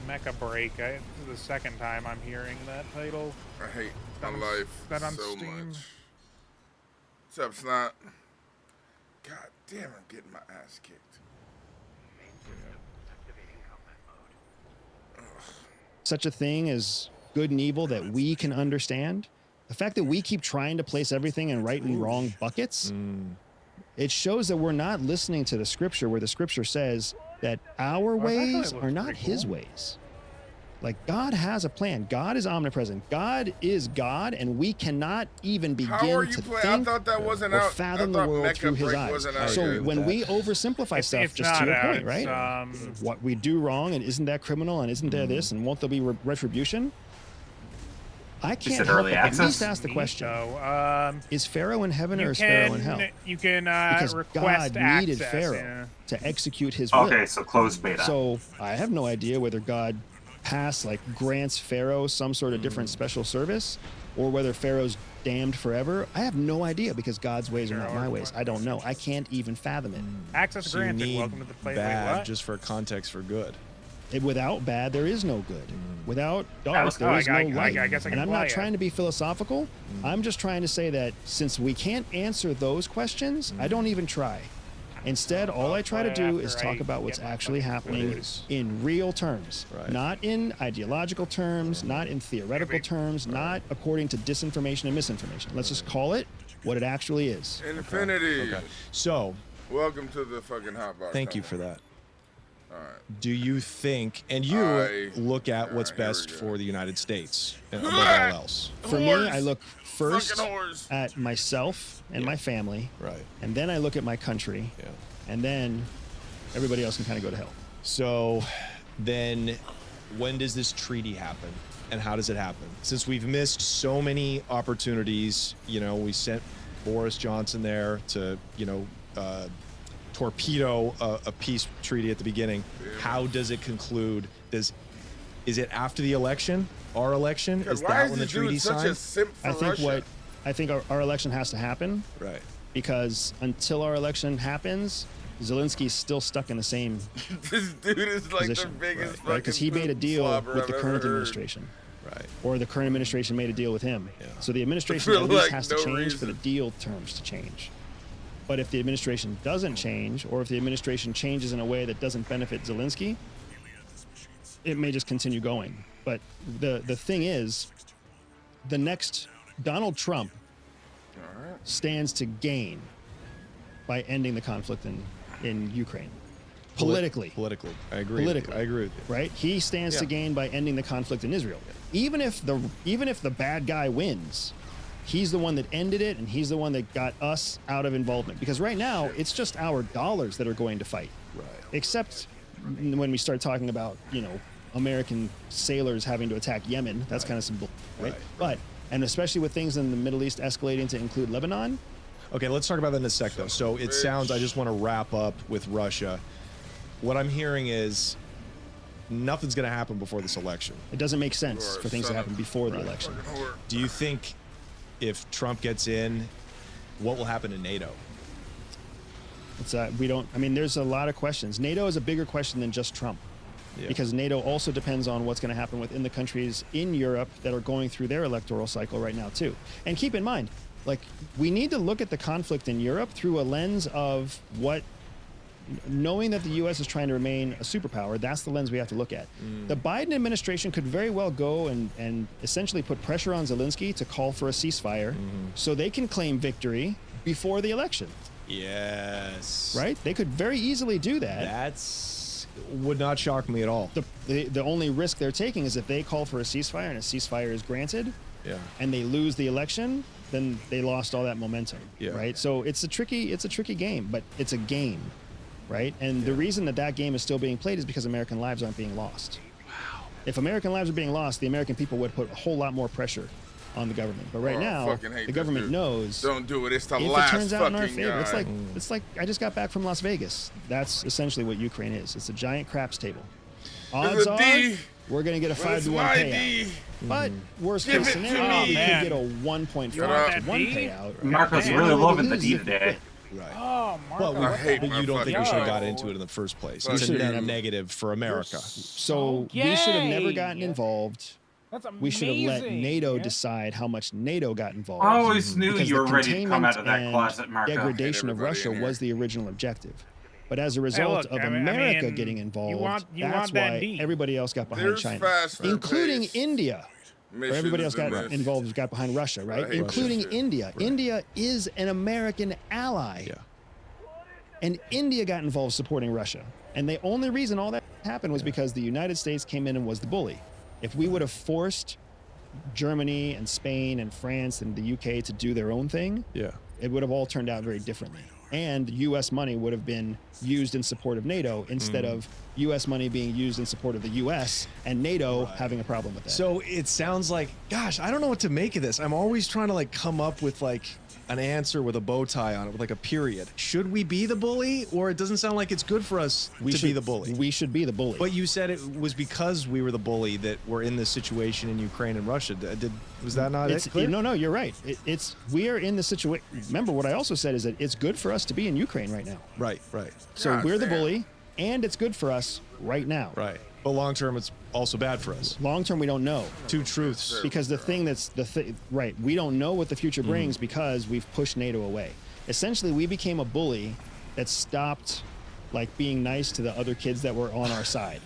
Mecha Break. This is the second time I'm hearing that title. I hate my on- life that on so Steam. much. What's up, Snot? God damn, I'm getting my ass kicked. Such a thing as good and evil that we can understand. The fact that we keep trying to place everything in right and wrong buckets, it shows that we're not listening to the scripture, where the scripture says that our ways are not his ways. Like, God has a plan. God is omnipresent. God is God, and we cannot even begin How are you to playing? I think thought that wasn't or out. fathom I the thought world Mecha through his Break eyes. wasn't out So yet. when we oversimplify stuff, it's just not to your out, point, right? it's, What we do wrong, and isn't that criminal, and isn't there this, and won't there be retribution? I can't said help early but at access? least ask the question: is Pharaoh in heaven or is Pharaoh in hell? You can Because request God needed access, Pharaoh yeah. to execute his will. Okay, so closed beta. So I have no idea whether God grants Pharaoh some sort of different special service, or whether Pharaoh's damned forever. I have no idea, because God's ways are not my ways. I don't know. I can't even fathom it. Access So you granted. need Welcome to the play. bad Wait, what? just for context for good. Without bad, there is no good. Without Oh, dark, there is no I light. guess I can And I'm play not it. trying to be philosophical. I'm just trying to say that since we can't answer those questions, I don't even try. Instead, all I try to do is talk about what's actually happening in real terms, not in ideological terms, not in theoretical terms, not according to disinformation and misinformation. Let's just call it what it actually is. Infinity. Okay. So, welcome to the fucking HOTBOX. thank you for that. All right. Do you think, and you look at what's best for the United States above all else? For me, I look first Fucking whores. at myself and my family, right, and then I look at my country, and then everybody else can kind of go to hell. So then when does this treaty happen, and how does it happen? Since we've missed so many opportunities, we sent Boris Johnson there to, torpedo a peace treaty at the beginning. How does it conclude? Is it after the election? Our election? God, Is why that is when the this dude treaty's such a signed? simp for Russia? I think our election has to happen. Right. Because until our election happens, Zelensky's still stuck in the same This dude is like position, the biggest right? Because he made a deal slobber with the I've current ever heard. administration. Right. Or the current administration made a deal with him. So the administration For, at least like, has no to change reason. for the deal terms to change. But if the administration doesn't change, or if the administration changes in a way that doesn't benefit Zelensky, it may just continue going. But the thing is, the next Donald Trump stands to gain by ending the conflict in Ukraine. Politically. Politically. I agree. Politically. I agree with you. Right? He stands to gain by ending the conflict in Israel. Even if the bad guy wins, he's the one that ended it, and he's the one that got us out of involvement. Because right now, it's just our dollars that are going to fight. Right. Except when we start talking about, American sailors having to attack Yemen. That's kind of some bull, right? But, and especially with things in the Middle East escalating to include Lebanon. Okay, let's talk about that in a sec, though. So it sounds, I just want to wrap up with Russia. What I'm hearing is nothing's going to happen before this election. It doesn't make sense for things to happen before the election. Do you think if Trump gets in, what will happen to NATO? It's there's a lot of questions. NATO is a bigger question than just Trump. Yeah. Because NATO also depends on what's going to happen within the countries in Europe that are going through their electoral cycle right now, too. And keep in mind, we need to look at the conflict in Europe through a lens of knowing that the U.S. is trying to remain a superpower. That's the lens we have to look at. The Biden administration could very well go and essentially put pressure on Zelensky to call for a ceasefire so they can claim victory before the election. Yes. Right? They could very easily do that. Would not shock me at all. The only risk they're taking is if they call for a ceasefire and a ceasefire is granted, and they lose the election, then they lost all that momentum. Right? So it's a tricky game, but it's a game. Right? And the reason that game is still being played is because American lives aren't being lost. Wow. If American lives are being lost, the American people would put a whole lot more pressure on the government. But right now, the government knows. Don't do it. It's the if last it turns out in our fucking favor, guy. it's like I just got back from Las Vegas. That's essentially what Ukraine is. It's a giant craps table. Odds are we're going to get a 5-1 payout. But worst case scenario, we could get a 1.5 to 1 payout. Marco's really loving the D today. Right. Oh, Marco. But you don't think we should have got into it in the first place. It's a net negative for America. So we should have never gotten involved. That's amazing. We should have let NATO decide how much NATO got involved. I always knew because you the were ready to come out of that containment closet, and Marco. degradation of Russia was the original objective. But as a result of America getting involved, that's why everybody else got behind China, including India. Where everybody else got involved got behind Russia, right? Including India. Right. India is an American ally. Yeah. And India got involved supporting Russia. And the only reason all that happened was because the United States came in and was the bully. If we would have forced Germany and Spain and France and the UK to do their own thing, it would have all turned out very differently. And U.S. money would have been used in support of NATO instead of U.S. money being used in support of the U.S. and NATO having a problem with that. So it sounds like, gosh, I don't know what to make of this. I'm always trying to come up with an answer with a bow tie on it, with a period. Should we be the bully, or it doesn't sound like it's good for us to be the bully? We should be the bully. But you said it was because we were the bully that we're in this situation in Ukraine and Russia. Was that not it? No, you're right. We are in the situation. Remember, what I also said is that it's good for us to be in Ukraine right now. Right. So we're the bully, and it's good for us right now. Right. But long term, it's also bad for us. Long term, we don't know. Two truths. Because we don't know what the future brings because we've pushed NATO away. Essentially, we became a bully that stopped being nice to the other kids that were on our side.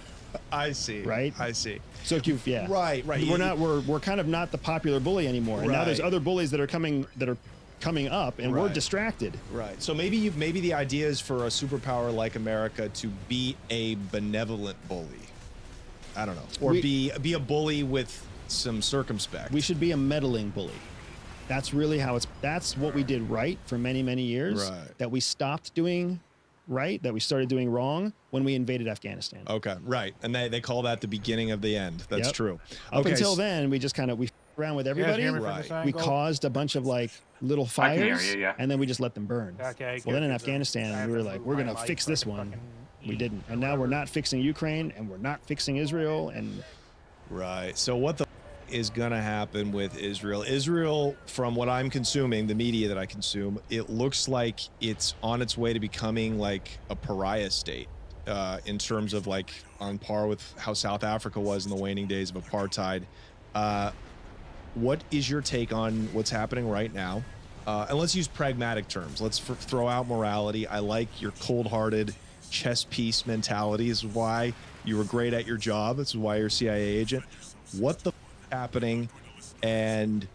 I see. Right? I see. So Right. We're kind of not the popular bully anymore. And now there's other bullies that are coming up, and we're distracted. Right. So maybe the idea is for a superpower like America to be a benevolent bully. I don't know. Or be a bully with some circumspect. We should be a meddling bully. That's really that's what we did right for many, many years. Right. That we stopped doing right, that we started doing wrong when we invaded Afghanistan. Okay, right. And they call that the beginning of the end. That's true. Up until then, we just we around with everybody. We caused a bunch of little fires, and then we just let them burn. Okay, well, then in Afghanistan, we were we're going to fix this one. We didn't. And now we're not fixing Ukraine, and we're not fixing Israel. And right. So what the is going to happen with Israel? Israel, from what I'm consuming, the media that I consume, it looks like it's on its way to becoming a pariah state in terms of on par with how South Africa was in the waning days of apartheid. What is your take on what's happening right now? And let's use pragmatic terms. Let's throw out morality. I like your cold-hearted chess piece mentality. This is why you were great at your job. This is why you're a CIA agent. What the happening, and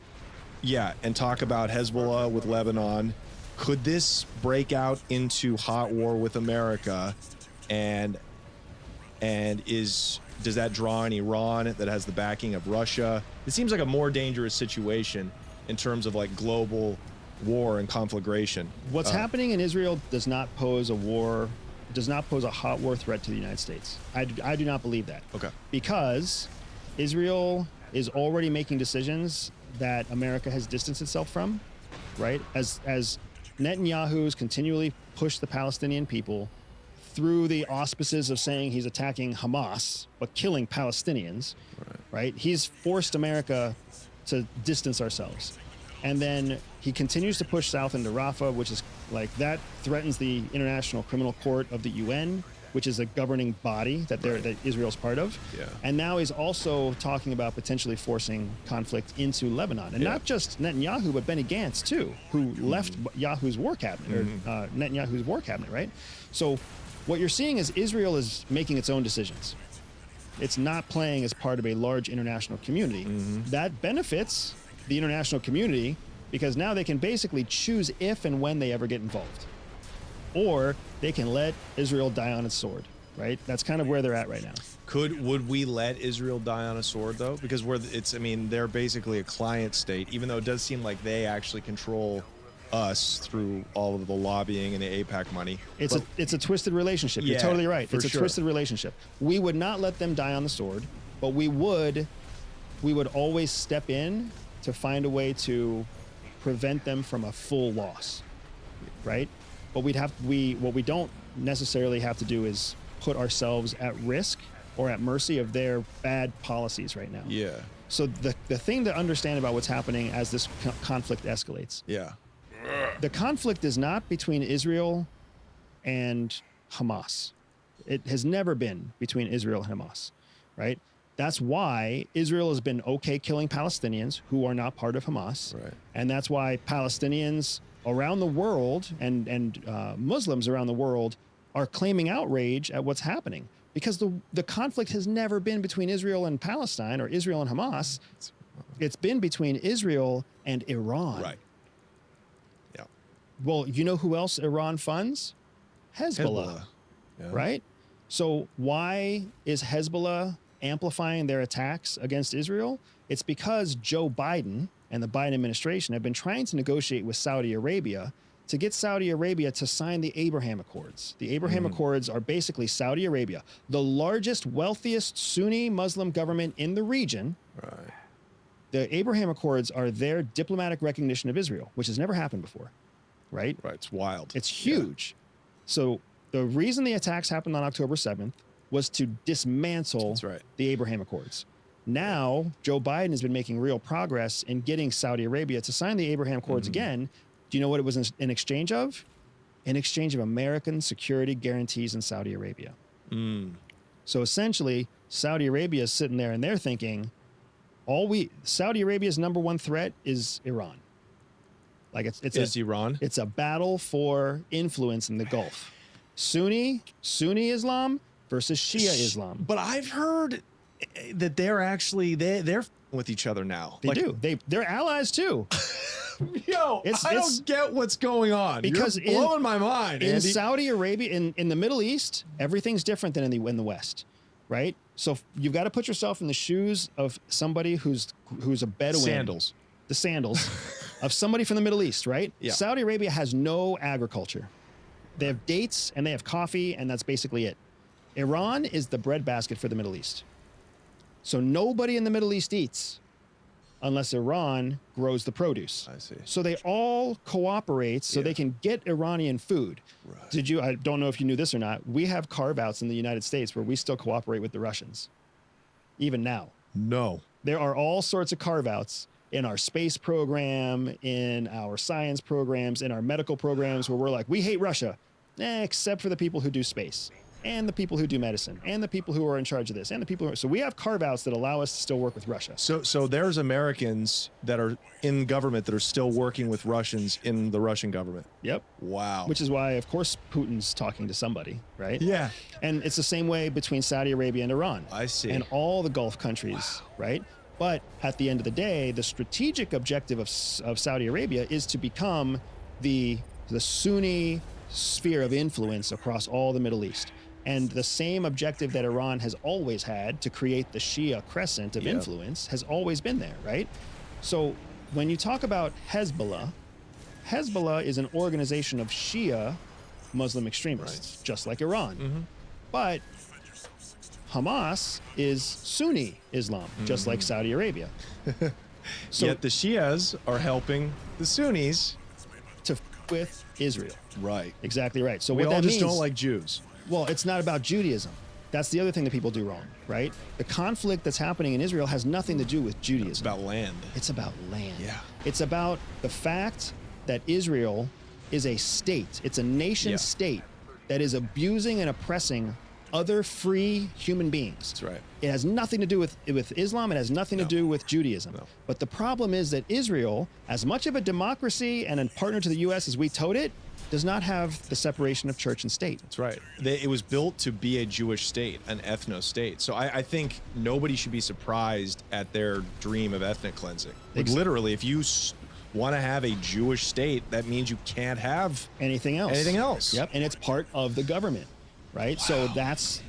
Yeah, and talk about Hezbollah with Lebanon. Could this break out into hot war with America? And does that draw on Iran that has the backing of Russia? It seems like a more dangerous situation in terms of like global war and conflagration. What's happening in Israel does not pose a war, does not pose a hot war threat to the United States. I do not believe that. Okay. Because Israel is already making decisions that America has distanced itself from, right? As Netanyahu's continually pushed the Palestinian people through the auspices of saying he's attacking Hamas, but killing Palestinians, right? He's forced America to distance ourselves. And then he continues to push south into Rafah, which is like, that threatens the International Criminal Court of the UN, which is a governing body that that Israel's part of. Yeah. And now he's also talking about potentially forcing conflict into Lebanon. And not just Netanyahu, but Benny Gantz too, who left Yahu's war cabinet, or Netanyahu's war cabinet, right? So what you're seeing is Israel is making its own decisions. It's not playing as part of a large international community. That benefits the international community because now they can basically choose if and when they ever get involved. Or they can let Israel die on its sword, right? That's kind of where they're at right now. Would we let Israel die on a sword though? Because they're basically a client state, even though it does seem like they actually control us through all of the lobbying and the AIPAC money. It's a twisted relationship. You're totally right. It's a twisted relationship. We would not let them die on the sword, but we would always step in to find a way to prevent them from a full loss, right? But what we don't necessarily have to do is put ourselves at risk or at mercy of their bad policies right now. Yeah. So the thing to understand about what's happening as this conflict escalates. Yeah. The conflict is not between Israel and Hamas. It has never been between Israel and Hamas, right? That's why Israel has been okay killing Palestinians who are not part of Hamas. Right. And that's why Palestinians around the world and Muslims around the world are claiming outrage at what's happening, because the conflict has never been between Israel and Palestine or Israel and Hamas. It's been between Israel and Iran. Right. Yeah. Well, you know who else Iran funds? Hezbollah. Yeah. Right? So why is Hezbollah amplifying their attacks against Israel? It's because Joe Biden and the Biden administration have been trying to negotiate with Saudi Arabia to get Saudi Arabia to sign the Abraham Accords. The Abraham Accords are basically Saudi Arabia, the largest, wealthiest Sunni Muslim government in the region. Right. The Abraham Accords are their diplomatic recognition of Israel, which has never happened before, right? Right, it's wild. It's huge. So the reason the attacks happened on October 7th was to dismantle the Abraham Accords. Now, Joe Biden has been making real progress in getting Saudi Arabia to sign the Abraham Accords again. Do you know what it was in exchange of? In exchange of American security guarantees in Saudi Arabia. So essentially, Saudi Arabia is sitting there and they're thinking, Saudi Arabia's number one threat is Iran. Like it's Iran? It's a battle for influence in the Gulf. Sunni Islam versus Shia Islam. But I've heard that they're actually they're with each other now. They do. They're allies too. Yo, I don't get what's going on. Because you're blowing my mind. In Andy. Saudi Arabia, in the Middle East, everything's different than in the West, right? So you've got to put yourself in the shoes of somebody who's a Bedouin. Sandals. The sandals of somebody from the Middle East, right? Yeah. Saudi Arabia has no agriculture. They have dates and they have coffee, and that's basically it. Iran is the breadbasket for the Middle East. So nobody in the Middle East eats unless Iran grows the produce. I see. So they all cooperate so they can get Iranian food. Right. I don't know if you knew this or not, we have carve-outs in the United States where we still cooperate with the Russians, even now. No. There are all sorts of carve-outs in our space program, in our science programs, in our medical programs, where we're like, we hate Russia, except for the people who do space, and the people who do medicine, and the people who are in charge of this, and the people who are, so we have carve-outs that allow us to still work with Russia. So there's Americans that are in government that are still working with Russians in the Russian government. Yep. Wow. Which is why, of course, Putin's talking to somebody, right? Yeah. And it's the same way between Saudi Arabia and Iran. I see. And all the Gulf countries, right? But at the end of the day, the strategic objective of Saudi Arabia is to become the Sunni sphere of influence across all the Middle East. And the same objective that Iran has always had to create the Shia crescent of influence has always been there, right? So when you talk about Hezbollah is an organization of Shia Muslim extremists, just like Iran. But Hamas is Sunni Islam, just like Saudi Arabia. So yet the Shias are helping the Sunnis to with Israel. Right. Exactly right. So we what all that just means, don't like Jews. Well, it's not about Judaism. That's the other thing that people do wrong, right? The conflict that's happening in Israel has nothing to do with Judaism. It's about land. It's about land. Yeah. It's about the fact that Israel is a state. It's a nation state that is abusing and oppressing other free human beings. That's right. It has nothing to do with Islam. It has nothing to do with Judaism. But the problem is that Israel, as much of a democracy and a partner to the U.S. as we told it, does not have the separation of church and state. That's right. It was built to be a Jewish state, an ethno-state. So I think nobody should be surprised at their dream of ethnic cleansing. Like literally, if you want to have a Jewish state, that means you can't have anything else. Yep. And it's part of the government, right? Wow. So that's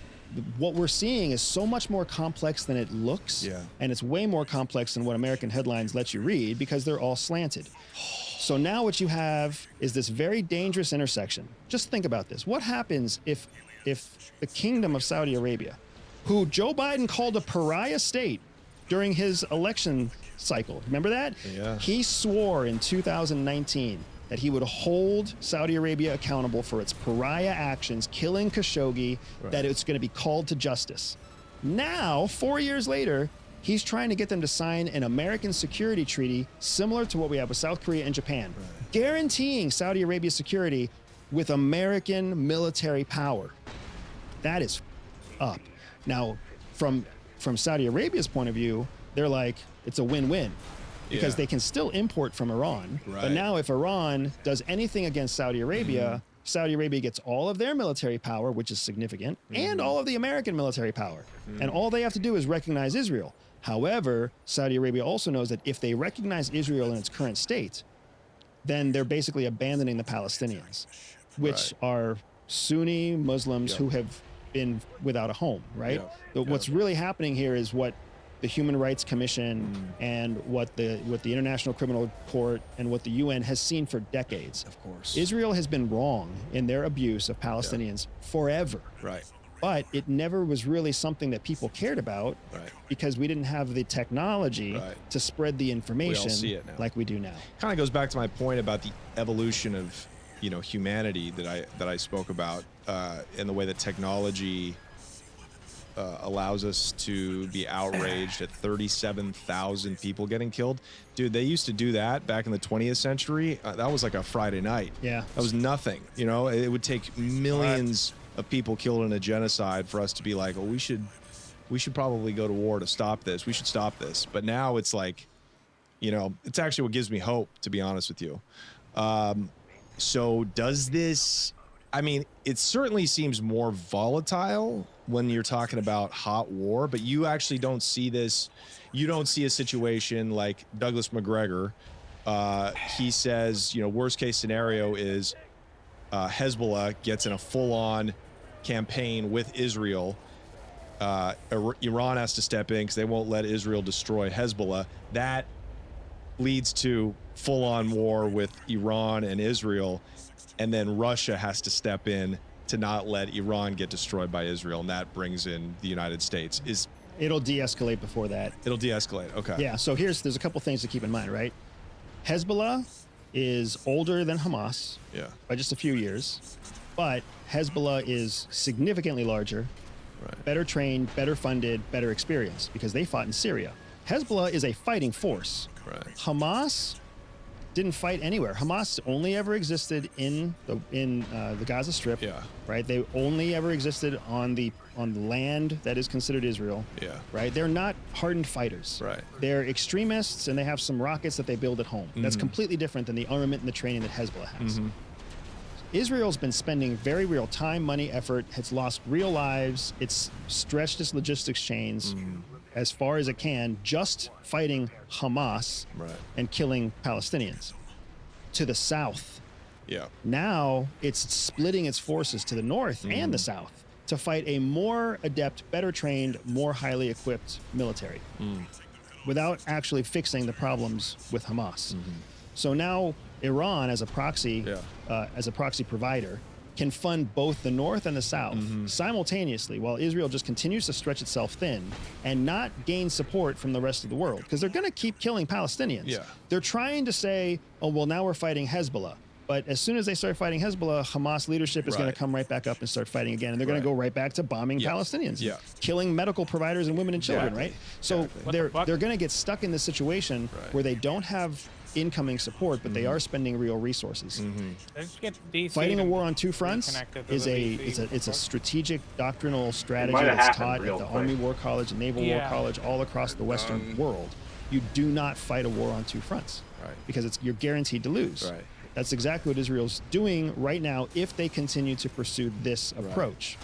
what we're seeing is so much more complex than it looks. Yeah. And it's way more complex than what American headlines let you read because they're all slanted. So now what you have is this very dangerous intersection. Just think about this. What happens if the kingdom of Saudi Arabia, who Joe Biden called a pariah state during his election cycle, remember that? Yeah. He swore in 2019 that he would hold Saudi Arabia accountable for its pariah actions, killing Khashoggi, that it's going to be called to justice. Now, 4 years later, he's trying to get them to sign an American security treaty similar to what we have with South Korea and Japan, guaranteeing Saudi Arabia's security with American military power. That is up. Now, from Saudi Arabia's point of view, they're like, it's a win-win because they can still import from Iran. Right. But now if Iran does anything against Saudi Arabia, Saudi Arabia gets all of their military power, which is significant, and all of the American military power. And all they have to do is recognize Israel. However, Saudi Arabia also knows that if they recognize Israel in its current state, then they're basically abandoning the Palestinians, which are Sunni Muslims who have been without a home, right? But what's really happening here is what the Human Rights Commission and what the International Criminal Court and what the UN has seen for decades. Of course. Israel has been wrong in their abuse of Palestinians forever. Right. But it never was really something that people cared about because we didn't have the technology to spread the information see it now. like we do now. Kind of goes back to my point about the evolution of humanity that I spoke about, and the way that technology allows us to be outraged at 37,000 people getting killed. Dude, they used to do that back in the 20th century. That was like a Friday night. Yeah. That was nothing. It would take millions of people killed in a genocide for us to be like, oh, we should probably go to war to stop this. We should stop this. But now it's like, it's actually what gives me hope, to be honest with you. So does this, it certainly seems more volatile when you're talking about hot war, but you actually don't see this. You don't see a situation like Douglas McGregor. He says, worst case scenario is Hezbollah gets in a full-on campaign with Israel. Iran has to step in because they won't let Israel destroy Hezbollah. That leads to full-on war with Iran and Israel, and then Russia has to step in to not let Iran get destroyed by Israel, and that brings in the United States. It'll de-escalate before that. It'll de-escalate, okay. Yeah, so there's a couple things to keep in mind, right? Hezbollah is older than Hamas by just a few years, but Hezbollah is significantly larger, better trained, better funded, better experienced, because they fought in Syria. Hezbollah is a fighting force. Hamas didn't fight anywhere. Hamas only ever existed in the Gaza Strip. Right. They only ever existed on the land that is considered Israel. Right. They're not hardened fighters. They're extremists, and they have some rockets that they build at home. That's completely different than the armament and the training that Hezbollah has. Israel's been spending very real time, money, effort. It's lost real lives. It's stretched its logistics chains. as far as it can, just fighting Hamas and killing Palestinians. To the south. Yeah. Now it's splitting its forces to the north and the south to fight a more adept, better trained, more highly equipped military without actually fixing the problems with Hamas. So now Iran, as a proxy provider, can fund both the north and the south simultaneously, while Israel just continues to stretch itself thin and not gain support from the rest of the world, because they're going to keep killing Palestinians. Yeah. They're trying to say, oh, well, now we're fighting Hezbollah. But as soon as they start fighting Hezbollah, Hamas leadership is going to come right back up and start fighting again. And they're going to go right back to bombing Palestinians, killing medical providers and women and children, right? So they're going to get stuck in this situation where they don't have incoming support, but they are spending real resources. Fighting a war on two fronts is it's a strategic doctrinal strategy that's taught at the Army War College, the Naval War College, all across the Western world. You do not fight a war on two fronts because you're guaranteed to lose. That's exactly what Israel's doing right now if they continue to pursue this approach.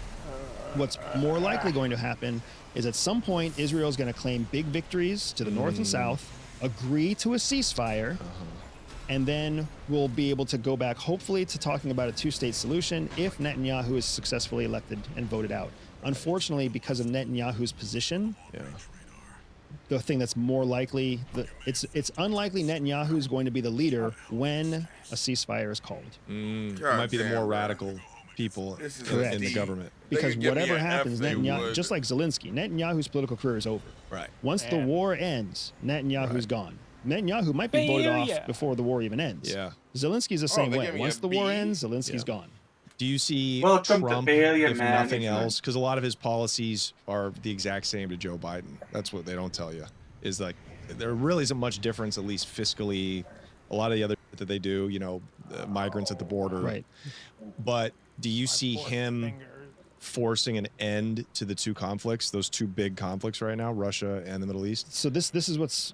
What's more likely going to happen is at some point Israel's going to claim big victories to the north and south, agree to a ceasefire, and then we'll be able to go back hopefully to talking about a two-state solution if Netanyahu is successfully elected and voted out. Unfortunately, because of Netanyahu's position, the thing that's more likely, it's unlikely Netanyahu is going to be the leader when a ceasefire is called. It might be the more radical people in the government. Because whatever happens, Netanyahu, just like Zelensky, Netanyahu's political career is over. Once the war ends, Netanyahu's gone. Netanyahu might be voted off before the war even ends. Zelensky's the same way. Once the war ends, Zelensky's gone. Do you see Welcome Trump, to failure if nothing management. else, because a lot of his policies are the exact same to Joe Biden. That's what they don't tell you. Is like there really isn't much difference, at least fiscally. A lot of the other that they do, migrants at the border. But do you see him forcing an end to the two conflicts, those two big conflicts right now, Russia and the Middle East? So this is what's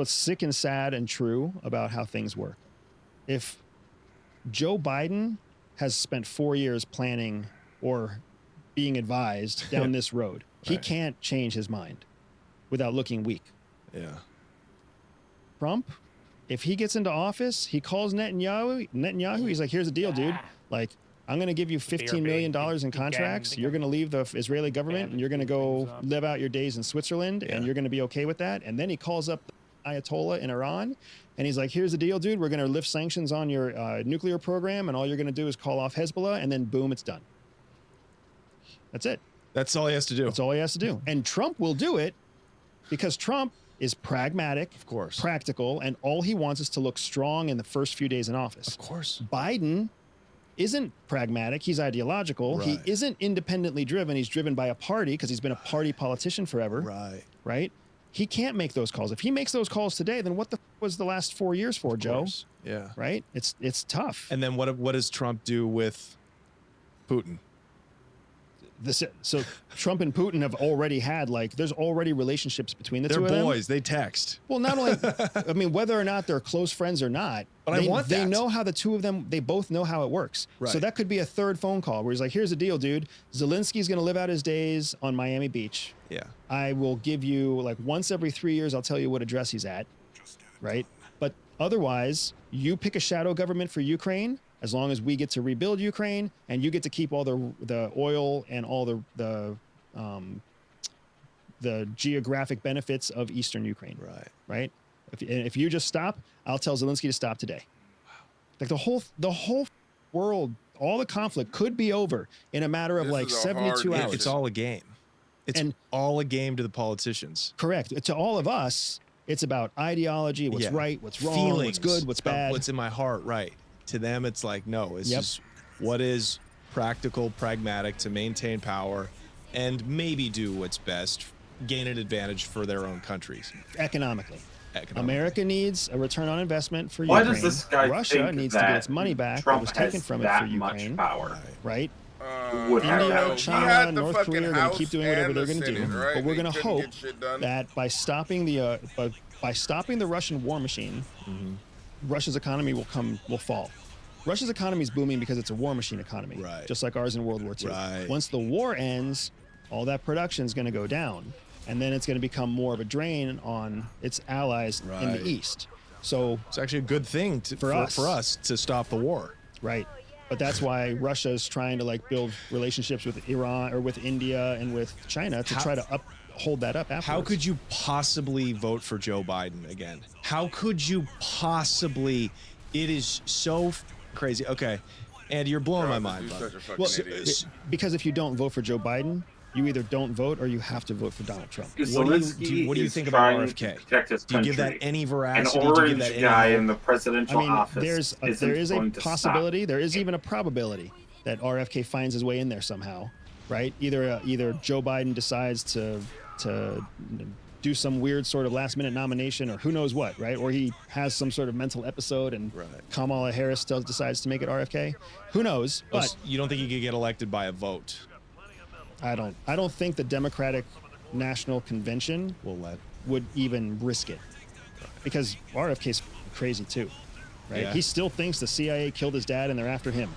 sick and sad and true about how things work. If Joe Biden has spent 4 years planning or being advised down this road, he can't change his mind without looking weak. Trump, if he gets into office, he calls Netanyahu, he's like, here's the deal, dude. Like, I'm going to give you $15 million in contracts. You're going to leave the Israeli government and you're going to go live out your days in Switzerland and you're going to be okay with that. And then he calls up the Ayatollah in Iran and he's like, here's the deal, dude. We're going to lift sanctions on your nuclear program and all you're going to do is call off Hezbollah and then boom, it's done. That's it. That's all he has to do. That's all he has to do. And Trump will do it because Trump is pragmatic, of course, practical, and all he wants is to look strong in the first few days in office. Of course. Biden isn't pragmatic. He's ideological. He isn't independently driven. He's driven by a party because he's been a party politician forever. Right? He can't make those calls. If he makes those calls today, then what the was the last 4 years for, Joe? Yeah. Right? It's tough. And then what does Trump do with Putin? So Trump and Putin have already had there's already relationships between the two of them. They're boys. They text. Well, not only, I mean, whether or not they're close friends or not, but they know how the two of them, they both know how it works. So that could be a third phone call where he's like, here's the deal, dude. Zelensky's going to live out his days on Miami Beach. I will give you once every 3 years, I'll tell you what address he's at. Right. But otherwise, you pick a shadow government for Ukraine. As long as we get to rebuild Ukraine and you get to keep all the oil and all the geographic benefits of Eastern Ukraine. Right. If you just stop, I'll tell Zelensky to stop today. Like the whole world, all the conflict could be over in a matter of 72 hours. It's all a game. It's all a game to the politicians. Correct. To all of us, it's about ideology, what's right, what's wrong, feelings, what's good, what's bad. What's in my heart, right. To them, it's like, no, it's just what is practical, pragmatic to maintain power and maybe do what's best, gain an advantage for their own countries. Economically. America needs a return on investment for Why Ukraine. does this guy Russia think needs to that get its money back Trump that was taken has from it that for Ukraine. much power? Right? India, China, North Korea are going to keep doing whatever they're going to do. But we're going to hope that by stopping the Russian war machine, Russia's economy will fall. Russia's economy is booming because it's a war machine economy, just like ours in World War II. Once the war ends, all that production is going to go down, and then it's going to become more of a drain on its allies in Right. the East. So it's actually a good thing for us to stop the war. Right. But that's why Russia's trying to like build relationships with Iran or with India and with China to try to hold that up afterwards. How could you possibly vote for Joe Biden again? How could you possibly? It is so crazy. Okay, Andy, you're blowing my mind. You're bud. such a fucking idiot. Because if you don't vote for Joe Biden, you either don't vote or you have to vote for Donald Trump. What do you think about RFK? Do you give that any veracity? An Do you give orange that any guy hope? in the presidential office there is a going to possibility. There is even a probability that RFK finds his way in there somehow, right? Either Joe Biden decides to do some weird sort of last minute nomination or who knows what, right? Or he has some sort of mental episode and Kamala Harris still decides to make it RFK. Who knows? But you don't think he could get elected by a vote? I don't think the Democratic National Convention would even risk it, because RFK's crazy too, right? Yeah. He still thinks the CIA killed his dad and they're after him.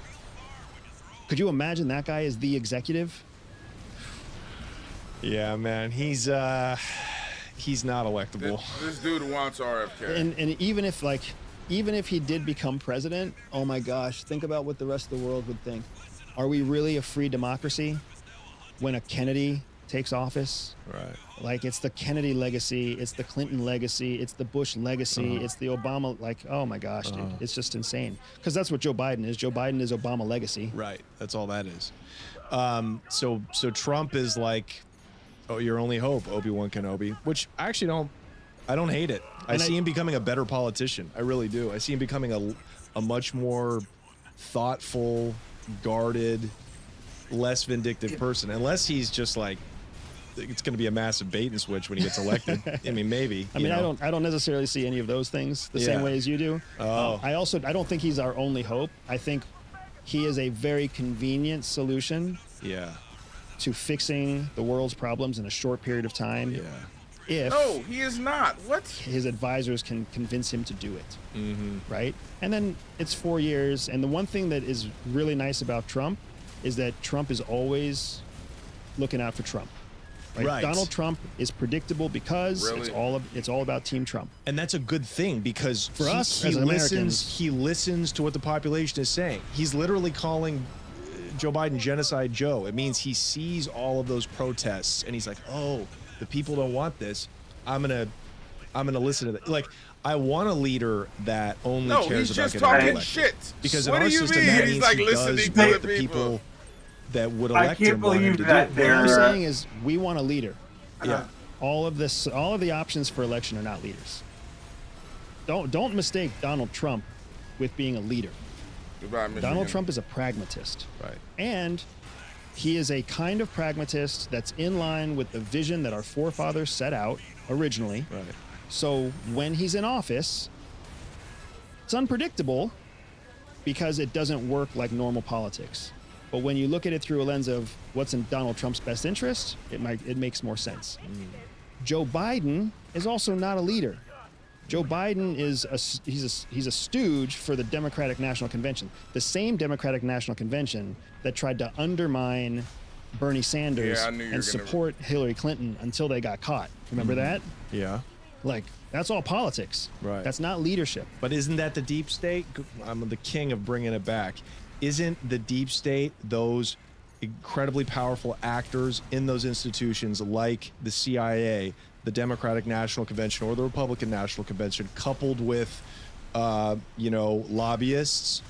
Could you imagine that guy is the Yeah, man, he's not electable. This dude wants RFK. And even if he did become president, oh my gosh, think about what the rest of the world would think. Are we really a free democracy when a Kennedy takes office? Right. Like, it's the Kennedy legacy, it's the Clinton legacy, it's the Bush legacy, it's the Obama, like, oh my gosh, dude, it's just insane. Because that's what Joe Biden is. Joe Biden is Obama legacy. Right. That's all that is. So Trump is like, oh, your only hope, Obi-Wan Kenobi, which I actually I don't hate it. I see him becoming a better politician. I really do. I see him becoming a much more thoughtful, guarded, less vindictive person, unless he's just like, it's going to be a massive bait and switch when he gets elected. I mean, maybe. I mean, I don't necessarily see any of those things the same way as you do. I don't think he's our only hope. I think he is a very convenient solution. Yeah. To fixing the world's problems in a short period of time. Yeah. If no, he is not. What? His advisors can convince him to do it. Mm-hmm. Right? And then it's 4 years. And the one thing that is really nice about Trump is that Trump is always looking out for Trump. Right? Donald Trump is predictable because it's all about Team Trump. And that's a good thing, because for us as Americans, he listens to what the population is saying. He's literally calling Joe Biden Genocide Joe. It means he sees all of those protests and he's like, oh, the people don't want this. I'm gonna listen to that. Like, I want a leader that only cares about getting elected. Talking shit. Because what in our system, that means he does want the people that would elect him want him to do. What I'm saying is, we want a leader. Yeah. All of the options for election are not leaders. Don't mistake Donald Trump with being a leader. Donald Trump is a pragmatist. Right. And he is a kind of pragmatist that's in line with the vision that our forefathers set out originally. Right. So when he's in office, it's unpredictable because it doesn't work like normal politics. But when you look at it through a lens of what's in Donald Trump's best interest, it makes more sense. Joe Biden is also not a leader. Joe Biden is he's a stooge for the Democratic National Convention, the same Democratic National Convention that tried to undermine Bernie Sanders and support Hillary Clinton until they got caught. Remember that? Yeah. Like, that's all politics. Right. That's not leadership. But isn't that the deep state? I'm the king of bringing it back. Isn't the deep state those incredibly powerful actors in those institutions like the CIA, the Democratic National Convention, or the Republican National Convention, coupled with, lobbyists?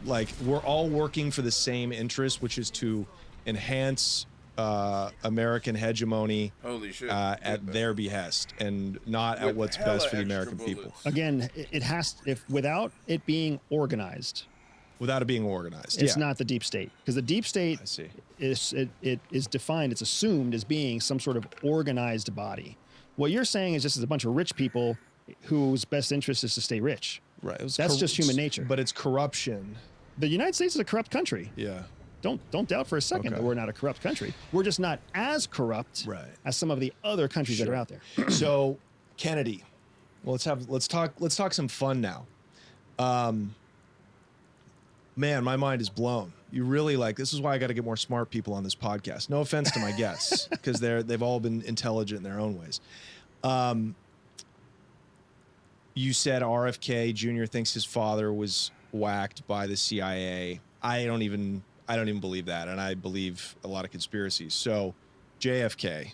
Like, we're all working for the same interest, which is to enhance American hegemony at their behest and not at what's best for the American people. Again, it has, without it being organized. Without it being organized, it's not the deep state, because the deep state is defined, it's assumed as being some sort of organized body. What you're saying is just a bunch of rich people whose best interest is to stay rich. Right. That's just human nature. But it's corruption. The United States is a corrupt country. Yeah. Don't doubt for a second that we're not a corrupt country. We're just not as corrupt as some of the other countries that are out there. So, Kennedy, well, let's talk some fun now. Man, my mind is blown. You really like, this is why I got to get more smart people on this podcast. No offense to my guests, because they've all been intelligent in their own ways. You said RFK Jr. thinks his father was whacked by the CIA. I don't even believe that, and I believe a lot of conspiracies. So, JFK,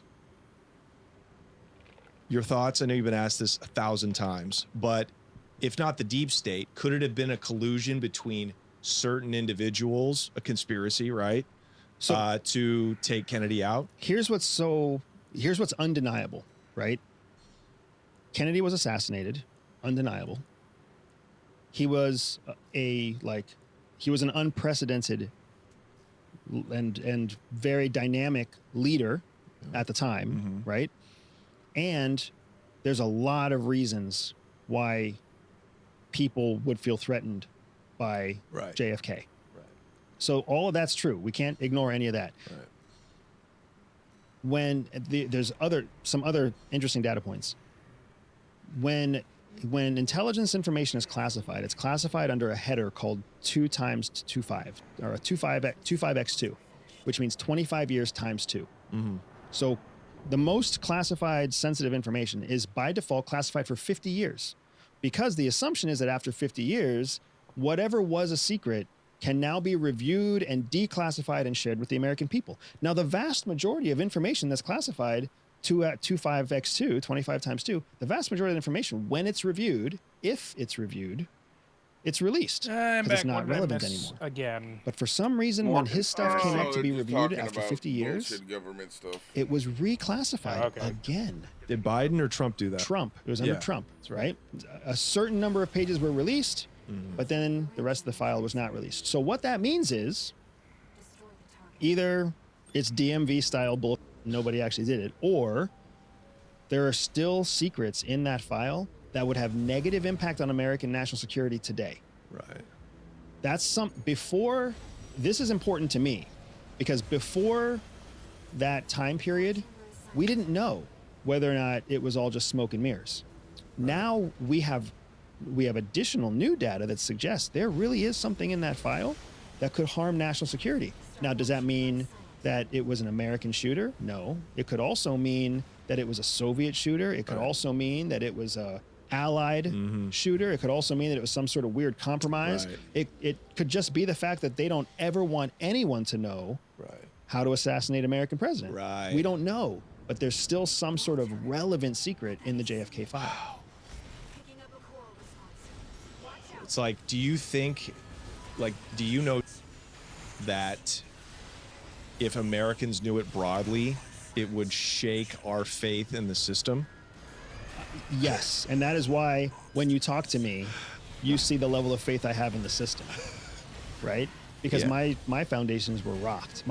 your thoughts? I know you've been asked this 1,000 times, but if not the deep state, could it have been a collusion between certain individuals, a conspiracy, right? So, to take Kennedy out? Here's what's undeniable, right? Kennedy was assassinated, undeniable. He was he was an unprecedented and very dynamic leader at the time, right? And there's a lot of reasons why people would feel threatened by JFK. Right. So all of that's true. We can't ignore any of that. Right. When there's some other interesting data points. When intelligence information is classified, it's classified under a header called 2 times 25, or a 25x2, which means 25 years times 2. So the most classified sensitive information is by default classified for 50 years, because the assumption is that after 50 years, whatever was a secret can now be reviewed and declassified and shared with the American people. Now, the vast majority of information that's classified 25x2, 25 times 2, the vast majority of the information, when it's reviewed, if it's reviewed, it's released. Because it's not relevant anymore. Again. But for some reason, when his stuff came up to be reviewed after 50 years, government stuff. it was reclassified again. Did Biden or Trump do that? Trump. It was under Trump, right? A certain number of pages were released, but then the rest of the file was not released. So what that means is either it's DMV style bullshit, nobody actually did it, or there are still secrets in that file that would have negative impact on American national security today. Right. That's before, this is important to me, because before that time period, we didn't know whether or not it was all just smoke and mirrors. Now we have additional new data that suggests there really is something in that file that could harm national security. Now, does that mean that it was an American shooter? No. It could also mean that it was a Soviet shooter. It could also mean that it was a allied shooter. It could also mean that it was some sort of weird compromise. It could just be the fact that they don't ever want anyone to know how to assassinate an American president. We don't know, but there's still some sort of relevant secret in the JFK file. It's like, do you know that if Americans knew it broadly, it would shake our faith in the system? Yes, and that is why when you talk to me, you see the level of faith I have in the system, right? Because my foundations were rocked.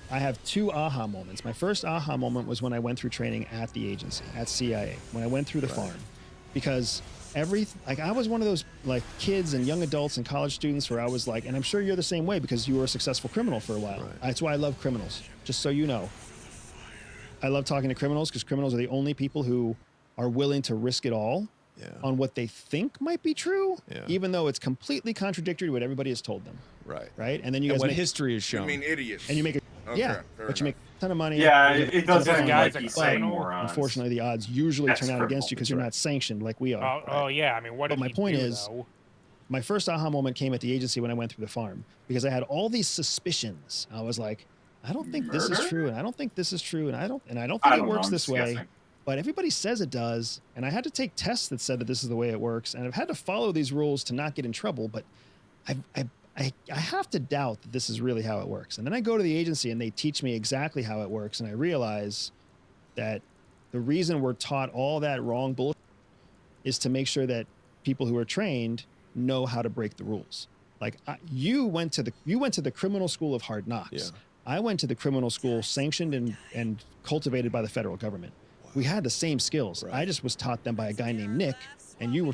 I have 2 aha moments. My first aha moment was when I went through training at the agency, at CIA, when I went through the farm, because I was one of those kids and young adults and college students where I was like, and I'm sure you're the same way because you were a successful criminal for a while. That's why I love criminals, just so you know. I love talking to criminals because criminals are the only people who are willing to risk it all on what they think might be true, even though it's completely contradictory to what everybody has told them. Right? And then you guys history has shown. You mean idiots. And you make but you make a ton of money. Yeah, it doesn't like you say morons. Unfortunately, the odds usually turn out against you because you're not sanctioned like we are. Oh yeah, I mean, what? But my point is, my first aha moment came at the agency when I went through the farm, because I had all these suspicions. I was like, I don't think this is true, and I don't think this is true, and I don't think it works this way. But everybody says it does, and I had to take tests that said that this is the way it works, and I've had to follow these rules to not get in trouble. But I have to doubt that this is really how it works. And then I go to the agency and they teach me exactly how it works, and I realize that the reason we're taught all that wrong bullshit is to make sure that people who are trained know how to break the rules. Like you went to the criminal school of hard knocks. I went to the criminal school sanctioned and cultivated by the federal government. We had the same skills. I just was taught them by a guy named Nick, and you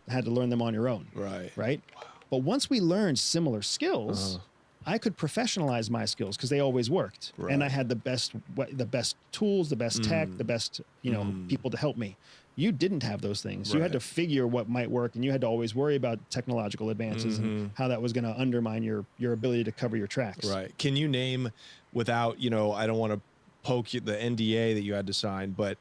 had to learn them on your own. Right? But once we learned similar skills, I could professionalize my skills because they always worked. And I had the best tools, the best tech, the best, people to help me. you didn't have those things. You had to figure what might work, and you had to always worry about technological advances and how that was going to undermine your ability to cover your tracks. Right. Can you name, without, you know, I don't want to poke you, the NDA that you had to sign, but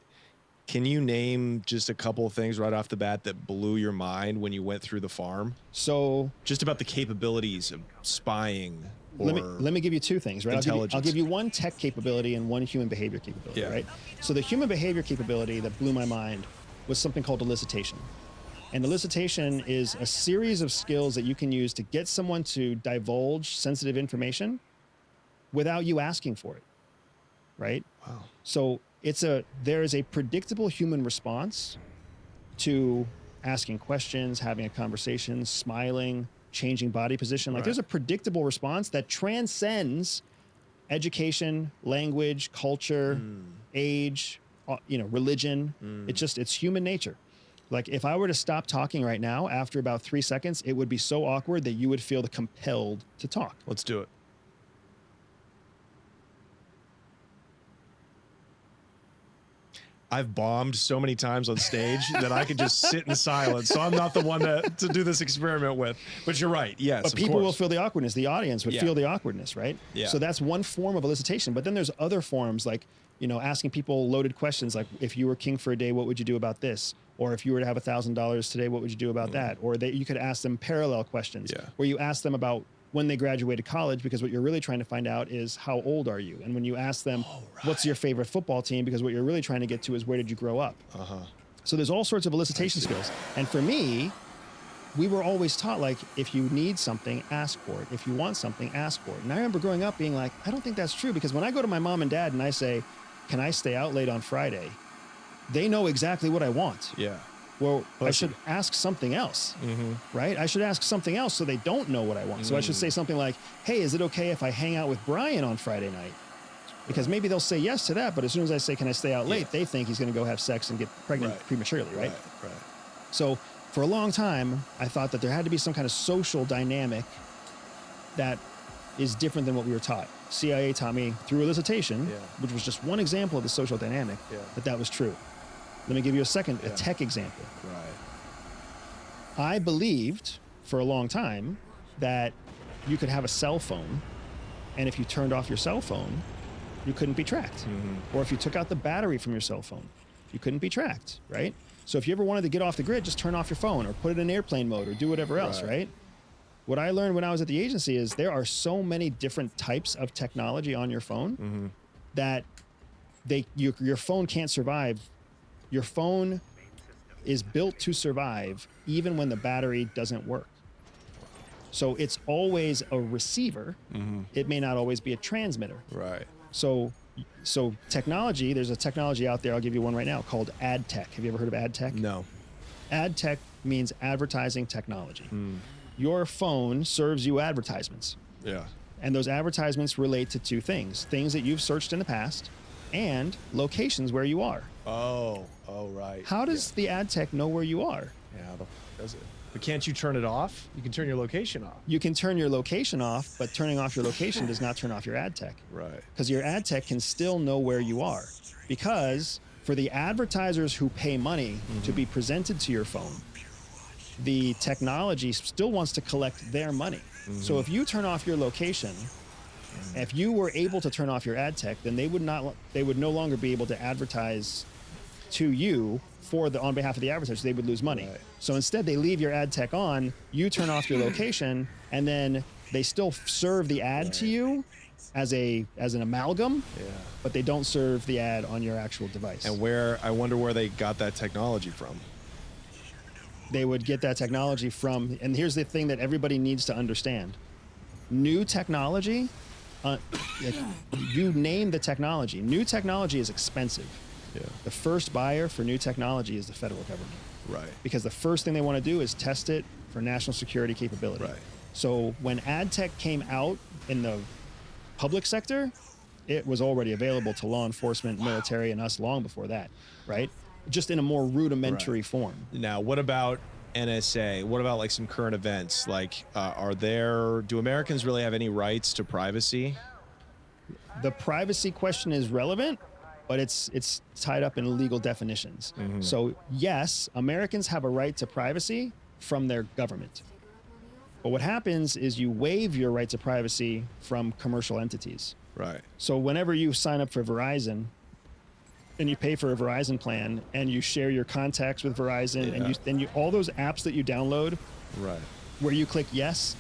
can you name just a couple of things right off the bat that blew your mind when you went through the farm? So just about the capabilities of spying. Or let me give you two things, right? Intelligence. I'll give you one tech capability and one human behavior capability, right? So the human behavior capability that blew my mind was something called elicitation. And elicitation is a series of skills that you can use to get someone to divulge sensitive information without you asking for it, right? Wow. So there is a predictable human response to asking questions, having a conversation, smiling, changing body position. Like there's a predictable response that transcends education, language, culture, age, religion. It's human nature. Like if I were to stop talking right now, after about 3 seconds, it would be so awkward that you would feel compelled to talk. Let's do it. I've bombed so many times on stage that I could just sit in silence. So I'm not the one to do this experiment with. But you're right. Yes. But people will feel the awkwardness. The audience would feel the awkwardness, right? Yeah. So that's one form of elicitation. But then there's other forms, like, asking people loaded questions, like, if you were king for a day, what would you do about this? Or if you were to have $1,000 today, what would you do about that? Or you could ask them parallel questions, where you ask them about when they graduated college, because what you're really trying to find out is how old are you? And when you ask them, what's your favorite football team? Because what you're really trying to get to is where did you grow up? So there's all sorts of elicitation skills. And for me, we were always taught, like, if you need something, ask for it. If you want something, ask for it. And I remember growing up being like, I don't think that's true, because when I go to my mom and dad and I say, can I stay out late on Friday? They know exactly what I want. Yeah. Well, I should ask something else, right? I should ask something else so they don't know what I want. So I should say something like, hey, is it okay if I hang out with Brian on Friday night? Because maybe they'll say yes to that, but as soon as I say, can I stay out late, they think he's going to go have sex and get pregnant prematurely, right? Right. So for a long time, I thought that there had to be some kind of social dynamic that is different than what we were taught. CIA taught me through elicitation, which was just one example of the social dynamic, that was true. Let me give you a tech example. I believed for a long time that you could have a cell phone, and if you turned off your cell phone, you couldn't be tracked. Or if you took out the battery from your cell phone, you couldn't be tracked, right? So if you ever wanted to get off the grid, just turn off your phone or put it in airplane mode or do whatever else, right? What I learned when I was at the agency is there are so many different types of technology on your phone that your phone can't survive. Your phone is built to survive even when the battery doesn't work. So it's always a receiver. It may not always be a transmitter. Right. So technology, there's a technology out there, I'll give you one right now, called ad tech. Have you ever heard of ad tech? No. Ad tech means advertising technology. Your phone serves you advertisements. Yeah. And those advertisements relate to two things that you've searched in the past and locations where you are. Oh, right. How does the ad tech know where you are? Yeah, does it? But can't you turn it off? You can turn your location off. You can turn your location off, but turning off your location does not turn off your ad tech. Right. Because your ad tech can still know where you are. Because for the advertisers who pay money to be presented to your phone, the technology still wants to collect their money. So if you turn off your location, if you were able to turn off your ad tech, then they would no longer be able to advertise to you on behalf of the advertisers. They would lose money. Right. So instead they leave your ad tech on, you turn off your location, and then they still serve the ad to you as an amalgam, but they don't serve the ad on your actual device. And I wonder where they got that technology from. They would get that technology from, and here's the thing that everybody needs to understand. New technology, you name the technology. New technology is expensive. Yeah. The first buyer for new technology is the federal government. Right. Because the first thing they want to do is test it for national security capability. Right. So when ad tech came out in the public sector, it was already available to law enforcement, military, and us long before that, right? Just in a more rudimentary form. Now, what about NSA? What about like some current events? Like, do Americans really have any rights to privacy? The privacy question is relevant but it's tied up in legal definitions. So yes, Americans have a right to privacy from their government. But what happens is you waive your right to privacy from commercial entities. Right. So whenever you sign up for Verizon and you pay for a Verizon plan and you share your contacts with Verizon and then all those apps that you download, right, where you click yes,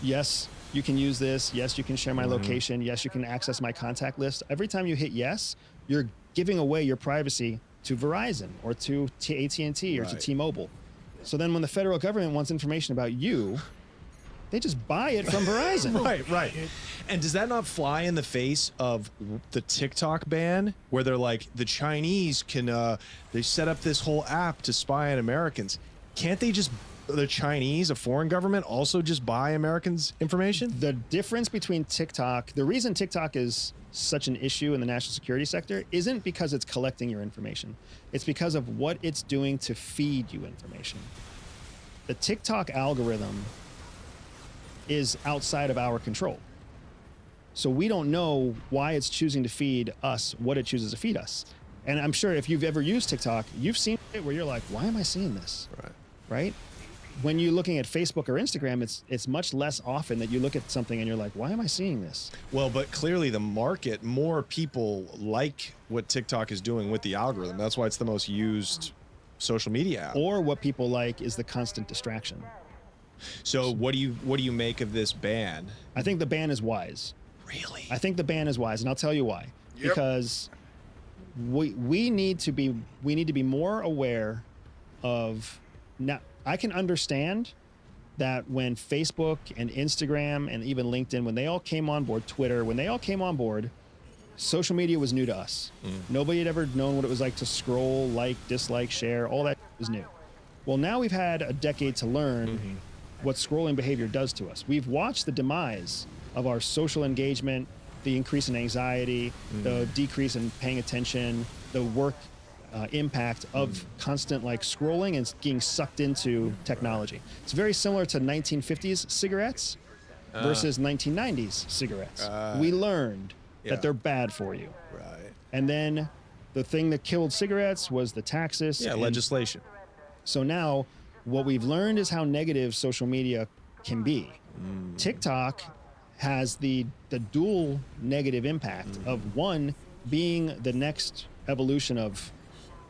yes, you can use this, yes, you can share my location, yes, you can access my contact list. Every time you hit yes, you're giving away your privacy to Verizon or to AT&T or to T-Mobile. So then when the federal government wants information about you, they just buy it from Verizon. Right. And does that not fly in the face of the TikTok ban, where they're like, the Chinese can, they set up this whole app to spy on Americans? Can't they just, the Chinese, a foreign government, also just buy Americans' information? The difference between TikTok, the reason TikTok is such an issue in the national security sector isn't because it's collecting your information. It's because of what it's doing to feed you information. The TikTok algorithm is outside of our control. So we don't know why it's choosing to feed us what it chooses to feed us. And I'm sure if you've ever used TikTok, you've seen it where you're like, why am I seeing this? Right? When you're looking at Facebook or Instagram, it's much less often that you look at something and you're like, why am I seeing this? Well, but clearly the market, more people like what TikTok is doing with the algorithm. That's why it's the most used social media app. Or what people like is the constant distraction. So what do you make of this ban? I think the ban is wise. Really? I think the ban is wise, and I'll tell you why. Because we need to be more aware of. Now, I can understand that when Facebook and Instagram and even LinkedIn, when they all came on board, Twitter, when they all came on board, social media was new to us. Nobody had ever known what it was like to scroll, like, dislike, share. All that was new. Well, now we've had a decade to learn what scrolling behavior does to us. We've watched the demise of our social engagement, the increase in anxiety, the decrease in paying attention, the work impact of constant like scrolling and getting sucked into technology. It's very similar to 1950s cigarettes versus 1990s cigarettes. We learned that they're bad for you. Right. And then the thing that killed cigarettes was the taxes. Yeah, legislation. So now what we've learned is how negative social media can be. TikTok has the dual negative impact of one being the next evolution of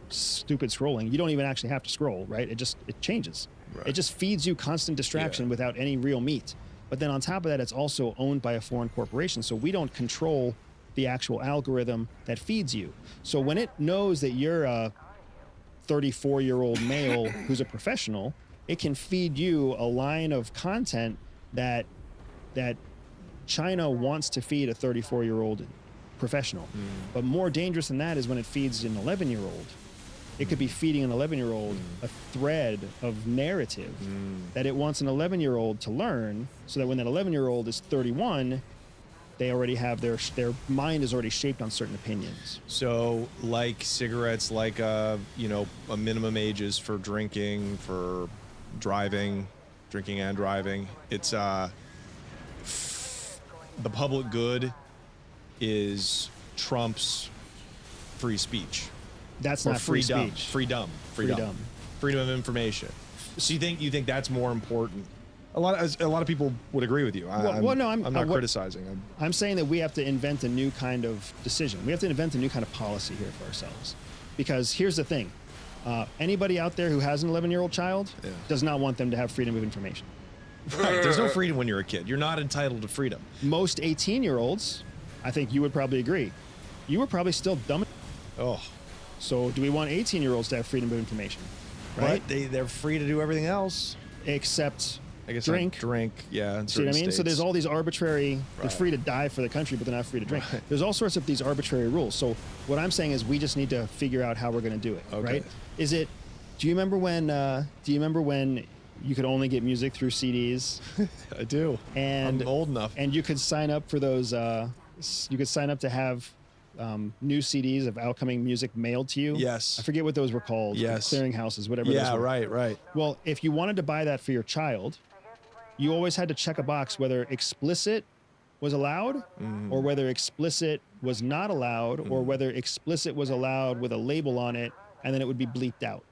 stupid scrolling. You don't even actually have to scroll, right? It changes. It just feeds you constant distraction without any real meat. But then on top of that, it's also owned by a foreign corporation. So we don't control the actual algorithm that feeds you. So when it knows that you're a 34-year-old male who's a professional, it can feed you a line of content that China wants to feed a 34-year-old professional. But more dangerous than that is when it feeds an 11-year-old. It could be feeding an 11-year-old a thread of narrative that it wants an 11-year-old to learn, so that when that 11-year-old is 31, they already have their mind is already shaped on certain opinions. So like cigarettes, like a minimum ages for drinking, for driving, drinking and driving. It's the public good is trumps free speech. That's not free speech. Freedom of information. So you think that's more important? A lot of people would agree with you. I'm not criticizing. I'm saying that we have to invent a new kind of decision. We have to invent a new kind of policy here for ourselves. Because here's the thing. Anybody out there who has an 11-year-old child does not want them to have freedom of information. Right. There's no freedom when you're a kid. You're not entitled to freedom. Most 18-year-olds, I think you would probably agree, you were probably still dumb. Oh. So do we want 18-year-olds to have freedom of information? Right? But they're free to do everything else. Except I guess drink. Yeah. See what I mean? States. So there's all these arbitrary, they're free to die for the country, but they're not free to drink. There's all sorts of these arbitrary rules. So what I'm saying is we just need to figure out how we're going to do it, right? Do you remember when you could only get music through CDs? I do. And I'm old enough. And you could sign up for those, you could sign up to have new CDs of outcoming music mailed to you. Yes. I forget what those were called. Yes. Clearinghouses, whatever. Yeah, those were. right. Well, if you wanted to buy that for your child, you always had to check a box whether explicit was allowed, or whether explicit was not allowed, or whether explicit was allowed with a label on it, and then it would be bleeped out.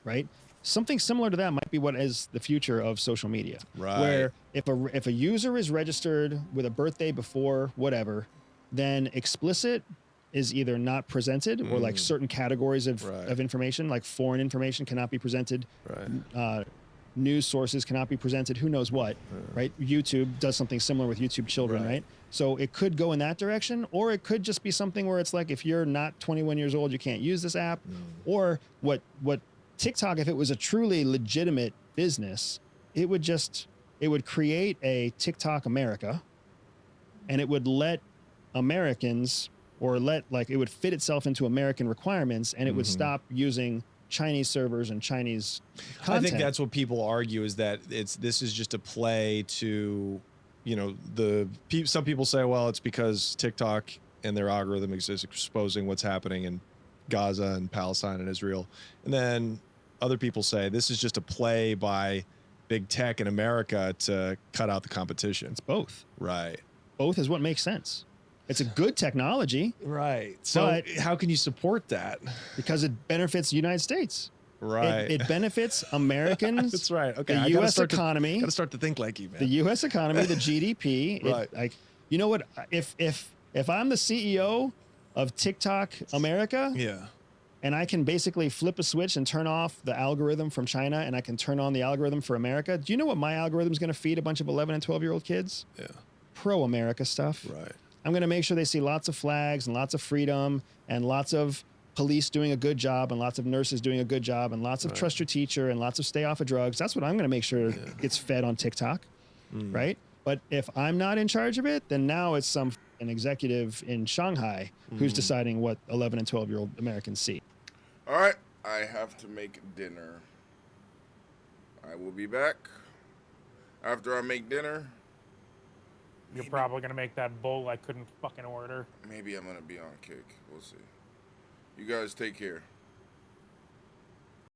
Right? Something similar to that might be what is the future of social media. Right. Where if a user is registered with a birthday before whatever, then explicit is either not presented or like certain categories of information, like foreign information cannot be presented. News sources cannot be presented. Who knows what, right? YouTube does something similar with YouTube Children, right? So it could go in that direction, or it could just be something where it's like, if you're not 21 years old, you can't use this app. Or what TikTok, if it was a truly legitimate business, it would create a TikTok America, and it would let Americans, or it would fit itself into American requirements, and it would stop using Chinese servers and Chinese content. I think that's what people argue, is that this is just a play to, some people say, well, it's because TikTok and their algorithm is exposing what's happening in Gaza and Palestine and Israel. And then other people say this is just a play by big tech in America to cut out the competition. It's both. Right. Both is what makes sense. It's a good technology. Right. So how can you support that? Because it benefits the United States. Right. It benefits Americans. That's right. Okay. The U.S. economy. Got to start to think like you, man. The U.S. economy, the GDP. Right. You know what? If I'm the CEO of TikTok America, and I can basically flip a switch and turn off the algorithm from China, and I can turn on the algorithm for America. Do you know what my algorithm is going to feed a bunch of 11 and 12-year-old kids? Yeah. Pro-America stuff. Right. I'm going to make sure they see lots of flags and lots of freedom and lots of police doing a good job and lots of nurses doing a good job and lots of trust your teacher and lots of stay off of drugs. That's what I'm going to make sure gets fed on TikTok, right? But if I'm not in charge of it, then now it's an executive in Shanghai who's deciding what 11 and 12-year-old Americans see. All right, I have to make dinner. I will be back after I make dinner. You're probably gonna make that bowl I couldn't fucking order. Maybe I'm gonna be on kick. We'll see. You guys take care.